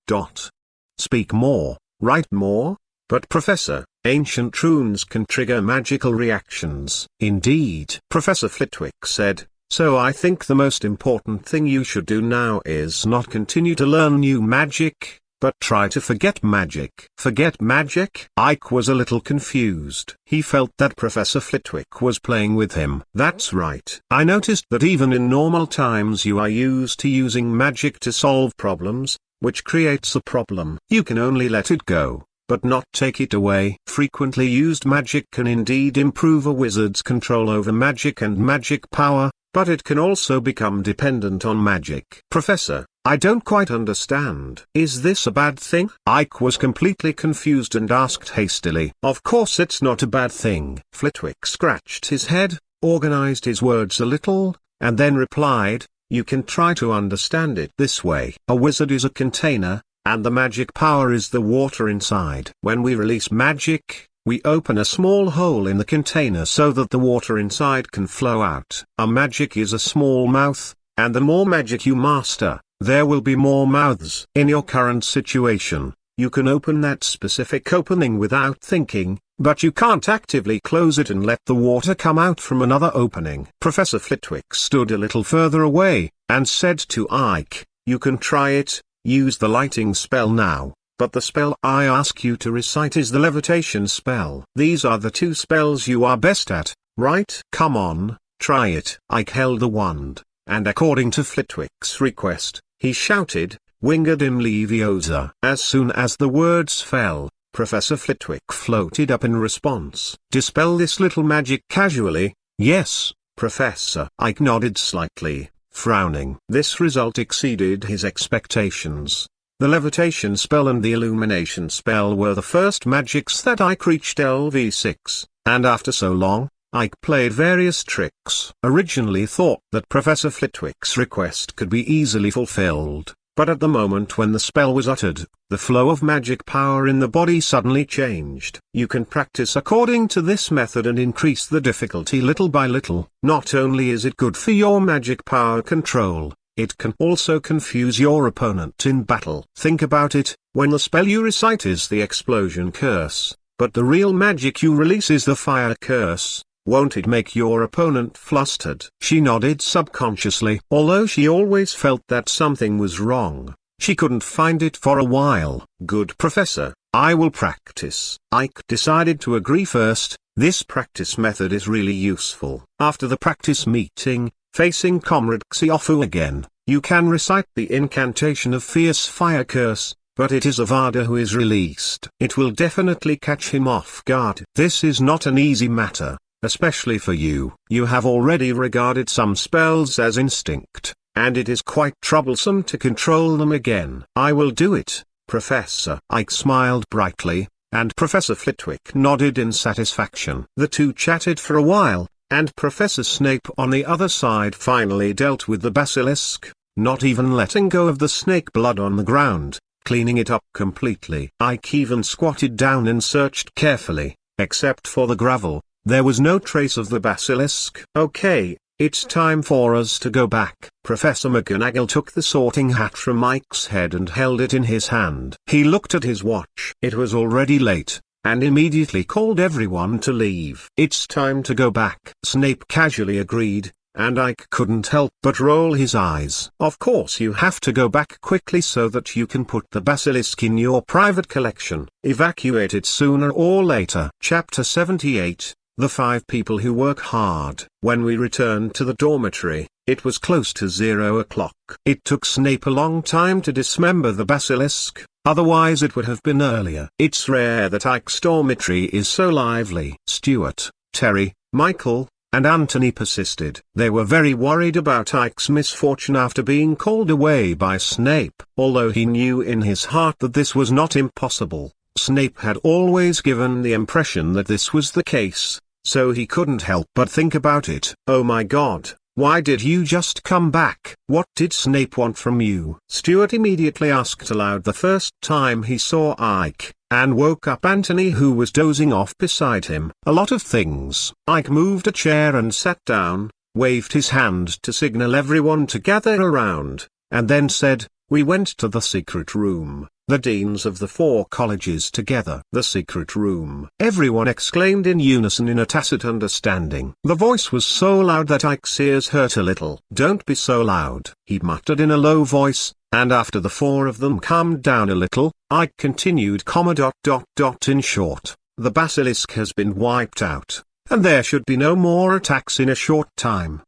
speak more, write more." "But Professor, ancient runes can trigger magical reactions." "Indeed," Professor Flitwick said, "so I think the most important thing you should do now is not continue to learn new magic, but try to forget magic. Forget magic? Ike was a little confused. He felt that Professor Flitwick was playing with him. That's right. I noticed that even in normal times you are used to using magic to solve problems, which creates a problem. You can only let it go, but not take it away. Frequently used magic can indeed improve a wizard's control over magic and magic power, but it can also become dependent on magic. Professor, I don't quite understand. Is this a bad thing? Ike was completely confused and asked hastily. Of course it's not a bad thing. Flitwick scratched his head, organized his words a little, and then replied, you can try to understand it this way. A wizard is a container, and the magic power is the water inside. When we release magic, we open a small hole in the container so that the water inside can flow out. A magic is a small mouth, and the more magic you master, there will be more mouths. In your current situation, you can open that specific opening without thinking, but you can't actively close it and let the water come out from another opening. Professor Flitwick stood a little further away, and said to Ike, you can try it, use the lighting spell now. But the spell I ask you to recite is the levitation spell. These are the two spells you are best at, right? Come on, try it. Ike held the wand, and according to Flitwick's request, he shouted, Wingardim Leviosa. As soon as the words fell, Professor Flitwick floated up in response. Dispel this little magic casually. Yes, Professor. Ike nodded slightly, frowning. This result exceeded his expectations. The levitation spell and the illumination spell were the first magics that Ike reached LV6, and after so long, Ike played various tricks. Originally thought that Professor Flitwick's request could be easily fulfilled, but at the moment when the spell was uttered, the flow of magic power in the body suddenly changed. You can practice according to this method and increase the difficulty little by little. Not only is it good for your magic power control, it can also confuse your opponent in battle. Think about it, when the spell you recite is the explosion curse, but the real magic you release is the fire curse, won't it make your opponent flustered? She nodded subconsciously. Although she always felt that something was wrong, she couldn't find it for a while. Good, Professor, I will practice. Ike decided to agree first. This practice method is really useful. After the practice meeting, facing Comrade Xiaofu again, you can recite the incantation of Fierce Fire Curse, but it is Avada who is released. It will definitely catch him off guard. This is not an easy matter, especially for you. You have already regarded some spells as instinct, and it is quite troublesome to control them again. I will do it, Professor. Ike smiled brightly, and Professor Flitwick nodded in satisfaction. The two chatted for a while, and Professor Snape on the other side finally dealt with the basilisk, not even letting go of the snake blood on the ground, cleaning it up completely. Ike even squatted down and searched carefully. Except for the gravel, there was no trace of the basilisk. Okay, it's time for us to go back. Professor McGonagall took the sorting hat from Ike's head and held it in his hand. He looked at his watch. It was already late, and immediately called everyone to leave. It's time to go back. Snape casually agreed, and Ike couldn't help but roll his eyes. Of course you have to go back quickly so that you can put the basilisk in your private collection. Evacuate it sooner or later. Chapter 78, The 5 People Who Work Hard. When we returned to the dormitory, it was close to 0 o'clock. It took Snape a long time to dismember the basilisk. Otherwise it would have been earlier. It's rare that Ike's dormitory is so lively. Stuart, Terry, Michael, and Anthony persisted. They were very worried about Ike's misfortune after being called away by Snape. Although he knew in his heart that this was not impossible, Snape had always given the impression that this was the case, so he couldn't help but think about it. Oh my God. Why did you just come back? What did Snape want from you? Stuart immediately asked aloud the first time he saw Ike, and woke up Anthony who was dozing off beside him. A lot of things. Ike moved a chair and sat down, waved his hand to signal everyone to gather around, and then said, "We went to the secret room. The deans of the 4 colleges together." The secret room. Everyone exclaimed in unison in a tacit understanding. The voice was so loud that Ike's ears hurt a little. "Don't be so loud," he muttered in a low voice, and after the four of them calmed down a little, Ike continued, In short, the basilisk has been wiped out, and there should be no more attacks in a short time.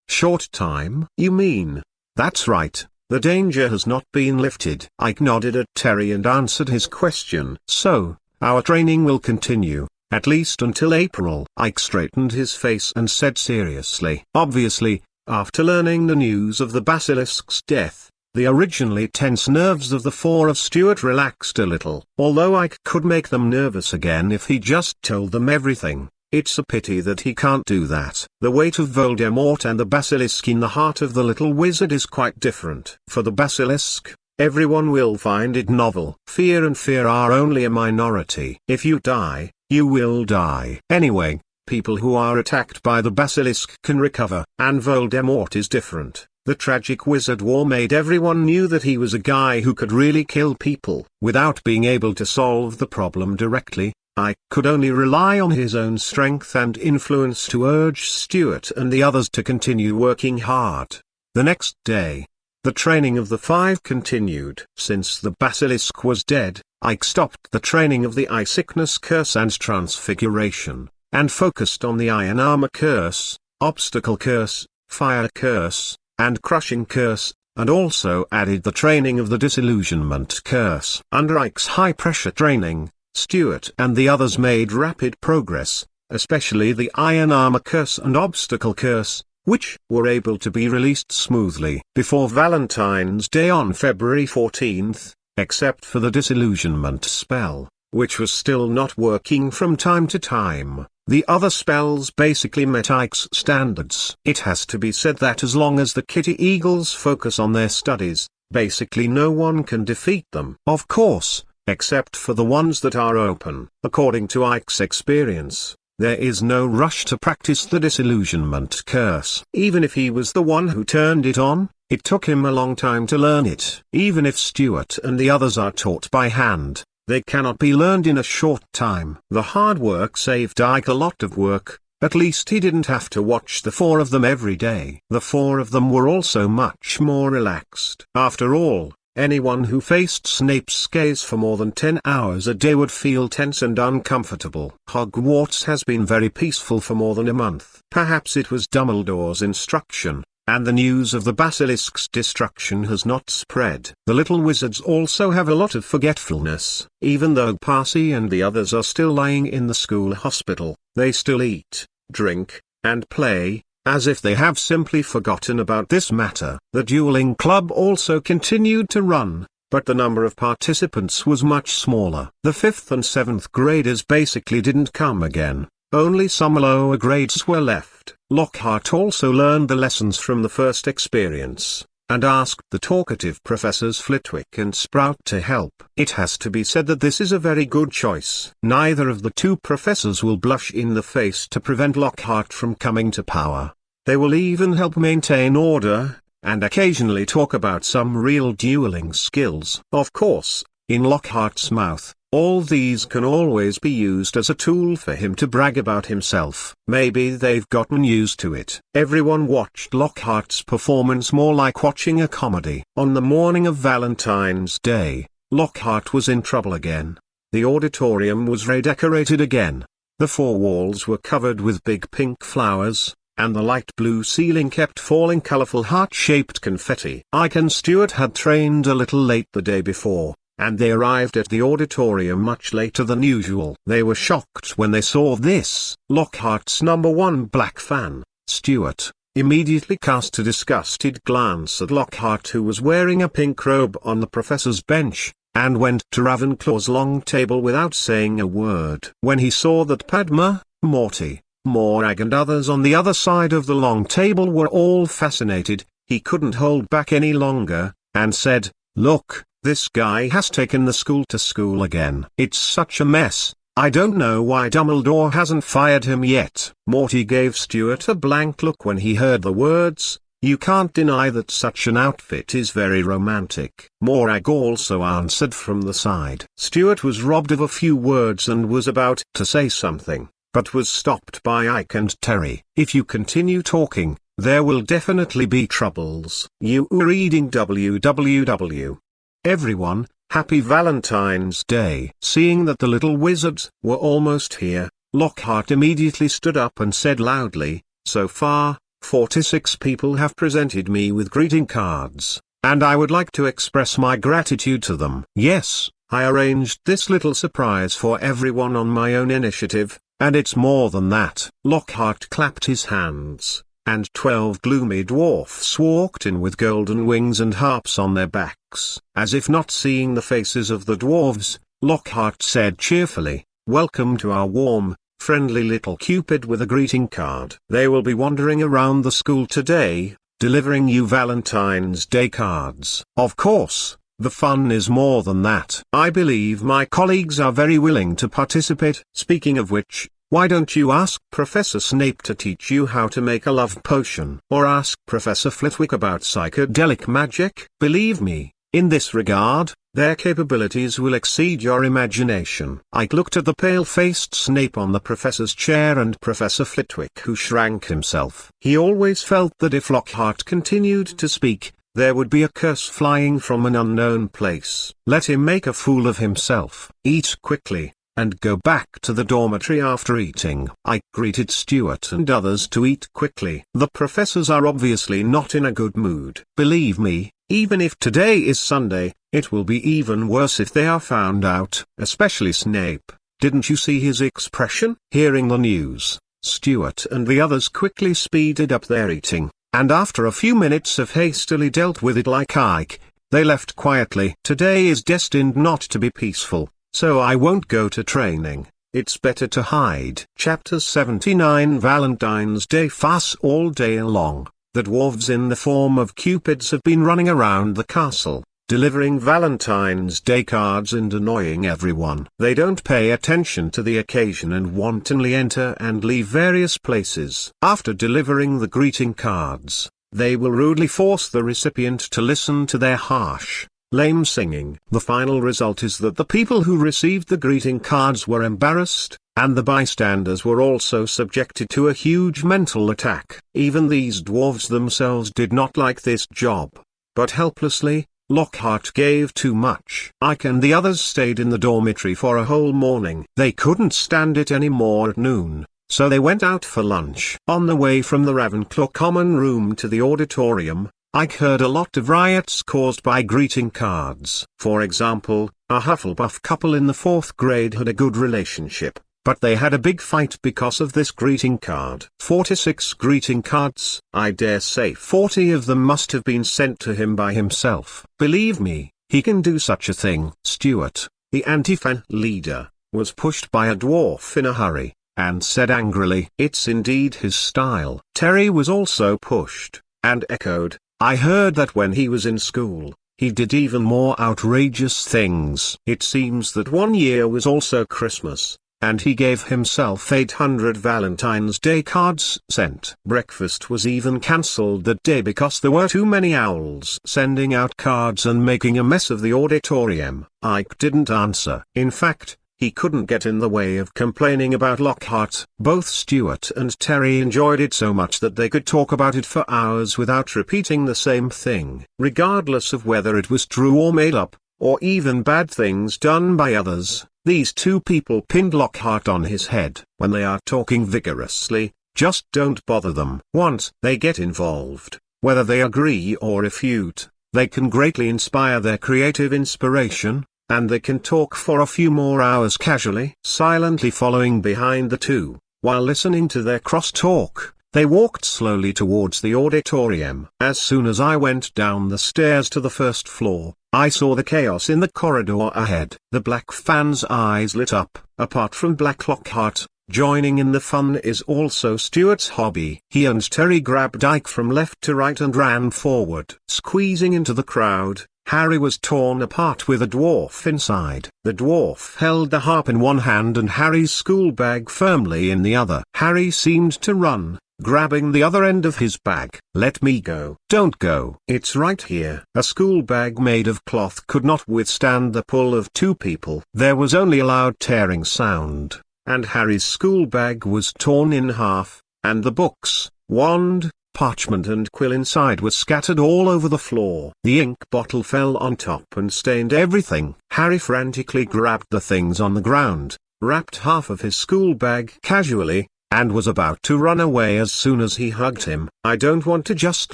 Short time, you mean? That's right, the danger has not been lifted. Ike nodded at Terry and answered his question. So, our training will continue, at least until April. Ike straightened his face and said seriously. Obviously, after learning the news of the basilisk's death, the originally tense nerves of the four of Stuart relaxed a little. Although Ike could make them nervous again if he just told them everything, it's a pity that he can't do that. The weight of Voldemort and the basilisk in the heart of the little wizard is quite different. For the basilisk, everyone will find it novel. Fear and fear are only a minority. If you die, you will die. Anyway, people who are attacked by the basilisk can recover. And Voldemort is different. The tragic wizard war made everyone knew that he was a guy who could really kill people. Without being able to solve the problem directly, Ike could only rely on his own strength and influence to urge Stuart and the others to continue working hard. The next day, the training of the five continued. Since the basilisk was dead, Ike stopped the training of the eye sickness curse and transfiguration, and focused on the iron armor curse, obstacle curse, fire curse, and crushing curse, and also added the training of the disillusionment curse. Under Ike's high-pressure training, Stuart and the others made rapid progress, especially the iron armor curse and obstacle curse, which were able to be released smoothly before Valentine's Day on February 14th, except for the disillusionment spell, which was still not working from time to time. The other spells basically met Ike's standards. It has to be said that as long as the Kitty Eagles focus on their studies, basically no one can defeat them. Of course, except for the ones that are open. According to Ike's experience, there is no rush to practice the disillusionment curse. Even if he was the one who turned it on, it took him a long time to learn it. Even if Stuart and the others are taught by hand, they cannot be learned in a short time. The hard work saved Ike a lot of work. At least he didn't have to watch the four of them every day. The four of them were also much more relaxed. After all, anyone who faced Snape's gaze for more than 10 hours a day would feel tense and uncomfortable. Hogwarts has been very peaceful for more than a month. Perhaps it was Dumbledore's instruction, and the news of the basilisk's destruction has not spread. The little wizards also have a lot of forgetfulness. Even though Percy and the others are still lying in the school hospital, they still eat, drink, and play, as if they have simply forgotten about this matter. The dueling club also continued to run, but the number of participants was much smaller. The 5th and 7th graders basically didn't come again. Only some lower grades were left. Lockhart also learned the lessons from the first experience, and asked the talkative professors Flitwick and Sprout to help. It has to be said that this is a very good choice. Neither of the two professors will blush in the face to prevent Lockhart from coming to power. They will even help maintain order, and occasionally talk about some real dueling skills. Of course, in Lockhart's mouth, all these can always be used as a tool for him to brag about himself. Maybe they've gotten used to it. Everyone watched Lockhart's performance more like watching a comedy. On the morning of Valentine's Day, Lockhart was in trouble again. The auditorium was redecorated again. The four walls were covered with big pink flowers, and the light blue ceiling kept falling colorful heart-shaped confetti. Ike and Stuart had trained a little late the day before, and they arrived at the auditorium much later than usual. They were shocked when they saw this. Lockhart's #1 black fan, Stuart, immediately cast a disgusted glance at Lockhart, who was wearing a pink robe on the professor's bench, and went to Ravenclaw's long table without saying a word. When he saw that Padma, Morty, Morag and others on the other side of the long table were all fascinated, he couldn't hold back any longer, and said, "Look, this guy has taken the school to school again. It's such a mess. I don't know why Dumbledore hasn't fired him yet." Morty gave Stuart a blank look when he heard the words. You can't deny that such an outfit is very romantic. Morag also answered from the side. Stuart was robbed of a few words and was about to say something, but was stopped by Ike and Terry. "If you continue talking, there will definitely be troubles. You are reading www. Everyone, happy Valentine's Day. Seeing that the little wizards were almost here, Lockhart immediately stood up and said loudly, "So far, 46 people have presented me with greeting cards, and I would like to express my gratitude to them. Yes, I arranged this little surprise for everyone on my own initiative, and it's more than that." Lockhart clapped his hands, and 12 gloomy dwarfs walked in with golden wings and harps on their backs. As if not seeing the faces of the dwarves, Lockhart said cheerfully, "Welcome to our warm, friendly little Cupid with a greeting card. They will be wandering around the school today, delivering you Valentine's Day cards. Of course, the fun is more than that. I believe my colleagues are very willing to participate. Speaking of which, why don't you ask Professor Snape to teach you how to make a love potion? Or ask Professor Flitwick about psychedelic magic? Believe me, in this regard, their capabilities will exceed your imagination." Ike looked at the pale-faced Snape on the professor's chair and Professor Flitwick, who shrank himself. He always felt that if Lockhart continued to speak, there would be a curse flying from an unknown place. Let him make a fool of himself. Eat quickly, and go back to the dormitory after eating. Ike greeted Stuart and others to eat quickly. The professors are obviously not in a good mood. Believe me, even if today is Sunday, it will be even worse if they are found out, especially Snape. Didn't you see his expression? Hearing the news, Stuart and the others quickly speeded up their eating, and after a few minutes of hastily dealt with it like Ike, they left quietly. Today is destined not to be peaceful, so I won't go to training. It's better to hide. Chapter 79 Valentine's Day farce. All day long, the dwarves in the form of cupids have been running around the castle, delivering Valentine's Day cards and annoying everyone. They don't pay attention to the occasion and wantonly enter and leave various places. After delivering the greeting cards, they will rudely force the recipient to listen to their harsh, lame singing. The final result is that the people who received the greeting cards were embarrassed, and the bystanders were also subjected to a huge mental attack. Even these dwarves themselves did not like this job. But helplessly, Lockhart gave too much. Ike and the others stayed in the dormitory for a whole morning. They couldn't stand it anymore at noon, so they went out for lunch. On the way from the Ravenclaw common room to the auditorium, Ike heard a lot of riots caused by greeting cards. For example, a Hufflepuff couple in the 4th grade had a good relationship, but they had a big fight because of this greeting card. 46 greeting cards. I dare say 40 of them must have been sent to him by himself. Believe me, he can do such a thing. Stuart, the anti-fan leader, was pushed by a dwarf in a hurry, and said angrily, "It's indeed his style." Terry was also pushed, and echoed, "I heard that when he was in school, he did even more outrageous things." It seems that one year was also Christmas, and he gave himself 800 Valentine's Day cards sent. Breakfast was even cancelled that day because there were too many owls sending out cards and making a mess of the auditorium. Ike didn't answer. In fact, he couldn't get in the way of complaining about Lockhart. Both Stuart and Terry enjoyed it so much that they could talk about it for hours without repeating the same thing. Regardless of whether it was true or made up, or even bad things done by others, these two people pinned Lockhart on his head. When they are talking vigorously, just don't bother them. Once they get involved, whether they agree or refute, they can greatly inspire their creative inspiration, and they can talk for a few more hours casually. Silently following behind the two, while listening to their cross-talk, they walked slowly towards the auditorium. As soon as I went down the stairs to the first floor, I saw the chaos in the corridor ahead. The Black Fan's eyes lit up. Apart from Black Lockhart, joining in the fun is also Stuart's hobby. He and Terry grabbed Ike from left to right and ran forward. Squeezing into the crowd, Harry was torn apart with a dwarf inside. The dwarf held the harp in one hand and Harry's school bag firmly in the other. Harry seemed to run, grabbing the other end of his bag. "Let me go." "Don't go. It's right here." A school bag made of cloth could not withstand the pull of two people. There was only a loud tearing sound, and Harry's school bag was torn in half, and the books, wand, parchment and quill inside were scattered all over the floor. The ink bottle fell on top and stained everything. Harry frantically grabbed the things on the ground, wrapped half of his school bag casually, and was about to run away as soon as he hugged him. I don't want to just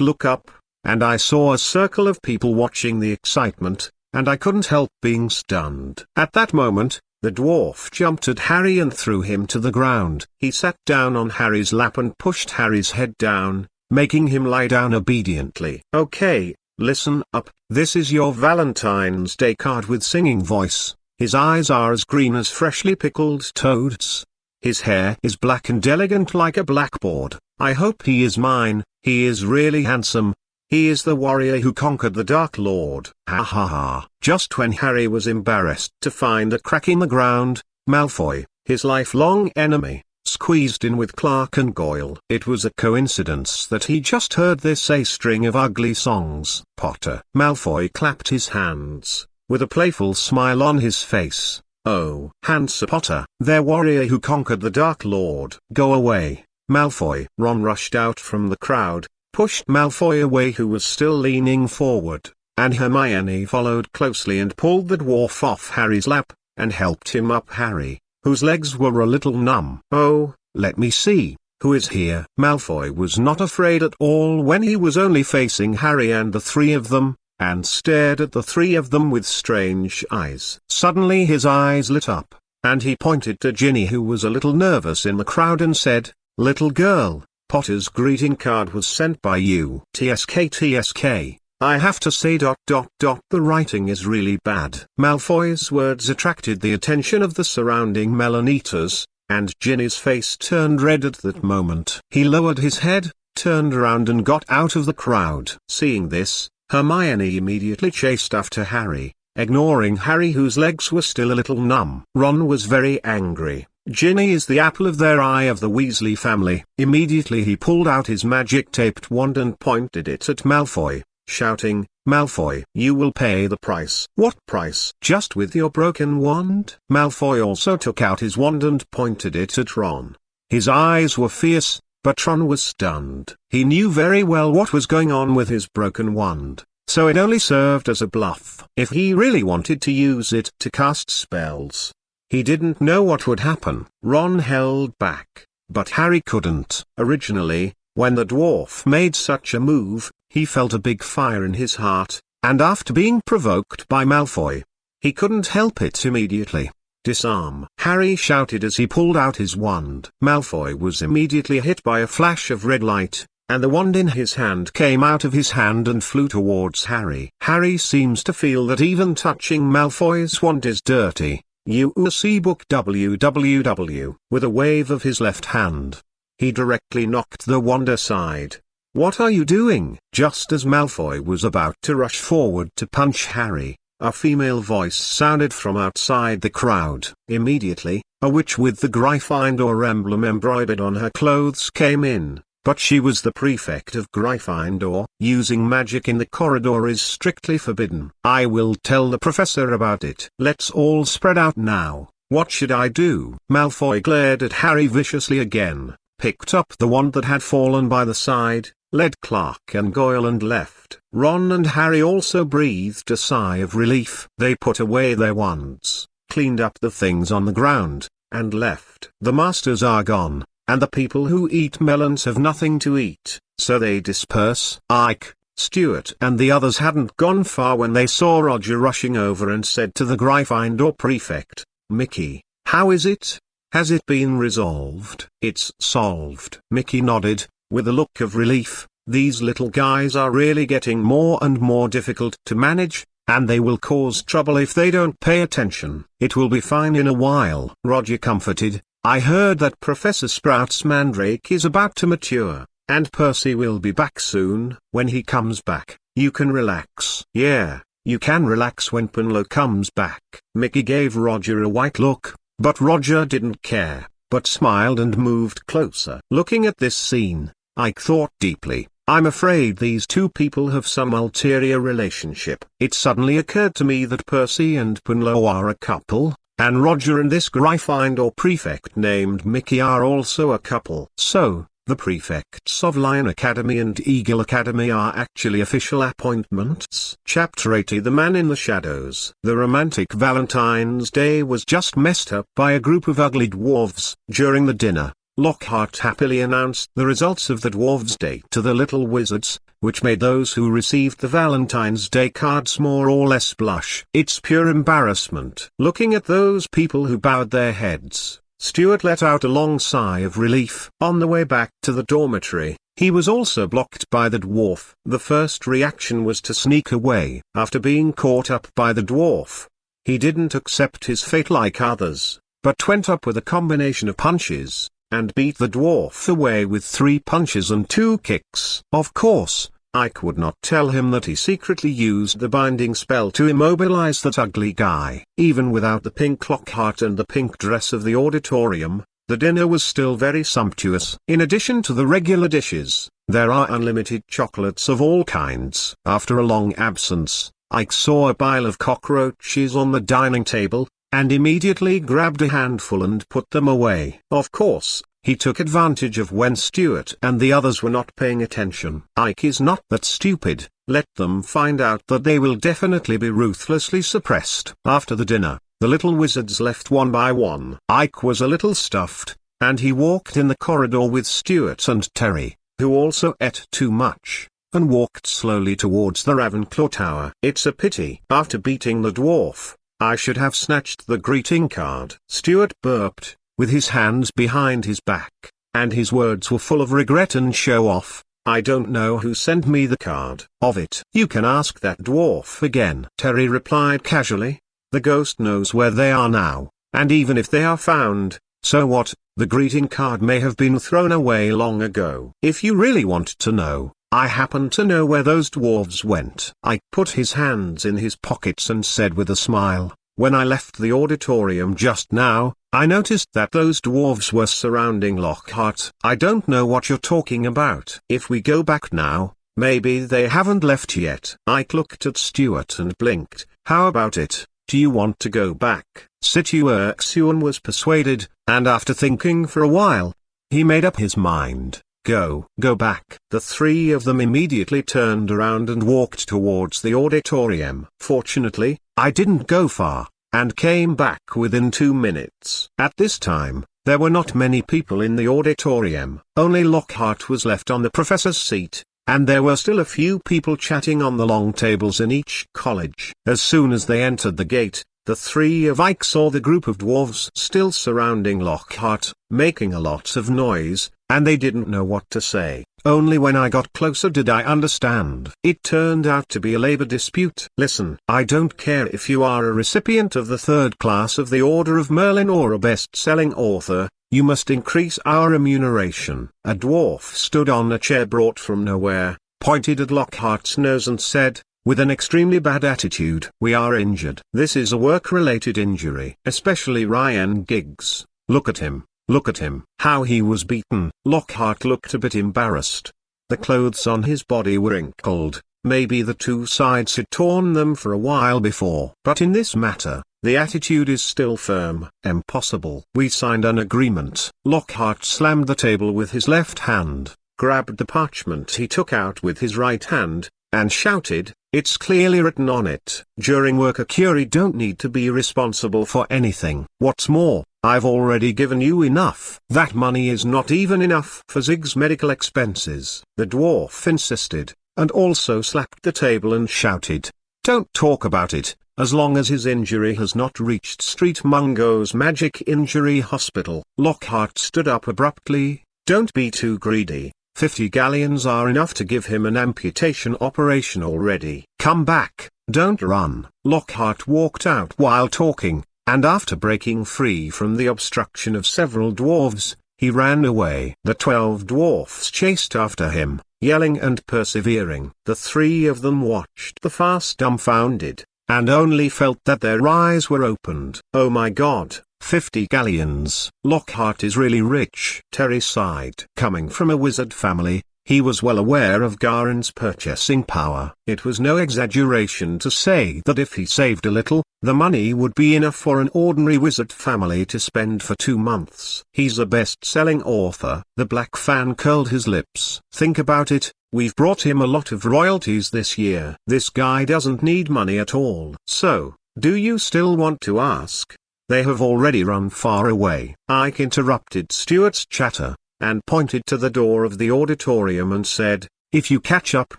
look up, and I saw a circle of people watching the excitement, and I couldn't help being stunned. At that moment, the dwarf jumped at Harry and threw him to the ground. He sat down on Harry's lap and pushed Harry's head down, making him lie down obediently. Okay, listen up, this is your Valentine's Day card with singing voice. His eyes are as green as freshly pickled toads. His hair is black and elegant like a blackboard. I hope he is mine, he is really handsome. He is the warrior who conquered the Dark Lord. Ha ha ha. Just when Harry was embarrassed to find a crack in the ground, Malfoy, his lifelong enemy, squeezed in with Clark and Goyle. It was a coincidence that he just heard this a string of ugly songs. Potter. Malfoy clapped his hands, with a playful smile on his face. Oh, handsome Potter, their warrior who conquered the Dark Lord. Go away, Malfoy. Ron rushed out from the crowd, pushed Malfoy away who was still leaning forward, and Hermione followed closely and pulled the dwarf off Harry's lap, and helped him up. Harry, whose legs were a little numb. Oh, let me see, who is here? Malfoy was not afraid at all when he was only facing Harry and the three of them, and stared at the three of them with strange eyes. Suddenly his eyes lit up, and he pointed to Ginny who was a little nervous in the crowd and said, "Little girl, Potter's greeting card was sent by you." TSK, I have to say ... the writing is really bad. Malfoy's words attracted the attention of the surrounding melon eaters, and Ginny's face turned red at that moment. He lowered his head, turned around and got out of the crowd. Seeing this, Hermione immediately chased after Harry, ignoring Harry whose legs were still a little numb. Ron was very angry. Ginny is the apple of their eye of the Weasley family. Immediately he pulled out his magic-taped wand and pointed it at Malfoy, shouting, "Malfoy, you will pay the price." "What price?" "Just with your broken wand?" Malfoy also took out his wand and pointed it at Ron. His eyes were fierce, but Ron was stunned. He knew very well what was going on with his broken wand, so it only served as a bluff. If he really wanted to use it to cast spells, he didn't know what would happen. Ron held back, but Harry couldn't. Originally, when the dwarf made such a move, he felt a big fire in his heart, and after being provoked by Malfoy, he couldn't help it immediately. "Disarm!" Harry shouted as he pulled out his wand. Malfoy was immediately hit by a flash of red light, and the wand in his hand came out of his hand and flew towards Harry. Harry seems to feel that even touching Malfoy's wand is dirty. You see book www. With a wave of his left hand, he directly knocked the wand aside. "What are you doing?" Just as Malfoy was about to rush forward to punch Harry, a female voice sounded from outside the crowd. Immediately, a witch with the Gryffindor emblem embroidered on her clothes came in, but she was the prefect of Gryffindor. Using magic in the corridor is strictly forbidden. I will tell the professor about it. Let's all spread out now. What should I do? Malfoy glared at Harry viciously again, picked up the wand that had fallen by the side, led Clark and Goyle and left. Ron and Harry also breathed a sigh of relief. They put away their wands, cleaned up the things on the ground, and left. The masters are gone, and the people who eat melons have nothing to eat, so they disperse. Ike, Stuart and the others hadn't gone far when they saw Roger rushing over and said to the Gryffindor prefect, "Mickey, how is it? Has it been resolved?" "It's solved." Mickey nodded, with a look of relief. "These little guys are really getting more and more difficult to manage, and they will cause trouble if they don't pay attention." "It will be fine in a while," Roger comforted. "I heard that Professor Sprout's mandrake is about to mature, and Percy will be back soon. When he comes back, you can relax." "Yeah, you can relax when Punlo comes back." Mickey gave Roger a white look, but Roger didn't care, but smiled and moved closer. Looking at this scene, Ike thought deeply, "I'm afraid these two people have some ulterior relationship." It suddenly occurred to me that Percy and Punlo are a couple, and Roger and this Gryffindor prefect named Mickey are also a couple. So, The prefects of Lion Academy and Eagle Academy are actually official appointments. Chapter 80 The Man in the Shadows. The romantic Valentine's Day was just messed up by a group of ugly dwarves. During the dinner, Lockhart happily announced the results of the dwarves' date to the little wizards, which made those who received the Valentine's Day cards more or less blush. It's pure embarrassment. Looking at those people who bowed their heads, Stuart let out a long sigh of relief. On the way back to the dormitory, he was also blocked by the dwarf. The first reaction was to sneak away. After being caught up by the dwarf, he didn't accept his fate like others, but went up with a combination of punches, and beat the dwarf away with 3 punches and 2 kicks. Of course, Ike would not tell him that he secretly used the binding spell to immobilize that ugly guy. Even without the pink Lockhart and the pink dress of the auditorium, the dinner was still very sumptuous. In addition to the regular dishes, there are unlimited chocolates of all kinds. After a long absence, Ike saw a pile of cockroaches on the dining table, and immediately grabbed a handful and put them away. Of course, he took advantage of when Stuart and the others were not paying attention. Ike is not that stupid. Let them find out that they will definitely be ruthlessly suppressed. After the dinner, the little wizards left one by one. Ike was a little stuffed, and he walked in the corridor with Stuart and Terry, who also ate too much, and walked slowly towards the Ravenclaw Tower. It's a pity. After beating the dwarf, I should have snatched the greeting card. Stuart burped, with his hands behind his back, and his words were full of regret and show-off. I don't know who sent me the card. Of it, you can ask that dwarf again. Terry replied casually. The ghost knows where they are now, and even if they are found, so what? The greeting card may have been thrown away long ago. If you really want to know, I happen to know where those dwarves went. Ike put his hands in his pockets and said with a smile, when I left the auditorium just now, I noticed that those dwarves were surrounding Lockhart. I don't know what you're talking about. If we go back now, maybe they haven't left yet. Ike looked at Stuart and blinked. How about it? Do you want to go back? Situaxion was persuaded, and after thinking for a while, he made up his mind. Go back. The 3 of them immediately turned around and walked towards the auditorium. Fortunately, I didn't go far, and came back within 2 minutes. At this time, there were not many people in the auditorium. Only Lockhart was left on the professor's seat, and there were still a few people chatting on the long tables in each college. As soon as they entered the gate, the 3 of Ike saw the group of dwarves still surrounding Lockhart, making a lot of noise, and they didn't know what to say. Only when I got closer did I understand. It turned out to be a labor dispute. Listen, I don't care if you are a recipient of the 3rd class of the Order of Merlin or a best-selling author, you must increase our remuneration. A dwarf stood on a chair brought from nowhere, pointed at Lockhart's nose and said, with an extremely bad attitude, we are injured. This is a work-related injury. Especially Ryan Giggs. Look at him. Look at him. How he was beaten. Lockhart looked a bit embarrassed. The clothes on his body were wrinkled. Maybe the 2 sides had torn them for a while before. But in this matter, the attitude is still firm. Impossible. We signed an agreement. Lockhart slammed the table with his left hand, grabbed the parchment he took out with his right hand, and shouted, it's clearly written on it. During work a Curie don't need to be responsible for anything. What's more, I've already given you enough. That money is not even enough for Zig's medical expenses. The dwarf insisted, and also slapped the table and shouted, don't talk about it, as long as his injury has not reached Street Mungo's Magic Injury Hospital. Lockhart stood up abruptly. Don't be too greedy. 50 galleons are enough to give him an amputation operation already. Come back, don't run. Lockhart walked out while talking, and after breaking free from the obstruction of several dwarves, he ran away. The 12 dwarfs chased after him, yelling and persevering. The 3 of them watched the fast dumbfounded, and only felt that their eyes were opened. Oh my God, 50 galleons. Lockhart is really rich. Terry sighed. Coming from a wizard family, He was well aware of Garen's purchasing power. It was no exaggeration to say that if he saved a little, the money would be enough for an ordinary wizard family to spend for 2 months. He's a best-selling author. The black fan curled his lips. Think about it, we've brought him a lot of royalties this year. This guy doesn't need money at all. So, do you still want to ask? They have already run far away. Ike interrupted Stuart's chatter, and pointed to the door of the auditorium and said, if you catch up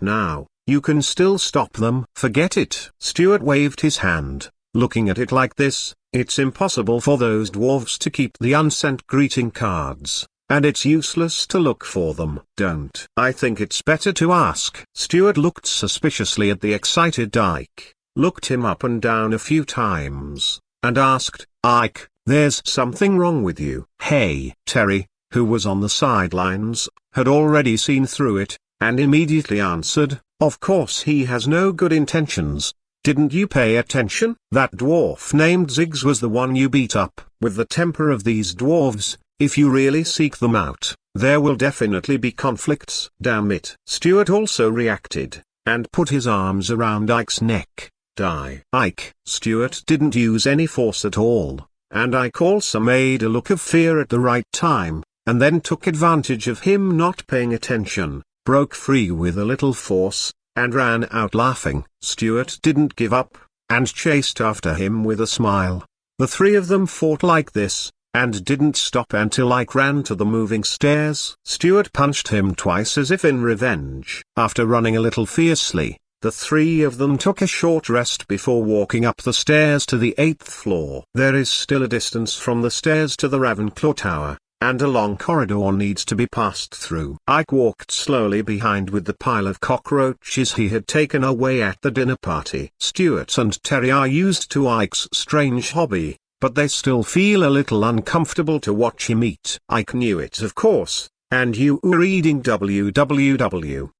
now, you can still stop them. Forget it. Stuart waved his hand, looking at it like this, it's impossible for those dwarves to keep the unsent greeting cards, and it's useless to look for them. Don't. I think it's better to ask. Stuart looked suspiciously at the excited Ike, looked him up and down a few times, and asked, Ike, there's something wrong with you. Hey. Terry, who was on the sidelines, had already seen through it, and immediately answered, of course he has no good intentions. Didn't you pay attention? That dwarf named Ziggs was the one you beat up. With the temper of these dwarves, if you really seek them out, there will definitely be conflicts. Damn it. Stuart also reacted, and put his arms around Ike's neck. Die. Ike. Stuart didn't use any force at all, and Ike also made a look of fear at the right time, and then took advantage of him not paying attention, broke free with a little force, and ran out laughing. Stuart didn't give up, and chased after him with a smile. The three of them fought like this, and didn't stop until Ike ran to the moving stairs. Stuart punched him twice as if in revenge. After running a little fiercely, the three of them took a short rest before walking up the stairs to the 8th floor. There is still a distance from the stairs to the Ravenclaw Tower, and a long corridor needs to be passed through. Ike walked slowly behind with the pile of cockroaches he had taken away at the dinner party. Stuart and Terry are used to Ike's strange hobby, but they still feel a little uncomfortable to watch him eat. Ike knew it, of course, and you reading www.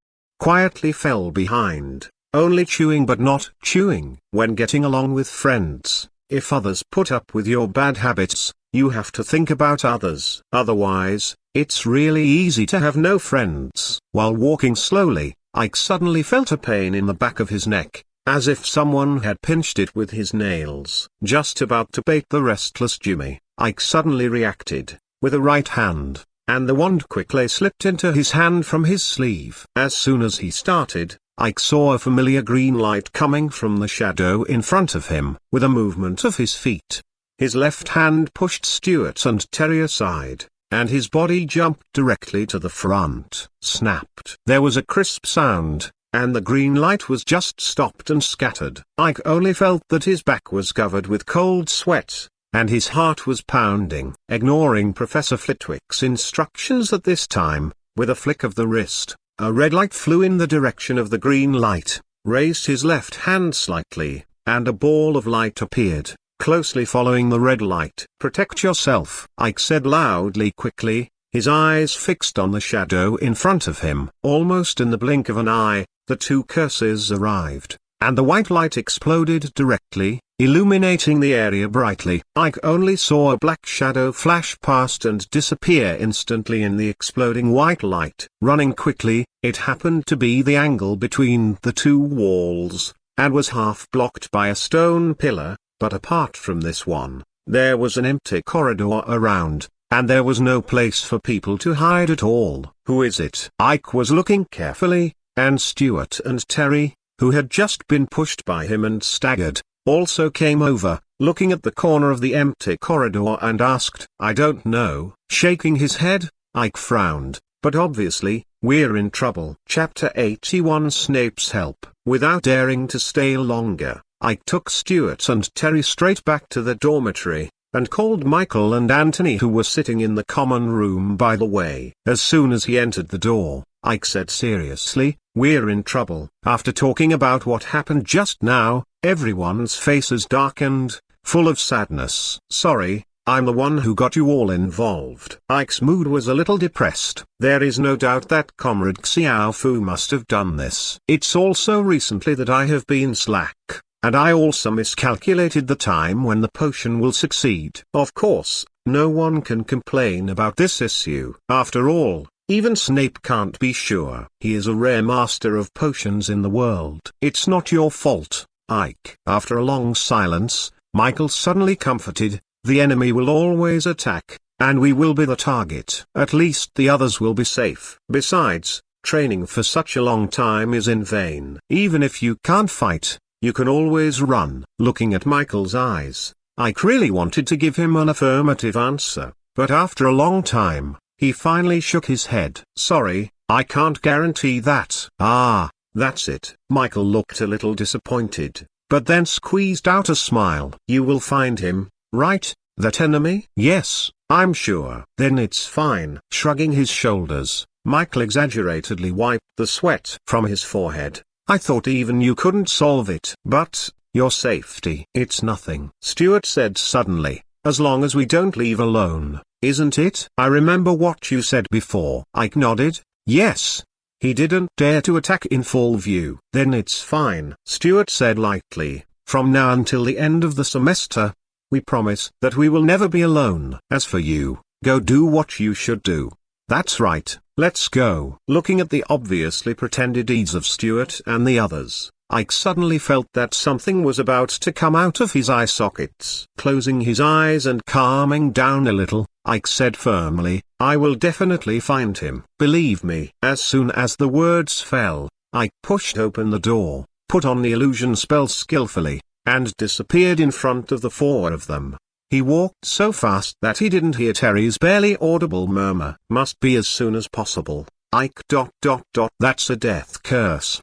Quietly fell behind, only chewing but not chewing. When getting along with friends, if others put up with your bad habits, you have to think about others. Otherwise, it's really easy to have no friends. While walking slowly, Ike suddenly felt a pain in the back of his neck, as if someone had pinched it with his nails. Just about to bait the restless Jimmy, Ike suddenly reacted, with a right hand, and the wand quickly slipped into his hand from his sleeve. As soon as he started, Ike saw a familiar green light coming from the shadow in front of him. With a movement of his feet, his left hand pushed Stuart and Terry aside, and his body jumped directly to the front. Snapped. There was a crisp sound, and the green light was just stopped and scattered. Ike only felt that his back was covered with cold sweat, and his heart was pounding. Ignoring Professor Flitwick's instructions at this time, with a flick of the wrist, a red light flew in the direction of the green light, raised his left hand slightly, and a ball of light appeared, closely following the red light. Protect yourself, Ike said loudly quickly, his eyes fixed on the shadow in front of him. Almost in the blink of an eye, the two curses arrived, and the white light exploded directly, illuminating the area brightly. Ike only saw a black shadow flash past and disappear instantly in the exploding white light. Running quickly, it happened to be the angle between the two walls, and was half blocked by a stone pillar, but apart from this one, there was an empty corridor around, and there was no place for people to hide at all. Who is it? Ike was looking carefully, and Stuart and Terry, who had just been pushed by him and staggered, also came over, looking at the corner of the empty corridor and asked, I don't know. Shaking his head, Ike frowned, but obviously, we're in trouble. Chapter 81 Snape's Help. Without daring to stay longer, Ike took Stuart and Terry straight back to the dormitory, and called Michael and Anthony, who were sitting in the common room by the way. As soon as he entered the door, Ike said seriously, we're in trouble. After talking about what happened just now, everyone's faces darkened, full of sadness. Sorry, I'm the one who got you all involved. Ike's mood was a little depressed. There is no doubt that Comrade Xiao Fu must have done this. It's also recently that I have been slack, and I also miscalculated the time when the potion will succeed. Of course, no one can complain about this issue. After all, Even Snape can't be sure. He is a rare master of potions in the world. It's not your fault, Ike. After a long silence, Michael suddenly comforted, the enemy will always attack, and we will be the target. At least the others will be safe. Besides, training for such a long time is in vain. Even if you can't fight, you can always run. Looking at Michael's eyes, Ike really wanted to give him an affirmative answer, but after a long time, he finally shook his head. Sorry, I can't guarantee that. Ah, that's it. Michael looked a little disappointed, but then squeezed out a smile. You will find him, right, that enemy? Yes, I'm sure. Then it's fine. Shrugging his shoulders, Michael exaggeratedly wiped the sweat from his forehead. I thought even you couldn't solve it. But, your safety. It's nothing, Stuart said suddenly, as long as we don't leave alone, isn't it? I remember what you said before. Ike nodded. Yes. He didn't dare to attack in full view. Then it's fine, Stuart said lightly. From now until the end of the semester, we promise that we will never be alone. As for you, go do what you should do. That's right, let's go. Looking at the obviously pretended ease of Stuart and the others, Ike suddenly felt that something was about to come out of his eye sockets. Closing his eyes and calming down a little, Ike said firmly, I will definitely find him. Believe me. As soon as the words fell, Ike pushed open the door, put on the illusion spell skillfully, and disappeared in front of the four of them. He walked so fast that he didn't hear Terry's barely audible murmur. Must be as soon as possible. Ike ... That's a death curse ...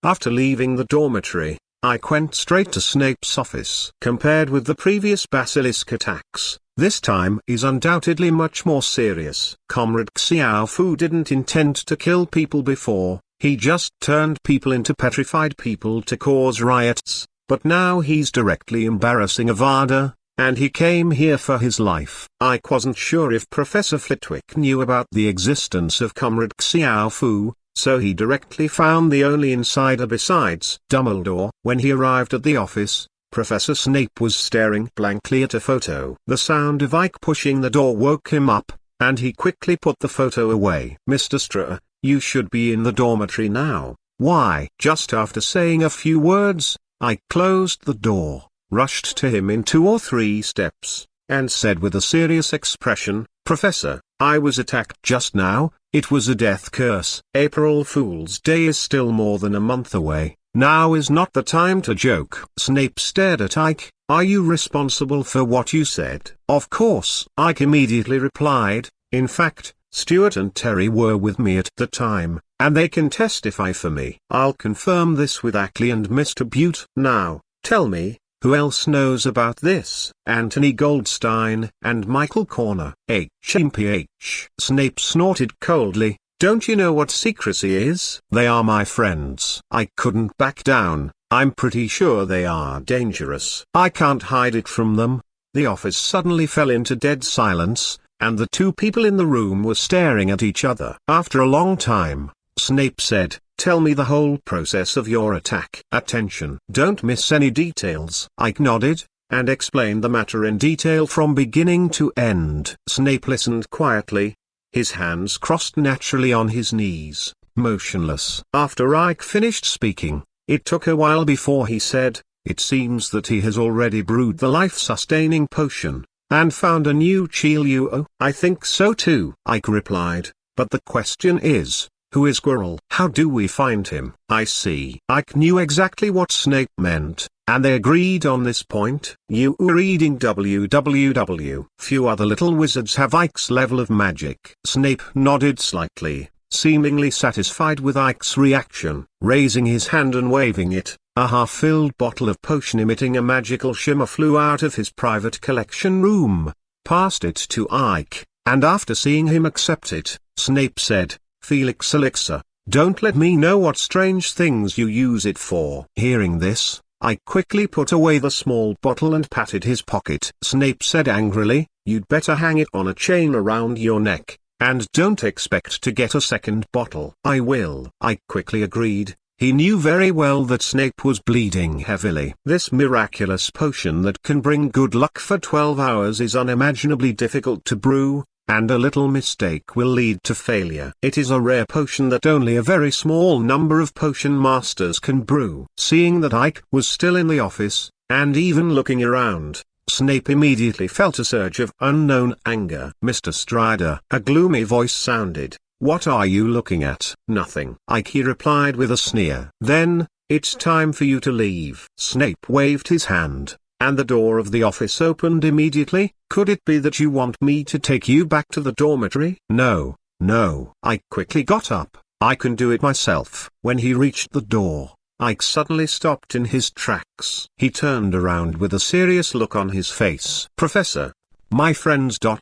After leaving the dormitory, Ike went straight to Snape's office. Compared with the previous basilisk attacks, this time is undoubtedly much more serious. Comrade Xiaofu didn't intend to kill people before, he just turned people into petrified people to cause riots, but now he's directly embarrassing Avada, and he came here for his life. Ike wasn't sure if Professor Flitwick knew about the existence of Comrade Xiaofu, so he directly found the only insider besides Dumbledore. When he arrived at the office, Professor Snape was staring blankly at a photo. The sound of Ike pushing the door woke him up, and he quickly put the photo away. Mr. Straw, you should be in the dormitory now. Why? Just after saying a few words, Ike closed the door, rushed to him in 2 or 3 steps, and said with a serious expression, Professor, I was attacked just now. It was a death curse. April Fool's Day is still more than a month away. Now is not the time to joke. Snape stared at Ike. Are you responsible for what you said? Of course. Ike immediately replied. In fact, Stuart and Terry were with me at the time, and they can testify for me. I'll confirm this with Ackley and Mr. Butte. Now, tell me, who else knows about this? Anthony Goldstein and Michael Corner. HMPH. Snape snorted coldly. Don't you know what secrecy is? They are my friends. I couldn't back down. I'm pretty sure they are dangerous. I can't hide it from them. The office suddenly fell into dead silence, and the 2 people in the room were staring at each other. After a long time, Snape said, Tell me the whole process of your attack. Attention. Don't miss any details. Ike nodded, and explained the matter in detail from beginning to end. Snape listened quietly, his hands crossed naturally on his knees, motionless. After Ike finished speaking, it took a while before he said, It seems that he has already brewed the life-sustaining potion, and found a new Cheeluo. I think so too, Ike replied, but the question is, who is Quirrell? How do we find him? I see. Ike knew exactly what Snape meant, and they agreed on this point. You were reading WWW. Few other little wizards have Ike's level of magic. Snape nodded slightly, seemingly satisfied with Ike's reaction. Raising his hand and waving it, a half-filled bottle of potion emitting a magical shimmer flew out of his private collection room, passed it to Ike, and after seeing him accept it, Snape said, Felix Elixir, don't let me know what strange things you use it for. Hearing this, Ike quickly put away the small bottle and patted his pocket. Snape said angrily, You'd better hang it on a chain around your neck, and don't expect to get a second bottle. I will. Ike quickly agreed. He knew very well that Snape was bleeding heavily. This miraculous potion that can bring good luck for 12 hours is unimaginably difficult to brew, and a little mistake will lead to failure. It is a rare potion that only a very small number of potion masters can brew. Seeing that Ike was still in the office, and even looking around, Snape immediately felt a surge of unknown anger. "Mr. Strider," a gloomy voice sounded, "what are you looking at?" "Nothing," Ike replied with a sneer. "Then, it's time for you to leave." Snape waved his hand, and the door of the office opened immediately. "Could it be that you want me to take you back to the dormitory?" "No, no." Ike quickly got up. "I can do it myself." When he reached the door, Ike suddenly stopped in his tracks. He turned around with a serious look on his face. "Professor, my friends ... will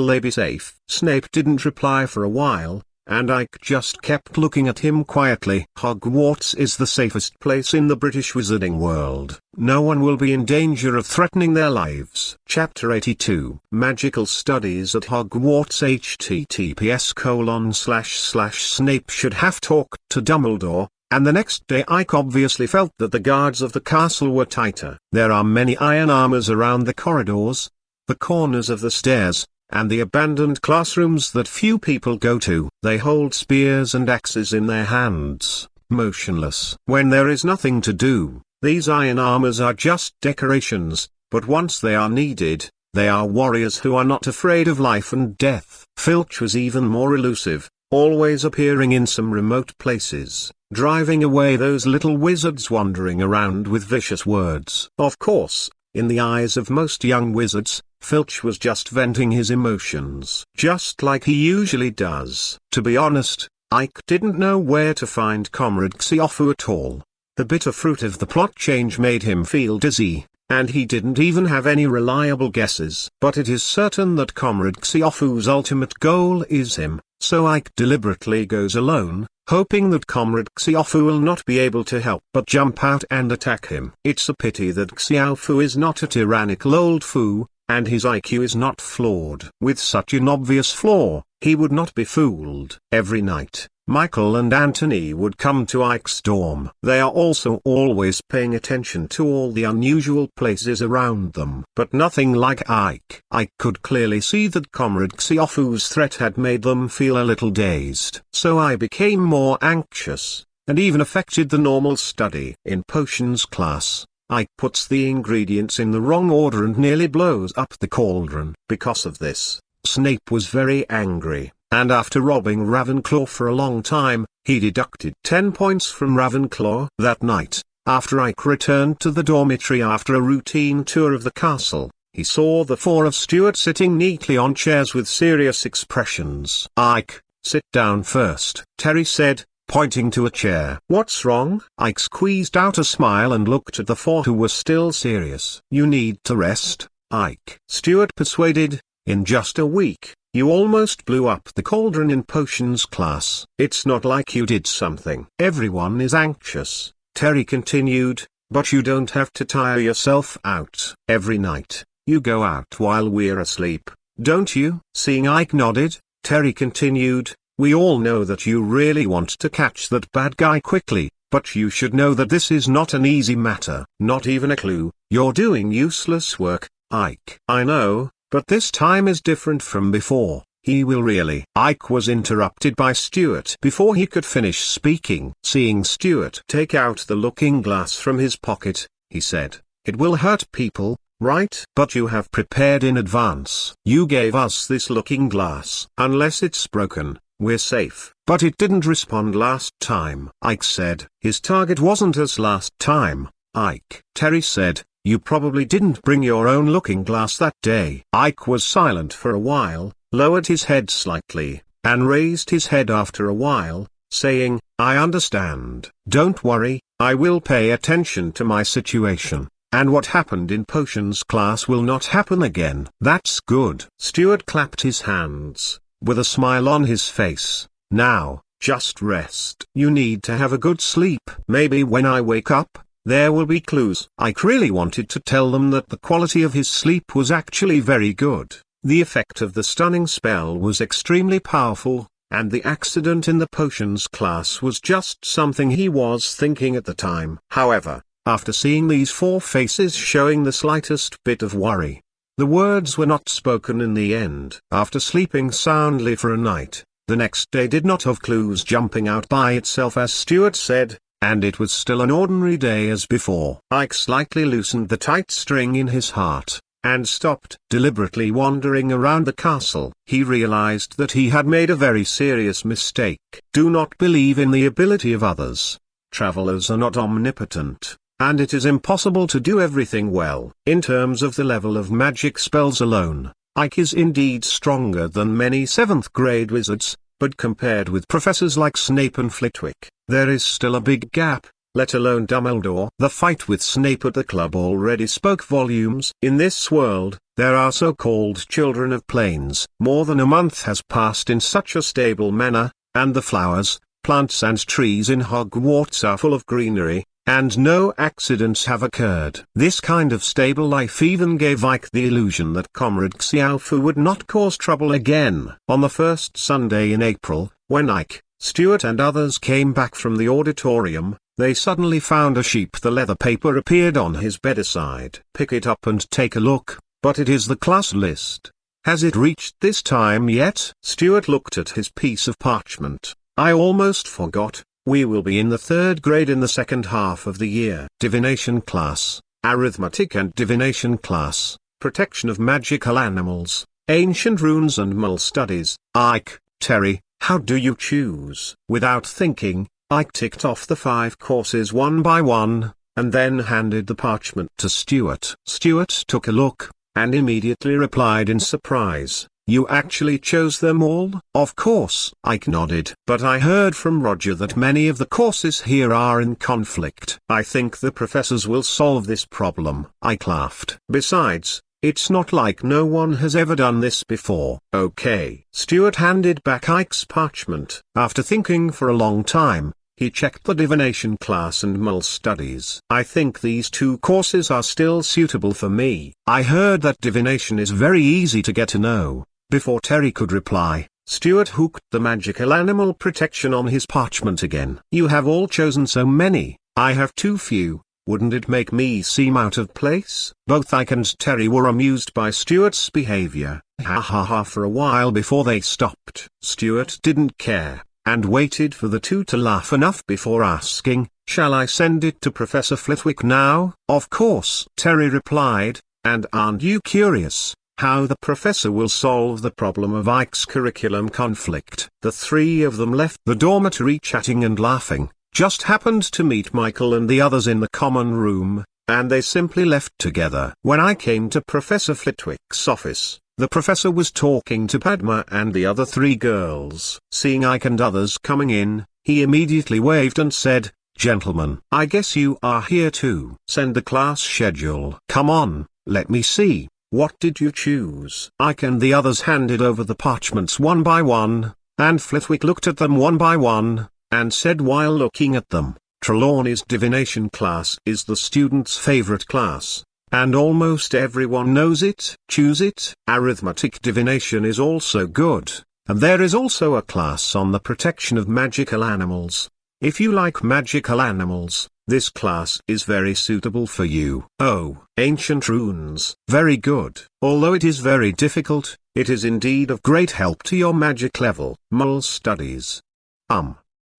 they be safe?" Snape didn't reply for a while, and Ike just kept looking at him quietly. "Hogwarts is the safest place in the British wizarding world. No one will be in danger of threatening their lives." Chapter 82. Magical Studies at Hogwarts. https://Snape should have talked to Dumbledore, and the next day Ike obviously felt that the guards of the castle were tighter. There are many iron armors around the corridors, the corners of the stairs, and the abandoned classrooms that few people go to. They hold spears and axes in their hands, motionless. When there is nothing to do, these iron armors are just decorations, but once they are needed, they are warriors who are not afraid of life and death. Filch was even more elusive, always appearing in some remote places, driving away those little wizards wandering around with vicious words. Of course, in the eyes of most young wizards, Filch was just venting his emotions, just like he usually does. To be honest, Ike didn't know where to find Comrade Xiofu at all. The bitter fruit of the plot change made him feel dizzy, and he didn't even have any reliable guesses. But it is certain that Comrade Xiofu's ultimate goal is him, so Ike deliberately goes alone, hoping that Comrade Xiofu will not be able to help but jump out and attack him. It's a pity that Xiofu is not a tyrannical old fool, and his IQ is not flawed. With such an obvious flaw, he would not be fooled. Every night, Michael and Anthony would come to Ike's dorm. They are also always paying attention to all the unusual places around them. But nothing like Ike. Ike could clearly see that Comrade Xiofu's threat had made them feel a little dazed. So I became more anxious, and even affected the normal study. In potions class, Ike puts the ingredients in the wrong order and nearly blows up the cauldron. Because of this, Snape was very angry, and after robbing Ravenclaw for a long time, he deducted 10 points from Ravenclaw. That night, after Ike returned to the dormitory after a routine tour of the castle, he saw the four of Stuart sitting neatly on chairs with serious expressions. "Ike, sit down first," Terry said, pointing to a chair. "What's wrong?" Ike squeezed out a smile and looked at the four who were still serious. "You need to rest, Ike," Stuart persuaded. "In just a week, you almost blew up the cauldron in potions class. It's not like you did something." "Everyone is anxious," Terry continued, "but you don't have to tire yourself out. Every night, you go out while we're asleep, don't you?" Seeing Ike nodded, Terry continued, "We all know that you really want to catch that bad guy quickly, but you should know that this is not an easy matter. Not even a clue. You're doing useless work, Ike." "I know, but this time is different from before. He will really—" Ike was interrupted by Stuart before he could finish speaking. Seeing Stuart take out the looking glass from his pocket, he said, "It will hurt people, right? But you have prepared in advance. You gave us this looking glass. Unless it's broken, we're safe." "But it didn't respond last time," Ike said. "His target wasn't us last time, Ike," Terry said. "You probably didn't bring your own looking glass that day." Ike was silent for a while, lowered his head slightly, and raised his head after a while, saying, "I understand. Don't worry, I will pay attention to my situation, and what happened in potions class will not happen again." "That's good." Stuart clapped his hands, with a smile on his face. "Now, just rest. You need to have a good sleep. Maybe when I wake up, there will be clues." Ike really wanted to tell them that the quality of his sleep was actually very good. The effect of the stunning spell was extremely powerful, and the accident in the potions class was just something he was thinking at the time. However, after seeing these four faces showing the slightest bit of worry, The words were not spoken in the end. After sleeping soundly for a night, the next day did not have clues jumping out by itself as Stuart said, and it was still an ordinary day as before. Ike slightly loosened the tight string in his heart, and stopped deliberately wandering around the castle. He realized that he had made a very serious mistake. Do not believe in the ability of others. Travelers are not omnipotent, and it is impossible to do everything well. In terms of the level of magic spells alone, Ike is indeed stronger than many 7th grade wizards, but compared with professors like Snape and Flitwick, there is still a big gap, let alone Dumbledore. The fight with Snape at the club already spoke volumes. In this world, there are so-called children of planes. More than a month has passed in such a stable manner, and the flowers, plants and trees in Hogwarts are full of greenery, and no accidents have occurred. This kind of stable life even gave Ike the illusion that Comrade Xiaofu would not cause trouble again. On the first Sunday in April, when Ike, Stuart and others came back from the auditorium, they suddenly found a sheep. The leather paper appeared on his bedside. Pick it up and take a look, but it is the class list. Has it reached this time yet? Stuart looked at his piece of parchment. I almost forgot. We will be in the 3rd grade in the second half of the year. Divination class, arithmetic and divination class, protection of magical animals, ancient runes and mul studies. Ike, Terry, how do you choose? Without thinking, Ike ticked off the 5 courses one by one, and then handed the parchment to Stuart. Stuart took a look, and immediately replied in surprise. You actually chose them all? Of course, Ike nodded. But I heard from Roger that many of the courses here are in conflict. I think the professors will solve this problem. Ike laughed. Besides, it's not like no one has ever done this before. Okay. Stuart handed back Ike's parchment. After thinking for a long time, he checked the divination class and mul studies. I think these 2 courses are still suitable for me. I heard that divination is very easy to get to know. Before Terry could reply, Stuart hooked the magical animal protection on his parchment again. You have all chosen so many. I have too few. Wouldn't it make me seem out of place? Both Ike and Terry were amused by Stuart's behavior. Ha ha ha for a while before they stopped. Stuart didn't care, and waited for the 2 to laugh enough before asking, shall I send it to Professor Flitwick now? Of course, Terry replied, and aren't you curious how the professor will solve the problem of Ike's curriculum conflict? The 3 of them left the dormitory chatting and laughing, just happened to meet Michael and the others in the common room, and they simply left together. When I came to Professor Flitwick's office, the professor was talking to Padma and the other 3 girls. Seeing Ike and others coming in, he immediately waved and said, Gentlemen, I guess you are here too. Send the class schedule. Come on, let me see. What did you choose? Ike and the others handed over the parchments one by one, and Flitwick looked at them one by one, and said while looking at them, Trelawney's divination class is the student's favorite class, and almost everyone knows it. Choose it. Arithmetic divination is also good, and there is also a class on the protection of magical animals. If you like magical animals, this class is very suitable for you. Oh, ancient runes. Very good. Although it is very difficult, it is indeed of great help to your magic level. Mul studies.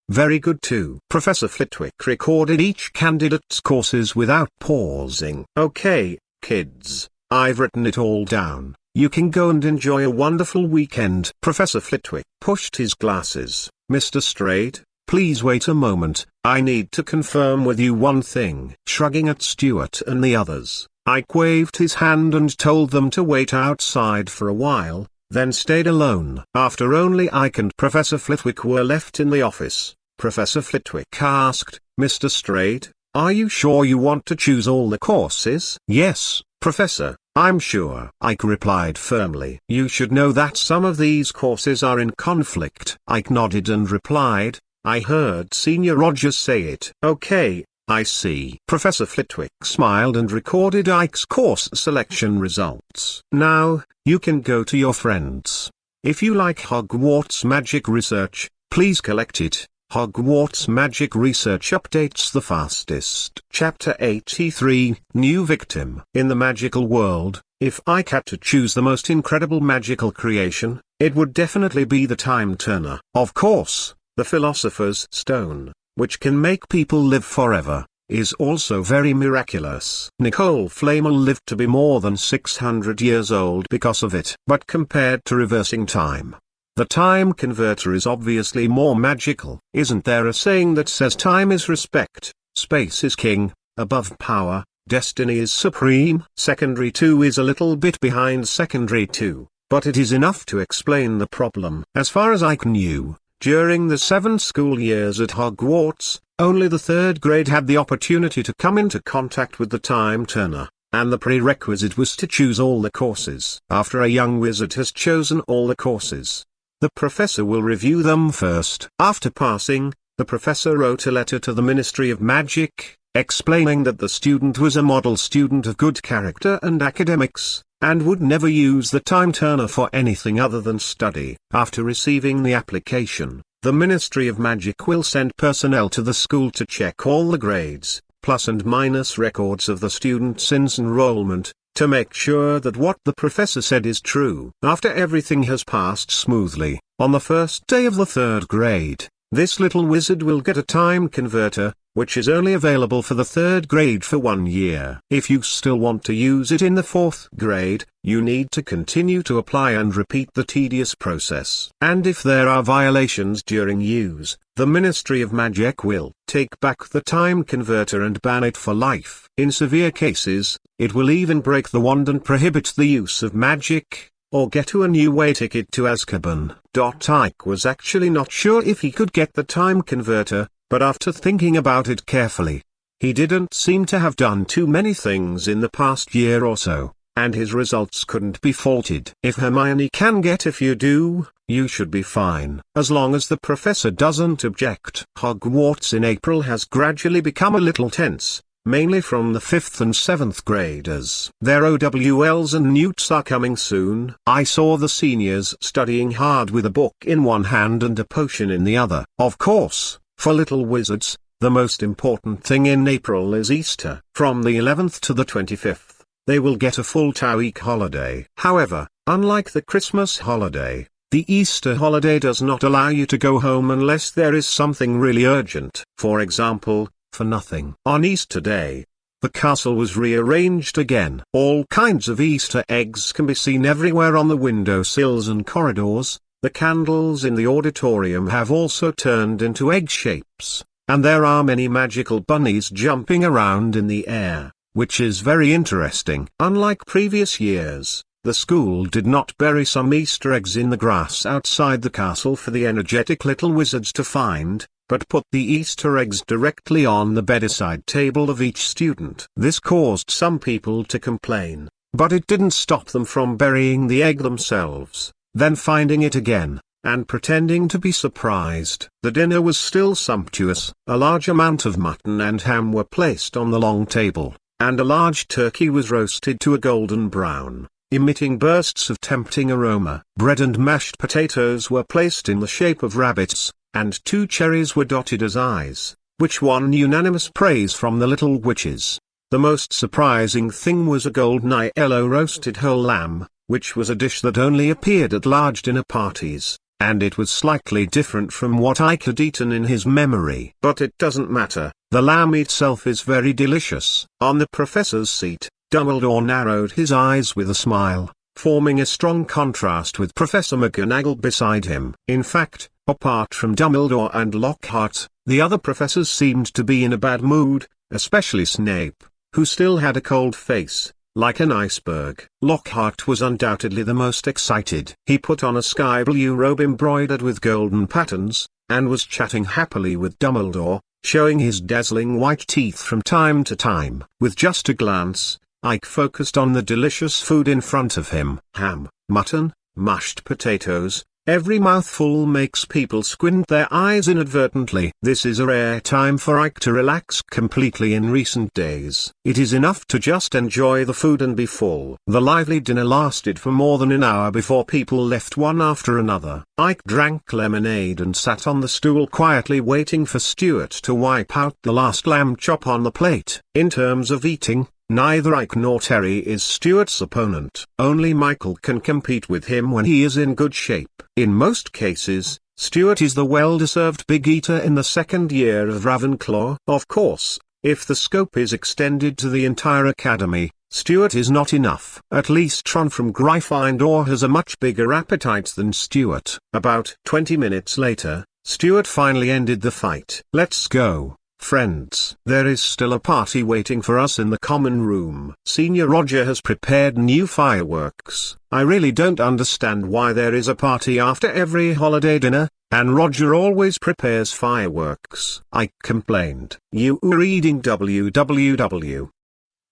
Very good too. Professor Flitwick recorded each candidate's courses without pausing. Okay, kids, I've written it all down. You can go and enjoy a wonderful weekend. Professor Flitwick pushed his glasses. Mr. Straight, please wait a moment, I need to confirm with you one thing. Shrugging at Stuart and the others, Ike waved his hand and told them to wait outside for a while, then stayed alone. After only Ike and Professor Flitwick were left in the office, Professor Flitwick asked, Mr. Straight, are you sure you want to choose all the courses? Yes, Professor, I'm sure. Ike replied firmly. You should know that some of these courses are in conflict. Ike nodded and replied, I heard Senior Rogers say it. Okay, I see. Professor Flitwick smiled and recorded Ike's course selection results. Now, you can go to your friends. If you like Hogwarts magic research, please collect it. Hogwarts magic research updates the fastest. Chapter 83, New Victim. In the magical world, If Ike had to choose the most incredible magical creation, it would definitely be the time turner. Of course, the philosopher's stone, which can make people live forever, is also very miraculous. Nicole Flamel lived to be more than 600 years old because of it. But compared to reversing time, the time converter is obviously more magical. Isn't there a saying that says time is respect, space is king, above power, destiny is supreme? Secondary 2 is a little bit behind Secondary 2, but it is enough to explain the problem. As far as I knew, during the 7 school years at Hogwarts, only the 3rd grade had the opportunity to come into contact with the time turner, and the prerequisite was to choose all the courses. After a young wizard has chosen all the courses, the professor will review them first. After passing, the professor wrote a letter to the Ministry of Magic, explaining that the student was a model student of good character and academics, and would never use the time turner for anything other than study. After receiving the application, the Ministry of Magic will send personnel to the school to check all the grades, plus and minus records of the student since enrollment, to make sure that what the professor said is true. After everything has passed smoothly, on the first day of the 3rd grade, this little wizard will get a time converter, which is only available for the 3rd grade for 1 year. If you still want to use it in the 4th grade, you need to continue to apply and repeat the tedious process. And if there are violations during use, the Ministry of Magic will take back the time converter and ban it for life. In severe cases, it will even break the wand and prohibit the use of magic, or get you a new way ticket to Azkaban. Ike was actually not sure if he could get the time converter, but after thinking about it carefully, he didn't seem to have done too many things in the past year or so, and his results couldn't be faulted. If Hermione can get if you do, you should be fine. As long as the professor doesn't object. Hogwarts in April has gradually become a little tense, mainly from the 5th and 7th graders. Their OWLs and Newts are coming soon. I saw the seniors studying hard with a book in one hand and a potion in the other. Of course, for little wizards, the most important thing in April is Easter. From the 11th to the 25th, they will get a full 2-week holiday. However, unlike the Christmas holiday, the Easter holiday does not allow you to go home unless there is something really urgent. For example, for nothing. On Easter Day, the castle was rearranged again. All kinds of Easter eggs can be seen everywhere on the windowsills and corridors. The candles in the auditorium have also turned into egg shapes, and there are many magical bunnies jumping around in the air, which is very interesting. Unlike previous years, the school did not bury some Easter eggs in the grass outside the castle for the energetic little wizards to find, but put the Easter eggs directly on the bedside table of each student. This caused some people to complain, but it didn't stop them from burying the egg themselves, then finding it again, and pretending to be surprised. The dinner was still sumptuous. A large amount of mutton and ham were placed on the long table, and a large turkey was roasted to a golden brown, emitting bursts of tempting aroma. Bread and mashed potatoes were placed in the shape of rabbits, and 2 cherries were dotted as eyes, which won unanimous praise from the little witches. The most surprising thing was a golden yellow roasted whole lamb, which was a dish that only appeared at large dinner parties, and it was slightly different from what Ike had eaten in his memory. But it doesn't matter, the lamb itself is very delicious. On the professor's seat, Dumbledore narrowed his eyes with a smile, forming a strong contrast with Professor McGonagall beside him. In fact, apart from Dumbledore and Lockhart, the other professors seemed to be in a bad mood, especially Snape, who still had a cold face, like an iceberg. Lockhart was undoubtedly the most excited. He put on a sky blue robe embroidered with golden patterns, and was chatting happily with Dumbledore, showing his dazzling white teeth from time to time. With just a glance, Ike focused on the delicious food in front of him. Ham, mutton, mashed potatoes. Every mouthful makes people squint their eyes inadvertently. This is a rare time for Ike to relax completely in recent days. It is enough to just enjoy the food and be full. The lively dinner lasted for more than an hour before people left one after another. Ike drank lemonade and sat on the stool quietly waiting for Stuart to wipe out the last lamb chop on the plate. In terms of eating, Neither Ike nor Terry is Stuart's opponent. Only Michael can compete with him when he is in good shape. In most cases, Stuart is the well-deserved big eater in the second year of Ravenclaw. Of course, if the scope is extended to the entire academy, Stuart is not enough. At least Ron from Gryffindor has a much bigger appetite than Stuart. About 20 minutes later, Stuart finally ended the fight. "Let's go, friends. There is still a party waiting for us in the common room. Senior Roger has prepared new fireworks. I really don't understand why there is a party after every holiday dinner, and Roger always prepares fireworks," Ike complained. "You are reading www.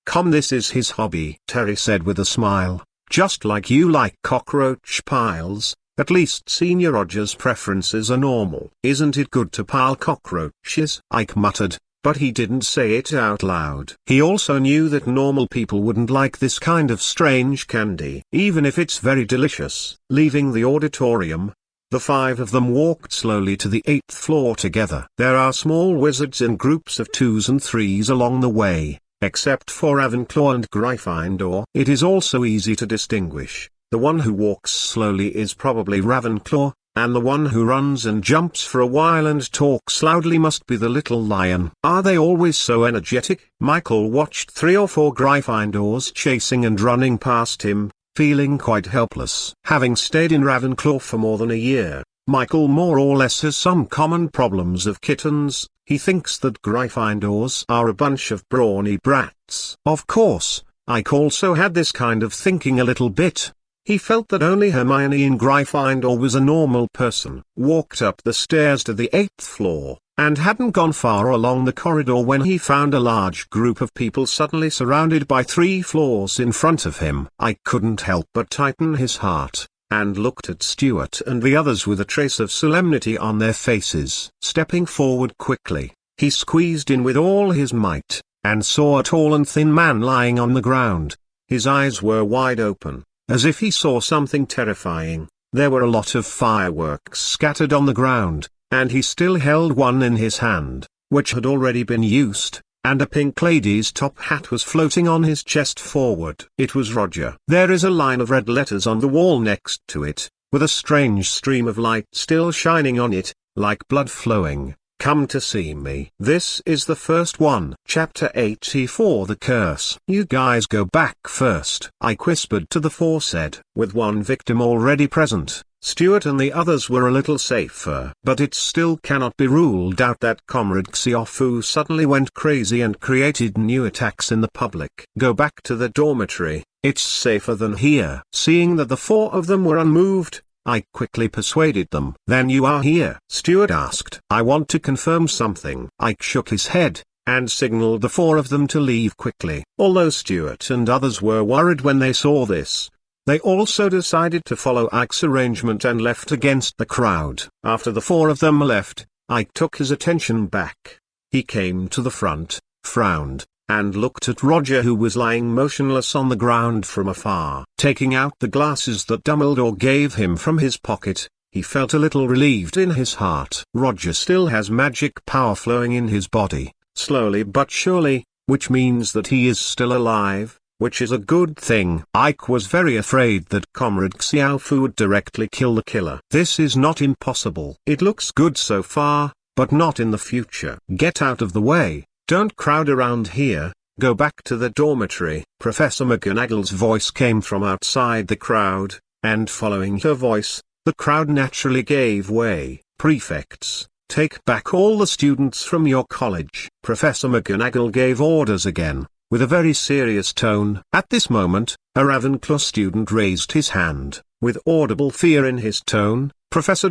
Com. This is his hobby," Terry said with a smile. "Just like you like cockroach piles. At least Senior Roger's preferences are normal." "Isn't it good to pile cockroaches?" Ike muttered, but he didn't say it out loud. He also knew that normal people wouldn't like this kind of strange candy, even if it's very delicious. Leaving the auditorium, the five of them walked slowly to the 8th floor together. There are small wizards in groups of 2s and 3s along the way, except for Ravenclaw and Gryffindor. It is also easy to distinguish. The one who walks slowly is probably Ravenclaw, and the one who runs and jumps for a while and talks loudly must be the little lion. Are they always so energetic? Michael watched 3 or 4 Gryffindors chasing and running past him, feeling quite helpless. Having stayed in Ravenclaw for more than a year, Michael more or less has some common problems of kittens. He thinks that Gryffindors are a bunch of brawny brats. Of course, Ike also had this kind of thinking a little bit. He felt that only Hermione in Gryffindor was a normal person. Walked up the stairs to the 8th floor, and hadn't gone far along the corridor when he found a large group of people suddenly surrounded by 3 floors in front of him. I couldn't help but tighten his heart, and looked at Stuart and the others with a trace of solemnity on their faces. Stepping forward quickly, he squeezed in with all his might, and saw a tall and thin man lying on the ground. His eyes were wide open, as if he saw something terrifying. There were a lot of fireworks scattered on the ground, and he still held one in his hand, which had already been used, and a pink lady's top hat was floating on his chest forward. It was Roger. There is a line of red letters on the wall next to it, with a strange stream of light still shining on it, like blood flowing. "Come to see me." This is the first one. Chapter 84, The Curse. "You guys go back first," Ike whispered to the foresaid. With one victim already present, Stuart and the others were a little safer. But it still cannot be ruled out that Comrade Xiaofu suddenly went crazy and created new attacks in the public. "Go back to the dormitory, it's safer than here." Seeing that the 4 of them were unmoved, I quickly persuaded them. "Then you are here?" Stuart asked. "I want to confirm something." Ike shook his head, and signaled the 4 of them to leave quickly. Although Stuart and others were worried when they saw this, they also decided to follow Ike's arrangement and left against the crowd. After the 4 of them left, Ike took his attention back. He came to the front, frowned, and looked at Roger, who was lying motionless on the ground from afar. Taking out the glasses that Dumbledore gave him from his pocket, he felt a little relieved in his heart. Roger still has magic power flowing in his body, slowly but surely, which means that he is still alive, which is a good thing. Ike was very afraid that Comrade Xiaofu would directly kill the killer. This is not impossible. It looks good so far, but not in the future. "Get out of the way. Don't crowd around here, go back to the dormitory." Professor McGonagall's voice came from outside the crowd, and following her voice, the crowd naturally gave way. "Prefects, take back all the students from your college." Professor McGonagall gave orders again, with a very serious tone. At this moment, a Ravenclaw student raised his hand, with audible fear in his tone. "Professor ...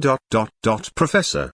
Professor,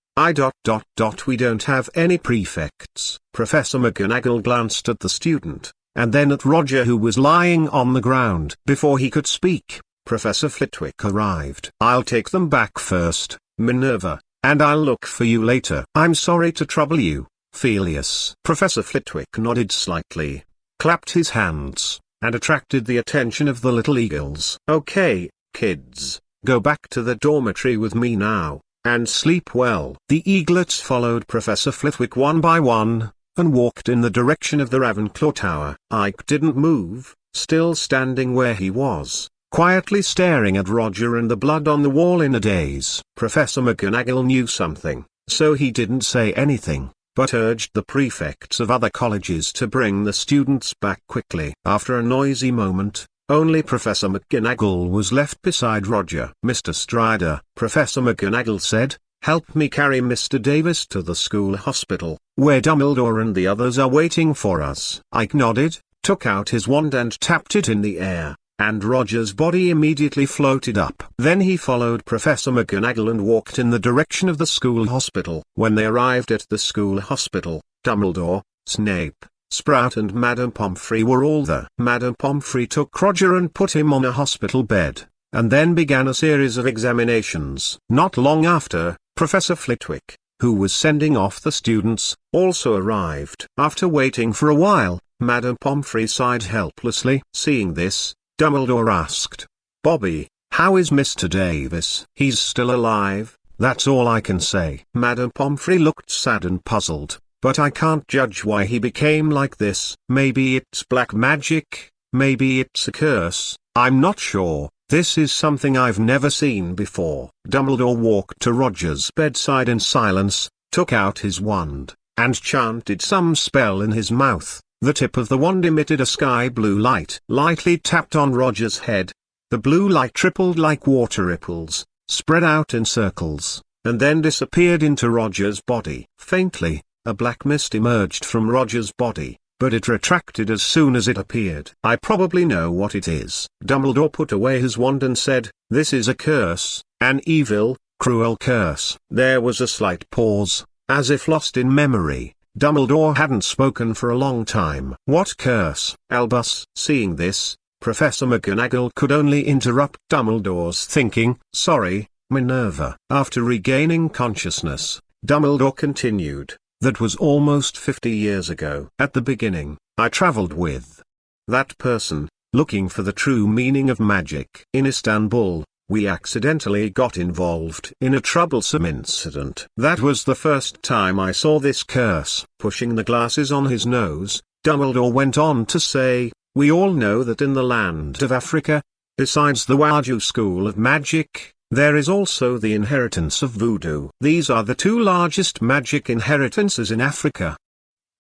we don't have any prefects." Professor McGonagall glanced at the student, and then at Roger, who was lying on the ground. Before he could speak, Professor Flitwick arrived. "I'll take them back first, Minerva, and I'll look for you later." "I'm sorry to trouble you, Felius." Professor Flitwick nodded slightly, clapped his hands, and attracted the attention of the little eagles. "Okay, kids, go back to the dormitory with me now, and sleep well." The eaglets followed Professor Flitwick one by one, and walked in the direction of the Ravenclaw Tower. Ike didn't move, still standing where he was, quietly staring at Roger and the blood on the wall in a daze. Professor McGonagall knew something, so he didn't say anything, but urged the prefects of other colleges to bring the students back quickly. After a noisy moment, only Professor McGonagall was left beside Roger. "Mr. Strider," Professor McGonagall said, "help me carry Mr. Davis to the school hospital, where Dumbledore and the others are waiting for us." Ike nodded, took out his wand and tapped it in the air, and Roger's body immediately floated up. Then he followed Professor McGonagall and walked in the direction of the school hospital. When they arrived at the school hospital, Dumbledore, Snape, Sprout and Madame Pomfrey were all there. Madame Pomfrey took Roger and put him on a hospital bed, and then began a series of examinations. Not long after, Professor Flitwick, who was sending off the students, also arrived. After waiting for a while, Madame Pomfrey sighed helplessly. Seeing this, Dumbledore asked, "Bobby, how is Mr. Davis?" "He's still alive, that's all I can say." Madame Pomfrey looked sad and puzzled. "But I can't judge why he became like this. Maybe it's black magic, maybe it's a curse, I'm not sure. This is something I've never seen before." Dumbledore walked to Roger's bedside in silence, took out his wand, and chanted some spell in his mouth. The tip of the wand emitted a sky-blue light. Lightly tapped on Roger's head. The blue light trickled like water ripples, spread out in circles, and then disappeared into Roger's body. Faintly, a black mist emerged from Roger's body, but it retracted as soon as it appeared. "I probably know what it is." Dumbledore put away his wand and said, "This is a curse, an evil, cruel curse." There was a slight pause, as if lost in memory. Dumbledore hadn't spoken for a long time. "What curse, Albus?" Seeing this, Professor McGonagall could only interrupt Dumbledore's thinking. "Sorry, Minerva." After regaining consciousness, Dumbledore continued, "That was almost 50 years ago. At the beginning, I traveled with that person, looking for the true meaning of magic. In Istanbul, we accidentally got involved in a troublesome incident. That was the first time I saw this curse." Pushing the glasses on his nose, Dumbledore went on to say, "We all know that in the land of Africa, besides the Waju school of magic, there is also the inheritance of voodoo. These are the two largest magic inheritances in Africa.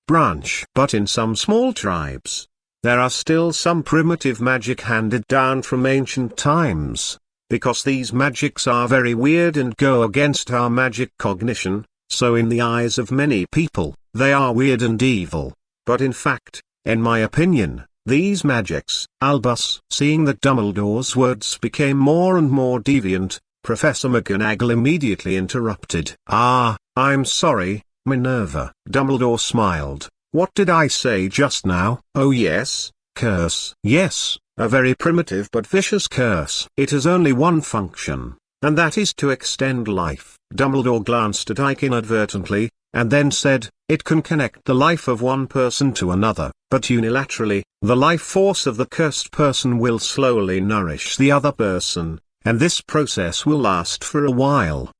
Branch. But in some small tribes, there are still some primitive magic handed down from ancient times. Because these magics are very weird and go against our magic cognition, so in the eyes of many people, they are weird and evil. But in fact, in my opinion, these magics." Albus. Seeing that Dumbledore's words became more and more deviant, Professor McGonagall immediately interrupted. "I'm sorry, Minerva." Dumbledore smiled. "What did I say just now?" "Oh yes, curse." "Yes, a very primitive but vicious curse. It has only one function, and that is to extend life." Dumbledore glanced at Ike inadvertently, and then said, "It can connect the life of one person to another, but unilaterally, the life force of the cursed person will slowly nourish the other person, and this process will last for a while.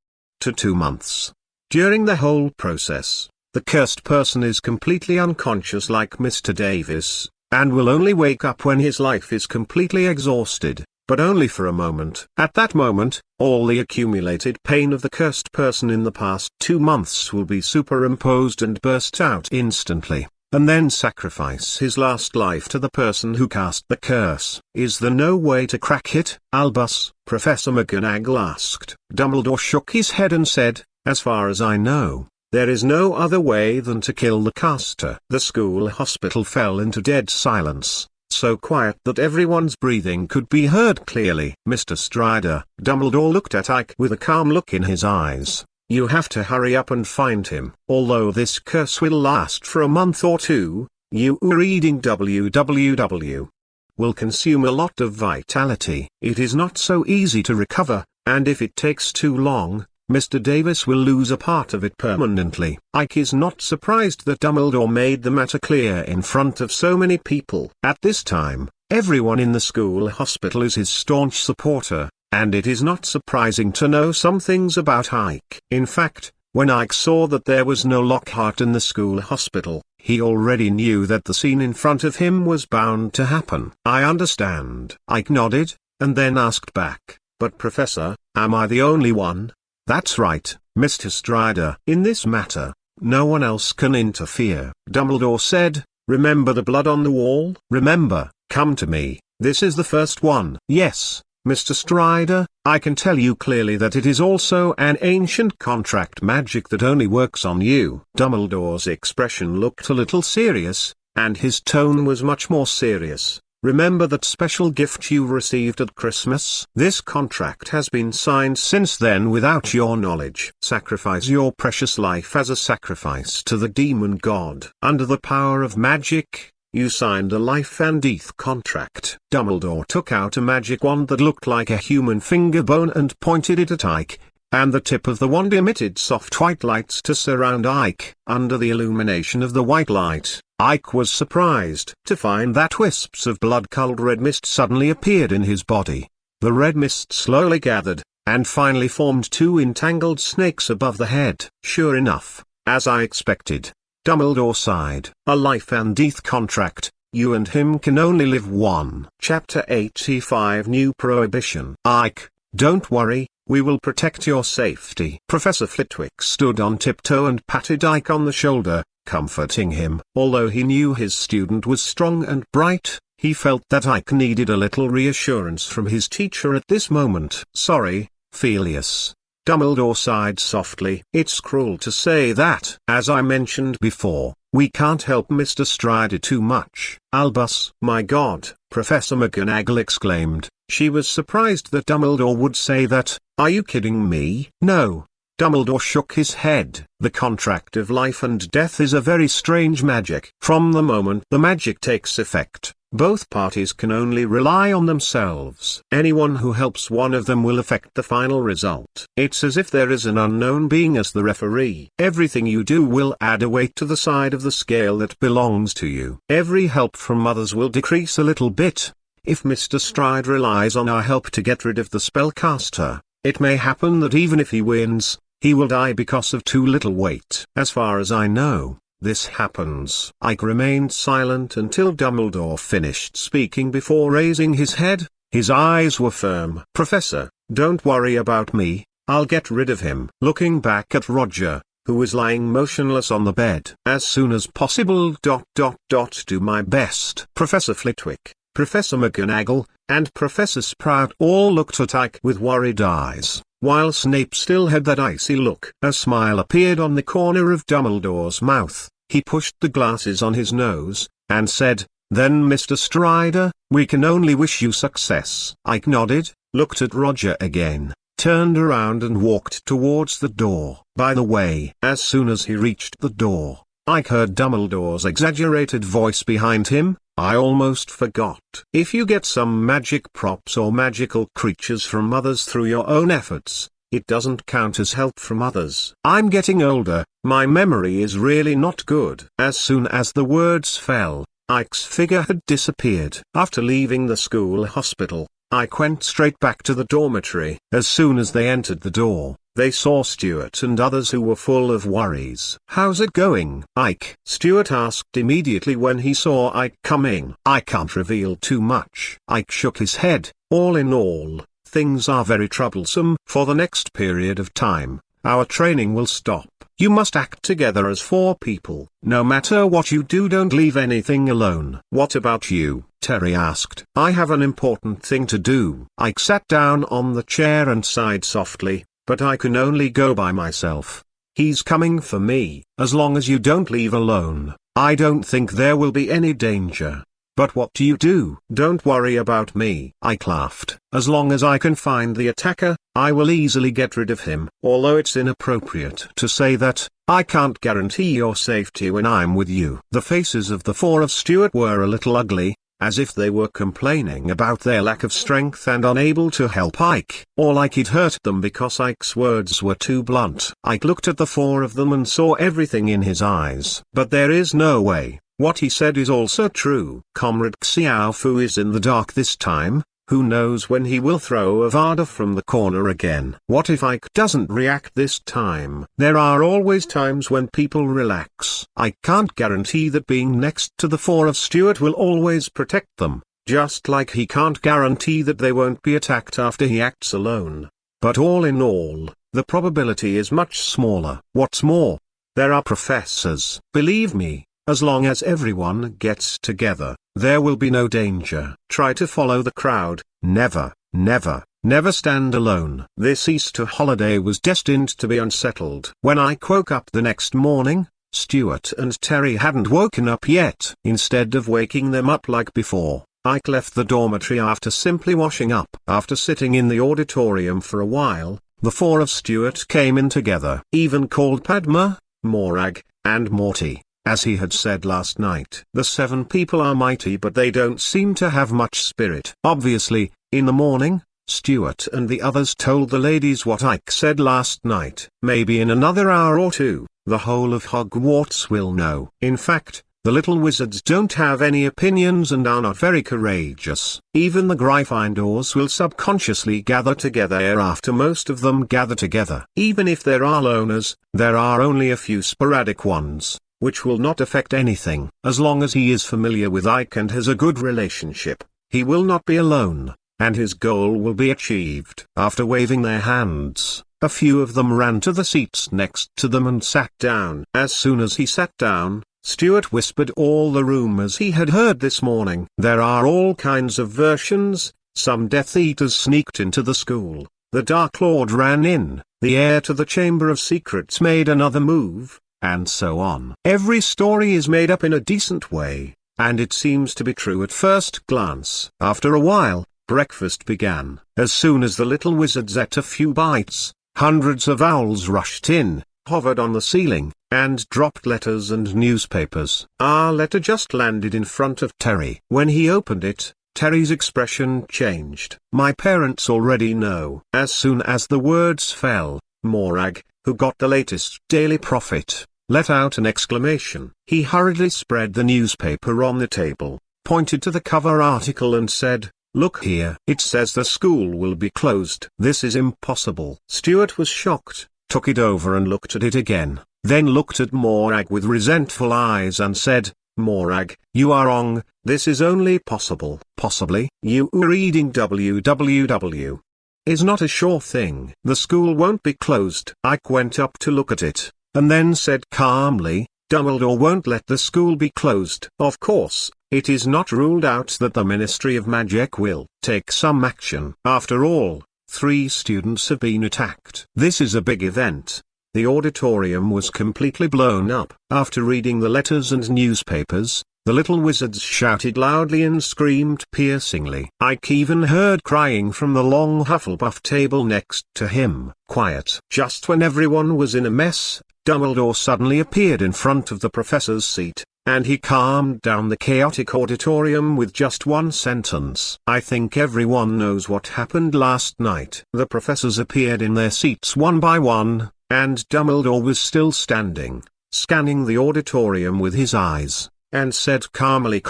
To 2 months. During the whole process, the cursed person is completely unconscious like Mr. Davis, and will only wake up when his life is completely exhausted, but only for a moment. At that moment, all the accumulated pain of the cursed person in the past 2 months will be superimposed and burst out instantly, and then sacrifice his last life to the person who cast the curse. Is there no way to crack it, Albus? Professor McGonagall asked. Dumbledore shook his head and said, "As far as I know, there is no other way than to kill the caster." The school hospital fell into dead silence, so quiet that everyone's breathing could be heard clearly. "Mr. Strider," Dumbledore looked at Ike with a calm look in his eyes, "you have to hurry up and find him. Although this curse will last for a month or two, you reading www will consume a lot of vitality. It is not so easy to recover, and if it takes too long, Mr. Davis will lose a part of it permanently." Ike is not surprised that Dumbledore made the matter clear in front of so many people. At this time, everyone in the school hospital is his staunch supporter, and it is not surprising to know some things about Ike. In fact, when Ike saw that there was no Lockhart in the school hospital, He already knew that the scene in front of him was bound to happen. I understand. Ike nodded, and then asked back, but Professor, am I the only one? That's right, Mr. Strider. In this matter, no one else can interfere. Dumbledore said, remember the blood on the wall? Remember, come to me, this is the first one. Yes, Mr. Strider, I can tell you clearly that it is also an ancient contract magic that only works on you. Dumbledore's expression looked a little serious, and his tone was much more serious. Remember that special gift you received at Christmas? This contract has been signed since then without your knowledge. Sacrifice your precious life as a sacrifice to the demon god. Under the power of magic, you signed a life and death contract. Dumbledore took out a magic wand that looked like a human finger bone and pointed it at Ike, and the tip of the wand emitted soft white lights to surround Ike. Under the illumination of the white light, Ike was surprised to find that wisps of blood-colored red mist suddenly appeared in his body. The red mist slowly gathered, and finally formed two entangled snakes above the head. Sure enough, as I expected, Dumbledore sighed. A life and death contract, you and him can only live one. Chapter 85 New Prohibition. Ike, don't worry, we will protect your safety. Professor Flitwick stood on tiptoe and patted Ike on the shoulder, comforting him. Although he knew his student was strong and bright, he felt that Ike needed a little reassurance from his teacher at this moment. Sorry, Felius. Dumbledore sighed softly. It's cruel to say that. As I mentioned before, we can't help Mr. Strider too much. Albus. My God, Professor McGonagall exclaimed. She was surprised that Dumbledore would say that. Are you kidding me? No. Dumbledore shook his head. The contract of life and death is a very strange magic. From the moment the magic takes effect, both parties can only rely on themselves. Anyone who helps one of them will affect the final result. It's as if there is an unknown being as the referee. Everything you do will add a weight to the side of the scale that belongs to you. Every help from others will decrease a little bit. If Mr. Stride relies on our help to get rid of the spellcaster, it may happen that even if he wins, he will die because of too little weight. As far as I know, this happens. Ike remained silent until Dumbledore finished speaking before raising his head. His eyes were firm. Professor, don't worry about me, I'll get rid of him. Looking back at Roger, who was lying motionless on the bed. As soon as possible. Do my best. Professor Flitwick, Professor McGonagall, and Professor Sprout all looked at Ike with worried eyes, while Snape still had that icy look. A smile appeared on the corner of Dumbledore's mouth. He pushed the glasses on his nose, and said, Then Mr. Strider, we can only wish you success. Ike nodded, looked at Roger again, turned around and walked towards the door. By the way, as soon as he reached the door, Ike heard Dumbledore's exaggerated voice behind him. I almost forgot. If you get some magic props or magical creatures from others through your own efforts, it doesn't count as help from others. I'm getting older, my memory is really not good. As soon as the words fell, Ike's figure had disappeared. After leaving the school hospital, Ike went straight back to the dormitory. As soon as they entered the door, they saw Stuart and others who were full of worries. How's it going, Ike? Stuart asked immediately when he saw Ike coming. I can't reveal too much. Ike shook his head. All in all, things are very troublesome. For the next period of time, our training will stop. You must act together as 4 people. No matter what you do, don't leave anything alone. What about you? Terry asked. I have an important thing to do. Ike sat down on the chair and sighed softly. But I can only go by myself. He's coming for me. As long as you don't leave alone, I don't think there will be any danger. But what do you do? Don't worry about me. Ike laughed. As long as I can find the attacker, I will easily get rid of him. Although it's inappropriate to say that, I can't guarantee your safety when I'm with you. The faces of the 4 of Stuart were a little ugly, as if they were complaining about their lack of strength and unable to help Ike. Or like it hurt them because Ike's words were too blunt. Ike looked at the 4 of them and saw everything in his eyes. But there is no way. What he said is also true. Comrade Xiaofu is in the dark this time. Who knows when he will throw Avada from the corner again? What if Ike doesn't react this time? There are always times when people relax. I can't guarantee that being next to the four of Stuart will always protect them, just like he can't guarantee that they won't be attacked after he acts alone. But all in all, the probability is much smaller. What's more, there are professors. Believe me, as long as everyone gets together, there will be no danger. Try to follow the crowd. Never, never, never stand alone. This Easter holiday was destined to be unsettled. When I woke up the next morning, Stuart and Terry hadn't woken up yet. Instead of waking them up like before, Ike left the dormitory after simply washing up. After sitting in the auditorium for a while, the four of Stuart came in together. Even called Padma, Morag, and Morty. As he had said last night, the 7 people are mighty, but they don't seem to have much spirit. Obviously, in the morning, Stuart and the others told the ladies what Ike said last night. Maybe in another hour or two, the whole of Hogwarts will know. In fact, the little wizards don't have any opinions and are not very courageous. Even the Gryffindors will subconsciously gather together after most of them gather together. Even if there are loners, there are only a few sporadic ones, which will not affect anything. As long as he is familiar with Ike and has a good relationship, he will not be alone, and his goal will be achieved. After waving their hands, a few of them ran to the seats next to them and sat down. As soon as he sat down, Stuart whispered all the rumors he had heard this morning. There are all kinds of versions. Some Death Eaters sneaked into the school, the Dark Lord ran in, the heir to the Chamber of Secrets made another move, and so on. Every story is made up in a decent way, and it seems to be true at first glance. After a while, breakfast began. As soon as the little wizards ate a few bites, hundreds of owls rushed in, hovered on the ceiling, and dropped letters and newspapers. Our letter just landed in front of Terry. When he opened it, Terry's expression changed. My parents already know. As soon as the words fell, Morag, who got the latest Daily Prophet, let out an exclamation. He hurriedly spread the newspaper on the table, pointed to the cover article and said, "Look here. It says the school will be closed. This is impossible." Stuart was shocked, took it over and looked at it again, then looked at Morag with resentful eyes and said, "Morag, you are wrong, this is only possible." Possibly. You reading www. Is not a sure thing. The school won't be closed. Ike went up to look at it, and then said calmly, Dumbledore won't let the school be closed. Of course, it is not ruled out that the Ministry of Magic will take some action. After all, 3 students have been attacked. This is a big event. The auditorium was completely blown up. After reading the letters and newspapers, the little wizards shouted loudly and screamed piercingly. Ike even heard crying from the long Hufflepuff table next to him. Quiet. Just when everyone was in a mess, Dumbledore suddenly appeared in front of the professor's seat, and he calmed down the chaotic auditorium with just one sentence. I think everyone knows what happened last night. The professors appeared in their seats one by one, and Dumbledore was still standing, scanning the auditorium with his eyes, and said calmly,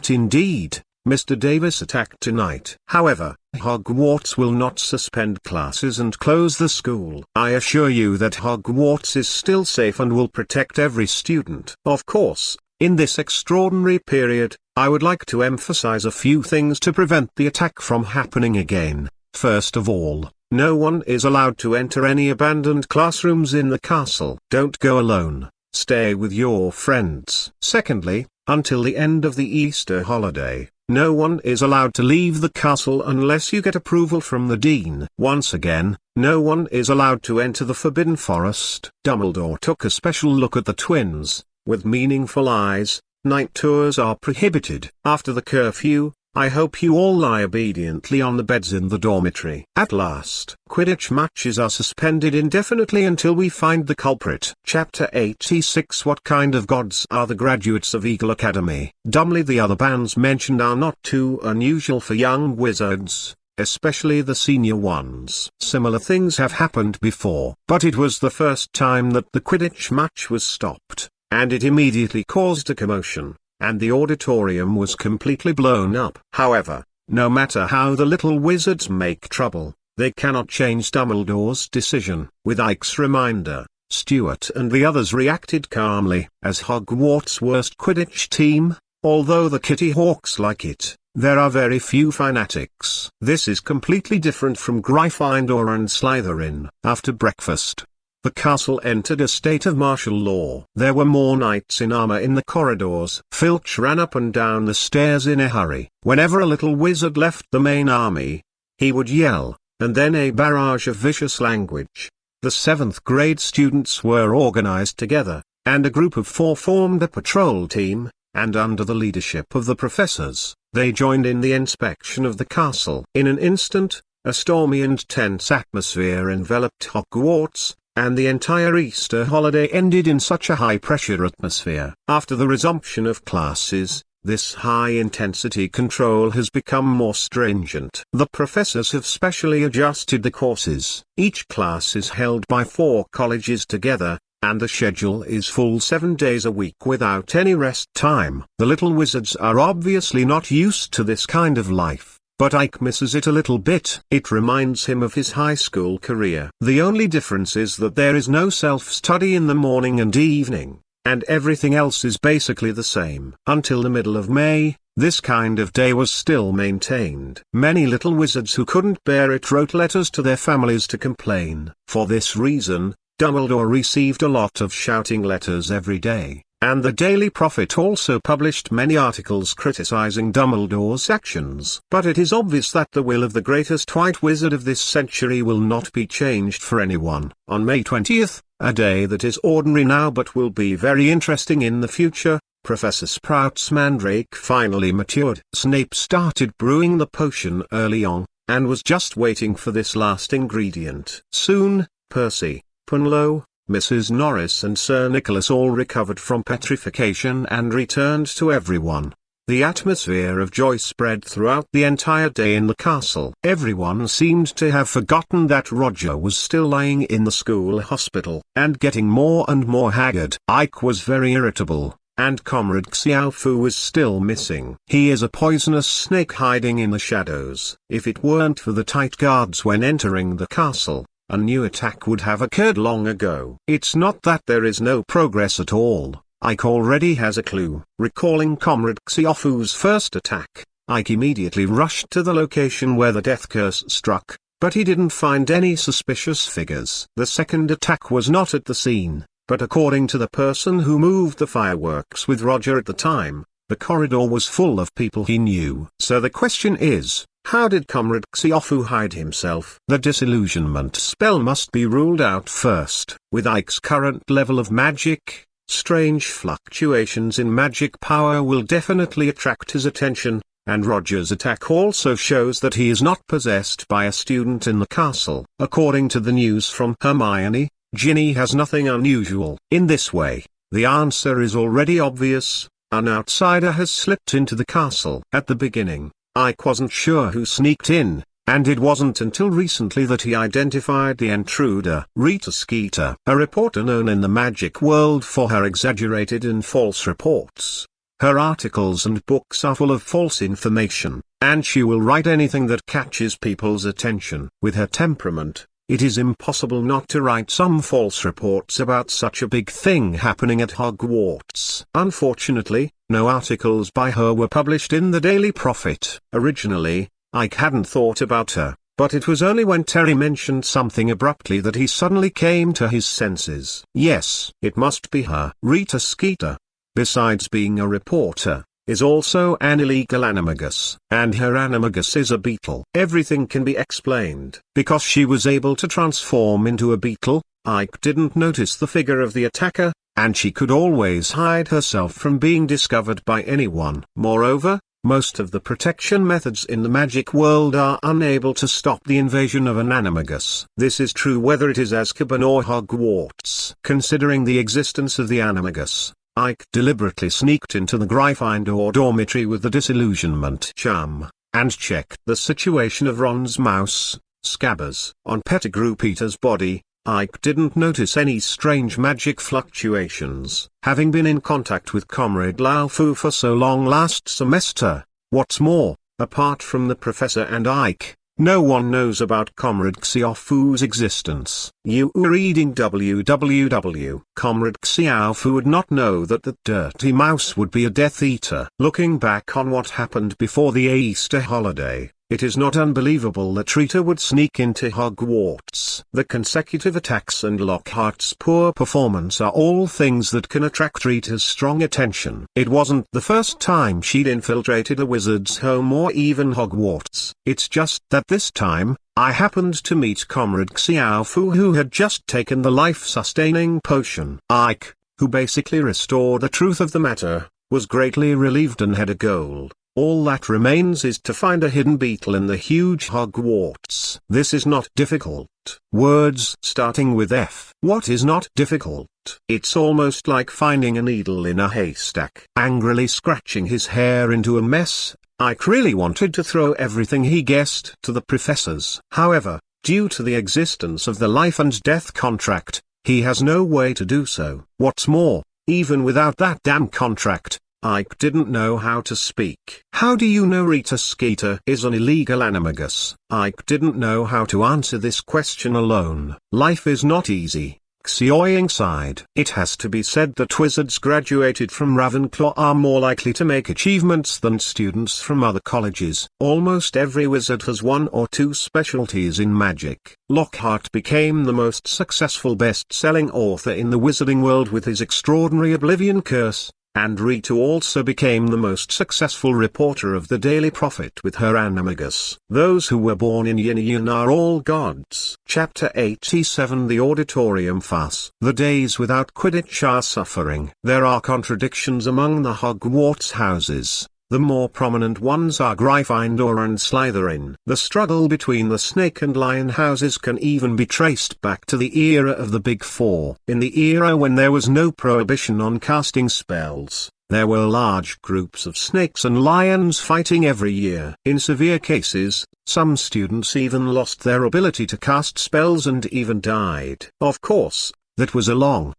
Indeed, Mr. Davis attacked tonight. However, Hogwarts will not suspend classes and close the school. I assure you that Hogwarts is still safe and will protect every student. Of course, in this extraordinary period, I would like to emphasize a few things to prevent the attack from happening again. First of all, no one is allowed to enter any abandoned classrooms in the castle. Don't go alone. Stay with your friends. Secondly, until the end of the Easter holiday, no one is allowed to leave the castle unless you get approval from the dean. Once again, no one is allowed to enter the Forbidden Forest. Dumbledore took a special look at the twins, with meaningful eyes. Night tours are prohibited. After the curfew, I hope you all lie obediently on the beds in the dormitory. At last, Quidditch matches are suspended indefinitely until we find the culprit. Chapter 86. What kind of gods are the graduates of Eagle Academy? Dumbly, the other bands mentioned are not too unusual for young wizards, especially the senior ones. Similar things have happened before, but it was the first time that the Quidditch match was stopped, and it immediately caused a commotion, and the auditorium was completely blown up. However, No matter how the little wizards make trouble, they cannot change Dumbledore's decision. With Ike's reminder, Stuart and the others reacted calmly. As Hogwarts' worst Quidditch team, although the Kitty Hawks like it, there are very few fanatics. This is completely different from Gryffindor and Slytherin. After breakfast, the castle entered a state of martial law. There were more knights in armor in the corridors. Filch ran up and down the stairs in a hurry. Whenever a little wizard left the main army, he would yell, and then a barrage of vicious language. The 7th grade students were organized together, and a group of 4 formed a patrol team, and under the leadership of the professors, they joined in the inspection of the castle. In an instant, a stormy and tense atmosphere enveloped Hogwarts, and the entire Easter holiday ended in such a high-pressure atmosphere. After the resumption of classes, this high-intensity control has become more stringent. The professors have specially adjusted the courses. Each class is held by 4 colleges together, and the schedule is full 7 days a week without any rest time. The little wizards are obviously not used to this kind of life, but Ike misses it a little bit. It reminds him of his high school career. The only difference is that there is no self-study in the morning and evening, and everything else is basically the same. Until the middle of May, this kind of day was still maintained. Many little wizards who couldn't bear it wrote letters to their families to complain. For this reason, Dumbledore received a lot of shouting letters every day, and the Daily Prophet also published many articles criticizing Dumbledore's actions. But it is obvious that the will of the greatest white wizard of this century will not be changed for anyone. On May 20th, a day that is ordinary now but will be very interesting in the future, Professor Sprout's mandrake finally matured. Snape started brewing the potion early on, and was just waiting for this last ingredient. Soon, Percy, Punlow, Mrs. Norris and Sir Nicholas all recovered from petrification and returned to everyone. The atmosphere of joy spread throughout the entire day in the castle. Everyone seemed to have forgotten that Roger was still lying in the school hospital, and getting more and more haggard. Ike was very irritable, and Comrade Xiaofu was still missing. He is a poisonous snake hiding in the shadows. If it weren't for the tight guards when entering the castle, a new attack would have occurred long ago. It's not that there is no progress at all. Ike already has a clue. Recalling Comrade Xiaofu's first attack, Ike immediately rushed to the location where the death curse struck, but he didn't find any suspicious figures. The second attack was not at the scene, but according to the person who moved the fireworks with Roger at the time, the corridor was full of people he knew. So the question is, how did Comrade Xiaofu hide himself? The disillusionment spell must be ruled out first. With Ike's current level of magic, strange fluctuations in magic power will definitely attract his attention, and Roger's attack also shows that he is not possessed by a student in the castle. According to the news from Hermione, Ginny has nothing unusual. In this way, the answer is already obvious: an outsider has slipped into the castle. At the beginning, Ike wasn't sure who sneaked in, and it wasn't until recently that he identified the intruder. Rita Skeeter, a reporter known in the magic world for her exaggerated and false reports. Her articles and books are full of false information, and she will write anything that catches people's attention. With her temperament, it is impossible not to write some false reports about such a big thing happening at Hogwarts. Unfortunately, no articles by her were published in the Daily Prophet. Originally, Ike hadn't thought about her, but it was only when Terry mentioned something abruptly that he suddenly came to his senses. Yes, it must be her. Rita Skeeter, besides being a reporter, is also an illegal animagus, and her animagus is a beetle. Everything can be explained. Because she was able to transform into a beetle, Ike didn't notice the figure of the attacker, and she could always hide herself from being discovered by anyone. Moreover, most of the protection methods in the magic world are unable to stop the invasion of an animagus. This is true whether it is Azkaban or Hogwarts. Considering the existence of the animagus, Ike deliberately sneaked into the Gryffindor dormitory with the disillusionment charm, and checked the situation of Ron's mouse, Scabbers. On Pettigrew Peter's body, Ike didn't notice any strange magic fluctuations. Having been in contact with Comrade Lao Fu for so long last semester, what's more, Apart from the professor and Ike, no one knows about Comrade Xiaofu's existence. You are reading www. Comrade Xiaofu would not know that that dirty mouse would be a Death Eater. Looking back on what happened before the Easter holiday, it is not unbelievable that Rita would sneak into Hogwarts. The consecutive attacks and Lockhart's poor performance are all things that can attract Rita's strong attention. It wasn't the first time she'd infiltrated a wizard's home or even Hogwarts. It's just that this time, I happened to meet Comrade Xiaofu, who had just taken the life-sustaining potion. Ike, who basically restored the truth of the matter, was greatly relieved and had a goal. All that remains is to find a hidden beetle in the huge Hogwarts. This is not difficult. Words starting with F. What is not difficult? It's almost like finding a needle in a haystack. Angrily scratching his hair into a mess, Ike really wanted to throw everything he guessed to the professors. However, due to the existence of the life and death contract, he has no way to do so. What's more, even without that damn contract, Ike didn't know how to speak. How do you know Rita Skeeter is an illegal animagus? Ike didn't know how to answer this question alone. Life is not easy. Xiaoying sighed. It has to be said that wizards graduated from Ravenclaw are more likely to make achievements than students from other colleges. Almost every wizard has one or two specialties in magic. Lockhart became the most successful best-selling author in the wizarding world with his extraordinary Oblivion Curse. And Rita also became the most successful reporter of the Daily Prophet with her animagus. Those who were born in Yin Yin are all gods. Chapter 87 The Auditorium Farce. The days without Quidditch are suffering. There are contradictions among the Hogwarts houses. The more prominent ones are Gryffindor and Slytherin. The struggle between the Snake and Lion houses can even be traced back to the era of the Big Four. In the era when there was no prohibition on casting spells, there were large groups of snakes and lions fighting every year. In severe cases, some students even lost their ability to cast spells and even died. Of course, that was a long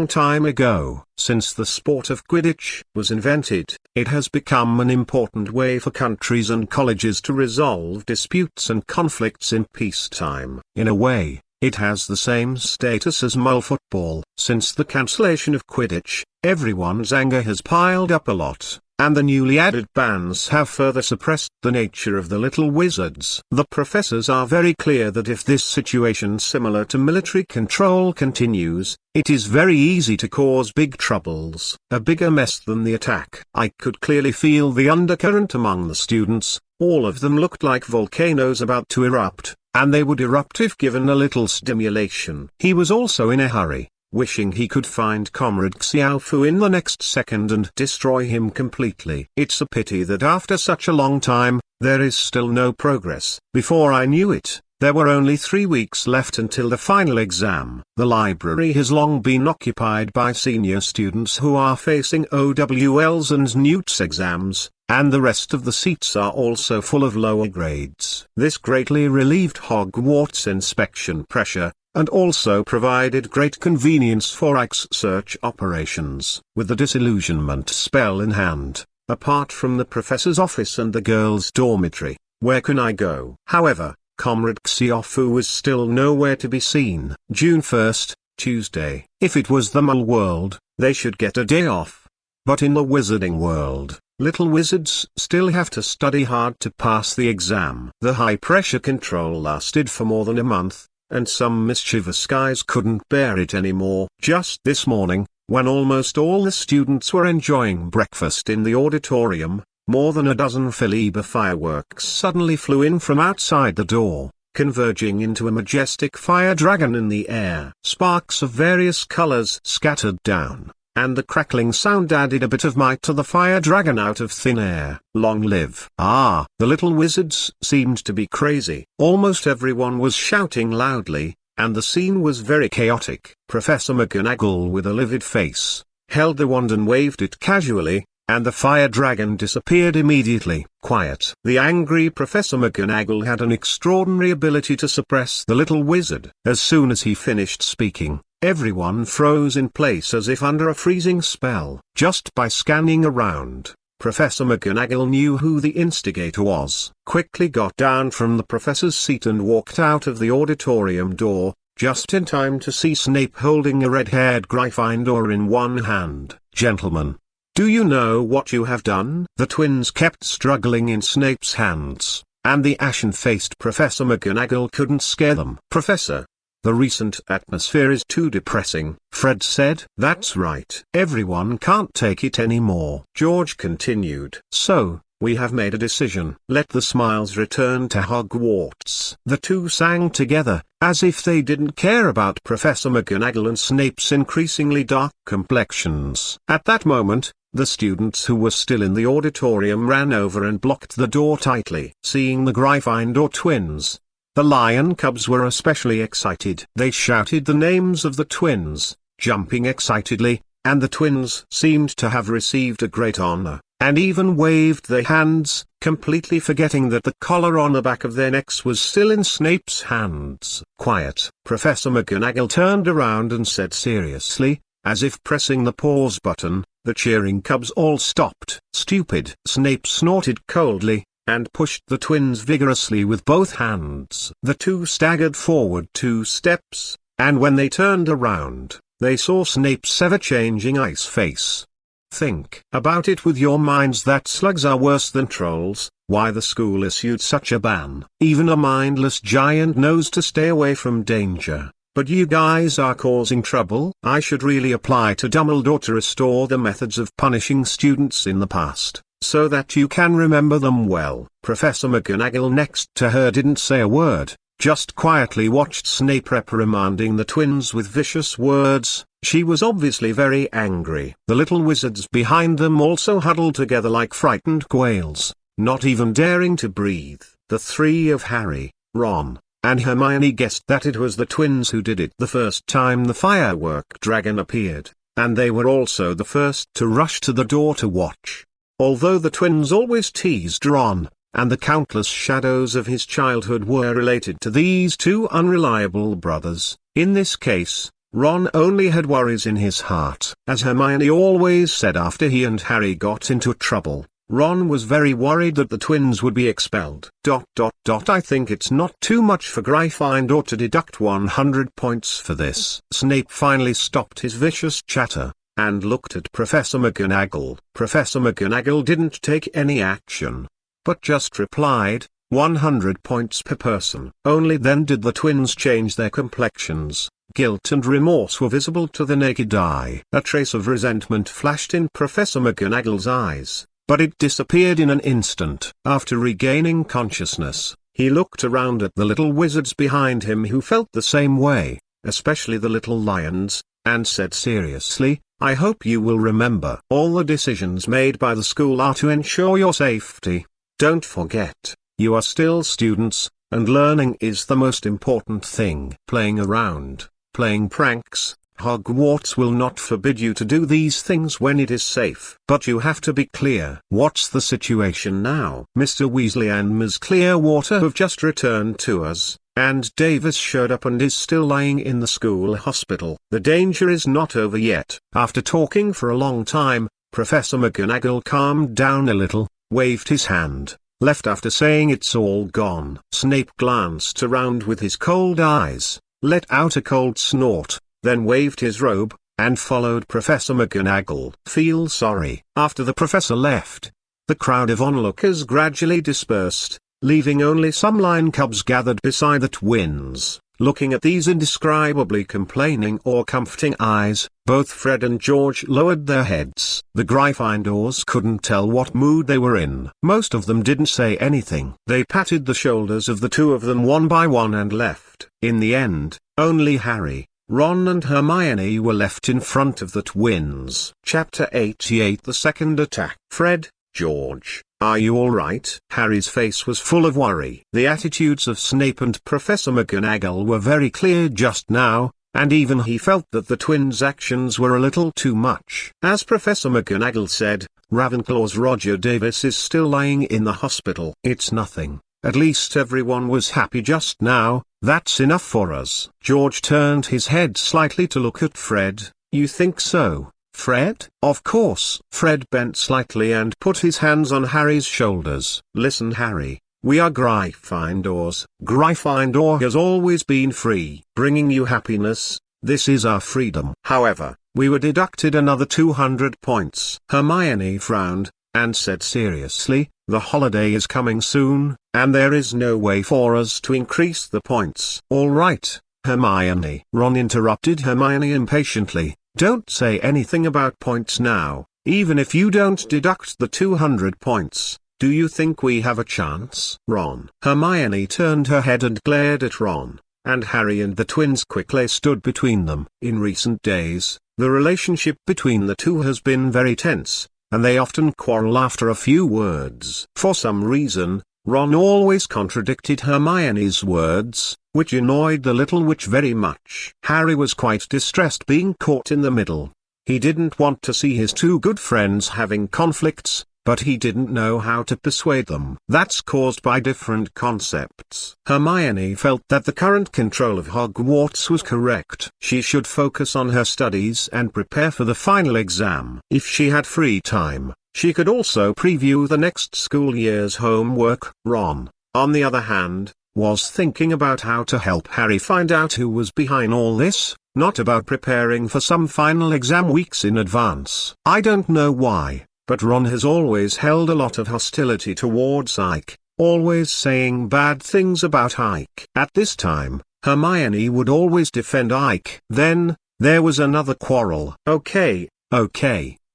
time ago. Since the sport of Quidditch was invented, it has become an important way for countries and colleges to resolve disputes and conflicts in peacetime. In a way, it has the same status as mole football. Since the cancellation of Quidditch, everyone's anger has piled up a lot, and the newly added bans have further suppressed the nature of the little wizards. The professors are very clear that if this situation similar to military control continues, it is very easy to cause big troubles, a bigger mess than the attack. I could clearly feel the undercurrent among the students. All of them looked like volcanoes about to erupt, and they would erupt if given a little stimulation. He was also in a hurry, wishing he could find Comrade Xiaofu in the next second and destroy him completely. It's a pity that after such a long time, there is still no progress. Before I knew it, there were only 3 weeks left until the final exam. The library has long been occupied by senior students who are facing OWLs and NEWTs exams, and the rest of the seats are also full of lower grades. This greatly relieved Hogwarts inspection pressure, and also provided great convenience for Ike's search operations. With the disillusionment spell in hand, apart from the professor's office and the girls' dormitory, where can I go? However, Comrade Xiaofu was still nowhere to be seen. June 1st, Tuesday. If it was the mole world, they should get a day off. But in the wizarding world, little wizards still have to study hard to pass the exam. The high-pressure control lasted for more than a month, and some mischievous guys couldn't bear it anymore. Just this morning, when almost all the students were enjoying breakfast in the auditorium, more than a dozen Phileba fireworks suddenly flew in from outside the door, converging into a majestic fire dragon in the air. Sparks of various colors scattered down, and the crackling sound added a bit of might to the fire dragon out of thin air. Long live! Ah, the little wizards seemed to be crazy. Almost everyone was shouting loudly, and the scene was very chaotic. Professor McGonagall, with a livid face, held the wand and waved it casually, and the fire dragon disappeared immediately. Quiet. The angry Professor McGonagall had an extraordinary ability to suppress the little wizard. As soon as he finished speaking, everyone froze in place as if under a freezing spell. Just by scanning around, Professor McGonagall knew who the instigator was. Quickly got down from the professor's seat and walked out of the auditorium door, just in time to see Snape holding a red-haired Gryffindor in one hand. "Gentlemen, do you know what you have done?" The twins kept struggling in Snape's hands, and the ashen-faced Professor McGonagall couldn't scare them. "Professor, the recent atmosphere is too depressing," Fred said. "That's right. Everyone can't take it anymore," George continued. "So, we have made a decision. Let the smiles return to Hogwarts." The two sang together, as if they didn't care about Professor McGonagall and Snape's increasingly dark complexions. At that moment, the students who were still in the auditorium ran over and blocked the door tightly. Seeing the Gryffindor twins, the lion cubs were especially excited. They shouted the names of the twins, jumping excitedly, and the twins seemed to have received a great honor, and even waved their hands, completely forgetting that the collar on the back of their necks was still in Snape's hands. "Quiet." Professor McGonagall turned around and said seriously, as if pressing the pause button. The cheering cubs all stopped. "Stupid." Snape snorted coldly, and pushed the twins vigorously with both hands. The two staggered forward 2 steps, and when they turned around, they saw Snape's ever-changing ice face. "Think about it with your minds that slugs are worse than trolls. Why the school issued such a ban. Even a mindless giant knows to stay away from danger. But you guys are causing trouble. I should really apply to Dumbledore to restore the methods of punishing students in the past, so that you can remember them well." Professor McGonagall next to her didn't say a word, just quietly watched Snape reprimanding the twins with vicious words. She was obviously very angry. The little wizards behind them also huddled together like frightened quails, not even daring to breathe. The three of Harry, Ron, and Hermione guessed that it was the twins who did it the first time the firework dragon appeared, and they were also the first to rush to the door to watch. Although the twins always teased Ron, and the countless shadows of his childhood were related to these two unreliable brothers, in this case, Ron only had worries in his heart. As Hermione always said after he and Harry got into trouble, Ron was very worried that the twins would be expelled. I think it's not too much for Gryffindor to deduct 100 points for this." Snape finally stopped his vicious chatter, and looked at Professor McGonagall. Professor McGonagall didn't take any action, but just replied, 100 points per person. Only then did the twins change their complexions. Guilt and remorse were visible to the naked eye. A trace of resentment flashed in Professor McGonagall's eyes, but it disappeared in an instant. After regaining consciousness, he looked around at the little wizards behind him who felt the same way, especially the little lions, and said seriously, "I hope you will remember. All the decisions made by the school are to ensure your safety. Don't forget, you are still students, and learning is the most important thing. Playing around, playing pranks, Hogwarts will not forbid you to do these things when it is safe. But you have to be clear." "What's the situation now?" "Mr. Weasley and Ms. Clearwater have just returned to us, and Davis showed up and is still lying in the school hospital. The danger is not over yet." After talking for a long time, Professor McGonagall calmed down a little, waved his hand, left after saying it's all gone. Snape glanced around with his cold eyes, let out a cold snort, then waved his robe, and followed Professor McGonagall. "Feel sorry." After the professor left, the crowd of onlookers gradually dispersed, leaving only some lion cubs gathered beside the twins. Looking at these indescribably complaining or comforting eyes, both Fred and George lowered their heads. The Gryffindors couldn't tell what mood they were in. Most of them didn't say anything. They patted the shoulders of the two of them one by one and left. In the end, only Harry, Ron and Hermione were left in front of the twins. Chapter 88 The Second Attack. "Fred, George, are you alright?" Harry's face was full of worry. The attitudes of Snape and Professor McGonagall were very clear just now, and even he felt that the twins' actions were a little too much. As Professor McGonagall said, Ravenclaw's Roger Davis is still lying in the hospital. "It's nothing. At least everyone was happy just now. That's enough for us." George turned his head slightly to look at Fred. "You think so, Fred?" "Of course." Fred bent slightly and put his hands on Harry's shoulders. "Listen, Harry. We are Gryffindors. Gryffindor has always been free, bringing you happiness. This is our freedom. However, we were deducted another 200 points." Hermione frowned, and said seriously, "The holiday is coming soon, and there is no way for us to increase the points." "All right, Hermione." Ron interrupted Hermione impatiently. "Don't say anything about points now. Even if you don't deduct the 200 points, do you think we have a chance?" "Ron." Hermione turned her head and glared at Ron, and Harry and the twins quickly stood between them. In recent days, the relationship between the two has been very tense, and they often quarrel after a few words. For some reason, Ron always contradicted Hermione's words, which annoyed the little witch very much. Harry was quite distressed being caught in the middle. He didn't want to see his two good friends having conflicts, but he didn't know how to persuade them. That's caused by different concepts. Hermione felt that the current control of Hogwarts was correct. She should focus on her studies and prepare for the final exam. If she had free time, she could also preview the next school year's homework. Ron, on the other hand, was thinking about how to help Harry find out who was behind all this, not about preparing for some final exam weeks in advance. I don't know why, but Ron has always held a lot of hostility towards Ike, always saying bad things about Ike. At this time, Hermione would always defend Ike. Then, there was another quarrel. Okay,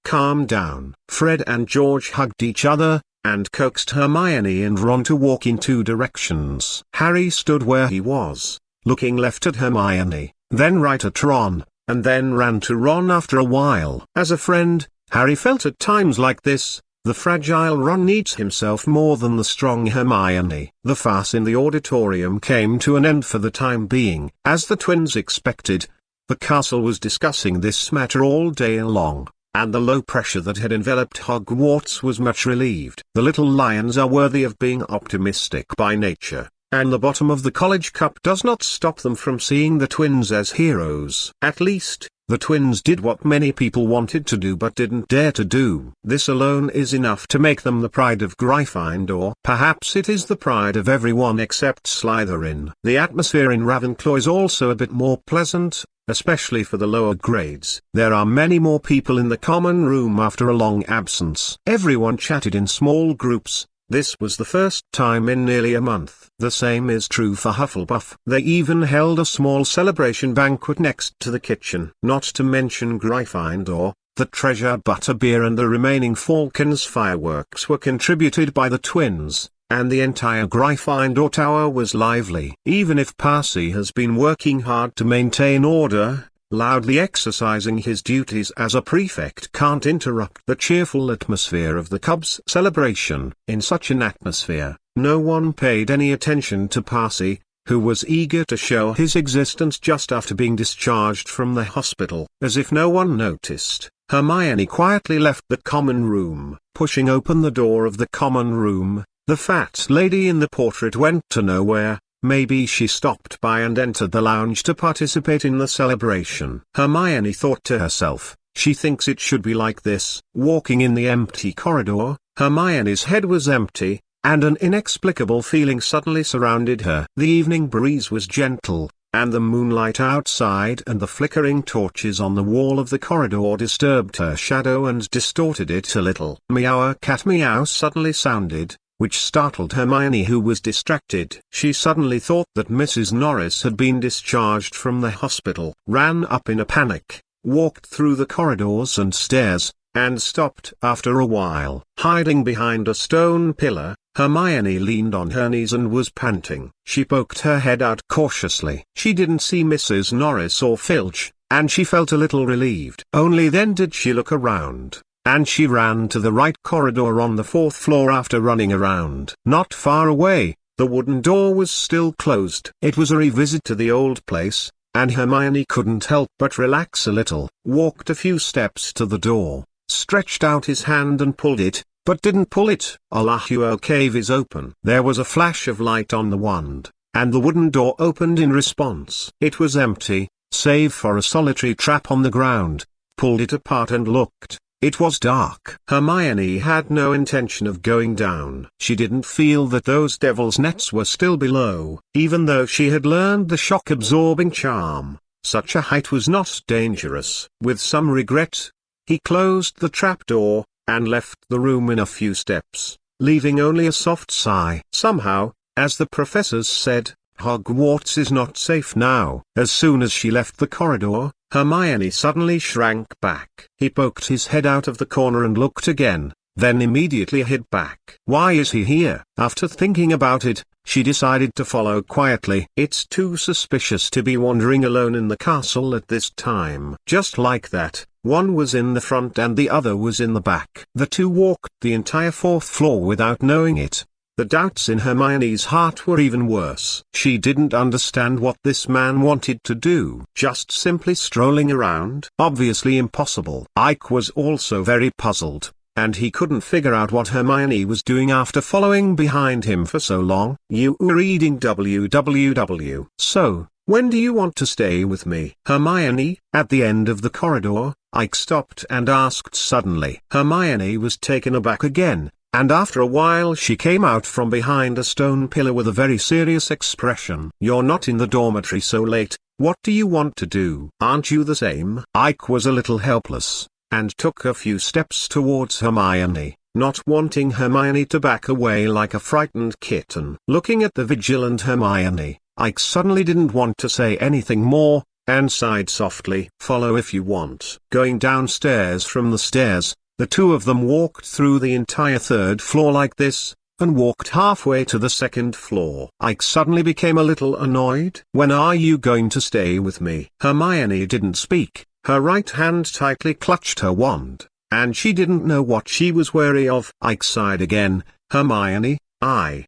calm down." Fred and George hugged each other, and coaxed Hermione and Ron to walk in two directions. Harry stood where he was, looking left at Hermione, then right at Ron, and then ran to Ron after a while. As a friend, Harry felt at times like this: the fragile Ron needs himself more than the strong Hermione. The farce in the auditorium came to an end for the time being. As the twins expected, the castle was discussing this matter all day long, and the low pressure that had enveloped Hogwarts was much relieved. The little lions are worthy of being optimistic by nature, and the bottom of the college cup does not stop them from seeing the twins as heroes. At least, the twins did what many people wanted to do but didn't dare to do. This alone is enough to make them the pride of Gryffindor. Perhaps it is the pride of everyone except Slytherin. The atmosphere in Ravenclaw is also a bit more pleasant, especially for the lower grades. There are many more people in the common room after a long absence. Everyone chatted in small groups. This was the first time in nearly a month. The same is true for Hufflepuff. They even held a small celebration banquet next to the kitchen. Not to mention Gryffindor, the treasure butterbeer and the remaining Falcon's fireworks were contributed by the twins, and the entire Gryffindor Tower was lively. Even if Percy has been working hard to maintain order, loudly exercising his duties as a prefect can't interrupt the cheerful atmosphere of the Cubs' celebration. In such an atmosphere, no one paid any attention to Percy, who was eager to show his existence just after being discharged from the hospital. As if no one noticed, Hermione quietly left the common room. Pushing open the door of the common room, the fat lady in the portrait went to nowhere. Maybe she stopped by and entered the lounge to participate in the celebration. Hermione thought to herself, she thinks it should be like this. Walking in the empty corridor, Hermione's head was empty, and an inexplicable feeling suddenly surrounded her. The evening breeze was gentle, and the moonlight outside and the flickering torches on the wall of the corridor disturbed her shadow and distorted it a little. Meow, cat meow suddenly sounded, which startled Hermione, who was distracted. She suddenly thought that Mrs. Norris had been discharged from the hospital, ran up in a panic, walked through the corridors and stairs, and stopped after a while. Hiding behind a stone pillar, Hermione leaned on her knees and was panting. She poked her head out cautiously. She didn't see Mrs. Norris or Filch, and she felt a little relieved. Only then did she look around, and she ran to the right corridor on the 4th floor after running around. Not far away, the wooden door was still closed. It was a revisit to the old place, and Hermione couldn't help but relax a little. Walked a few steps to the door, stretched out his hand and pulled it, but didn't pull it. Alahua cave is open. There was a flash of light on the wand, and the wooden door opened in response. It was empty, save for a solitary trap on the ground, pulled it apart and looked. It was dark. Hermione had no intention of going down. She didn't feel that those devil's nets were still below. Even though she had learned the shock-absorbing charm, such a height was not dangerous. With some regret, he closed the trapdoor, and left the room in a few steps, leaving only a soft sigh. Somehow, as the professors said, Hogwarts is not safe now. As soon as she left the corridor, Hermione suddenly shrank back. He poked his head out of the corner and looked again, then immediately hid back. Why is he here? After thinking about it, she decided to follow quietly. It's too suspicious to be wandering alone in the castle at this time. Just like that, one was in the front and the other was in the back. The two walked the entire 4th floor without knowing it. The doubts in Hermione's heart were even worse. She didn't understand what this man wanted to do. Just simply strolling around? Obviously impossible. Ike was also very puzzled, and he couldn't figure out what Hermione was doing after following behind him for so long. You were reading www. So, when do you want to stay with me? Hermione, at the end of the corridor, Ike stopped and asked suddenly. Hermione was taken aback again. And after a while she came out from behind a stone pillar with a very serious expression. You're not in the dormitory so late, what do you want to do? Aren't you the same? Ike was a little helpless, and took a few steps towards Hermione, not wanting Hermione to back away like a frightened kitten. Looking at the vigilant Hermione, Ike suddenly didn't want to say anything more, and sighed softly. Follow if you want. Going downstairs from the stairs, the two of them walked through the entire 3rd floor like this, and walked halfway to the 2nd floor. Ike suddenly became a little annoyed. When are you going to stay with me? Hermione didn't speak. Her right hand tightly clutched her wand, and she didn't know what she was wary of. Ike sighed again. Hermione,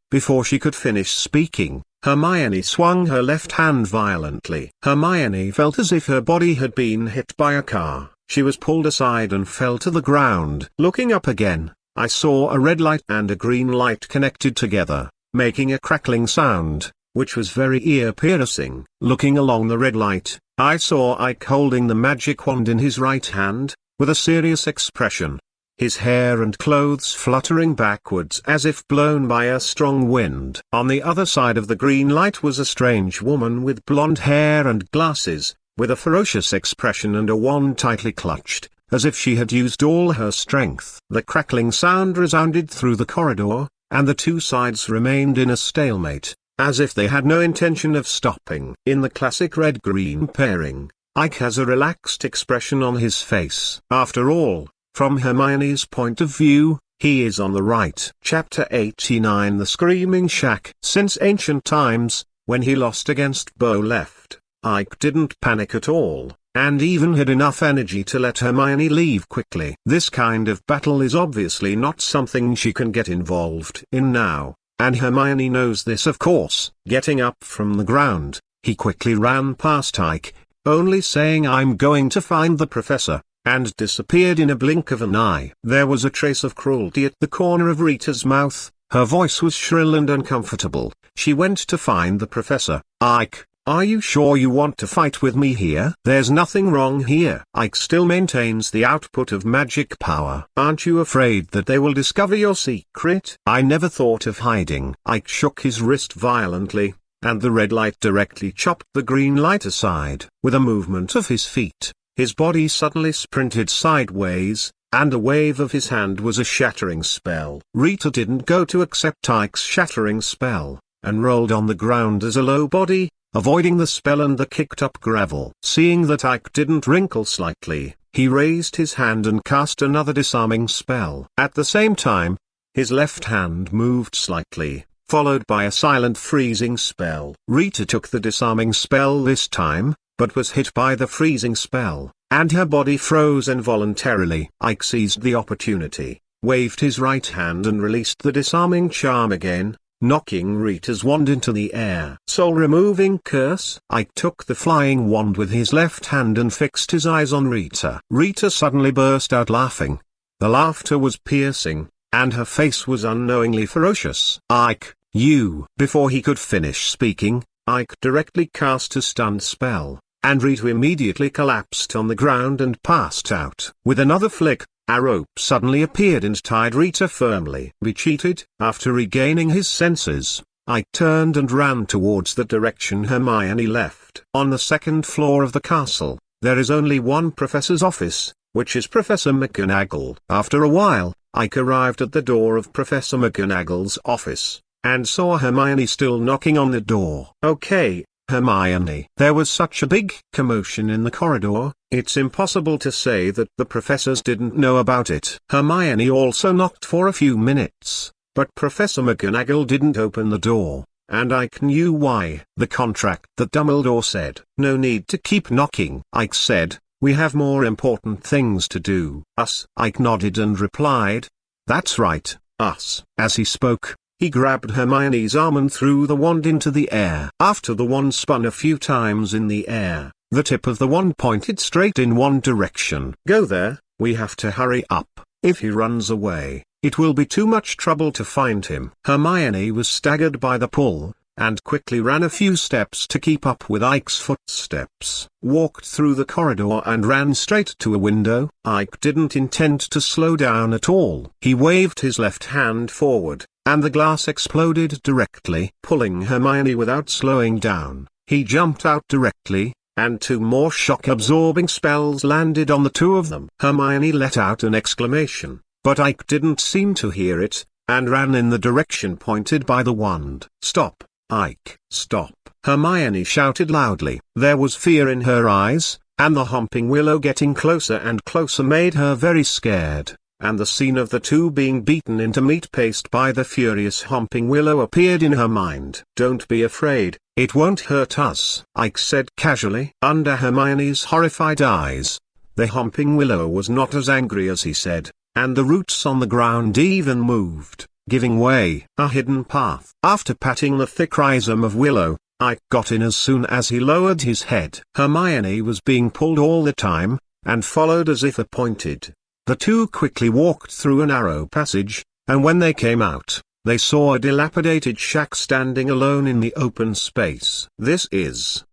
Before she could finish speaking, Hermione swung her left hand violently. Hermione felt as if her body had been hit by a car. She was pulled aside and fell to the ground. Looking up again, I saw a red light and a green light connected together, making a crackling sound, which was very ear-piercing. Looking along the red light, I saw Ike holding the magic wand in his right hand, with a serious expression. His hair and clothes fluttering backwards as if blown by a strong wind. On the other side of the green light was a strange woman with blonde hair and glasses, with a ferocious expression and a wand tightly clutched, as if she had used all her strength. The crackling sound resounded through the corridor, and the two sides remained in a stalemate, as if they had no intention of stopping. In the classic red-green pairing, Ike has a relaxed expression on his face. After all, from Hermione's point of view, he is on the right. Chapter 89 The Screaming Shack. Since ancient times, when he lost against Bo left, Ike didn't panic at all, and even had enough energy to let Hermione leave quickly. This kind of battle is obviously not something she can get involved in now, and Hermione knows this of course. Getting up from the ground, he quickly ran past Ike, only saying I'm going to find the professor, and disappeared in a blink of an eye. There was a trace of cruelty at the corner of Rita's mouth. Her voice was shrill and uncomfortable. She went to find the professor. Ike, are you sure you want to fight with me here? There's nothing wrong here. Ike still maintains the output of magic power. Aren't you afraid that they will discover your secret? I never thought of hiding. Ike shook his wrist violently, and the red light directly chopped the green light aside. With a movement of his feet, his body suddenly sprinted sideways, and a wave of his hand was a shattering spell. Rita didn't go to accept Ike's shattering spell, and rolled on the ground as a low body, avoiding the spell and the kicked-up gravel. Seeing that Ike didn't wrinkle slightly, he raised his hand and cast another disarming spell. At the same time, his left hand moved slightly, followed by a silent freezing spell. Rita took the disarming spell this time, but was hit by the freezing spell, and her body froze involuntarily. Ike seized the opportunity, waved his right hand and released the disarming charm again, knocking Rita's wand into the air. Soul-removing curse. Ike took the flying wand with his left hand and fixed his eyes on Rita. Rita suddenly burst out laughing. The laughter was piercing, and her face was unknowingly ferocious. Ike, you! Before he could finish speaking, Ike directly cast a stun spell, and Rita immediately collapsed on the ground and passed out. With another flick, a rope suddenly appeared and tied Rita firmly. Be cheated. After regaining his senses, Ike turned and ran towards the direction Hermione left. On the second floor of the castle, there is only one professor's office, which is Professor McGonagall. After a while, Ike arrived at the door of Professor McGonagall's office, and saw Hermione still knocking on the door. Okay, Hermione. There was such a big commotion in the corridor, it's impossible to say that the professors didn't know about it. Hermione also knocked for a few minutes, but Professor McGonagall didn't open the door, and Ike knew why. The contract that Dumbledore said. No need to keep knocking. Ike said, we have more important things to do. Us. Ike nodded and replied, that's right, us. As he spoke, he grabbed Hermione's arm and threw the wand into the air. After the wand spun a few times in the air, the tip of the wand pointed straight in one direction. Go there, we have to hurry up. If he runs away, it will be too much trouble to find him. Hermione was staggered by the pull, and quickly ran a few steps to keep up with Ike's footsteps. Walked through the corridor and ran straight to a window. Ike didn't intend to slow down at all. He waved his left hand forward, and the glass exploded directly. Pulling Hermione without slowing down, he jumped out directly, and 2 more shock-absorbing spells landed on the 2 of them. Hermione let out an exclamation, but Ike didn't seem to hear it, and ran in the direction pointed by the wand. Stop, Ike. Stop. Hermione shouted loudly. There was fear in her eyes, and the Homping Willow getting closer and closer made her very scared, and the scene of the 2 being beaten into meat paste by the furious Homping Willow appeared in her mind. Don't be afraid, it won't hurt us, Ike said casually. Under Hermione's horrified eyes, the Homping Willow was not as angry as he said, and the roots on the ground even moved, giving way. A hidden path. After patting the thick rhizome of Willow, Ike got in as soon as he lowered his head. Hermione was being pulled all the time, and followed as if appointed. The 2 quickly walked through a narrow passage, and when they came out, they saw a dilapidated shack standing alone in the open space. This is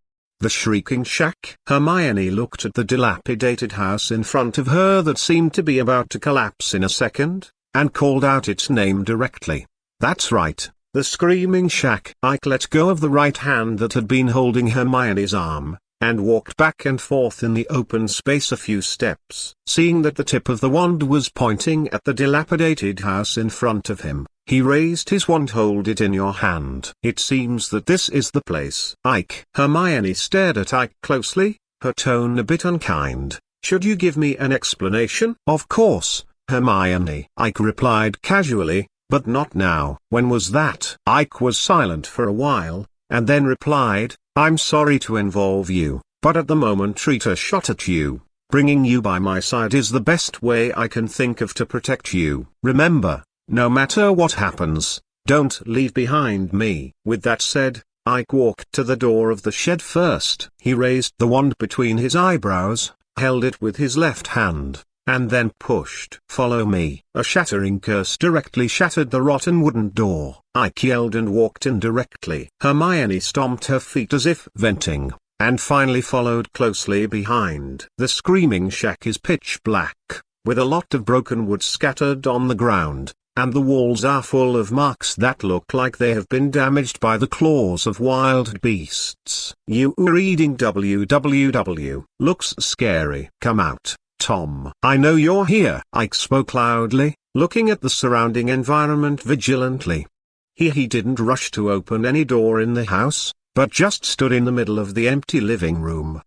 the Shrieking Shack. Hermione looked at the dilapidated house in front of her that seemed to be about to collapse in a second, and called out its name directly. That's right, the Screaming Shack. Ike let go of the right hand that had been holding Hermione's arm, and walked back and forth in the open space a few steps. Seeing that the tip of the wand was pointing at the dilapidated house in front of him, he raised his wand. Hold it in your hand. It seems that this is the place. Ike. Hermione stared at Ike closely, her tone a bit unkind. Should you give me an explanation? Of course, Hermione. Ike replied casually, but not now. When was that? Ike was silent for a while, and then replied, I'm sorry to involve you, but at the moment Rita shot at you. Bringing you by my side is the best way I can think of to protect you. Remember, no matter what happens, don't leave behind me. With that said, Ike walked to the door of the shed first. He raised the wand between his eyebrows, held it with his left hand, and then pushed. Follow me. A shattering curse directly shattered the rotten wooden door. Ike yelled and walked in directly. Hermione stomped her feet as if venting, and finally followed closely behind. The Screaming Shack is pitch black, with a lot of broken wood scattered on the ground, and the walls are full of marks that look like they have been damaged by the claws of wild beasts. You are reading www. Looks scary. Come out, Tom. I know you're here. Ike spoke loudly, looking at the surrounding environment vigilantly. He didn't rush to open any door in the house, but just stood in the middle of the empty living room.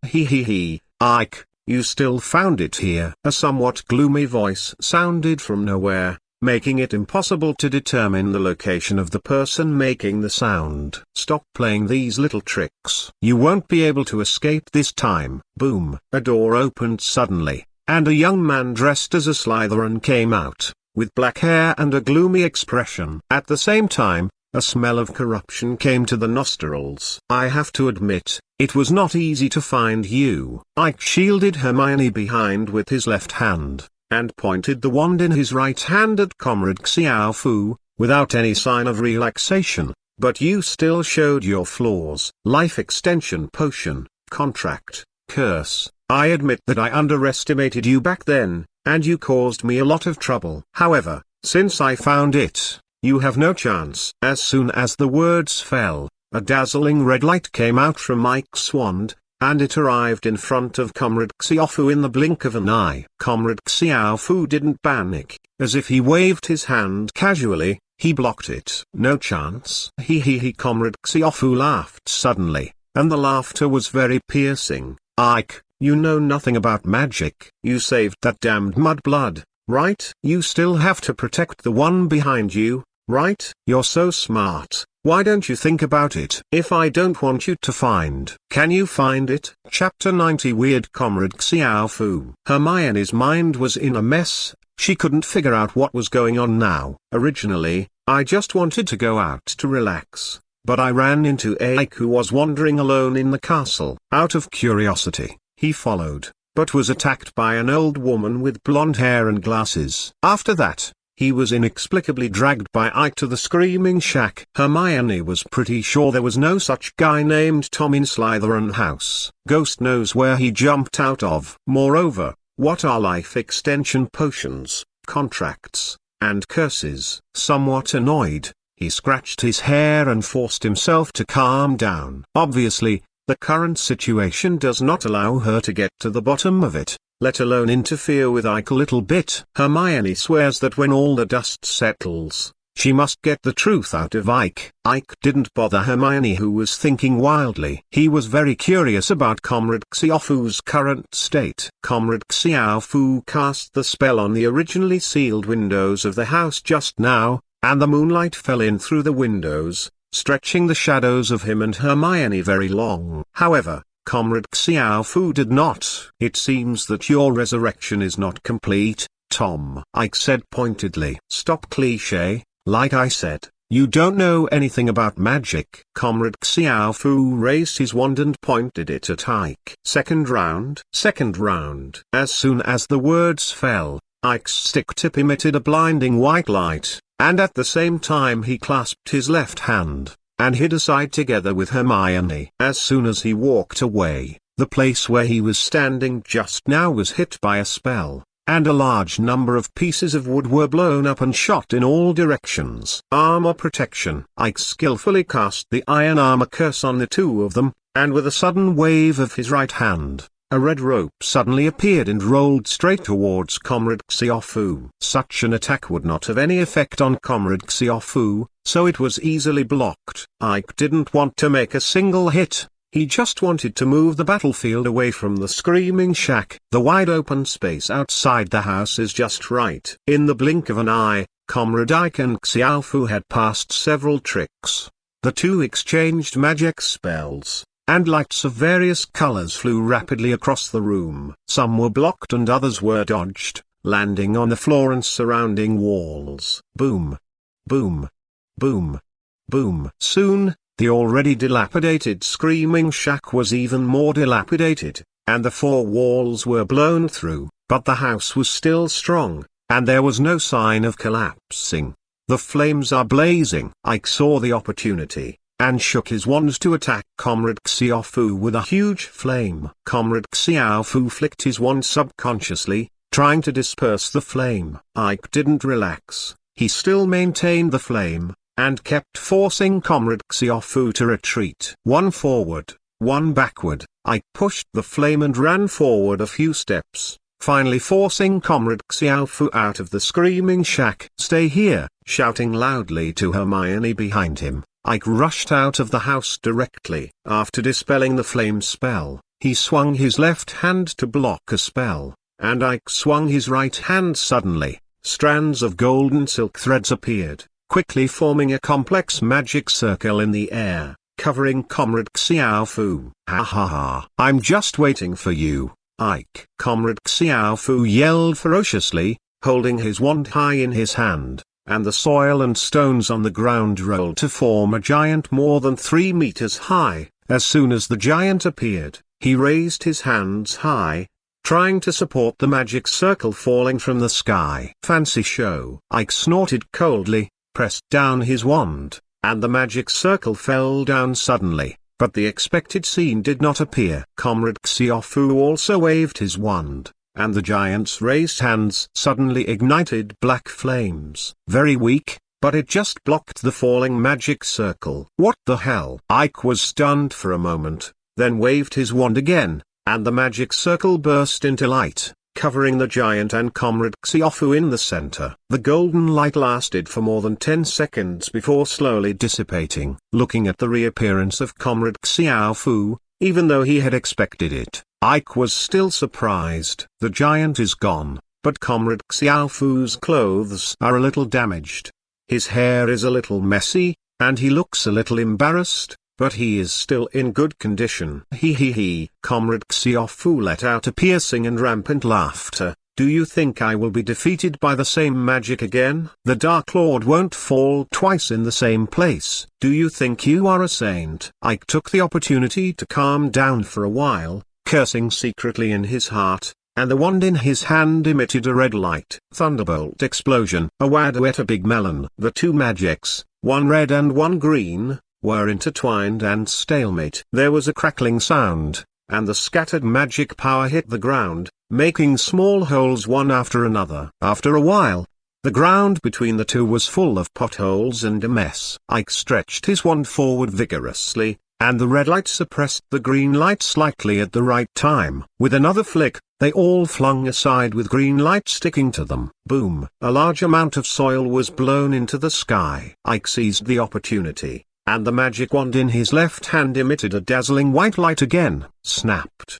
Ike, you still found it here. A somewhat gloomy voice sounded from nowhere, making it impossible to determine the location of the person making the sound. Stop playing these little tricks. You won't be able to escape this time. Boom. A door opened suddenly, and a young man dressed as a Slytherin came out, with black hair and a gloomy expression. At the same time, a smell of corruption came to the nostrils. I have to admit, it was not easy to find you. Ike shielded Hermione behind with his left hand, and pointed the wand in his right hand at Comrade Xiao Fu, without any sign of relaxation. But you still showed your flaws. Life extension potion, contract, curse. I admit that I underestimated you back then, and you caused me a lot of trouble. However, since I found it, you have no chance." As soon as the words fell, a dazzling red light came out from Mike's wand, and it arrived in front of Comrade Xiaofu in the blink of an eye. Comrade Xiaofu didn't panic. As if he waved his hand casually, he blocked it. "No chance." He. Comrade Xiaofu laughed suddenly, and the laughter was very piercing. "Ike, you know nothing about magic. You saved that damned mudblood, right? You still have to protect the one behind you, right? You're so smart. Why don't you think about it? If I don't want you to find, can you find it?" Chapter 90 Weird Comrade Xiaofu. Hermione's mind was in a mess. She couldn't figure out what was going on now. "Originally, I just wanted to go out to relax, but I ran into Ike who was wandering alone in the castle. Out of curiosity, he followed, but was attacked by an old woman with blonde hair and glasses. After that, he was inexplicably dragged by Ike to the Screaming Shack." Hermione was pretty sure there was no such guy named Tom in Slytherin House. Ghost knows where he jumped out of. Moreover, what are life extension potions, contracts, and curses? Somewhat annoyed, he scratched his hair and forced himself to calm down. Obviously, the current situation does not allow her to get to the bottom of it, let alone interfere with Ike a little bit. Hermione swears that when all the dust settles, she must get the truth out of Ike. Ike didn't bother Hermione, who was thinking wildly. He was very curious about Comrade Xiaofu's current state. Comrade Xiaofu cast the spell on the originally sealed windows of the house just now, and the moonlight fell in through the windows, stretching the shadows of him and Hermione very long. However, Comrade Xiaofu did not. "It seems that your resurrection is not complete, Tom," Ike said pointedly. "Stop cliché. Like I said, you don't know anything about magic." Comrade Xiaofu raised his wand and pointed it at Ike. Second round. Second round. As soon as the words fell, Ike's stick tip emitted a blinding white light, and at the same time he clasped his left hand, and hid aside together with Hermione. As soon as he walked away, the place where he was standing just now was hit by a spell, and a large number of pieces of wood were blown up and shot in all directions. Armor protection. Ike skillfully cast the iron armor curse on the two of them, and with a sudden wave of his right hand, a red rope suddenly appeared and rolled straight towards Comrade Xiaofu. Such an attack would not have any effect on Comrade Xiaofu, so it was easily blocked. Ike didn't want to make a single hit. He just wanted to move the battlefield away from the Screaming Shack. The wide open space outside the house is just right. In the blink of an eye, Comrade Ike and Xiaofu had passed several tricks. The two exchanged magic spells, and lights of various colors flew rapidly across the room. Some were blocked and others were dodged, landing on the floor and surrounding walls. Boom. Boom. Boom. Boom. Soon, the already dilapidated Screaming Shack was even more dilapidated, and the four walls were blown through, but the house was still strong, and there was no sign of collapsing. "The flames are blazing." Ike saw the opportunity, and shook his wand to attack Comrade Xiaofu with a huge flame. Comrade Xiaofu flicked his wand subconsciously, trying to disperse the flame. Ike didn't relax. He still maintained the flame, and kept forcing Comrade Xiaofu to retreat. One forward, one backward. Ike pushed the flame and ran forward a few steps, finally forcing Comrade Xiaofu out of the Screaming Shack. "Stay here!" Shouting loudly to Hermione behind him, Ike rushed out of the house directly. After dispelling the flame spell, he swung his left hand to block a spell, and Ike swung his right hand suddenly. Strands of golden silk threads appeared, quickly forming a complex magic circle in the air, covering Comrade Xiaofu. "Ha ha ha! I'm just waiting for you, Ike!" Comrade Xiaofu yelled ferociously, holding his wand high in his hand, and the soil and stones on the ground rolled to form a giant more than 3 meters high. As soon as the giant appeared, he raised his hands high, trying to support the magic circle falling from the sky. "Fancy show!" Ike snorted coldly, pressed down his wand, and the magic circle fell down suddenly, but the expected scene did not appear. Comrade Xiaofu also waved his wand, and the giant's raised hands suddenly ignited black flames. Very weak, but it just blocked the falling magic circle. What the hell? Ike was stunned for a moment, then waved his wand again, and the magic circle burst into light, covering the giant and Comrade Xiaofu in the center. The golden light lasted for more than 10 seconds before slowly dissipating. Looking at the reappearance of Comrade Xiaofu, even though he had expected it, Ike was still surprised. The giant is gone, but Comrade Xiaofu's clothes are a little damaged. His hair is a little messy, and he looks a little embarrassed, but he is still in good condition. He. Comrade Xiaofu let out a piercing and rampant laughter. Do you think I will be defeated by the same magic again? The Dark Lord won't fall twice in the same place. Do you think you are a saint? Ike took the opportunity to calm down for a while, cursing secretly in his heart, and the wand in his hand emitted a red light. Thunderbolt explosion. A Wadweta big melon. The two magics, one red and one green, were intertwined and stalemate. There was a crackling sound, and the scattered magic power hit the ground, making small holes one after another. After a while, the ground between the two was full of potholes and a mess. Ike stretched his wand forward vigorously, and the red light suppressed the green light slightly at the right time. With another flick, they all flung aside with green light sticking to them. Boom! A large amount of soil was blown into the sky. Ike seized the opportunity, and the magic wand in his left hand emitted a dazzling white light again. Snapped.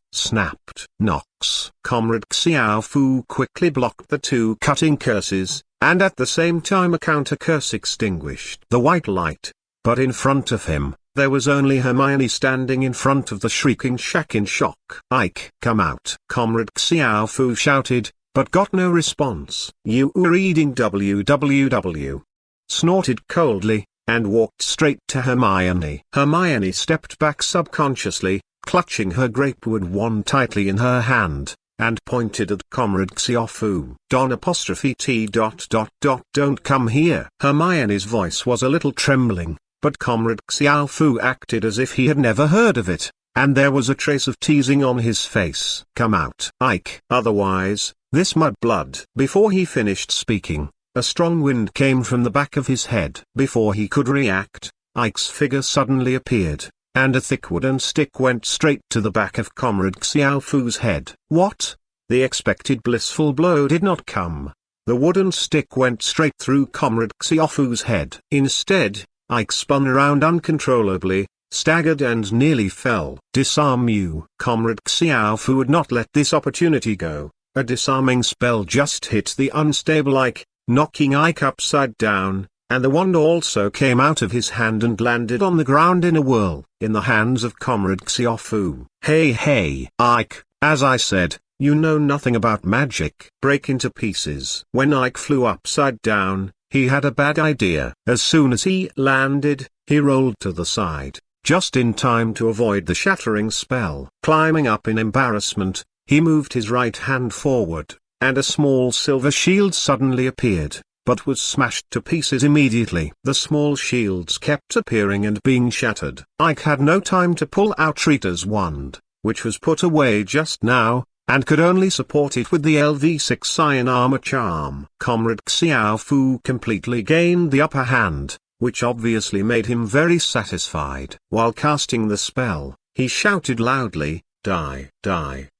Knocks. Comrade Xiaofu quickly blocked the two cutting curses, and at the same time a counter curse extinguished the white light. But in front of him, there was only Hermione standing in front of the shrieking shack in shock. Ike, come out! Comrade Xiaofu shouted, but got no response. You were reading www. Snorted coldly, and walked straight to Hermione. Hermione stepped back subconsciously, clutching her grapewood wand tightly in her hand, and pointed at Comrade Xiaofu. Don't come here. Hermione's voice was a little trembling, but Comrade Xiaofu acted as if he had never heard of it, and there was a trace of teasing on his face. Come out, Ike. Otherwise, this mudblood. Before he finished speaking, a strong wind came from the back of his head. Before he could react, Ike's figure suddenly appeared, and a thick wooden stick went straight to the back of Comrade Xiaofu's head. What? The expected blissful blow did not come. The wooden stick went straight through Comrade Xiaofu's head. Instead, Ike spun around uncontrollably, staggered and nearly fell. Disarm you. Comrade Xiaofu would not let this opportunity go. A disarming spell just hit the unstable Ike, knocking Ike upside down, and the wand also came out of his hand and landed on the ground in a whirl, in the hands of Comrade Xiaofu. Hey, Ike, as I said, you know nothing about magic. Break into pieces. When Ike flew upside down, he had a bad idea. As soon as he landed, he rolled to the side, just in time to avoid the shattering spell. Climbing up in embarrassment, he moved his right hand forward, and a small silver shield suddenly appeared, but was smashed to pieces immediately. The small shields kept appearing and being shattered. Ike had no time to pull out Rita's wand, which was put away just now, and could only support it with the LV6 Iron Armor Charm. Comrade Xiaofu completely gained the upper hand, which obviously made him very satisfied. While casting the spell, he shouted loudly, Die,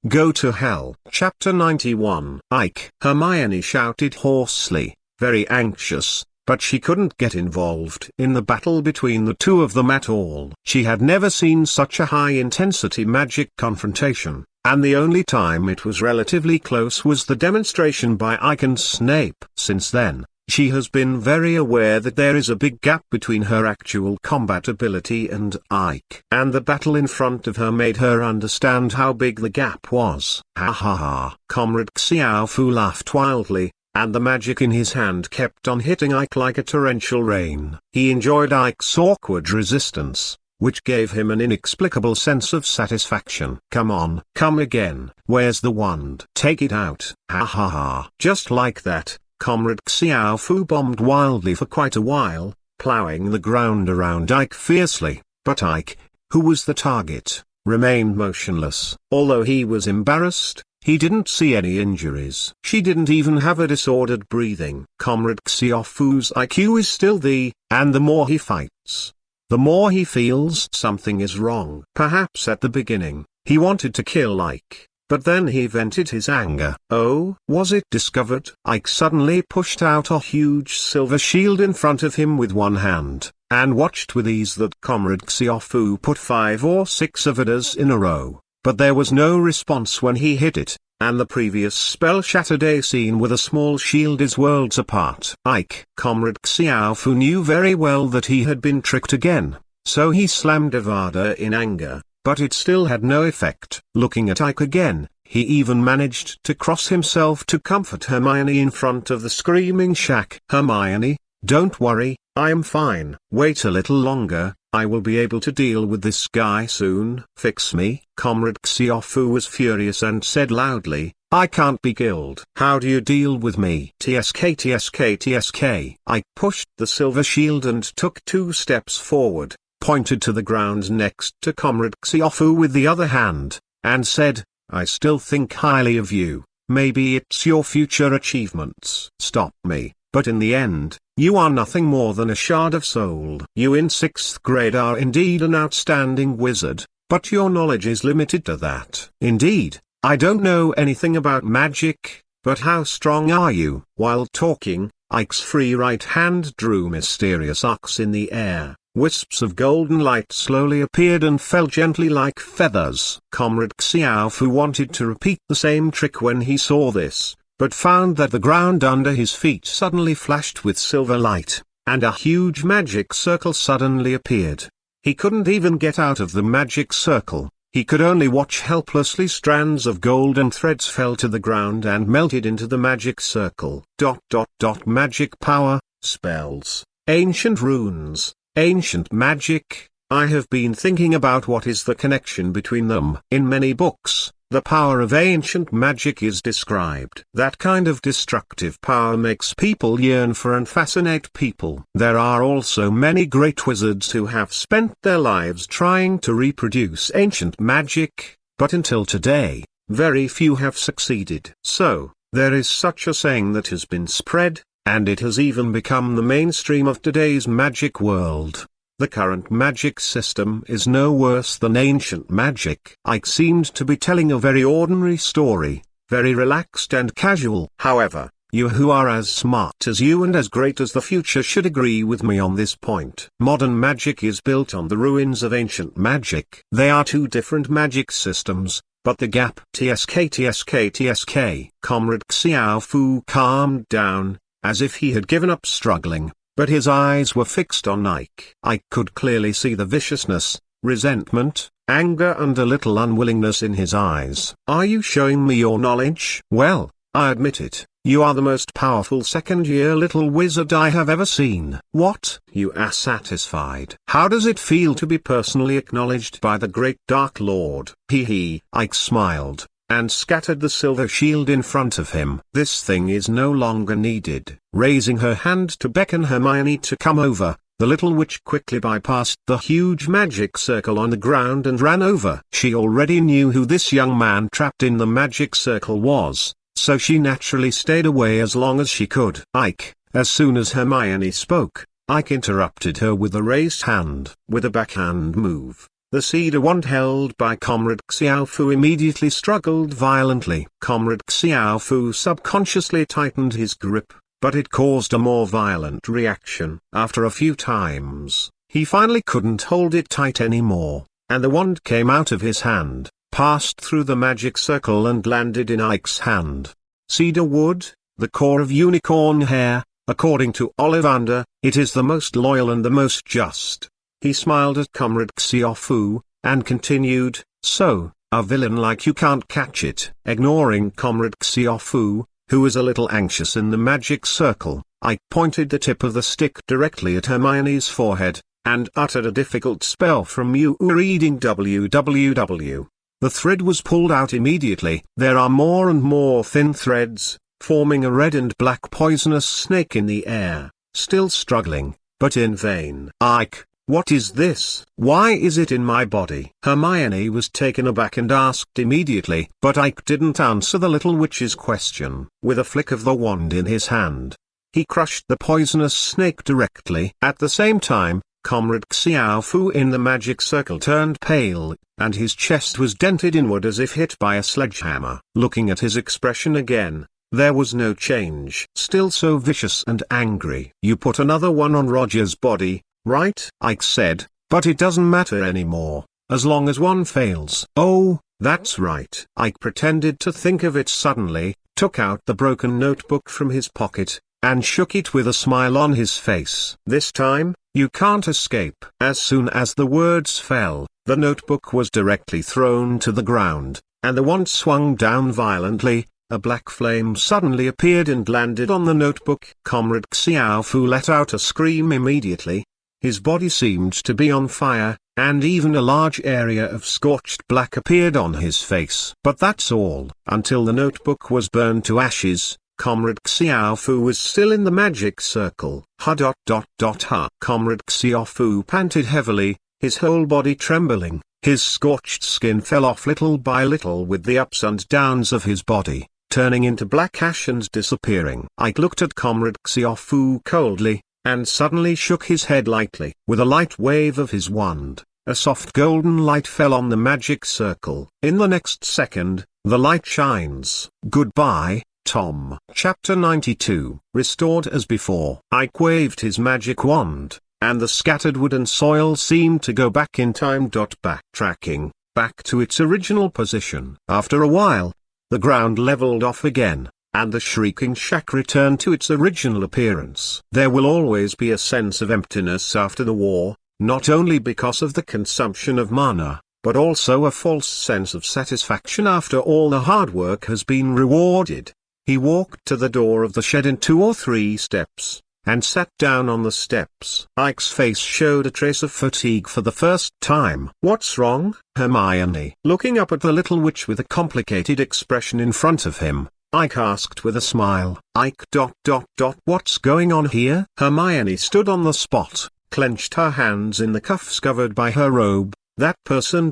go to hell. Chapter 91. Ike. Hermione shouted hoarsely, very anxious, but she couldn't get involved in the battle between the two of them at all. She had never seen such a high-intensity magic confrontation, and the only time it was relatively close was the demonstration by Ike and Snape. Since then, she has been very aware that there is a big gap between her actual combat ability and Ike. And the battle in front of her made her understand how big the gap was. Ha ha ha. Comrade Xiaofu laughed wildly, and the magic in his hand kept on hitting Ike like a torrential rain. He enjoyed Ike's awkward resistance, which gave him an inexplicable sense of satisfaction. Come on, come again. Where's the wand? Take it out. Ha ha ha. Just like that, Comrade Xiaofu bombed wildly for quite a while, plowing the ground around Ike fiercely, but Ike, who was the target, remained motionless. Although he was embarrassed, he didn't see any injuries. She didn't even have a disordered breathing. Comrade Xiaofu's IQ is still and the more he fights, the more he feels something is wrong. Perhaps at the beginning, he wanted to kill Ike, but then he vented his anger. Oh, was it discovered? Ike suddenly pushed out a huge silver shield in front of him with one hand, and watched with ease that Comrade Xiaofu put 5 or 6 avodas in a row. But there was no response when he hit it, and the previous spell shattered. A scene with a small shield is worlds apart. Ike. Comrade Xiaofu knew very well that he had been tricked again, so he slammed Avada in anger, but it still had no effect. Looking at Ike again, he even managed to cross himself to comfort Hermione in front of the screaming shack. Hermione, don't worry, I am fine. Wait a little longer. I will be able to deal with this guy soon. Fix me. Comrade Xiaofu was furious and said loudly, I can't be killed. How do you deal with me? TSK TSK TSK. I pushed the silver shield and took 2 steps forward, pointed to the ground next to Comrade Xiaofu with the other hand, and said, I still think highly of you. Maybe it's your future achievements. Stop me. But in the end, you are nothing more than a shard of soul. You in 6th grade are indeed an outstanding wizard, but your knowledge is limited to that. Indeed, I don't know anything about magic, but how strong are you? While talking, Ike's free right hand drew mysterious arcs in the air. Wisps of golden light slowly appeared and fell gently like feathers. Comrade Xiaofu wanted to repeat the same trick when he saw this, but found that the ground under his feet suddenly flashed with silver light, and a huge magic circle suddenly appeared. He couldn't even get out of the magic circle, he could only watch helplessly. Strands of golden threads fell to the ground and melted into the magic circle. Magic power, spells, ancient runes, ancient magic. I have been thinking about what is the connection between them. In many books, the power of ancient magic is described. That kind of destructive power makes people yearn for and fascinate people. There are also many great wizards who have spent their lives trying to reproduce ancient magic, but until today, very few have succeeded. So, there is such a saying that has been spread, and it has even become the mainstream of today's magic world. The current magic system is no worse than ancient magic. Ike seemed to be telling a very ordinary story, very relaxed and casual. However, you who are as smart as you and as great as the future should agree with me on this point. Modern magic is built on the ruins of ancient magic. They are 2 different magic systems, but the gap. TSK TSK TSK. Comrade Xiaofu calmed down, as if he had given up struggling. But his eyes were fixed on Ike. Ike could clearly see the viciousness, resentment, anger and a little unwillingness in his eyes. Are you showing me your knowledge? Well, I admit it, you are the most powerful second-year little wizard I have ever seen. What? You are satisfied? How does it feel to be personally acknowledged by the great Dark Lord? Hee. Ike smiled, and scattered the silver shield in front of him. This thing is no longer needed. Raising her hand to beckon Hermione to come over, the little witch quickly bypassed the huge magic circle on the ground and ran over. She already knew who this young man trapped in the magic circle was, so she naturally stayed away as long as she could. Ike. As soon as Hermione spoke, Ike interrupted her with a raised hand. With a backhand move, the cedar wand held by Comrade Xiaofu immediately struggled violently. Comrade Xiaofu subconsciously tightened his grip, but it caused a more violent reaction. After a few times, he finally couldn't hold it tight anymore, and the wand came out of his hand, passed through the magic circle and landed in Ike's hand. Cedar wood, the core of unicorn hair, according to Ollivander, it is the most loyal and the most just. He smiled at Comrade Xiaofu, and continued, so, a villain like you can't catch it. Ignoring Comrade Xiaofu, who was a little anxious in the magic circle, Ike pointed the tip of the stick directly at Hermione's forehead, and uttered a difficult spell from you reading www. The thread was pulled out immediately. There are more and more thin threads, forming a red and black poisonous snake in the air, still struggling, but in vain. Ike, What is this? Why is it in my body? Hermione was taken aback and asked immediately, but Ike didn't answer the little witch's question. With a flick of the wand in his hand, he crushed the poisonous snake directly. At the same time, Comrade Xiaofu in the magic circle turned pale, and his chest was dented inward as if hit by a sledgehammer. Looking at his expression again, there was no change. Still so vicious and angry. You put another one on Roger's body, right? Ike said, but it doesn't matter anymore, as long as one fails. Oh, that's right. Ike pretended to think of it suddenly, took out the broken notebook from his pocket, and shook it with a smile on his face. This time, you can't escape. As soon as the words fell, the notebook was directly thrown to the ground, and the wand swung down violently. A black flame suddenly appeared and landed on the notebook. Comrade Xiaofu let out a scream immediately. His body seemed to be on fire, and even a large area of scorched black appeared on his face. But that's all. Until the notebook was burned to ashes, Comrade Xiaofu was still in the magic circle. Ha. Comrade Xiaofu panted heavily, his whole body trembling. His scorched skin fell off little by little with the ups and downs of his body, turning into black ash and disappearing. Ike looked at Comrade Xiaofu coldly, and suddenly shook his head lightly. With a light wave of his wand, a soft golden light fell on the magic circle. In the next second, the light shines. Goodbye, Tom. Chapter 92. Restored as before. Ike waved his magic wand, and the scattered wood and soil seemed to go back in time. Backtracking, back to its original position. After a while, the ground leveled off again, and the shrieking shack returned to its original appearance. There will always be a sense of emptiness after the war, not only because of the consumption of mana, but also a false sense of satisfaction after all the hard work has been rewarded. He walked to the door of the shed in 2 or 3 steps, and sat down on the steps. Ike's face showed a trace of fatigue for the first time. What's wrong, Hermione? Looking up at the little witch with a complicated expression in front of him, Ike asked with a smile. Ike. What's going on here? Hermione stood on the spot, clenched her hands in the cuffs covered by her robe. That person.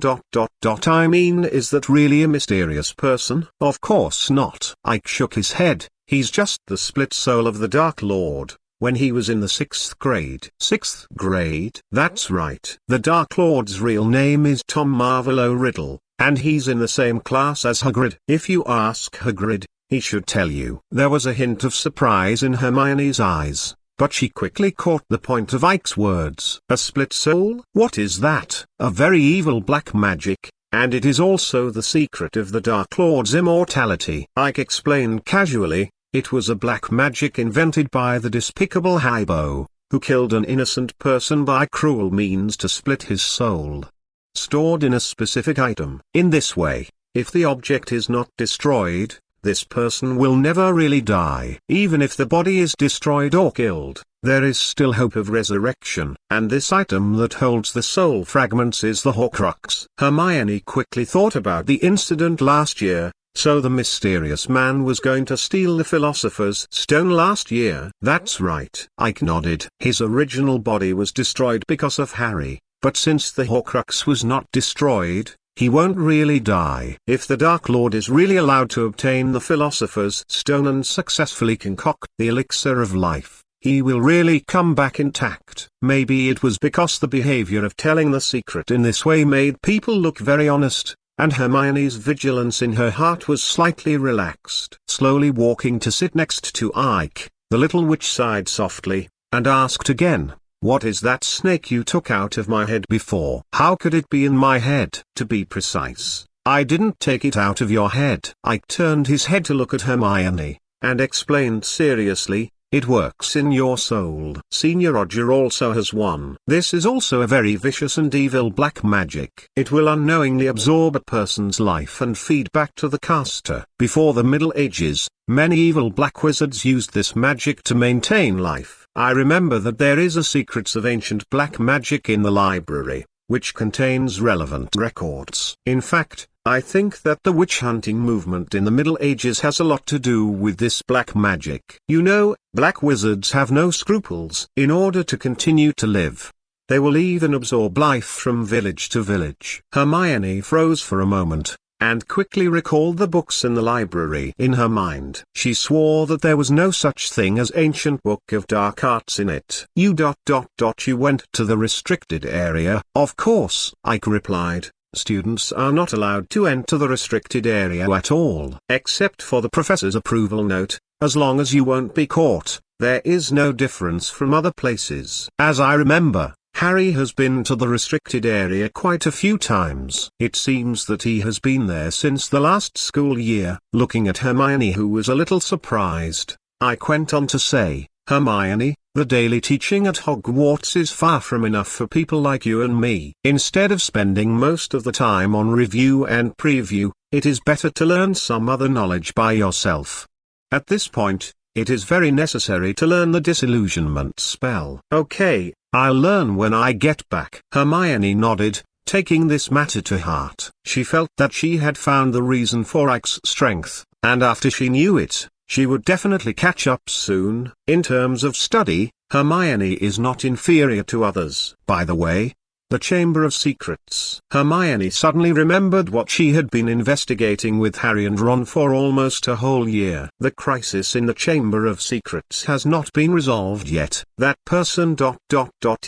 I mean, is that really a mysterious person? Of course not. Ike shook his head. He's just the split soul of the Dark Lord. When he was in the 6th grade. 6th grade? That's right. The Dark Lord's real name is Tom Marvolo Riddle, and he's in the same class as Hagrid. If you ask Hagrid, he should tell you. There was a hint of surprise in Hermione's eyes, but she quickly caught the point of Ike's words. A split soul? What is that? A very evil black magic, and it is also the secret of the Dark Lord's immortality. Ike explained casually. It was a black magic invented by the despicable Haibo, who killed an innocent person by cruel means to split his soul. Stored in a specific item. In this way, if the object is not destroyed, this person will never really die. Even if the body is destroyed or killed, there is still hope of resurrection. And this item that holds the soul fragments is the Horcrux. Hermione quickly thought about the incident last year. So the mysterious man was going to steal the Philosopher's Stone last year? That's right. Ike nodded. His original body was destroyed because of Harry, but since the Horcrux was not destroyed, he won't really die. If the Dark Lord is really allowed to obtain the Philosopher's Stone and successfully concoct the elixir of life, he will really come back intact. Maybe it was because the behavior of telling the secret in this way made people look very honest, and Hermione's vigilance in her heart was slightly relaxed. Slowly walking to sit next to Ike, the little witch sighed softly, and asked again, "What is that snake you took out of my head before?" "How could it be in my head? To be precise, I didn't take it out of your head." Ike turned his head to look at Hermione, and explained seriously, "It works in your soul." Senior Roger also has one. This is also a very vicious and evil black magic. It will unknowingly absorb a person's life and feed back to the caster. Before the Middle Ages, many evil black wizards used this magic to maintain life. I remember that there is a Secrets of Ancient Black Magic in the library, which contains relevant records. In fact, I think that the witch-hunting movement in the Middle Ages has a lot to do with this black magic. You know, black wizards have no scruples. In order to continue to live, They will even absorb life from village to village. Hermione froze for a moment, and quickly recalled the books in the library in her mind. She swore that there was no such thing as Ancient Book of Dark Arts in it. You went to the restricted area. Of course, Ike replied. Students are not allowed to enter the restricted area at all. Except for the professor's approval note, as long as you won't be caught, there is no difference from other places. As I remember, Harry has been to the restricted area quite a few times. It seems that he has been there since the last school year. Looking at Hermione, who was a little surprised, Ike went on to say, Hermione, the daily teaching at Hogwarts is far from enough for people like you and me. Instead of spending most of the time on review and preview, it is better to learn some other knowledge by yourself. At this point, it is very necessary to learn the disillusionment spell. Okay, I'll learn when I get back. Hermione nodded, taking this matter to heart. She felt that she had found the reason for Ike's strength, and after she knew it, she would definitely catch up soon. In terms of study, Hermione is not inferior to others. By the way, the Chamber of Secrets. Hermione suddenly remembered what she had been investigating with Harry and Ron for almost a whole year. The crisis in the Chamber of Secrets has not been resolved yet. That person ...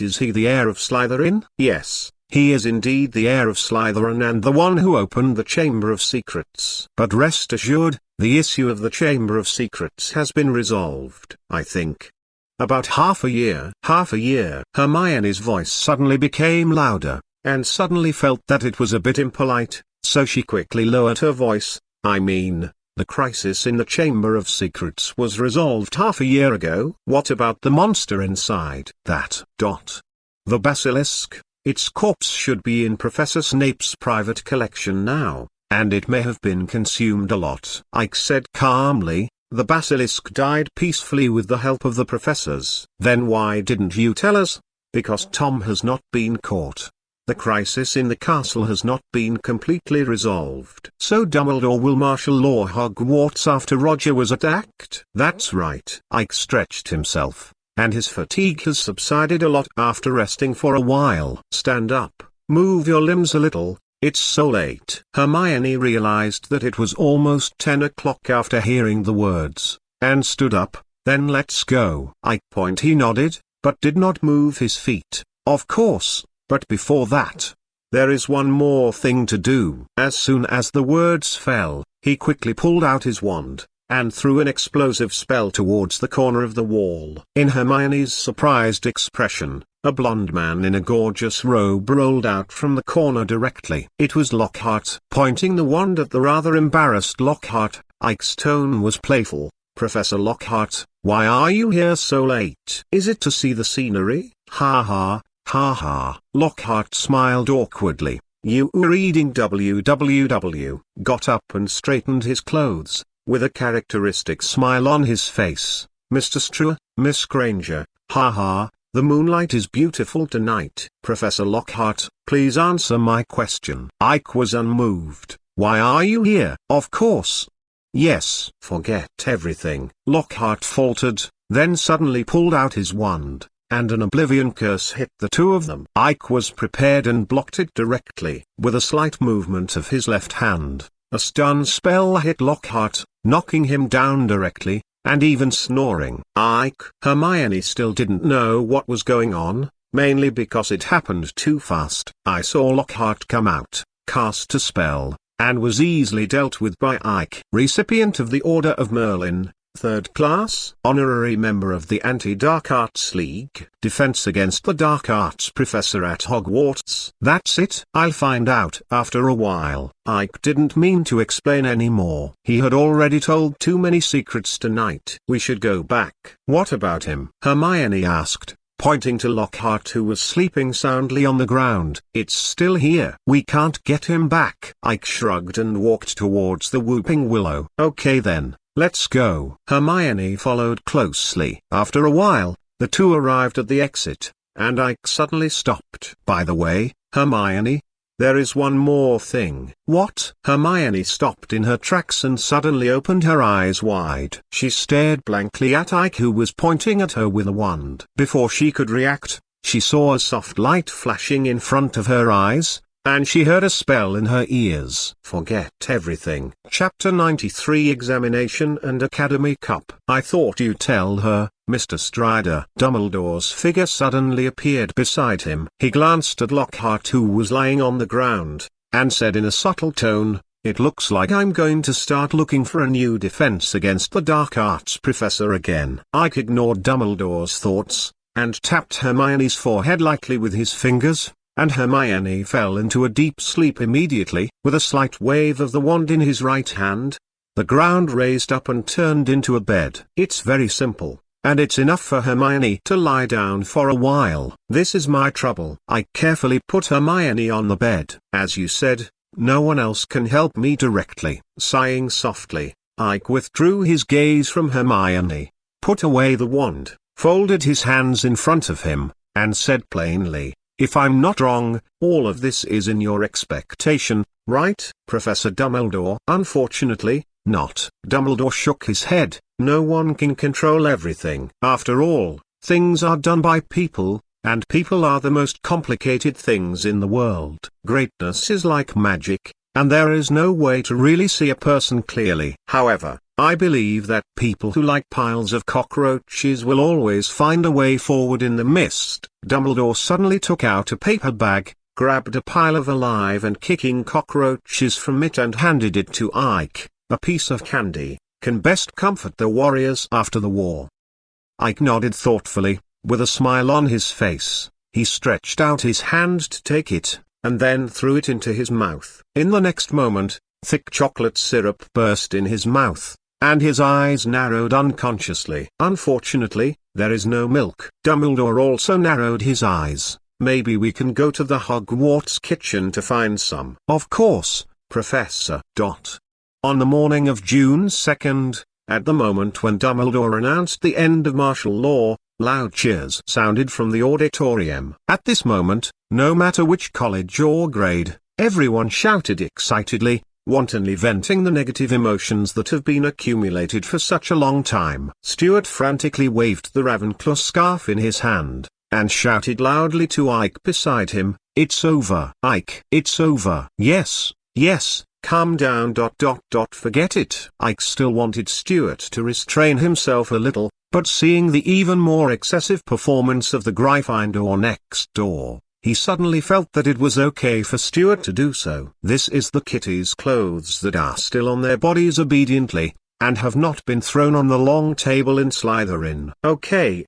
Is he the heir of Slytherin? Yes, he is indeed the heir of Slytherin and the one who opened the Chamber of Secrets. But rest assured, the issue of the Chamber of Secrets has been resolved, I think. About half a year. Hermione's voice suddenly became louder, and suddenly felt that it was a bit impolite, so she quickly lowered her voice. I mean, the crisis in the Chamber of Secrets was resolved half a year ago. What about the monster inside? That. The basilisk, its corpse should be in Professor Snape's private collection now, and it may have been consumed a lot. Ike said calmly. The basilisk died peacefully with the help of the professors. Then why didn't you tell us? Because Tom has not been caught. The crisis in the castle has not been completely resolved. So Dumbledore will martial law Hogwarts after Roger was attacked? That's right. Ike stretched himself, and his fatigue has subsided a lot after resting for a while. Stand up, move your limbs a little. It's so late. Hermione realized that it was almost 10 o'clock after hearing the words, and stood up. Then let's go. He nodded, but did not move his feet. Of course, but before that, there is one more thing to do. As soon as the words fell, he quickly pulled out his wand, and threw an explosive spell towards the corner of the wall. In Hermione's surprised expression, a blond man in a gorgeous robe rolled out from the corner directly. It was Lockhart. Pointing the wand at the rather embarrassed Lockhart, Ike's tone was playful. Professor Lockhart, why are you here so late? Is it to see the scenery? Ha ha, ha ha. Lockhart smiled awkwardly. You were reading WWW. Got up and straightened his clothes, with a characteristic smile on his face. Mr. Struer, Miss Granger, ha ha. The moonlight is beautiful tonight. Professor Lockhart, please answer my question. Ike was unmoved. Why are you here? Of course. Yes. Forget everything. Lockhart faltered, then suddenly pulled out his wand, and an oblivion curse hit the two of them. Ike was prepared and blocked it directly. With a slight movement of his left hand, a stun spell hit Lockhart, knocking him down directly, and even snoring. Hermione still didn't know what was going on, mainly because it happened too fast. I saw Lockhart come out, cast a spell, and was easily dealt with by Ike. Recipient of the Order of Merlin, 3rd class, honorary member of the Anti-Dark Arts League, defense against the Dark Arts professor at Hogwarts. That's it. I'll find out. After a while, Ike didn't mean to explain anymore. He had already told too many secrets tonight. We should go back. What about him? Hermione asked, pointing to Lockhart, who was sleeping soundly on the ground. It's still here. We can't get him back. Ike shrugged and walked towards the Whooping Willow. Okay then. Let's go. Hermione followed closely. After a while, the two arrived at the exit, and Ike suddenly stopped. By the way, Hermione, there is one more thing. What? Hermione stopped in her tracks and suddenly opened her eyes wide. She stared blankly at Ike, who was pointing at her with a wand. Before she could react, She saw a soft light flashing in front of her eyes, and she heard a spell in her ears. Forget everything. Chapter 93 Examination and Academy Cup. I thought you'd tell her, Mr. Strider. Dumbledore's figure suddenly appeared beside him. He glanced at Lockhart, who was lying on the ground, and said in a subtle tone, "It looks like I'm going to start looking for a new defense against the dark arts professor again." Ike ignored Dumbledore's thoughts, and tapped Hermione's forehead lightly with his fingers, and Hermione fell into a deep sleep immediately. With a slight wave of the wand in his right hand, the ground raised up and turned into a bed. It's very simple, and it's enough for Hermione to lie down for a while. This is my trouble. I carefully put Hermione on the bed. As you said, no one else can help me directly. Sighing softly, Ike withdrew his gaze from Hermione, put away the wand, folded his hands in front of him, and said plainly, "If I'm not wrong, all of this is in your expectation, right, Professor Dumbledore?" "Unfortunately, not." Dumbledore shook his head. "No one can control everything. After all, things are done by people, and people are the most complicated things in the world. Greatness is like magic, and there is no way to really see a person clearly. However, I believe that people who like piles of cockroaches will always find a way forward in the mist." Dumbledore suddenly took out a paper bag, grabbed a pile of alive and kicking cockroaches from it and handed it to Ike. "A piece of candy can best comfort the warriors after the war." Ike nodded thoughtfully, with a smile on his face. He stretched out his hand to take it, and then threw it into his mouth. In the next moment, thick chocolate syrup burst in his mouth, and his eyes narrowed unconsciously. "Unfortunately, there is no milk." Dumbledore also narrowed his eyes. "Maybe we can go to the Hogwarts kitchen to find some." "Of course, Professor." On the morning of June 2nd, at the moment when Dumbledore announced the end of martial law, loud cheers sounded from the auditorium. At this moment, no matter which college or grade, everyone shouted excitedly, wantonly venting the negative emotions that have been accumulated for such a long time. Stuart frantically waved the Ravenclaw scarf in his hand, and shouted loudly to Ike beside him, "It's over, Ike. It's over." "Yes, yes, calm down. Forget it." Ike still wanted Stuart to restrain himself a little, but seeing the even more excessive performance of the Gryffindor next door, he suddenly felt that it was okay for Stuart to do so. "This is the kitty's clothes that are still on their bodies obediently, and have not been thrown on the long table in Slytherin." Okay,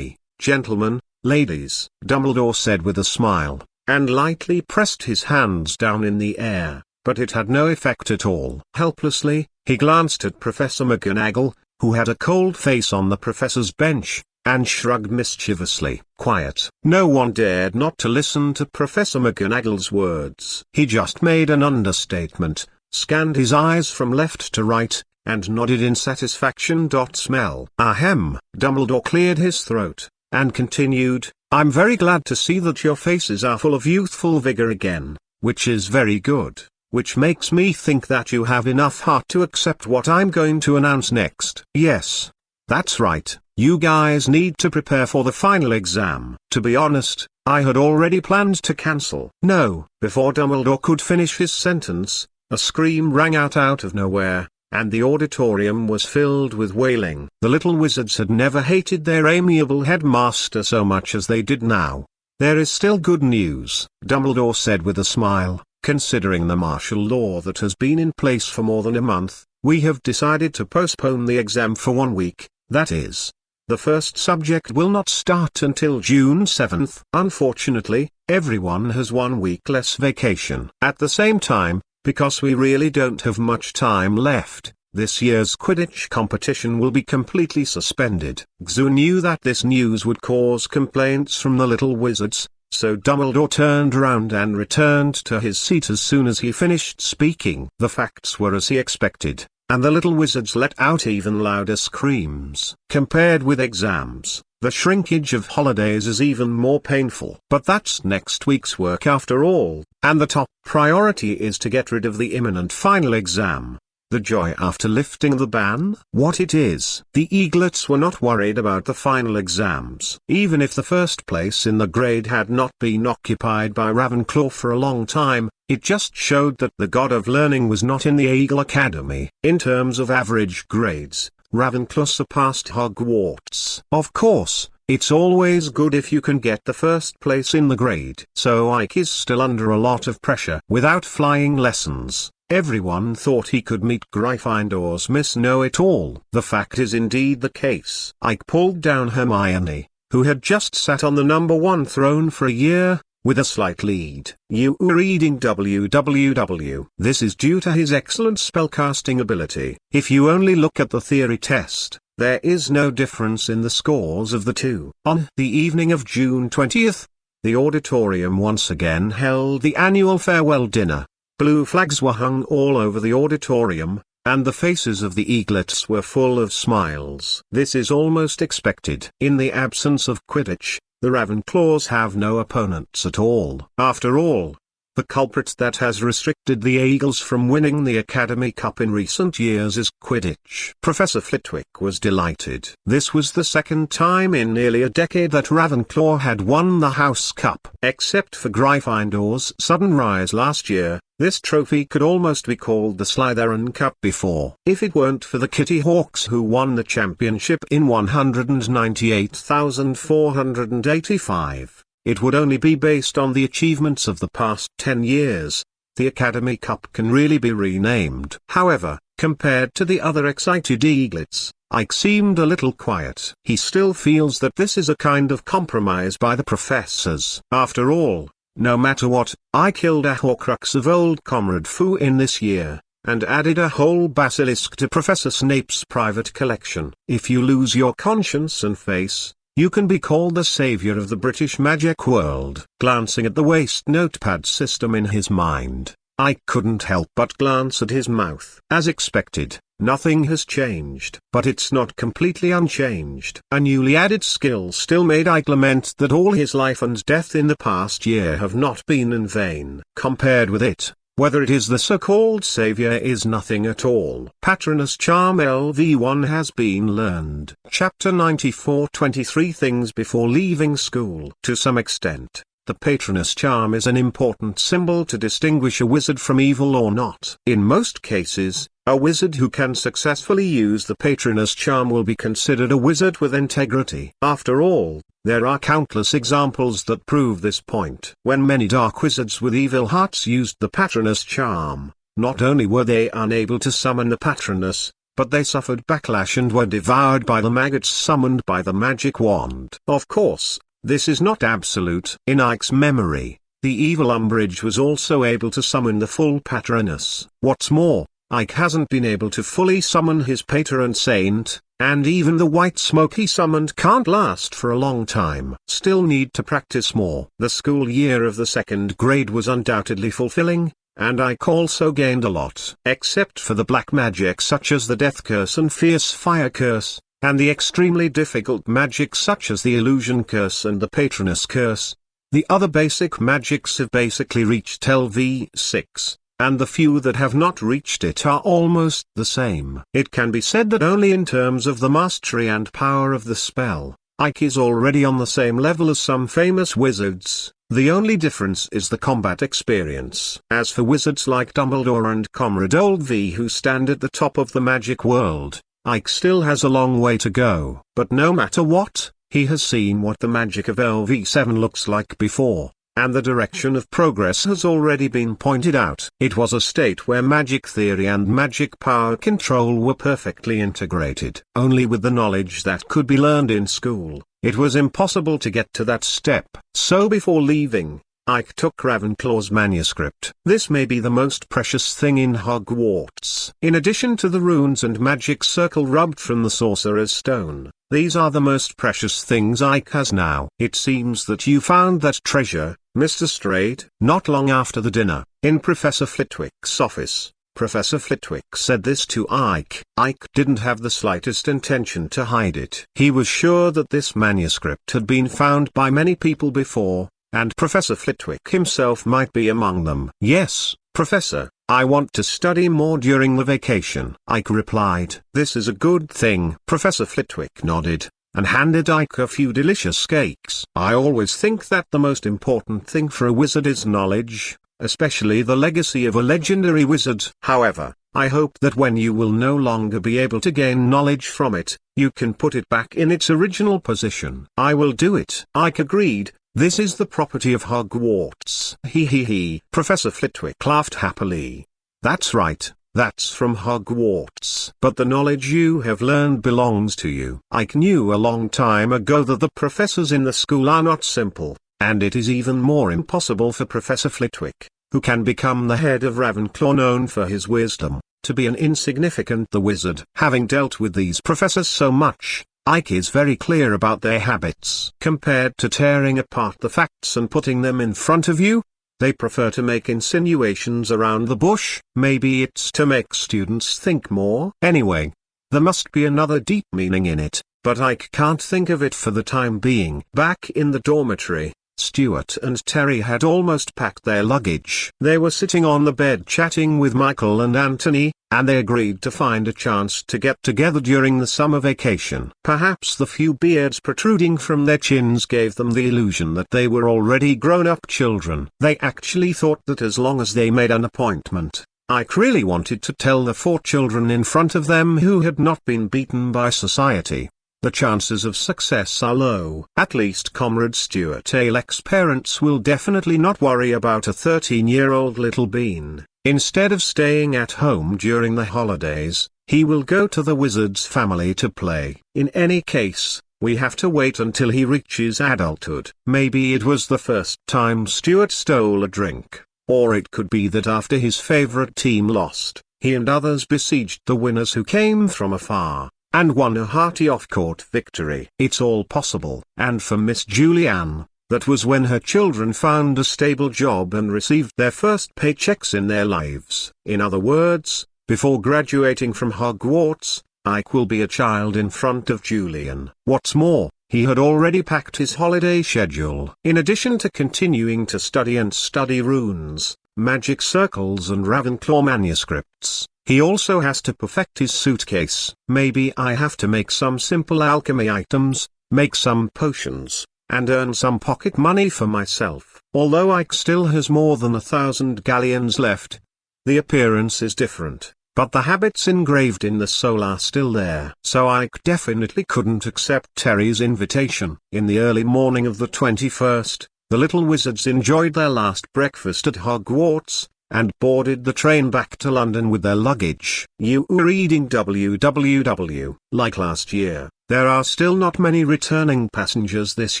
gentlemen, ladies," Dumbledore said with a smile, and lightly pressed his hands down in the air, but it had no effect at all. Helplessly, he glanced at Professor McGonagall, who had a cold face on the professor's bench, and shrugged mischievously. Quiet. No one dared not to listen to Professor McGonagall's words. He just made an understatement, scanned his eyes from left to right, and nodded in satisfaction. Smell. Ahem. Dumbledore cleared his throat, and continued, "I'm very glad to see that your faces are full of youthful vigor again, which is very good, which makes me think that you have enough heart to accept what I'm going to announce next. Yes, that's right. You guys need to prepare for the final exam." To be honest, I had already planned to cancel. No. Before Dumbledore could finish his sentence, a scream rang out of nowhere, and the auditorium was filled with wailing. The little wizards had never hated their amiable headmaster so much as they did now. "There is still good news," Dumbledore said with a smile. "Considering the martial law that has been in place for more than a month, we have decided to postpone the exam for 1 week, that is. The first subject will not start until June 7th. Unfortunately, everyone has 1 week less vacation. At the same time, because we really don't have much time left, this year's Quidditch competition will be completely suspended." Xu knew that this news would cause complaints from the little wizards, so Dumbledore turned around and returned to his seat as soon as he finished speaking. The facts were as he expected, and the little wizards let out even louder screams. Compared with exams, the shrinkage of holidays is even more painful. But that's next week's work after all, and the top priority is to get rid of the imminent final exam. The joy after lifting the ban? What it is. The eaglets were not worried about the final exams. Even if the first place in the grade had not been occupied by Ravenclaw for a long time, it just showed that the god of learning was not in the Eagle Academy. In terms of average grades, Ravenclaw surpassed Hogwarts. Of course, it's always good if you can get the first place in the grade. So Ike is still under a lot of pressure. Without flying lessons, everyone thought he could meet Gryffindor's Miss Know-It-All. The fact is indeed the case. Ike pulled down Hermione, who had just sat on the #1 throne for a year, with a slight lead. You are reading www. This is due to his excellent spellcasting ability. If you only look at the theory test, there is no difference in the scores of the two. On the evening of June 20th, the auditorium once again held the annual farewell dinner. Blue flags were hung all over the auditorium, and the faces of the eaglets were full of smiles. This is almost expected. In the absence of Quidditch, the Ravenclaws have no opponents at all. After all, the culprit that has restricted the Eagles from winning the Academy Cup in recent years is Quidditch. Professor Flitwick was delighted. This was the second time in nearly a decade that Ravenclaw had won the House Cup. Except for Gryffindor's sudden rise last year, this trophy could almost be called the Slytherin Cup before. If it weren't for the Kitty Hawks who won the championship in 198,485, it would only be based on the achievements of the past 10 years. The Academy Cup can really be renamed. However, compared to the other excited eaglets, Ike seemed a little quiet. He still feels that this is a kind of compromise by the professors. After all, no matter what, I killed a Horcrux of old Comrade Foo in this year, and added a whole basilisk to Professor Snape's private collection. If you lose your conscience and face, you can be called the savior of the British magic world. Glancing at the waste notepad system in his mind, I couldn't help but glance at his mouth. As expected, nothing has changed. But it's not completely unchanged. A newly added skill still made Ike lament that all his life and death in the past year have not been in vain. Compared with it, whether it is the so-called savior is nothing at all. Patronus Charm LV1 has been learned. Chapter 94, 23 Things Before Leaving School. To some extent, the Patronus Charm is an important symbol to distinguish a wizard from evil or not. In most cases, a wizard who can successfully use the Patronus Charm will be considered a wizard with integrity. After all, there are countless examples that prove this point. When many dark wizards with evil hearts used the Patronus Charm, not only were they unable to summon the Patronus, but they suffered backlash and were devoured by the maggots summoned by the magic wand. Of course, this is not absolute. In Ike's memory, the evil Umbridge was also able to summon the full Patronus. What's more, Ike hasn't been able to fully summon his patron saint, and even the white smoke he summoned can't last for a long time. Still need to practice more. The school year of the second grade was undoubtedly fulfilling, and Ike also gained a lot. Except for the black magic such as the Death Curse and Fierce Fire Curse, and the extremely difficult magic such as the Illusion Curse and the Patronus Curse, the other basic magics have basically reached LV6. And the few that have not reached it are almost the same. It can be said that only in terms of the mastery and power of the spell, Ike is already on the same level as some famous wizards. The only difference is the combat experience. As for wizards like Dumbledore and Comrade Old V who stand at the top of the magic world, Ike still has a long way to go. But no matter what, he has seen what the magic of LV7 looks like before. And the direction of progress has already been pointed out. It was a state where magic theory and magic power control were perfectly integrated. Only with the knowledge that could be learned in school, it was impossible to get to that step. So before leaving, Ike took Ravenclaw's manuscript. This may be the most precious thing in Hogwarts. In addition to the runes and magic circle rubbed from the Sorcerer's Stone, these are the most precious things Ike has now. It seems that you found that treasure, Mr. Straight. Not long after the dinner, in Professor Flitwick's office, Professor Flitwick said this to Ike. Ike didn't have the slightest intention to hide it. He was sure that this manuscript had been found by many people before, and Professor Flitwick himself might be among them. Yes, Professor, I want to study more during the vacation, Ike replied. This is a good thing. Professor Flitwick nodded, and handed Ike a few delicious cakes. I always think that the most important thing for a wizard is knowledge, especially the legacy of a legendary wizard. However, I hope that when you will no longer be able to gain knowledge from it, you can put it back in its original position. I will do it, Ike agreed. This is the property of Hogwarts. He. Professor Flitwick laughed happily. That's right, that's from Hogwarts. But the knowledge you have learned belongs to you. Ike knew a long time ago that the professors in the school are not simple, and it is even more impossible for Professor Flitwick, who can become the head of Ravenclaw known for his wisdom, to be an insignificant the wizard. Having dealt with these professors so much, Ike is very clear about their habits. Compared to tearing apart the facts and putting them in front of you, they prefer to make insinuations around the bush. Maybe it's to make students think more. Anyway, there must be another deep meaning in it, but Ike can't think of it for the time being. Back in the dormitory, Stuart and Terry had almost packed their luggage. They were sitting on the bed chatting with Michael and Anthony, and they agreed to find a chance to get together during the summer vacation. Perhaps the few beards protruding from their chins gave them the illusion that they were already grown-up children. They actually thought that as long as they made an appointment, Ike really wanted to tell the 4 children in front of them who had not been beaten by society. The chances of success are low. At least Comrade Stuart Alec's parents will definitely not worry about a 13-year-old little bean. Instead of staying at home during the holidays, he will go to the wizard's family to play. In any case, we have to wait until he reaches adulthood. Maybe it was the first time Stuart stole a drink, or it could be that after his favorite team lost, he and others besieged the winners who came from afar, and won a hearty off-court victory. It's all possible. And for Miss Julianne, that was when her children found a stable job and received their first paychecks in their lives. In other words, before graduating from Hogwarts, Ike will be a child in front of Julian. What's more, he had already packed his holiday schedule. In addition to continuing to study runes, magic circles and Ravenclaw manuscripts, he also has to perfect his suitcase. Maybe I have to make some simple alchemy items, make some potions, and earn some pocket money for myself. Although Ike still has more than 1,000 galleons left, the appearance is different, but the habits engraved in the soul are still there. So Ike definitely couldn't accept Terry's invitation. In the early morning of the 21st, the little wizards enjoyed their last breakfast at Hogwarts, and boarded the train back to London with their luggage. You were reading www. Like last year, there are still not many returning passengers this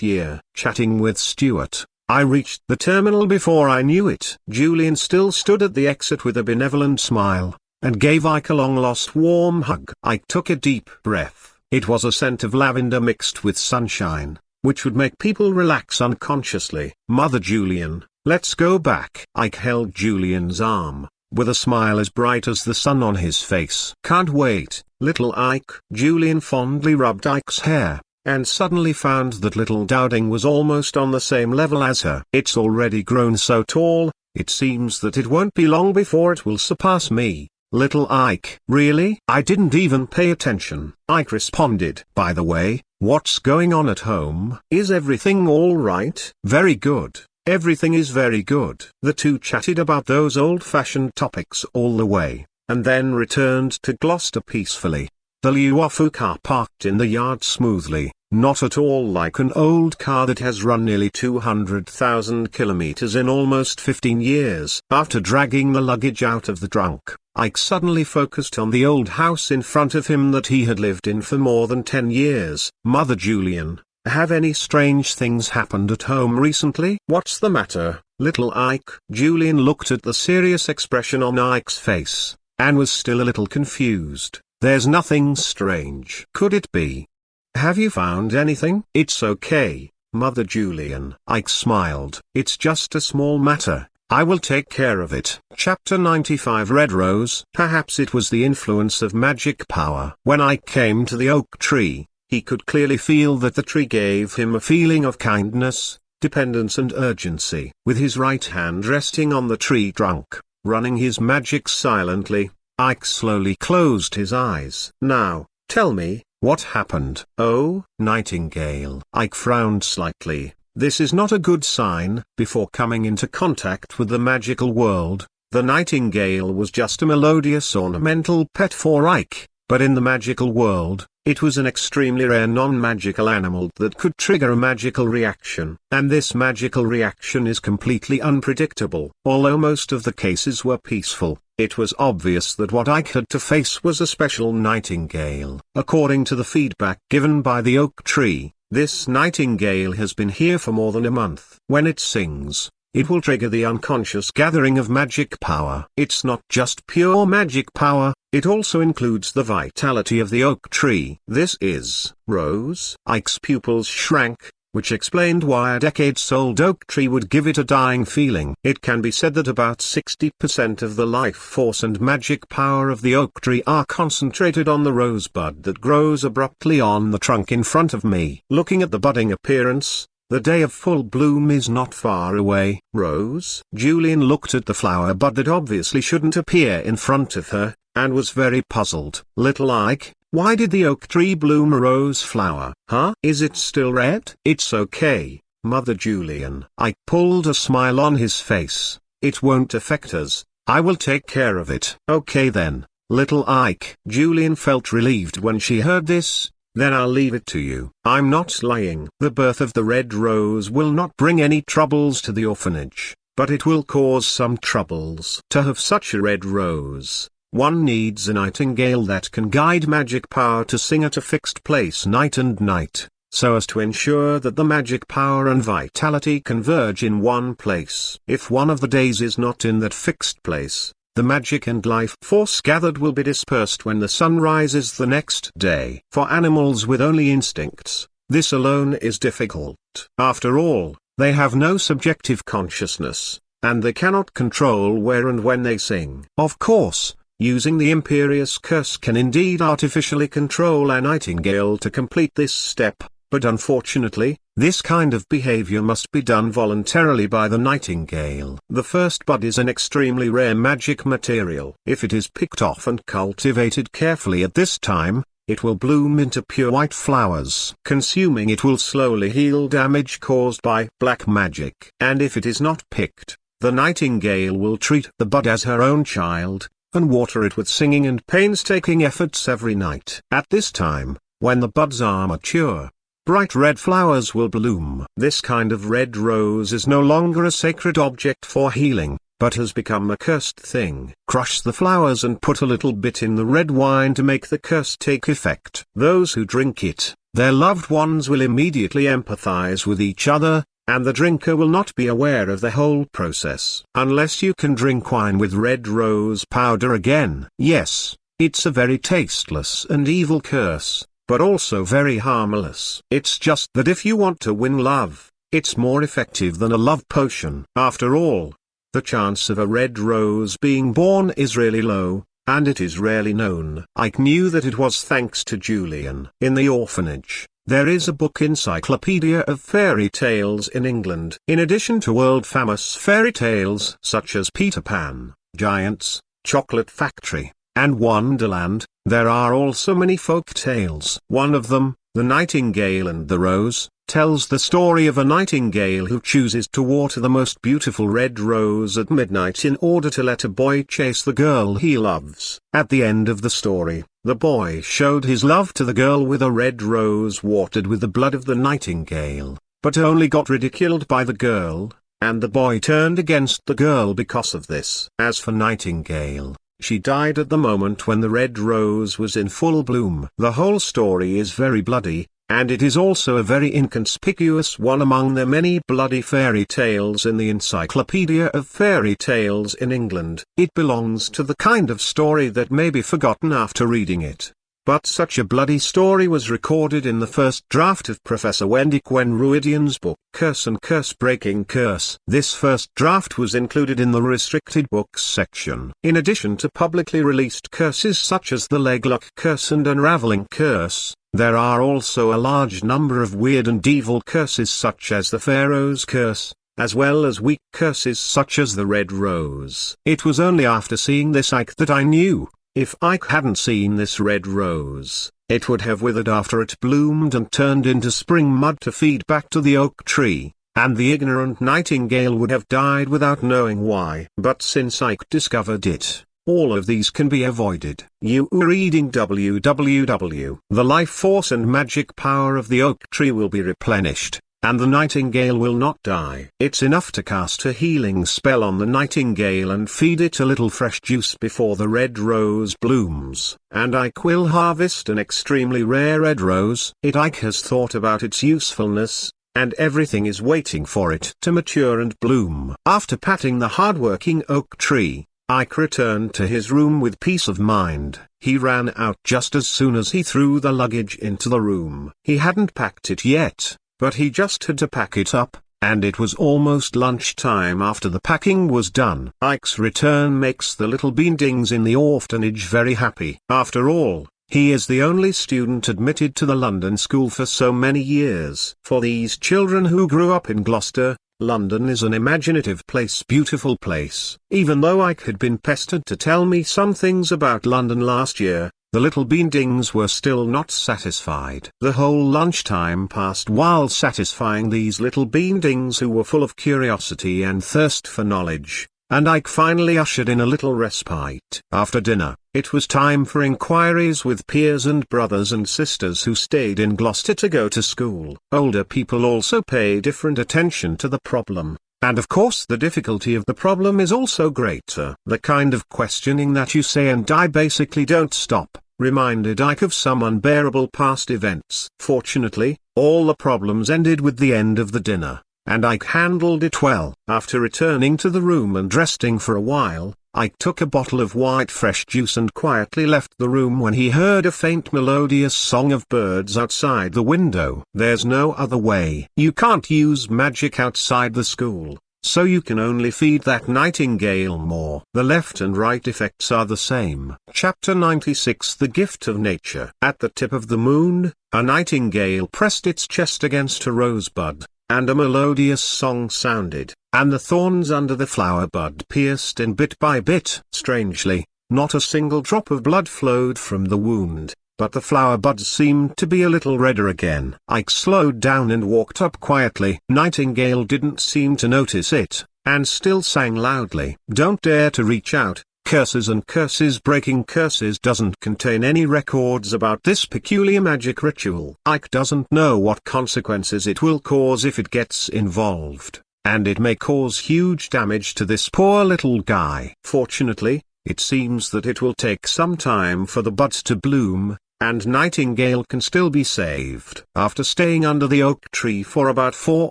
year. Chatting with Stuart, I reached the terminal before I knew it. Julian still stood at the exit with a benevolent smile, and gave Ike a long-lost warm hug. Ike took a deep breath. It was a scent of lavender mixed with sunshine, which would make people relax unconsciously. Mother Julian, let's go back. Ike held Julian's arm, with a smile as bright as the sun on his face. Can't wait, little Ike. Julian fondly rubbed Ike's hair, and suddenly found that little Dowding was almost on the same level as her. It's already grown so tall, it seems that it won't be long before it will surpass me. Little Ike. Really? I didn't even pay attention, Ike responded. By the way, what's going on at home? Is everything all right? Very good. Everything is very good. The two chatted about those old-fashioned topics all the way, and then returned to Gloucester peacefully. The Luofu car parked in the yard smoothly, not at all like an old car that has run nearly 200,000 kilometers in almost 15 years. After dragging the luggage out of the trunk, Ike suddenly focused on the old house in front of him that he had lived in for more than 10 years. Mother Julian, have any strange things happened at home recently? What's the matter, little Ike? Julian looked at the serious expression on Ike's face, and was still a little confused. There's nothing strange. Could it be? Have you found anything? It's okay, Mother Julian. Ike smiled. It's just a small matter. I will take care of it. Chapter 95 Red Rose. Perhaps it was the influence of magic power. When Ike came to the oak tree, he could clearly feel that the tree gave him a feeling of kindness, dependence and urgency. With his right hand resting on the tree trunk, Running his magic silently, Ike slowly closed his eyes. "Now, tell me, what happened?" "Oh, Nightingale." Ike frowned slightly. This is not a good sign. Before coming into contact with the magical world, the nightingale was just a melodious ornamental pet for Ike, but in the magical world, it was an extremely rare non-magical animal that could trigger a magical reaction. And this magical reaction is completely unpredictable. Although most of the cases were peaceful, it was obvious that what Ike had to face was a special nightingale. According to the feedback given by the oak tree, this nightingale has been here for more than a month. When it sings, it will trigger the unconscious gathering of magic power. It's not just pure magic power, it also includes the vitality of the oak tree. This is Rose. Ike's pupils shrank, which explained why a decades-old oak tree would give it a dying feeling. It can be said that about 60% of the life force and magic power of the oak tree are concentrated on the rosebud that grows abruptly on the trunk in front of me. Looking at the budding appearance, the day of full bloom is not far away. Rose? Julian looked at the flower bud that obviously shouldn't appear in front of her, and was very puzzled. "Little Ike, why did the oak tree bloom a rose flower? Huh? Is it still red?" "It's okay, Mother Julian." Ike pulled a smile on his face. "It won't affect us. I will take care of it." "Okay then, little Ike." Julian felt relieved when she heard this. "Then I'll leave it to you." "I'm not lying." The birth of the red rose will not bring any troubles to the orphanage, but it will cause some troubles. To have such a red rose, one needs a nightingale that can guide magic power to sing at a fixed place night and night, so as to ensure that the magic power and vitality converge in one place. If one of the days is not in that fixed place, the magic and life force gathered will be dispersed when the sun rises the next day. For animals with only instincts, this alone is difficult. After all, they have no subjective consciousness, and they cannot control where and when they sing. Of course, using the Imperious Curse can indeed artificially control a nightingale to complete this step, but unfortunately, this kind of behavior must be done voluntarily by the nightingale. The first bud is an extremely rare magic material. If it is picked off and cultivated carefully at this time, it will bloom into pure white flowers. Consuming it will slowly heal damage caused by black magic. And if it is not picked, the nightingale will treat the bud as her own child, and water it with singing and painstaking efforts every night. At this time, when the buds are mature, bright red flowers will bloom. This kind of red rose is no longer a sacred object for healing, but has become a cursed thing. Crush the flowers and put a little bit in the red wine to make the curse take effect. Those who drink it, their loved ones will immediately empathize with each other, and the drinker will not be aware of the whole process. Unless you can drink wine with red rose powder again. Yes, it's a very tasteless and evil curse, but also very harmless. It's just that if you want to win love, it's more effective than a love potion. After all, the chance of a red rose being born is really low, and it is rarely known. Ike knew that it was thanks to Julian. In the orphanage, there is a book encyclopedia of fairy tales in England. In addition to world-famous fairy tales such as Peter Pan, Giants, Chocolate Factory, and Wonderland, there are also many folk tales. One of them, The Nightingale and the Rose, tells the story of a nightingale who chooses to water the most beautiful red rose at midnight in order to let a boy chase the girl he loves. At the end of the story, the boy showed his love to the girl with a red rose watered with the blood of the nightingale, but only got ridiculed by the girl, and the boy turned against the girl because of this. As for Nightingale, she died at the moment when the red rose was in full bloom. The whole story is very bloody, and it is also a very inconspicuous one among the many bloody fairy tales in the Encyclopedia of Fairy Tales in England. It belongs to the kind of story that may be forgotten after reading it. But such a bloody story was recorded in the first draft of Professor Wendy Quenruidian's book Curse and Curse-Breaking Curse. This first draft was included in the restricted books section. In addition to publicly released curses such as the Leglock Curse and Unraveling Curse, there are also a large number of weird and evil curses such as the Pharaoh's Curse, as well as weak curses such as the red rose. It was only after seeing this Ike that I knew, if Ike hadn't seen this red rose, it would have withered after it bloomed and turned into spring mud to feed back to the oak tree, and the ignorant nightingale would have died without knowing why. But since Ike discovered it, all of these can be avoided. You are reading www. The life force and magic power of the oak tree will be replenished, and the nightingale will not die. It's enough to cast a healing spell on the nightingale and feed it a little fresh juice before the red rose blooms. And Ike will harvest an extremely rare red rose. Ike has thought about its usefulness, and everything is waiting for it to mature and bloom. After patting the hardworking oak tree, Ike returned to his room with peace of mind. He ran out just as soon as he threw the luggage into the room. He hadn't packed it yet, but he just had to pack it up, and it was almost lunchtime after the packing was done. Ike's return makes the little beandings in the orphanage very happy. After all, he is the only student admitted to the London school for so many years. For these children who grew up in Gloucester, London is an imaginative place, beautiful place. Even though Ike had been pestered to tell me some things about London last year, the little beandings were still not satisfied. The whole lunchtime passed while satisfying these little beandings who were full of curiosity and thirst for knowledge, and Ike finally ushered in a little respite. After dinner, it was time for inquiries with peers and brothers and sisters who stayed in Gloucester to go to school. Older people also pay different attention to the problem, and of course the difficulty of the problem is also greater. The kind of questioning that you say and I basically don't stop, reminded Ike of some unbearable past events. Fortunately, all the problems ended with the end of the dinner, and Ike handled it well. After returning to the room and resting for a while, Ike took a bottle of white fresh juice and quietly left the room when he heard a faint melodious song of birds outside the window. There's no other way. You can't use magic outside the school, so you can only feed that nightingale more. The left and right effects are the same. Chapter 96 The Gift of Nature. At the tip of the moon, a nightingale pressed its chest against a rosebud, and a melodious song sounded, and the thorns under the flower bud pierced in bit by bit. Strangely, not a single drop of blood flowed from the wound, but the flower bud seemed to be a little redder again. Ike slowed down and walked up quietly. Nightingale didn't seem to notice it, and still sang loudly. Don't dare to reach out. Curses and curses. Breaking curses doesn't contain any records about this peculiar magic ritual. Ike doesn't know what consequences it will cause if it gets involved, and it may cause huge damage to this poor little guy. Fortunately, it seems that it will take some time for the buds to bloom, and Nightingale can still be saved. After staying under the oak tree for about 4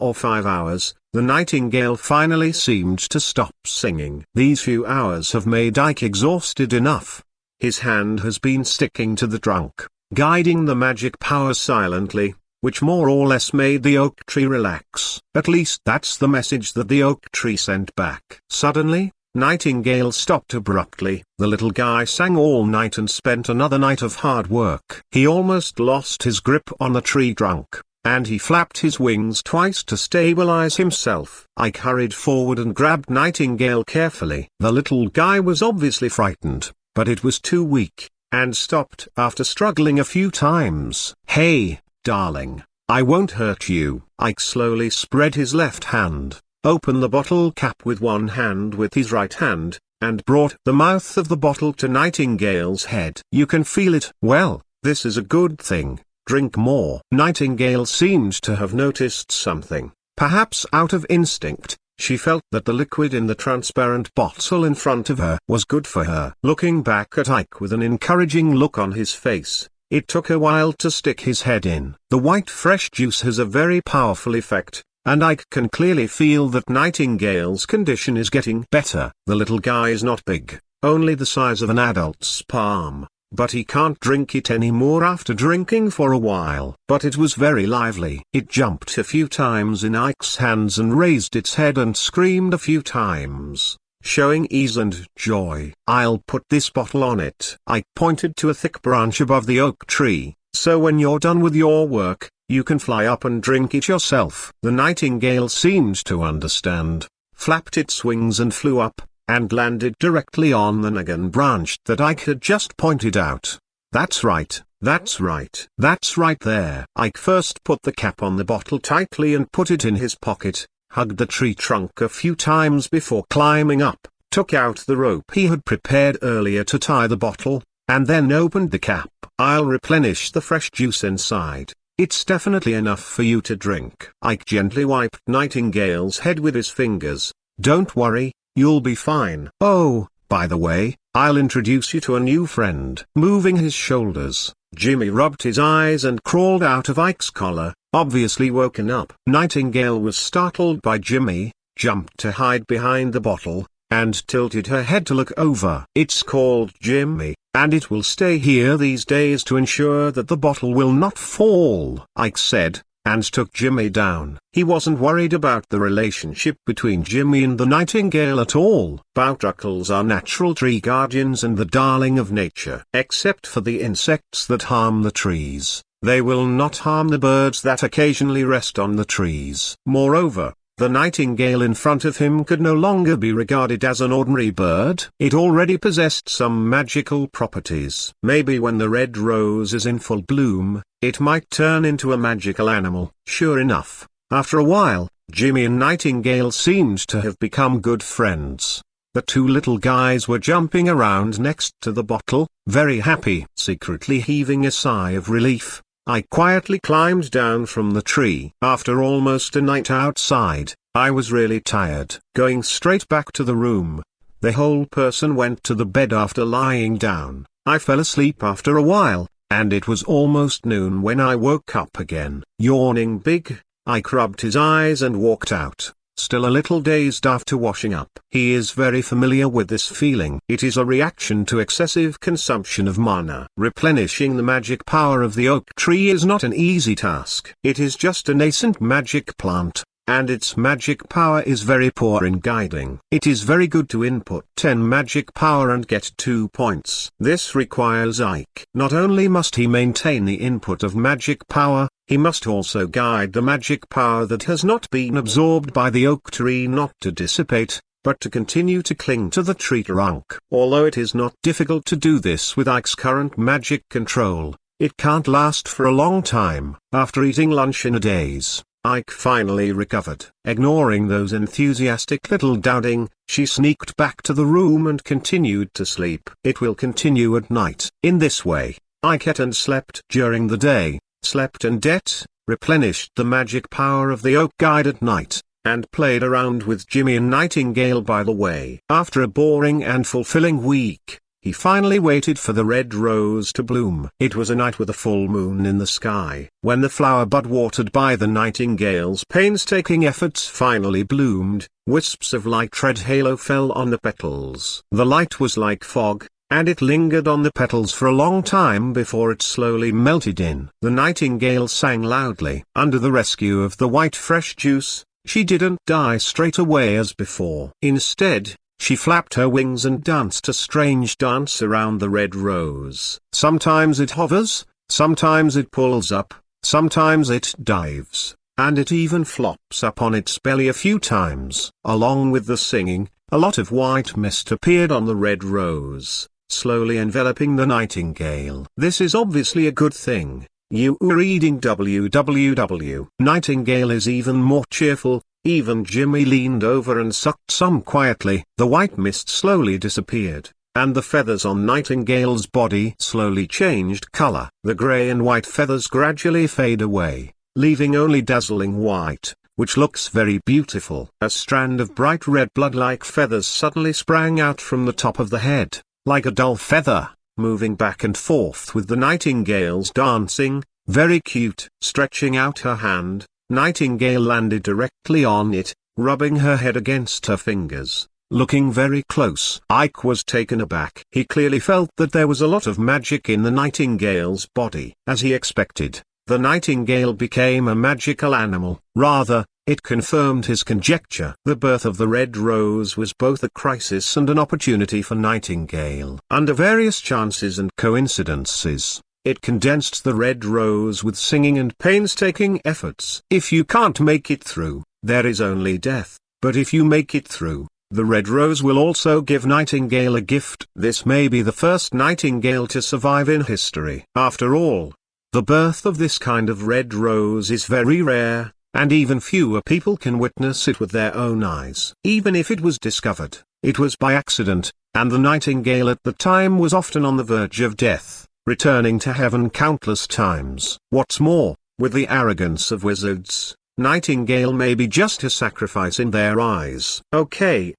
or 5 hours, the nightingale finally seemed to stop singing. These few hours have made Ike exhausted enough. His hand has been sticking to the trunk, guiding the magic power silently, which more or less made the oak tree relax. At least that's the message that the oak tree sent back. Suddenly, Nightingale stopped abruptly. The little guy sang all night and spent another night of hard work. He almost lost his grip on the tree trunk, and he flapped his wings twice to stabilize himself. Ike hurried forward and grabbed Nightingale carefully. The little guy was obviously frightened, but it was too weak, and stopped after struggling a few times. "Hey, darling, I won't hurt you." Ike slowly spread his left hand, opened the bottle cap with one hand with his right hand, and brought the mouth of the bottle to Nightingale's head. "You can feel it. Well, this is a good thing. Drink more." Nightingale seemed to have noticed something. Perhaps out of instinct, she felt that the liquid in the transparent bottle in front of her was good for her. Looking back at Ike with an encouraging look on his face, it took a while to stick his head in. The white fresh juice has a very powerful effect, and Ike can clearly feel that Nightingale's condition is getting better. The little guy is not big, only the size of an adult's palm, but he can't drink it anymore after drinking for a while. But it was very lively. It jumped a few times in Ike's hands and raised its head and screamed a few times, showing ease and joy. "I'll put this bottle on it." Ike pointed to a thick branch above the oak tree, so when you're done with your work, you can fly up and drink it yourself. The nightingale seemed to understand, flapped its wings and flew up, and landed directly on the nagan branch that Ike had just pointed out. That's right, that's right, that's right there. Ike first put the cap on the bottle tightly and put it in his pocket, hugged the tree trunk a few times before climbing up, took out the rope he had prepared earlier to tie the bottle, and then opened the cap. I'll replenish the fresh juice inside. It's definitely enough for you to drink. Ike gently wiped Nightingale's head with his fingers. Don't worry, you'll be fine. Oh, by the way, I'll introduce you to a new friend. Moving his shoulders, Jimmy rubbed his eyes and crawled out of Ike's collar, obviously woken up. Nightingale was startled by Jimmy, jumped to hide behind the bottle, and tilted her head to look over. It's called Jimmy, and it will stay here these days to ensure that the bottle will not fall, Ike said, and took Jimmy down. He wasn't worried about the relationship between Jimmy and the nightingale at all. Bouturcles are natural tree guardians and the darling of nature. Except for the insects that harm the trees, they will not harm the birds that occasionally rest on the trees. Moreover, the nightingale in front of him could no longer be regarded as an ordinary bird. It already possessed some magical properties. Maybe when the red rose is in full bloom, it might turn into a magical animal. Sure enough, after a while, Jimmy and Nightingale seemed to have become good friends. The two little guys were jumping around next to the bottle, very happy. Secretly heaving a sigh of relief, I quietly climbed down from the tree. After almost a night outside, I was really tired. Going straight back to the room, the whole person went to the bed after lying down. I fell asleep after a while, and it was almost noon when I woke up again. Yawning big, I rubbed his eyes and walked out, still a little dazed after washing up. He is very familiar with this feeling. It is a reaction to excessive consumption of mana. Replenishing the magic power of the oak tree is not an easy task. It is just a nascent magic plant, and its magic power is very poor in guiding. It is very good to input 10 magic power and get 2 points. This requires Ike. Not only must he maintain the input of magic power, he must also guide the magic power that has not been absorbed by the oak tree not to dissipate, but to continue to cling to the tree trunk. Although it is not difficult to do this with Ike's current magic control, it can't last for a long time. After eating lunch in a daze, Ike finally recovered. Ignoring those enthusiastic little doubting, she sneaked back to the room and continued to sleep. It will continue at night. In this way, Ike ate and slept during the day, slept and ate, replenished the magic power of the oak guide at night, and played around with Jimmy and Nightingale by the way. After a boring and fulfilling week, he finally waited for the red rose to bloom. It was a night with a full moon in the sky. When the flower bud watered by the nightingale's painstaking efforts finally bloomed, wisps of light red halo fell on the petals. The light was like fog, and it lingered on the petals for a long time before it slowly melted in. The nightingale sang loudly. Under the rescue of the white fresh juice, she didn't die straight away as before. Instead, she flapped her wings and danced a strange dance around the red rose. Sometimes it hovers, sometimes it pulls up, sometimes it dives, and it even flops up on its belly a few times. Along with the singing, a lot of white mist appeared on the red rose, slowly enveloping the nightingale. This is obviously a good thing. You are reading www. Nightingale is even more cheerful. Even Jimmy leaned over and sucked some quietly. The white mist slowly disappeared, and the feathers on Nightingale's body slowly changed color. The gray and white feathers gradually fade away, leaving only dazzling white, which looks very beautiful. A strand of bright red blood-like feathers suddenly sprang out from the top of the head, like a dull feather, moving back and forth with the nightingale's dancing. Very cute. Stretching out her hand, Nightingale landed directly on it, rubbing her head against her fingers, looking very close. Ike was taken aback. He clearly felt that there was a lot of magic in the nightingale's body. As he expected, the nightingale became a magical animal. Rather, it confirmed his conjecture. The birth of the red rose was both a crisis and an opportunity for Nightingale. Under various chances and coincidences, It condensed the red rose with singing and painstaking efforts. If you can't make it through, there is only death, but if you make it through, the red rose will also give Nightingale a gift. This may be the first Nightingale to survive in history. After all, the birth of this kind of red rose is very rare, and even fewer people can witness it with their own eyes. Even if it was discovered, it was by accident, and the Nightingale at the time was often on the verge of death, returning to heaven countless times. What's more, with the arrogance of wizards, Nightingale may be just a sacrifice in their eyes. Okay,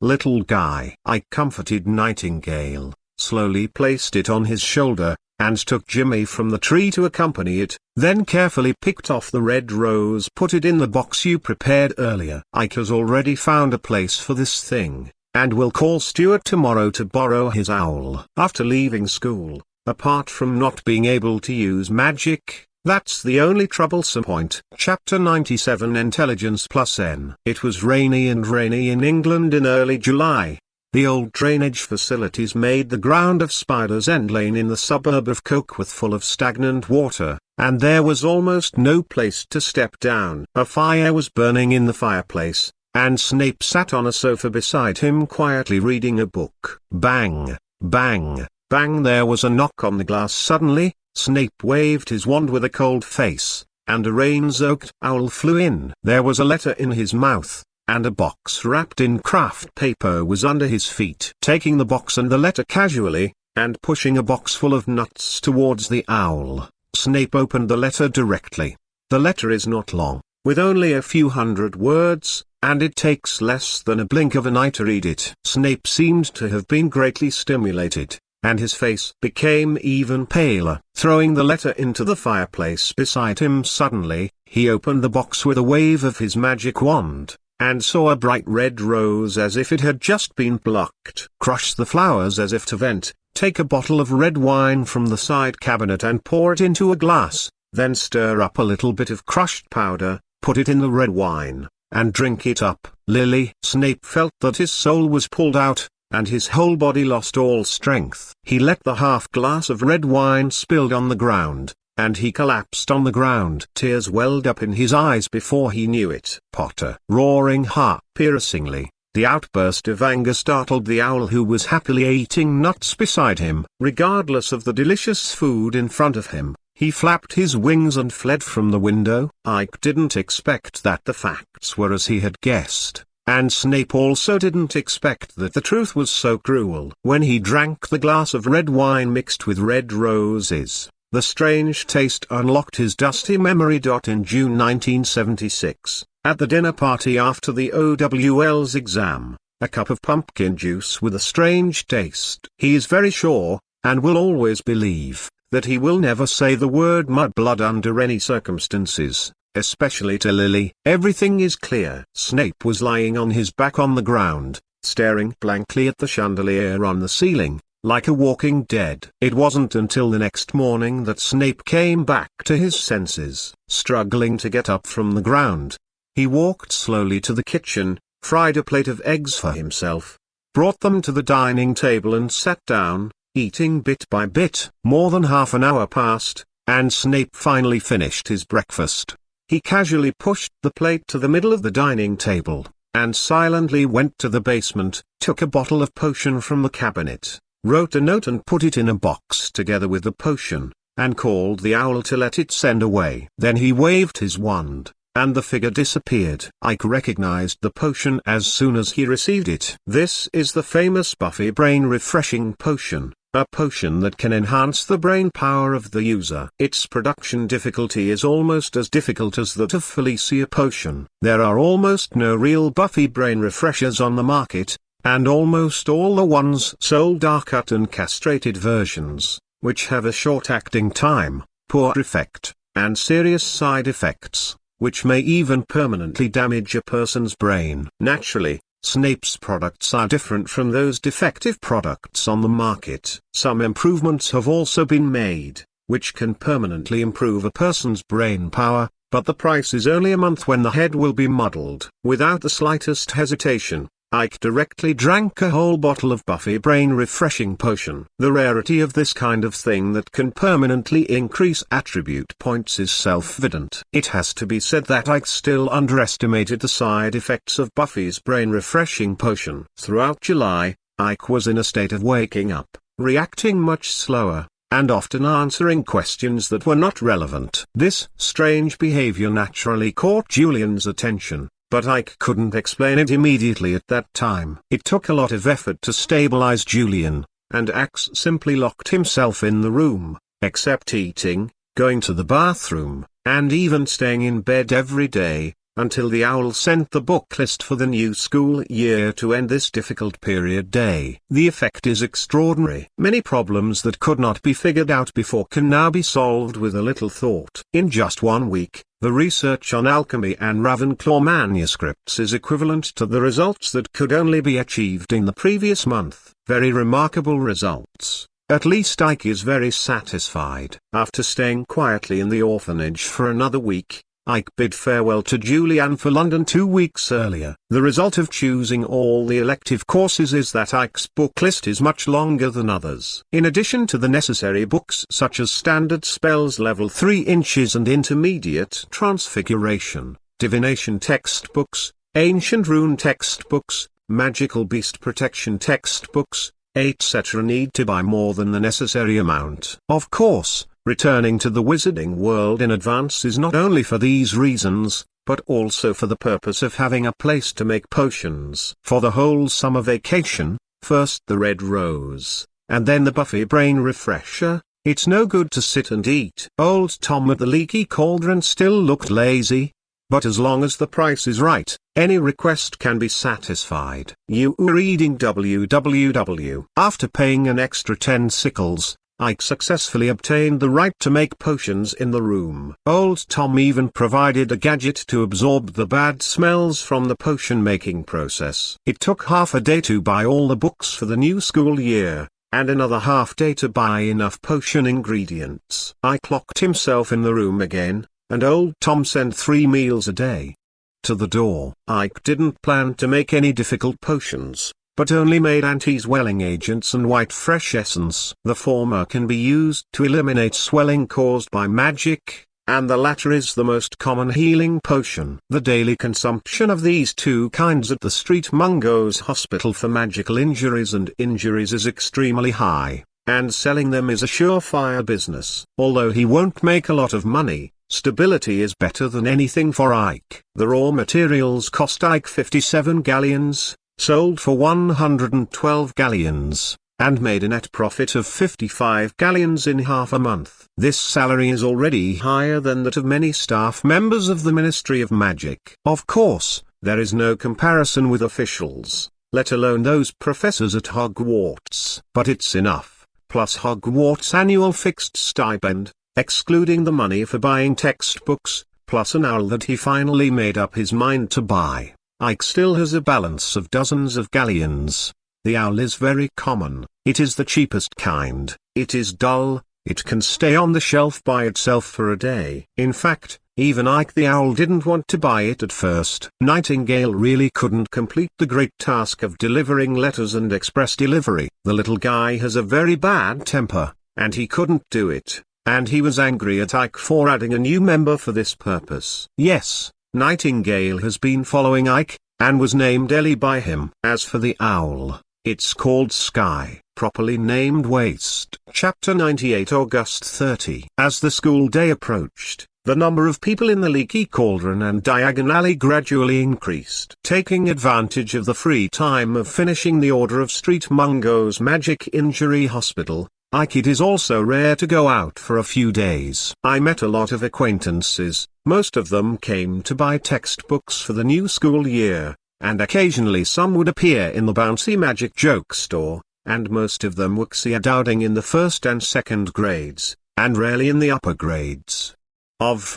little guy. I comforted Nightingale, slowly placed it on his shoulder, and took Jimmy from the tree to accompany it, then carefully picked off the red rose, put it in the box you prepared earlier. Ike has already found a place for this thing, and will call Stuart tomorrow to borrow his owl. After leaving school, apart from not being able to use magic, that's the only troublesome point. Chapter 97 Intelligence plus N. It was rainy in England in early July. The old drainage facilities made the ground of Spider's End Lane in the suburb of Cokeworth full of stagnant water, and there was almost no place to step down. A fire was burning in the fireplace, and Snape sat on a sofa beside him quietly reading a book. Bang, bang, bang. There was a knock on the glass. Suddenly, Snape waved his wand with a cold face, and a rain-soaked owl flew in. There was a letter in his mouth, and a box wrapped in craft paper was under his feet. Taking the box and the letter casually, and pushing a box full of nuts towards the owl, Snape opened the letter directly. The letter is not long, with only a few hundred words, and it takes less than a blink of an eye to read it. Snape seemed to have been greatly stimulated, and his face became even paler. Throwing the letter into the fireplace beside him suddenly, he opened the box with a wave of his magic wand, and saw a bright red rose as if it had just been plucked. Crush the flowers as if to vent. Take a bottle of red wine from the side cabinet and pour it into a glass, then stir up a little bit of crushed powder, put it in the red wine, and drink it up. Lily. Snape felt that his soul was pulled out, and his whole body lost all strength. He let the half glass of red wine spill on the ground, and he collapsed on the ground. Tears welled up in his eyes before he knew it. Potter. Roaring heart-piercingly, the outburst of anger startled the owl who was happily eating nuts beside him. Regardless of the delicious food in front of him, he flapped his wings and fled from the window. Ike didn't expect that the facts were as he had guessed, and Snape also didn't expect that the truth was so cruel. When he drank the glass of red wine mixed with red roses, the strange taste unlocked his dusty memory. In June 1976, at the dinner party after the OWL's exam, a cup of pumpkin juice with a strange taste. He is very sure, and will always believe, that he will never say the word mudblood under any circumstances, especially to Lily. Everything is clear. Snape was lying on his back on the ground, staring blankly at the chandelier on the ceiling, like a walking dead. It wasn't until the next morning that Snape came back to his senses. Struggling to get up from the ground, he walked slowly to the kitchen, fried a plate of eggs for himself, brought them to the dining table and sat down, eating bit by bit. More than half an hour passed, and Snape finally finished his breakfast. He casually pushed the plate to the middle of the dining table, and silently went to the basement, took a bottle of potion from the cabinet, wrote a note and put it in a box together with the potion, and called the owl to let it send away. Then he waved his wand, and the figure disappeared. Ike recognized the potion as soon as he received it. This is the famous Buffy Brain Refreshing Potion, a potion that can enhance the brain power of the user. Its production difficulty is almost as difficult as that of Felicia Potion. There are almost no real Buffy Brain Refreshers on the market, and almost all the ones sold are cut and castrated versions, which have a short acting time, poor effect, and serious side effects, which may even permanently damage a person's brain. Naturally, Snape's products are different from those defective products on the market. Some improvements have also been made, which can permanently improve a person's brain power, but the price is only a month when the head will be muddled. Without the slightest hesitation, Ike directly drank a whole bottle of Buffy Brain Refreshing Potion. The rarity of this kind of thing that can permanently increase attribute points is self-evident. It has to be said that Ike still underestimated the side effects of Buffy's Brain Refreshing Potion. Throughout July, Ike was in a state of waking up, reacting much slower, and often answering questions that were not relevant. This strange behavior naturally caught Julian's attention, but Ike couldn't explain it immediately at that time. It took a lot of effort to stabilize Julian, and Axe simply locked himself in the room, except eating, going to the bathroom, and even staying in bed every day, until the owl sent the book list for the new school year to end this difficult period day. The effect is extraordinary. Many problems that could not be figured out before can now be solved with a little thought. In just 1 week, the research on alchemy and Ravenclaw manuscripts is equivalent to the results that could only be achieved in the previous month. Very remarkable results. At least Ike is very satisfied. After staying quietly in the orphanage for another week, Ike bid farewell to Julian for London 2 weeks earlier. The result of choosing all the elective courses is that Ike's book list is much longer than others. In addition to the necessary books such as Standard Spells Level 3 Inches and Intermediate Transfiguration, Divination textbooks, Ancient Rune textbooks, Magical Beast Protection textbooks, etc. need to buy more than the necessary amount. Of course, returning to the wizarding world in advance is not only for these reasons, but also for the purpose of having a place to make potions. For the whole summer vacation, first the Red Rose, and then the Buffy Brain Refresher, it's no good to sit and eat. Old Tom at the Leaky Cauldron still looked lazy, but as long as the price is right, any request can be satisfied. You are reading www. After paying an extra 10 sickles, Ike successfully obtained the right to make potions in the room. Old Tom even provided a gadget to absorb the bad smells from the potion-making process. It took half a day to buy all the books for the new school year, and another half day to buy enough potion ingredients. Ike locked himself in the room again, and old Tom sent 3 meals a day to the door. Ike didn't plan to make any difficult potions, but only made anti-swelling agents and white fresh essence. The former can be used to eliminate swelling caused by magic, and the latter is the most common healing potion. The daily consumption of these two kinds at the Street Mungo's Hospital for Magical Injuries and Injuries is extremely high, and selling them is a surefire business. Although he won't make a lot of money, stability is better than anything for Ike. The raw materials cost Ike 57 galleons, sold for 112 galleons, and made a net profit of 55 galleons in half a month. This salary is already higher than that of many staff members of the Ministry of Magic. Of course, there is no comparison with officials, let alone those professors at Hogwarts. But it's enough, plus Hogwarts' annual fixed stipend, excluding the money for buying textbooks, plus an owl that he finally made up his mind to buy. Ike still has a balance of dozens of galleons. The owl is very common, it is the cheapest kind, it is dull, it can stay on the shelf by itself for a day. In fact, even Ike the owl didn't want to buy it at first. Nightingale really couldn't complete the great task of delivering letters and express delivery. The little guy has a very bad temper, and he couldn't do it, and he was angry at Ike for adding a new member for this purpose. Yes, Nightingale has been following Ike, and was named Ellie by him. As for the owl, it's called Sky, properly named Waste. Chapter 98, August 30. As the school day approached, the number of people in the Leaky Cauldron and Diagon Alley gradually increased. Taking advantage of the free time of finishing the Order of Street Mungo's Magic Injury Hospital, Ike, it is also rare to go out for a few days. I met a lot of acquaintances, most of them came to buy textbooks for the new school year, and occasionally some would appear in the bouncy magic joke store, and most of them were Xiaodowding in the first and second grades, and rarely in the upper grades.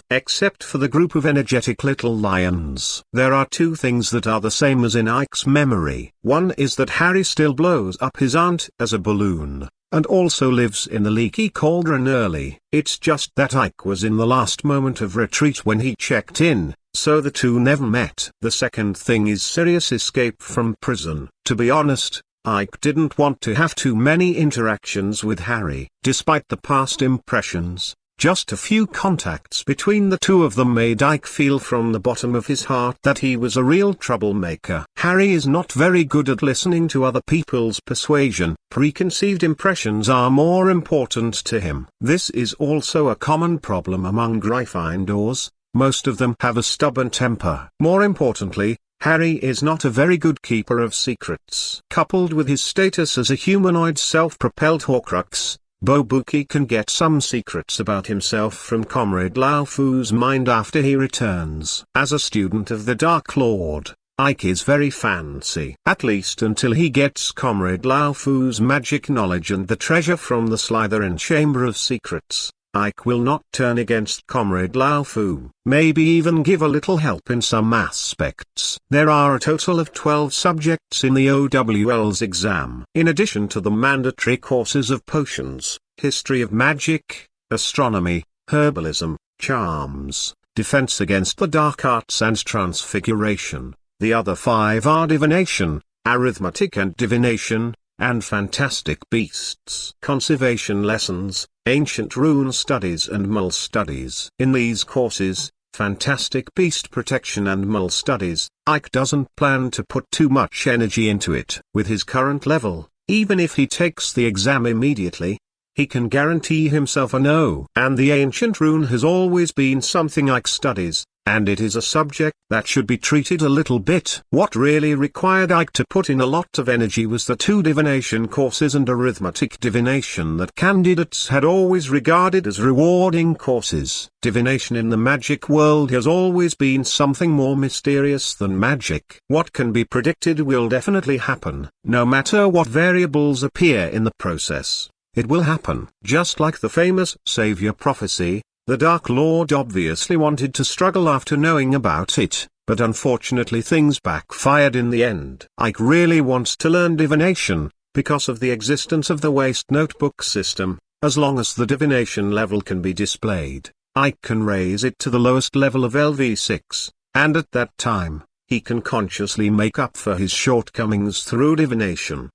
Except for the group of energetic little lions. There are two things that are the same as in Ike's memory. One is that Harry still blows up his aunt as a balloon, and also lives in the leaky cauldron early. It's just that Ike was in the last moment of retreat when he checked in, so the two never met. The second thing is Sirius' escape from prison. To be honest, Ike didn't want to have too many interactions with Harry. Despite the past impressions, just a few contacts between the two of them made Ike feel from the bottom of his heart that he was a real troublemaker. Harry is not very good at listening to other people's persuasion. Preconceived impressions are more important to him. This is also a common problem among Gryffindors. Most of them have a stubborn temper. More importantly, Harry is not a very good keeper of secrets. Coupled with his status as a humanoid self-propelled Horcrux, Bobuki can get some secrets about himself from Comrade Laofu's mind after he returns. As a student of the Dark Lord, Ike is very fancy. At least until he gets Comrade Laofu's magic knowledge and the treasure from the Slytherin Chamber of Secrets. Ike will not turn against Comrade Laofu, maybe even give a little help in some aspects. There are a total of 12 subjects in the OWL's exam. In addition to the mandatory courses of potions, history of magic, astronomy, herbalism, charms, defense against the dark arts and transfiguration, the other 5 are divination, arithmetic and divination, and fantastic beasts. Conservation lessons, ancient rune studies and mole studies. In these courses, fantastic beast protection and mole studies, Ike doesn't plan to put too much energy into it. With his current level, even if he takes the exam immediately, he can guarantee himself a no. And the ancient rune has always been something Ike studies, and it is a subject that should be treated a little bit. What really required Ike to put in a lot of energy was the 2 divination courses and arithmetic divination that candidates had always regarded as rewarding courses. Divination in the magic world has always been something more mysterious than magic. What can be predicted will definitely happen, no matter what variables appear in the process. It will happen. Just like the famous Savior prophecy, the Dark Lord obviously wanted to struggle after knowing about it, but unfortunately things backfired in the end. Ike really wants to learn divination, because of the existence of the waste notebook system. As long as the divination level can be displayed, Ike can raise it to the lowest level of LV6, and at that time, he can consciously make up for his shortcomings through divination.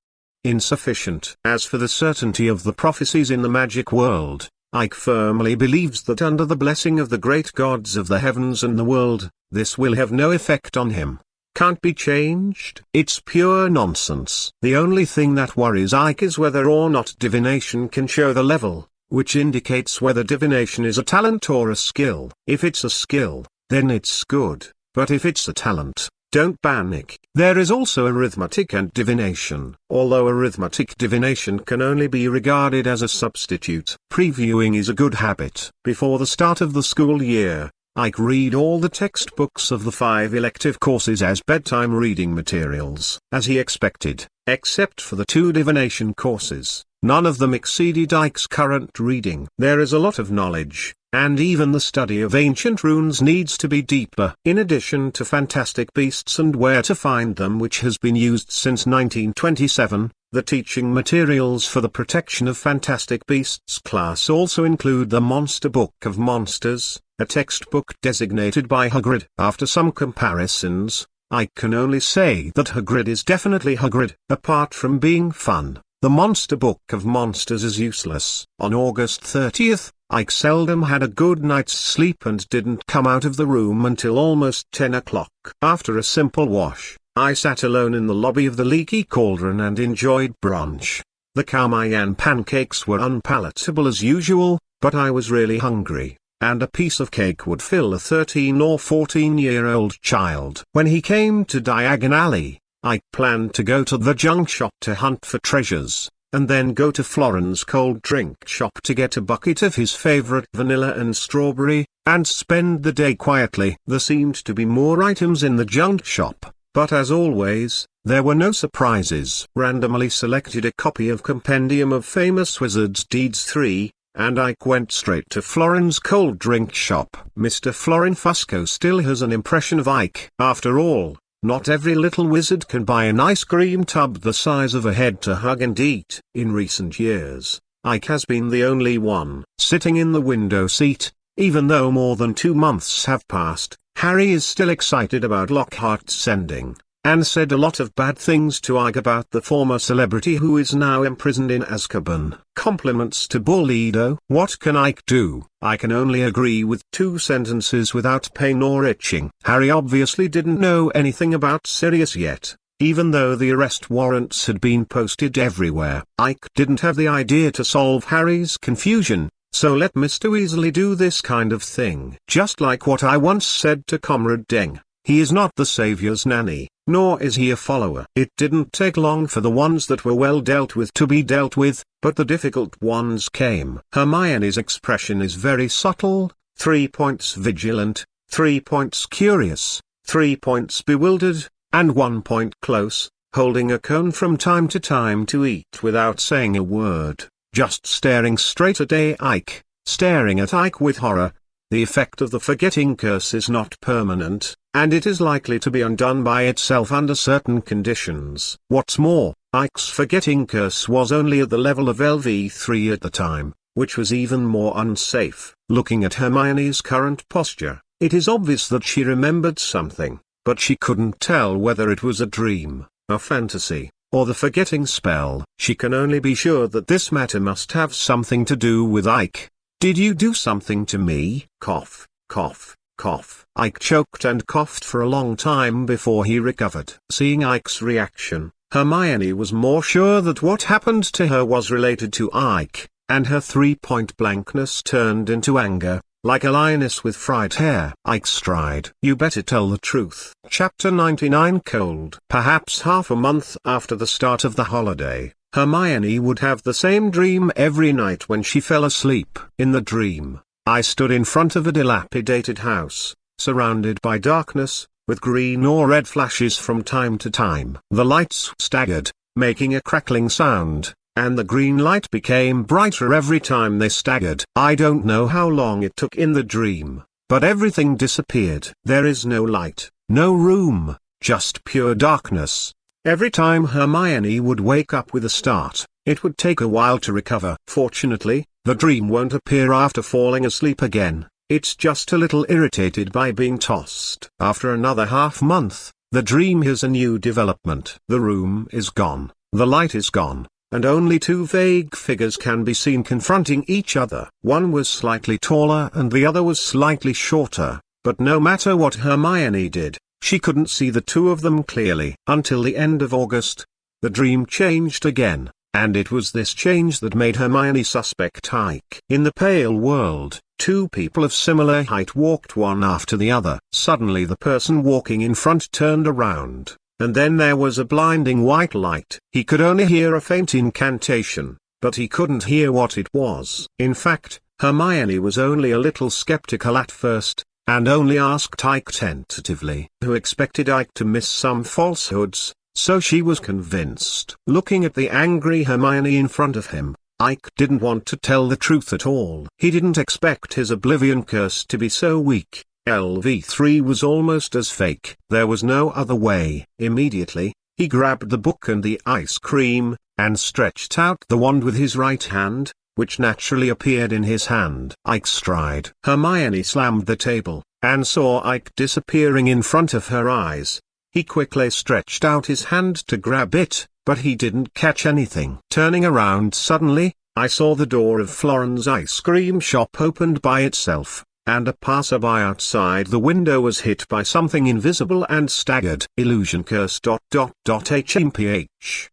Insufficient. As for the certainty of the prophecies in the magic world, Ike firmly believes that under the blessing of the great gods of the heavens and the world, this will have no effect on him. Can't be changed. It's pure nonsense. The only thing that worries Ike is whether or not divination can show the level, which indicates whether divination is a talent or a skill. If it's a skill, then it's good, but if it's a talent, don't panic. There is also arithmetic and divination. Although arithmetic divination can only be regarded as a substitute, previewing is a good habit. Before the start of the school year, Ike read all the textbooks of the 5 elective courses as bedtime reading materials. As he expected, except for the 2 divination courses, none of them exceeded Ike's current reading. There is a lot of knowledge, and even the study of ancient runes needs to be deeper. In addition to fantastic beasts and where to find them, which has been used since 1927, the teaching materials for the protection of fantastic beasts class also include the Monster Book of Monsters, a textbook designated by Hagrid. After some comparisons, I can only say that Hagrid is definitely Hagrid. Apart from being fun, the Monster Book of Monsters is useless. On August 30th, Ike seldom had a good night's sleep and didn't come out of the room until almost 10 o'clock. After a simple wash, I sat alone in the lobby of the Leaky Cauldron and enjoyed brunch. The Carmine pancakes were unpalatable as usual, but I was really hungry, and a piece of cake would fill a 13 or 14-year-old child. When he came to Diagon Alley, I planned to go to the junk shop to hunt for treasures, and then go to Florin's cold drink shop to get a bucket of his favorite vanilla and strawberry, and spend the day quietly. There seemed to be more items in the junk shop, but as always, there were no surprises. Randomly selected a copy of Compendium of Famous Wizards Deeds 3, and Ike went straight to Florin's cold drink shop. Mr. Florin Fusco still has an impression of Ike. After all, Not every little wizard can buy an ice cream tub the size of a head to hug and eat. In recent years, Ike has been the only one sitting in the window seat. Even though more than 2 months have passed, Harry is still excited about Lockhart's ending, and said a lot of bad things to Ike about the former celebrity who is now imprisoned in Azkaban. Compliments to Bullido. What can Ike do? I can only agree with 2 sentences without pain or itching. Harry obviously didn't know anything about Sirius yet, even though the arrest warrants had been posted everywhere. Ike didn't have the idea to solve Harry's confusion, so let Mr. Weasley do this kind of thing. Just like what I once said to Comrade Deng, he is not the savior's nanny, nor is he a follower. It didn't take long for the ones that were well dealt with to be dealt with, but the difficult ones came. Hermione's expression is very subtle, 3 points vigilant, 3 points curious, 3 points bewildered, and 1 point close, holding a cone from time to time to eat without saying a word, just staring straight at Ike, staring at Ike with horror. The effect of the forgetting curse is not permanent, and it is likely to be undone by itself under certain conditions. What's more, Ike's forgetting curse was only at the level of LV3 at the time, which was even more unsafe. Looking at Hermione's current posture, it is obvious that she remembered something, but she couldn't tell whether it was a dream, a fantasy, or the forgetting spell. She can only be sure that this matter must have something to do with Ike. Did you do something to me? Cough, cough, cough. Ike choked and coughed for a long time before he recovered. Seeing Ike's reaction, Hermione was more sure that what happened to her was related to Ike, and her 3-point blankness turned into anger, like a lioness with fried hair. Ike stride. You better tell the truth. Chapter 99. Cold. Perhaps half a month after the start of the holiday, Hermione would have the same dream every night when she fell asleep. In the dream, I stood in front of a dilapidated house, surrounded by darkness, with green or red flashes from time to time. The lights staggered, making a crackling sound, and the green light became brighter every time they staggered. I don't know how long it took in the dream, but everything disappeared. There is no light, no room, just pure darkness. Every time Hermione would wake up with a start, it would take a while to recover. Fortunately, the dream won't appear after falling asleep again. It's just a little irritated by being tossed. After another half month, the dream has a new development. The room is gone, the light is gone, and only 2 vague figures can be seen confronting each other. One was slightly taller and the other was slightly shorter, but no matter what Hermione did, she couldn't see the 2 of them clearly. Until the end of August, the dream changed again, and it was this change that made Hermione suspect Ike. In the Pale World, 2 people of similar height walked one after the other. Suddenly the person walking in front turned around, and then there was a blinding white light. He could only hear a faint incantation, but he couldn't hear what it was. In fact, Hermione was only a little skeptical at first, and only asked Ike tentatively, who expected Ike to miss some falsehoods, so she was convinced. Looking at the angry Hermione in front of him, Ike didn't want to tell the truth at all. He didn't expect his oblivion curse to be so weak. LV3 was almost as fake. There was no other way. Immediately, he grabbed the book and the ice cream, and stretched out the wand with his right hand, which naturally appeared in his hand. Ike stride. Hermione slammed the table, and saw Ike disappearing in front of her eyes. He quickly stretched out his hand to grab it, but he didn't catch anything. Turning around suddenly, I saw the door of Florin's ice cream shop opened by itself, and a passerby outside the window was hit by something invisible and staggered. Illusion curse. HMPH.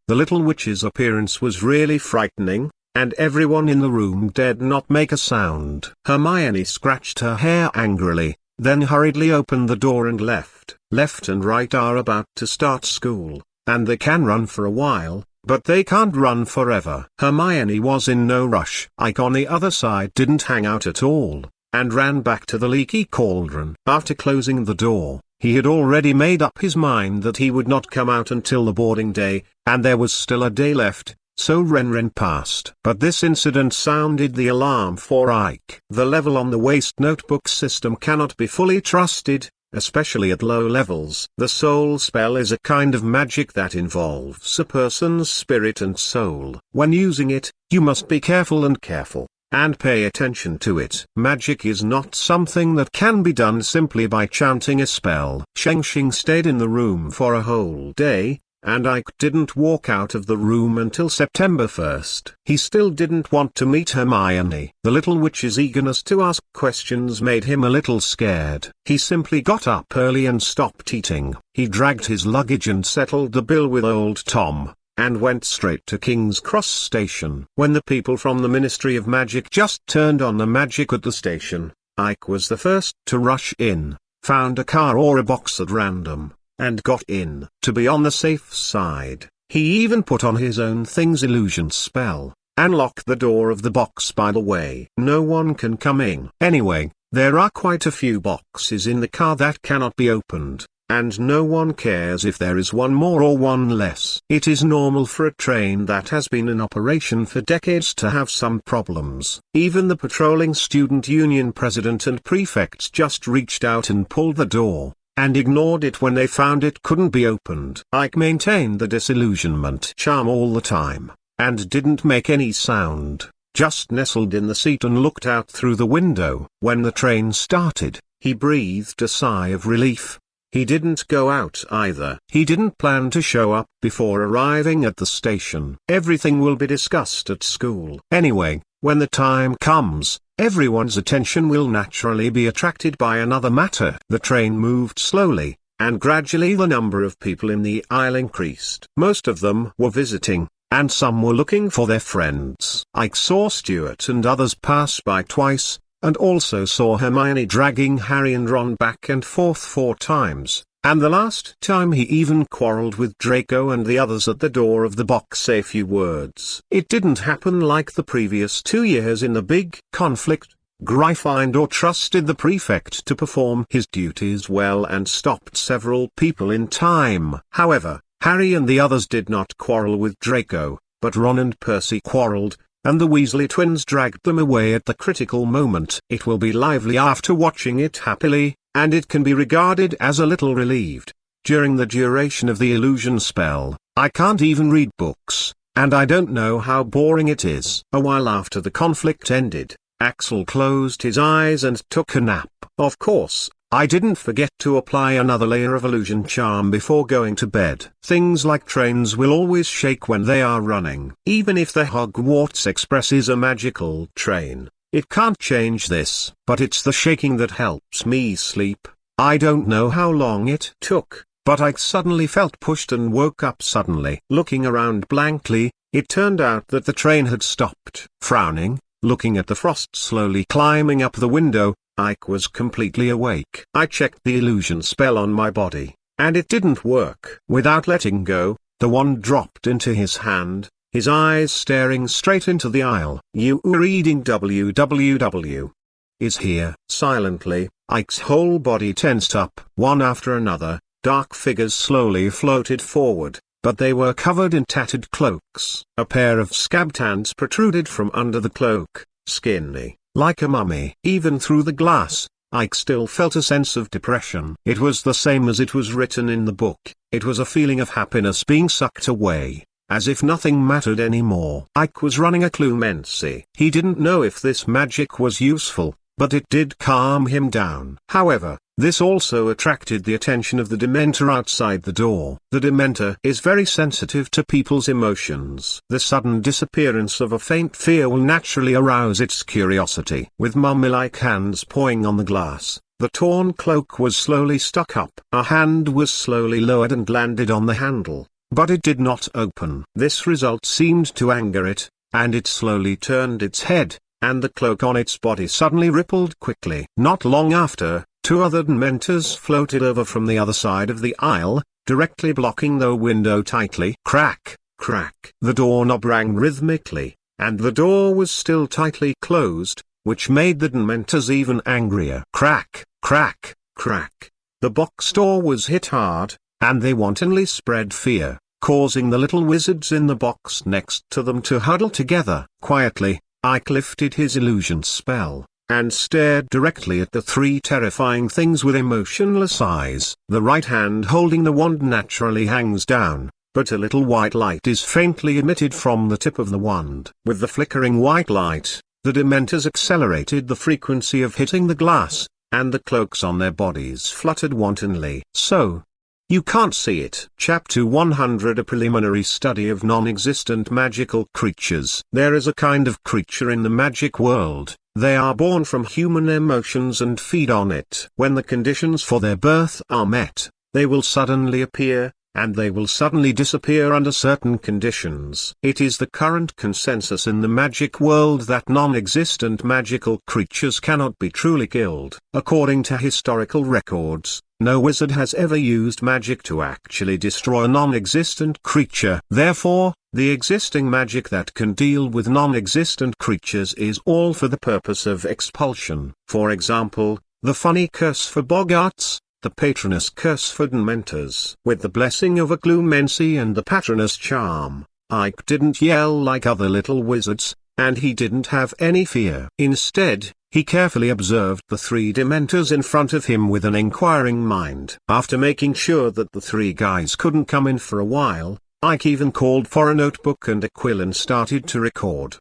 The little witch's appearance was really frightening, and everyone in the room dared not make a sound. Hermione scratched her hair angrily, then hurriedly opened the door and left. Left and right are about to start school, and they can run for a while, but they can't run forever. Hermione was in no rush. Ike on the other side didn't hang out at all, and ran back to the leaky cauldron. After closing the door, he had already made up his mind that he would not come out until the boarding day, and there was still a day left. So Ren passed. But this incident sounded the alarm for Ike. The level on the waste notebook system cannot be fully trusted, especially at low levels. The soul spell is a kind of magic that involves a person's spirit and soul. When using it, you must be careful and pay attention to it. Magic is not something that can be done simply by chanting a spell. Shengxing stayed in the room for a whole day, and Ike didn't walk out of the room until September 1st. He still didn't want to meet Hermione. The little witch's eagerness to ask questions made him a little scared. He simply got up early and stopped eating. He dragged his luggage and settled the bill with old Tom, and went straight to King's Cross Station. When the people from the Ministry of Magic just turned on the magic at the station, Ike was the first to rush in, found a car or a box at random, and got in. To be on the safe side, he even put on his own thing's illusion spell, and locked the door of the box by the way. No one can come in. Anyway, there are quite a few boxes in the car that cannot be opened, and no one cares if there is one more or one less. It is normal for a train that has been in operation for decades to have some problems. Even the patrolling student union president and prefects just reached out and pulled the door, and ignored it when they found it couldn't be opened. Ike maintained the disillusionment charm all the time, and didn't make any sound, just nestled in the seat and looked out through the window. When the train started, he breathed a sigh of relief. He didn't go out either. He didn't plan to show up before arriving at the station. Everything will be discussed at school. Anyway, when the time comes, everyone's attention will naturally be attracted by another matter. The train moved slowly, and gradually the number of people in the aisle increased. Most of them were visiting, and some were looking for their friends. Ike saw Stuart and others pass by twice, and also saw Hermione dragging Harry and Ron back and forth 4 times, and the last time he even quarreled with Draco and the others at the door of the box a few words. It didn't happen like the previous 2 years in the big conflict. Gryffindor trusted the prefect to perform his duties well and stopped several people in time. However, Harry and the others did not quarrel with Draco, but Ron and Percy quarreled, and the Weasley twins dragged them away at the critical moment. It will be lively after watching it happily, and it can be regarded as a little relieved. During the duration of the illusion spell, I can't even read books, and I don't know how boring it is. A while after the conflict ended, Axel closed his eyes and took a nap. Of course, I didn't forget to apply another layer of illusion charm before going to bed. Things like trains will always shake when they are running. Even if the Hogwarts Express is a magical train, it can't change this. But it's the shaking that helps me sleep. I don't know how long it took, but I suddenly felt pushed and woke up suddenly. Looking around blankly, it turned out that the train had stopped. Frowning, looking at the frost slowly climbing up the window, Ike was completely awake. I checked the illusion spell on my body, and it didn't work. Without letting go, the wand dropped into his hand, his eyes staring straight into the aisle. You are reading www. Is here. Silently, Ike's whole body tensed up. One after another, dark figures slowly floated forward, but they were covered in tattered cloaks. A pair of scabbed hands protruded from under the cloak, skinny, like a mummy. Even through the glass, Ike still felt a sense of depression. It was the same as it was written in the book. It was a feeling of happiness being sucked away, as if nothing mattered anymore. Ike was running a clumency. He didn't know if this magic was useful, but it did calm him down. However, this also attracted the attention of the Dementor outside the door. The Dementor is very sensitive to people's emotions. The sudden disappearance of a faint fear will naturally arouse its curiosity. With mummy-like hands pawing on the glass, the torn cloak was slowly stuck up. A hand was slowly lowered and landed on the handle, but it did not open. This result seemed to anger it, and it slowly turned its head, and the cloak on its body suddenly rippled quickly. Not long after, 2 other Dementors floated over from the other side of the aisle, directly blocking the window tightly. Crack, crack. The doorknob rang rhythmically, and the door was still tightly closed, which made the Dementors even angrier. Crack, crack, crack. The box door was hit hard, and they wantonly spread fear, causing the little wizards in the box next to them to huddle together. Quietly, Ike lifted his illusion spell, and stared directly at the three terrifying things with emotionless eyes. The right hand holding the wand naturally hangs down, but a little white light is faintly emitted from the tip of the wand. With the flickering white light, the Dementors accelerated the frequency of hitting the glass, and the cloaks on their bodies fluttered wantonly. So, you can't see it. Chapter 100, a preliminary study of non-existent magical creatures. There is a kind of creature in the magic world. They are born from human emotions and feed on it. When the conditions for their birth are met, they will suddenly appear, and they will suddenly disappear under certain conditions. It is the current consensus in the magic world that non-existent magical creatures cannot be truly killed. According to historical records, no wizard has ever used magic to actually destroy a non-existent creature. Therefore, the existing magic that can deal with non-existent creatures is all for the purpose of expulsion. For example, the funny curse for Boggarts, the Patronus curse for Dementors. With the blessing of Occlumency and the Patronus charm, Ike didn't yell like other little wizards, and he didn't have any fear. Instead, he carefully observed the three Dementors in front of him with an inquiring mind. After making sure that the three guys couldn't come in for a while, Ike even called for a notebook and a quill and started to record.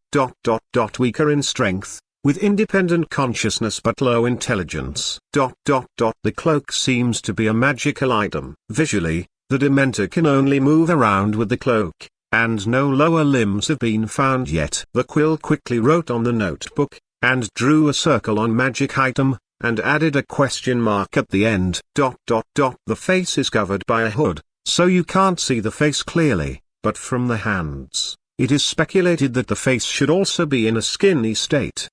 Weaker in strength, with independent consciousness but low intelligence. The cloak seems to be a magical item. Visually, the Dementor can only move around with the cloak, and no lower limbs have been found yet. The quill quickly wrote on the notebook, and drew a circle on magic item, and added a question mark at the end. The face is covered by a hood, so you can't see the face clearly, but from the hands, it is speculated that the face should also be in a skinny state.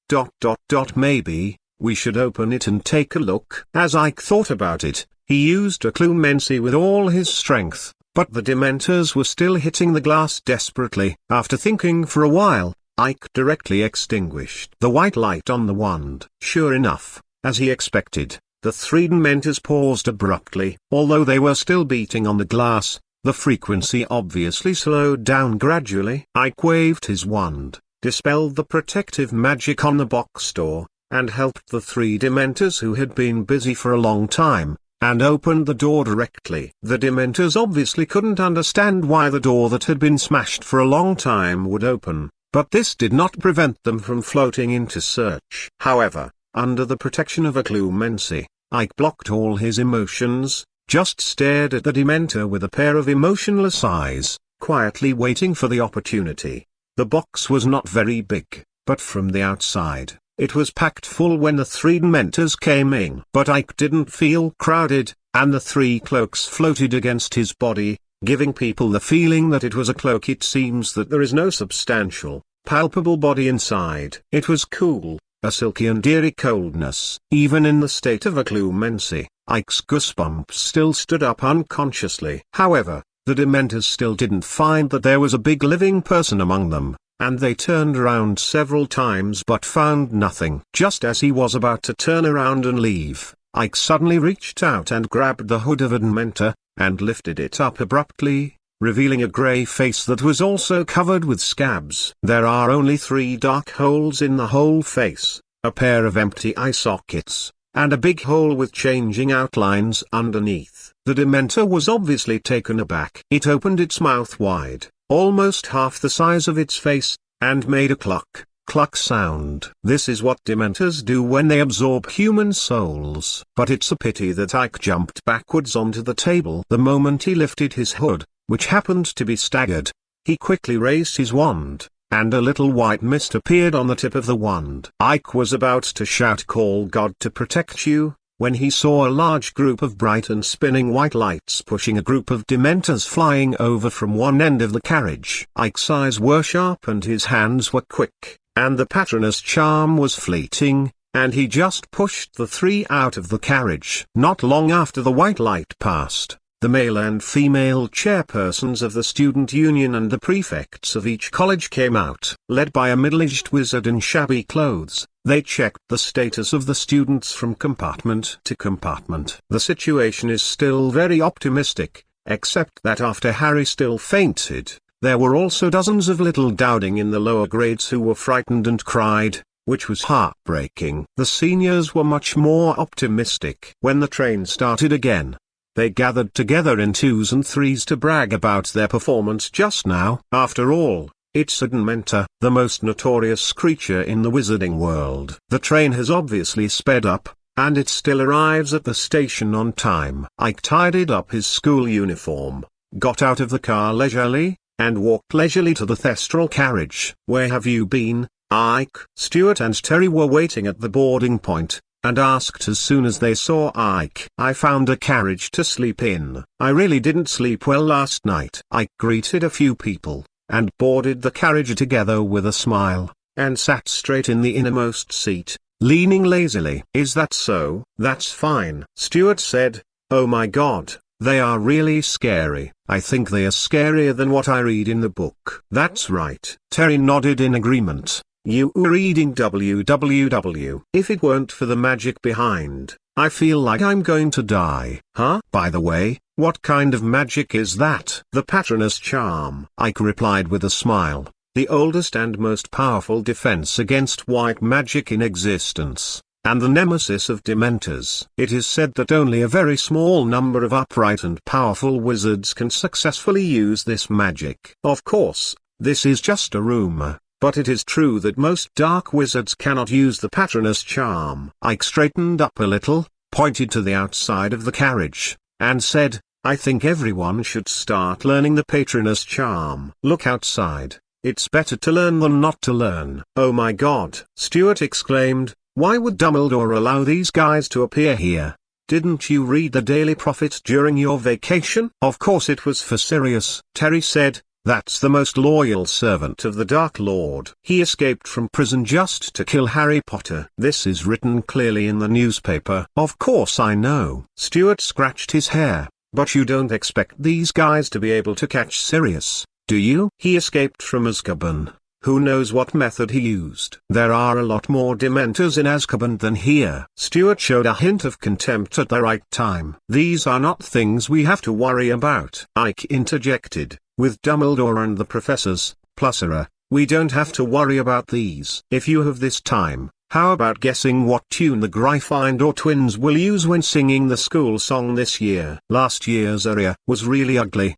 Maybe, we should open it and take a look. As Ike thought about it, he used Occlumency with all his strength, but the Dementors were still hitting the glass desperately. After thinking for a while, Ike directly extinguished the white light on the wand. Sure enough, as he expected, the three Dementors paused abruptly. Although they were still beating on the glass, the frequency obviously slowed down gradually. Ike waved his wand, dispelled the protective magic on the box door, and helped the three Dementors who had been busy for a long time, and opened the door directly. The Dementors obviously couldn't understand why the door that had been smashed for a long time would open, but this did not prevent them from floating in to search. However, under the protection of Occlumency, Ike blocked all his emotions, just stared at the Dementor with a pair of emotionless eyes, quietly waiting for the opportunity. The box was not very big, but from the outside, it was packed full when the three Dementors came in. But Ike didn't feel crowded, and the three cloaks floated against his body, giving people the feeling that it was a cloak. It seems that there is no substantial, palpable body inside. It was cool, a silky and eerie coldness. Even in the state of Occlumency, Ike's goosebumps still stood up unconsciously. However, the Dementors still didn't find that there was a big living person among them, and they turned around several times but found nothing. Just as he was about to turn around and leave, Ike suddenly reached out and grabbed the hood of a Dementor, and lifted it up abruptly, revealing a grey face that was also covered with scabs. There are only 3 dark holes in the whole face, a pair of empty eye sockets, and a big hole with changing outlines underneath. The Dementor was obviously taken aback. It opened its mouth wide, almost half the size of its face, and made a cluck, cluck sound. This is what Dementors do when they absorb human souls. But it's a pity that Ike jumped backwards onto the table the moment he lifted his hood, which happened to be staggered. He quickly raised his wand, and a little white mist appeared on the tip of the wand. Ike was about to shout, "Call God to protect you," when he saw a large group of bright and spinning white lights pushing a group of Dementors flying over from one end of the carriage. Ike's eyes were sharp and his hands were quick, and the Patronus charm was fleeting, and he just pushed the 3 out of the carriage. Not long after the white light passed, the male and female chairpersons of the student union and the prefects of each college came out. Led by a middle-aged wizard in shabby clothes, they checked the status of the students from compartment to compartment. The situation is still very optimistic, except that after Harry still fainted, there were also dozens of little Dowding in the lower grades who were frightened and cried, which was heartbreaking. The seniors were much more optimistic. When the train started again, they gathered together in twos and threes to brag about their performance just now. After all, it's Mentor, the most notorious creature in the wizarding world. The train has obviously sped up, and it still arrives at the station on time. Ike tidied up his school uniform, got out of the car leisurely, and walked leisurely to the Thestral carriage. "Where have you been, Ike?" Stuart and Terry were waiting at the boarding point, and asked as soon as they saw Ike. "I found a carriage to sleep in. I really didn't sleep well last night." Ike greeted a few people, and boarded the carriage together with a smile, and sat straight in the innermost seat, leaning lazily. "Is that so?" "That's fine," Stuart said. "Oh my God, they are really scary. I think they are scarier than what I read in the book." "That's right." Terry nodded in agreement. "You were reading www. If it weren't for the magic behind, I feel like I'm going to die." "Huh? By the way, what kind of magic is that?" "The Patronus Charm," Ike replied with a smile. "The oldest and most powerful defense against white magic in existence, and the nemesis of Dementors. It is said that only a very small number of upright and powerful wizards can successfully use this magic. Of course, this is just a rumor, but it is true that most dark wizards cannot use the Patronus Charm." Ike straightened up a little, pointed to the outside of the carriage, and said, "I think everyone should start learning the Patronus Charm." "Look outside. It's better to learn than not to learn." "Oh my God!" Stuart exclaimed. "Why would Dumbledore allow these guys to appear here? Didn't you read the Daily Prophet during your vacation?" "Of course it was for Sirius," Terry said. "That's the most loyal servant of the Dark Lord. He escaped from prison just to kill Harry Potter. This is written clearly in the newspaper." "Of course I know." Stuart scratched his hair. "But you don't expect these guys to be able to catch Sirius, do you? He escaped from Azkaban. Who knows what method he used?" "There are a lot more Dementors in Azkaban than here." Stuart showed a hint of contempt at the right time. "These are not things we have to worry about," Ike interjected. "With Dumbledore and the professors, Plusera, we don't have to worry about these." "If you have this time, how about guessing what tune the Gryffindor twins will use when singing the school song this year?" "Last year's aria was really ugly.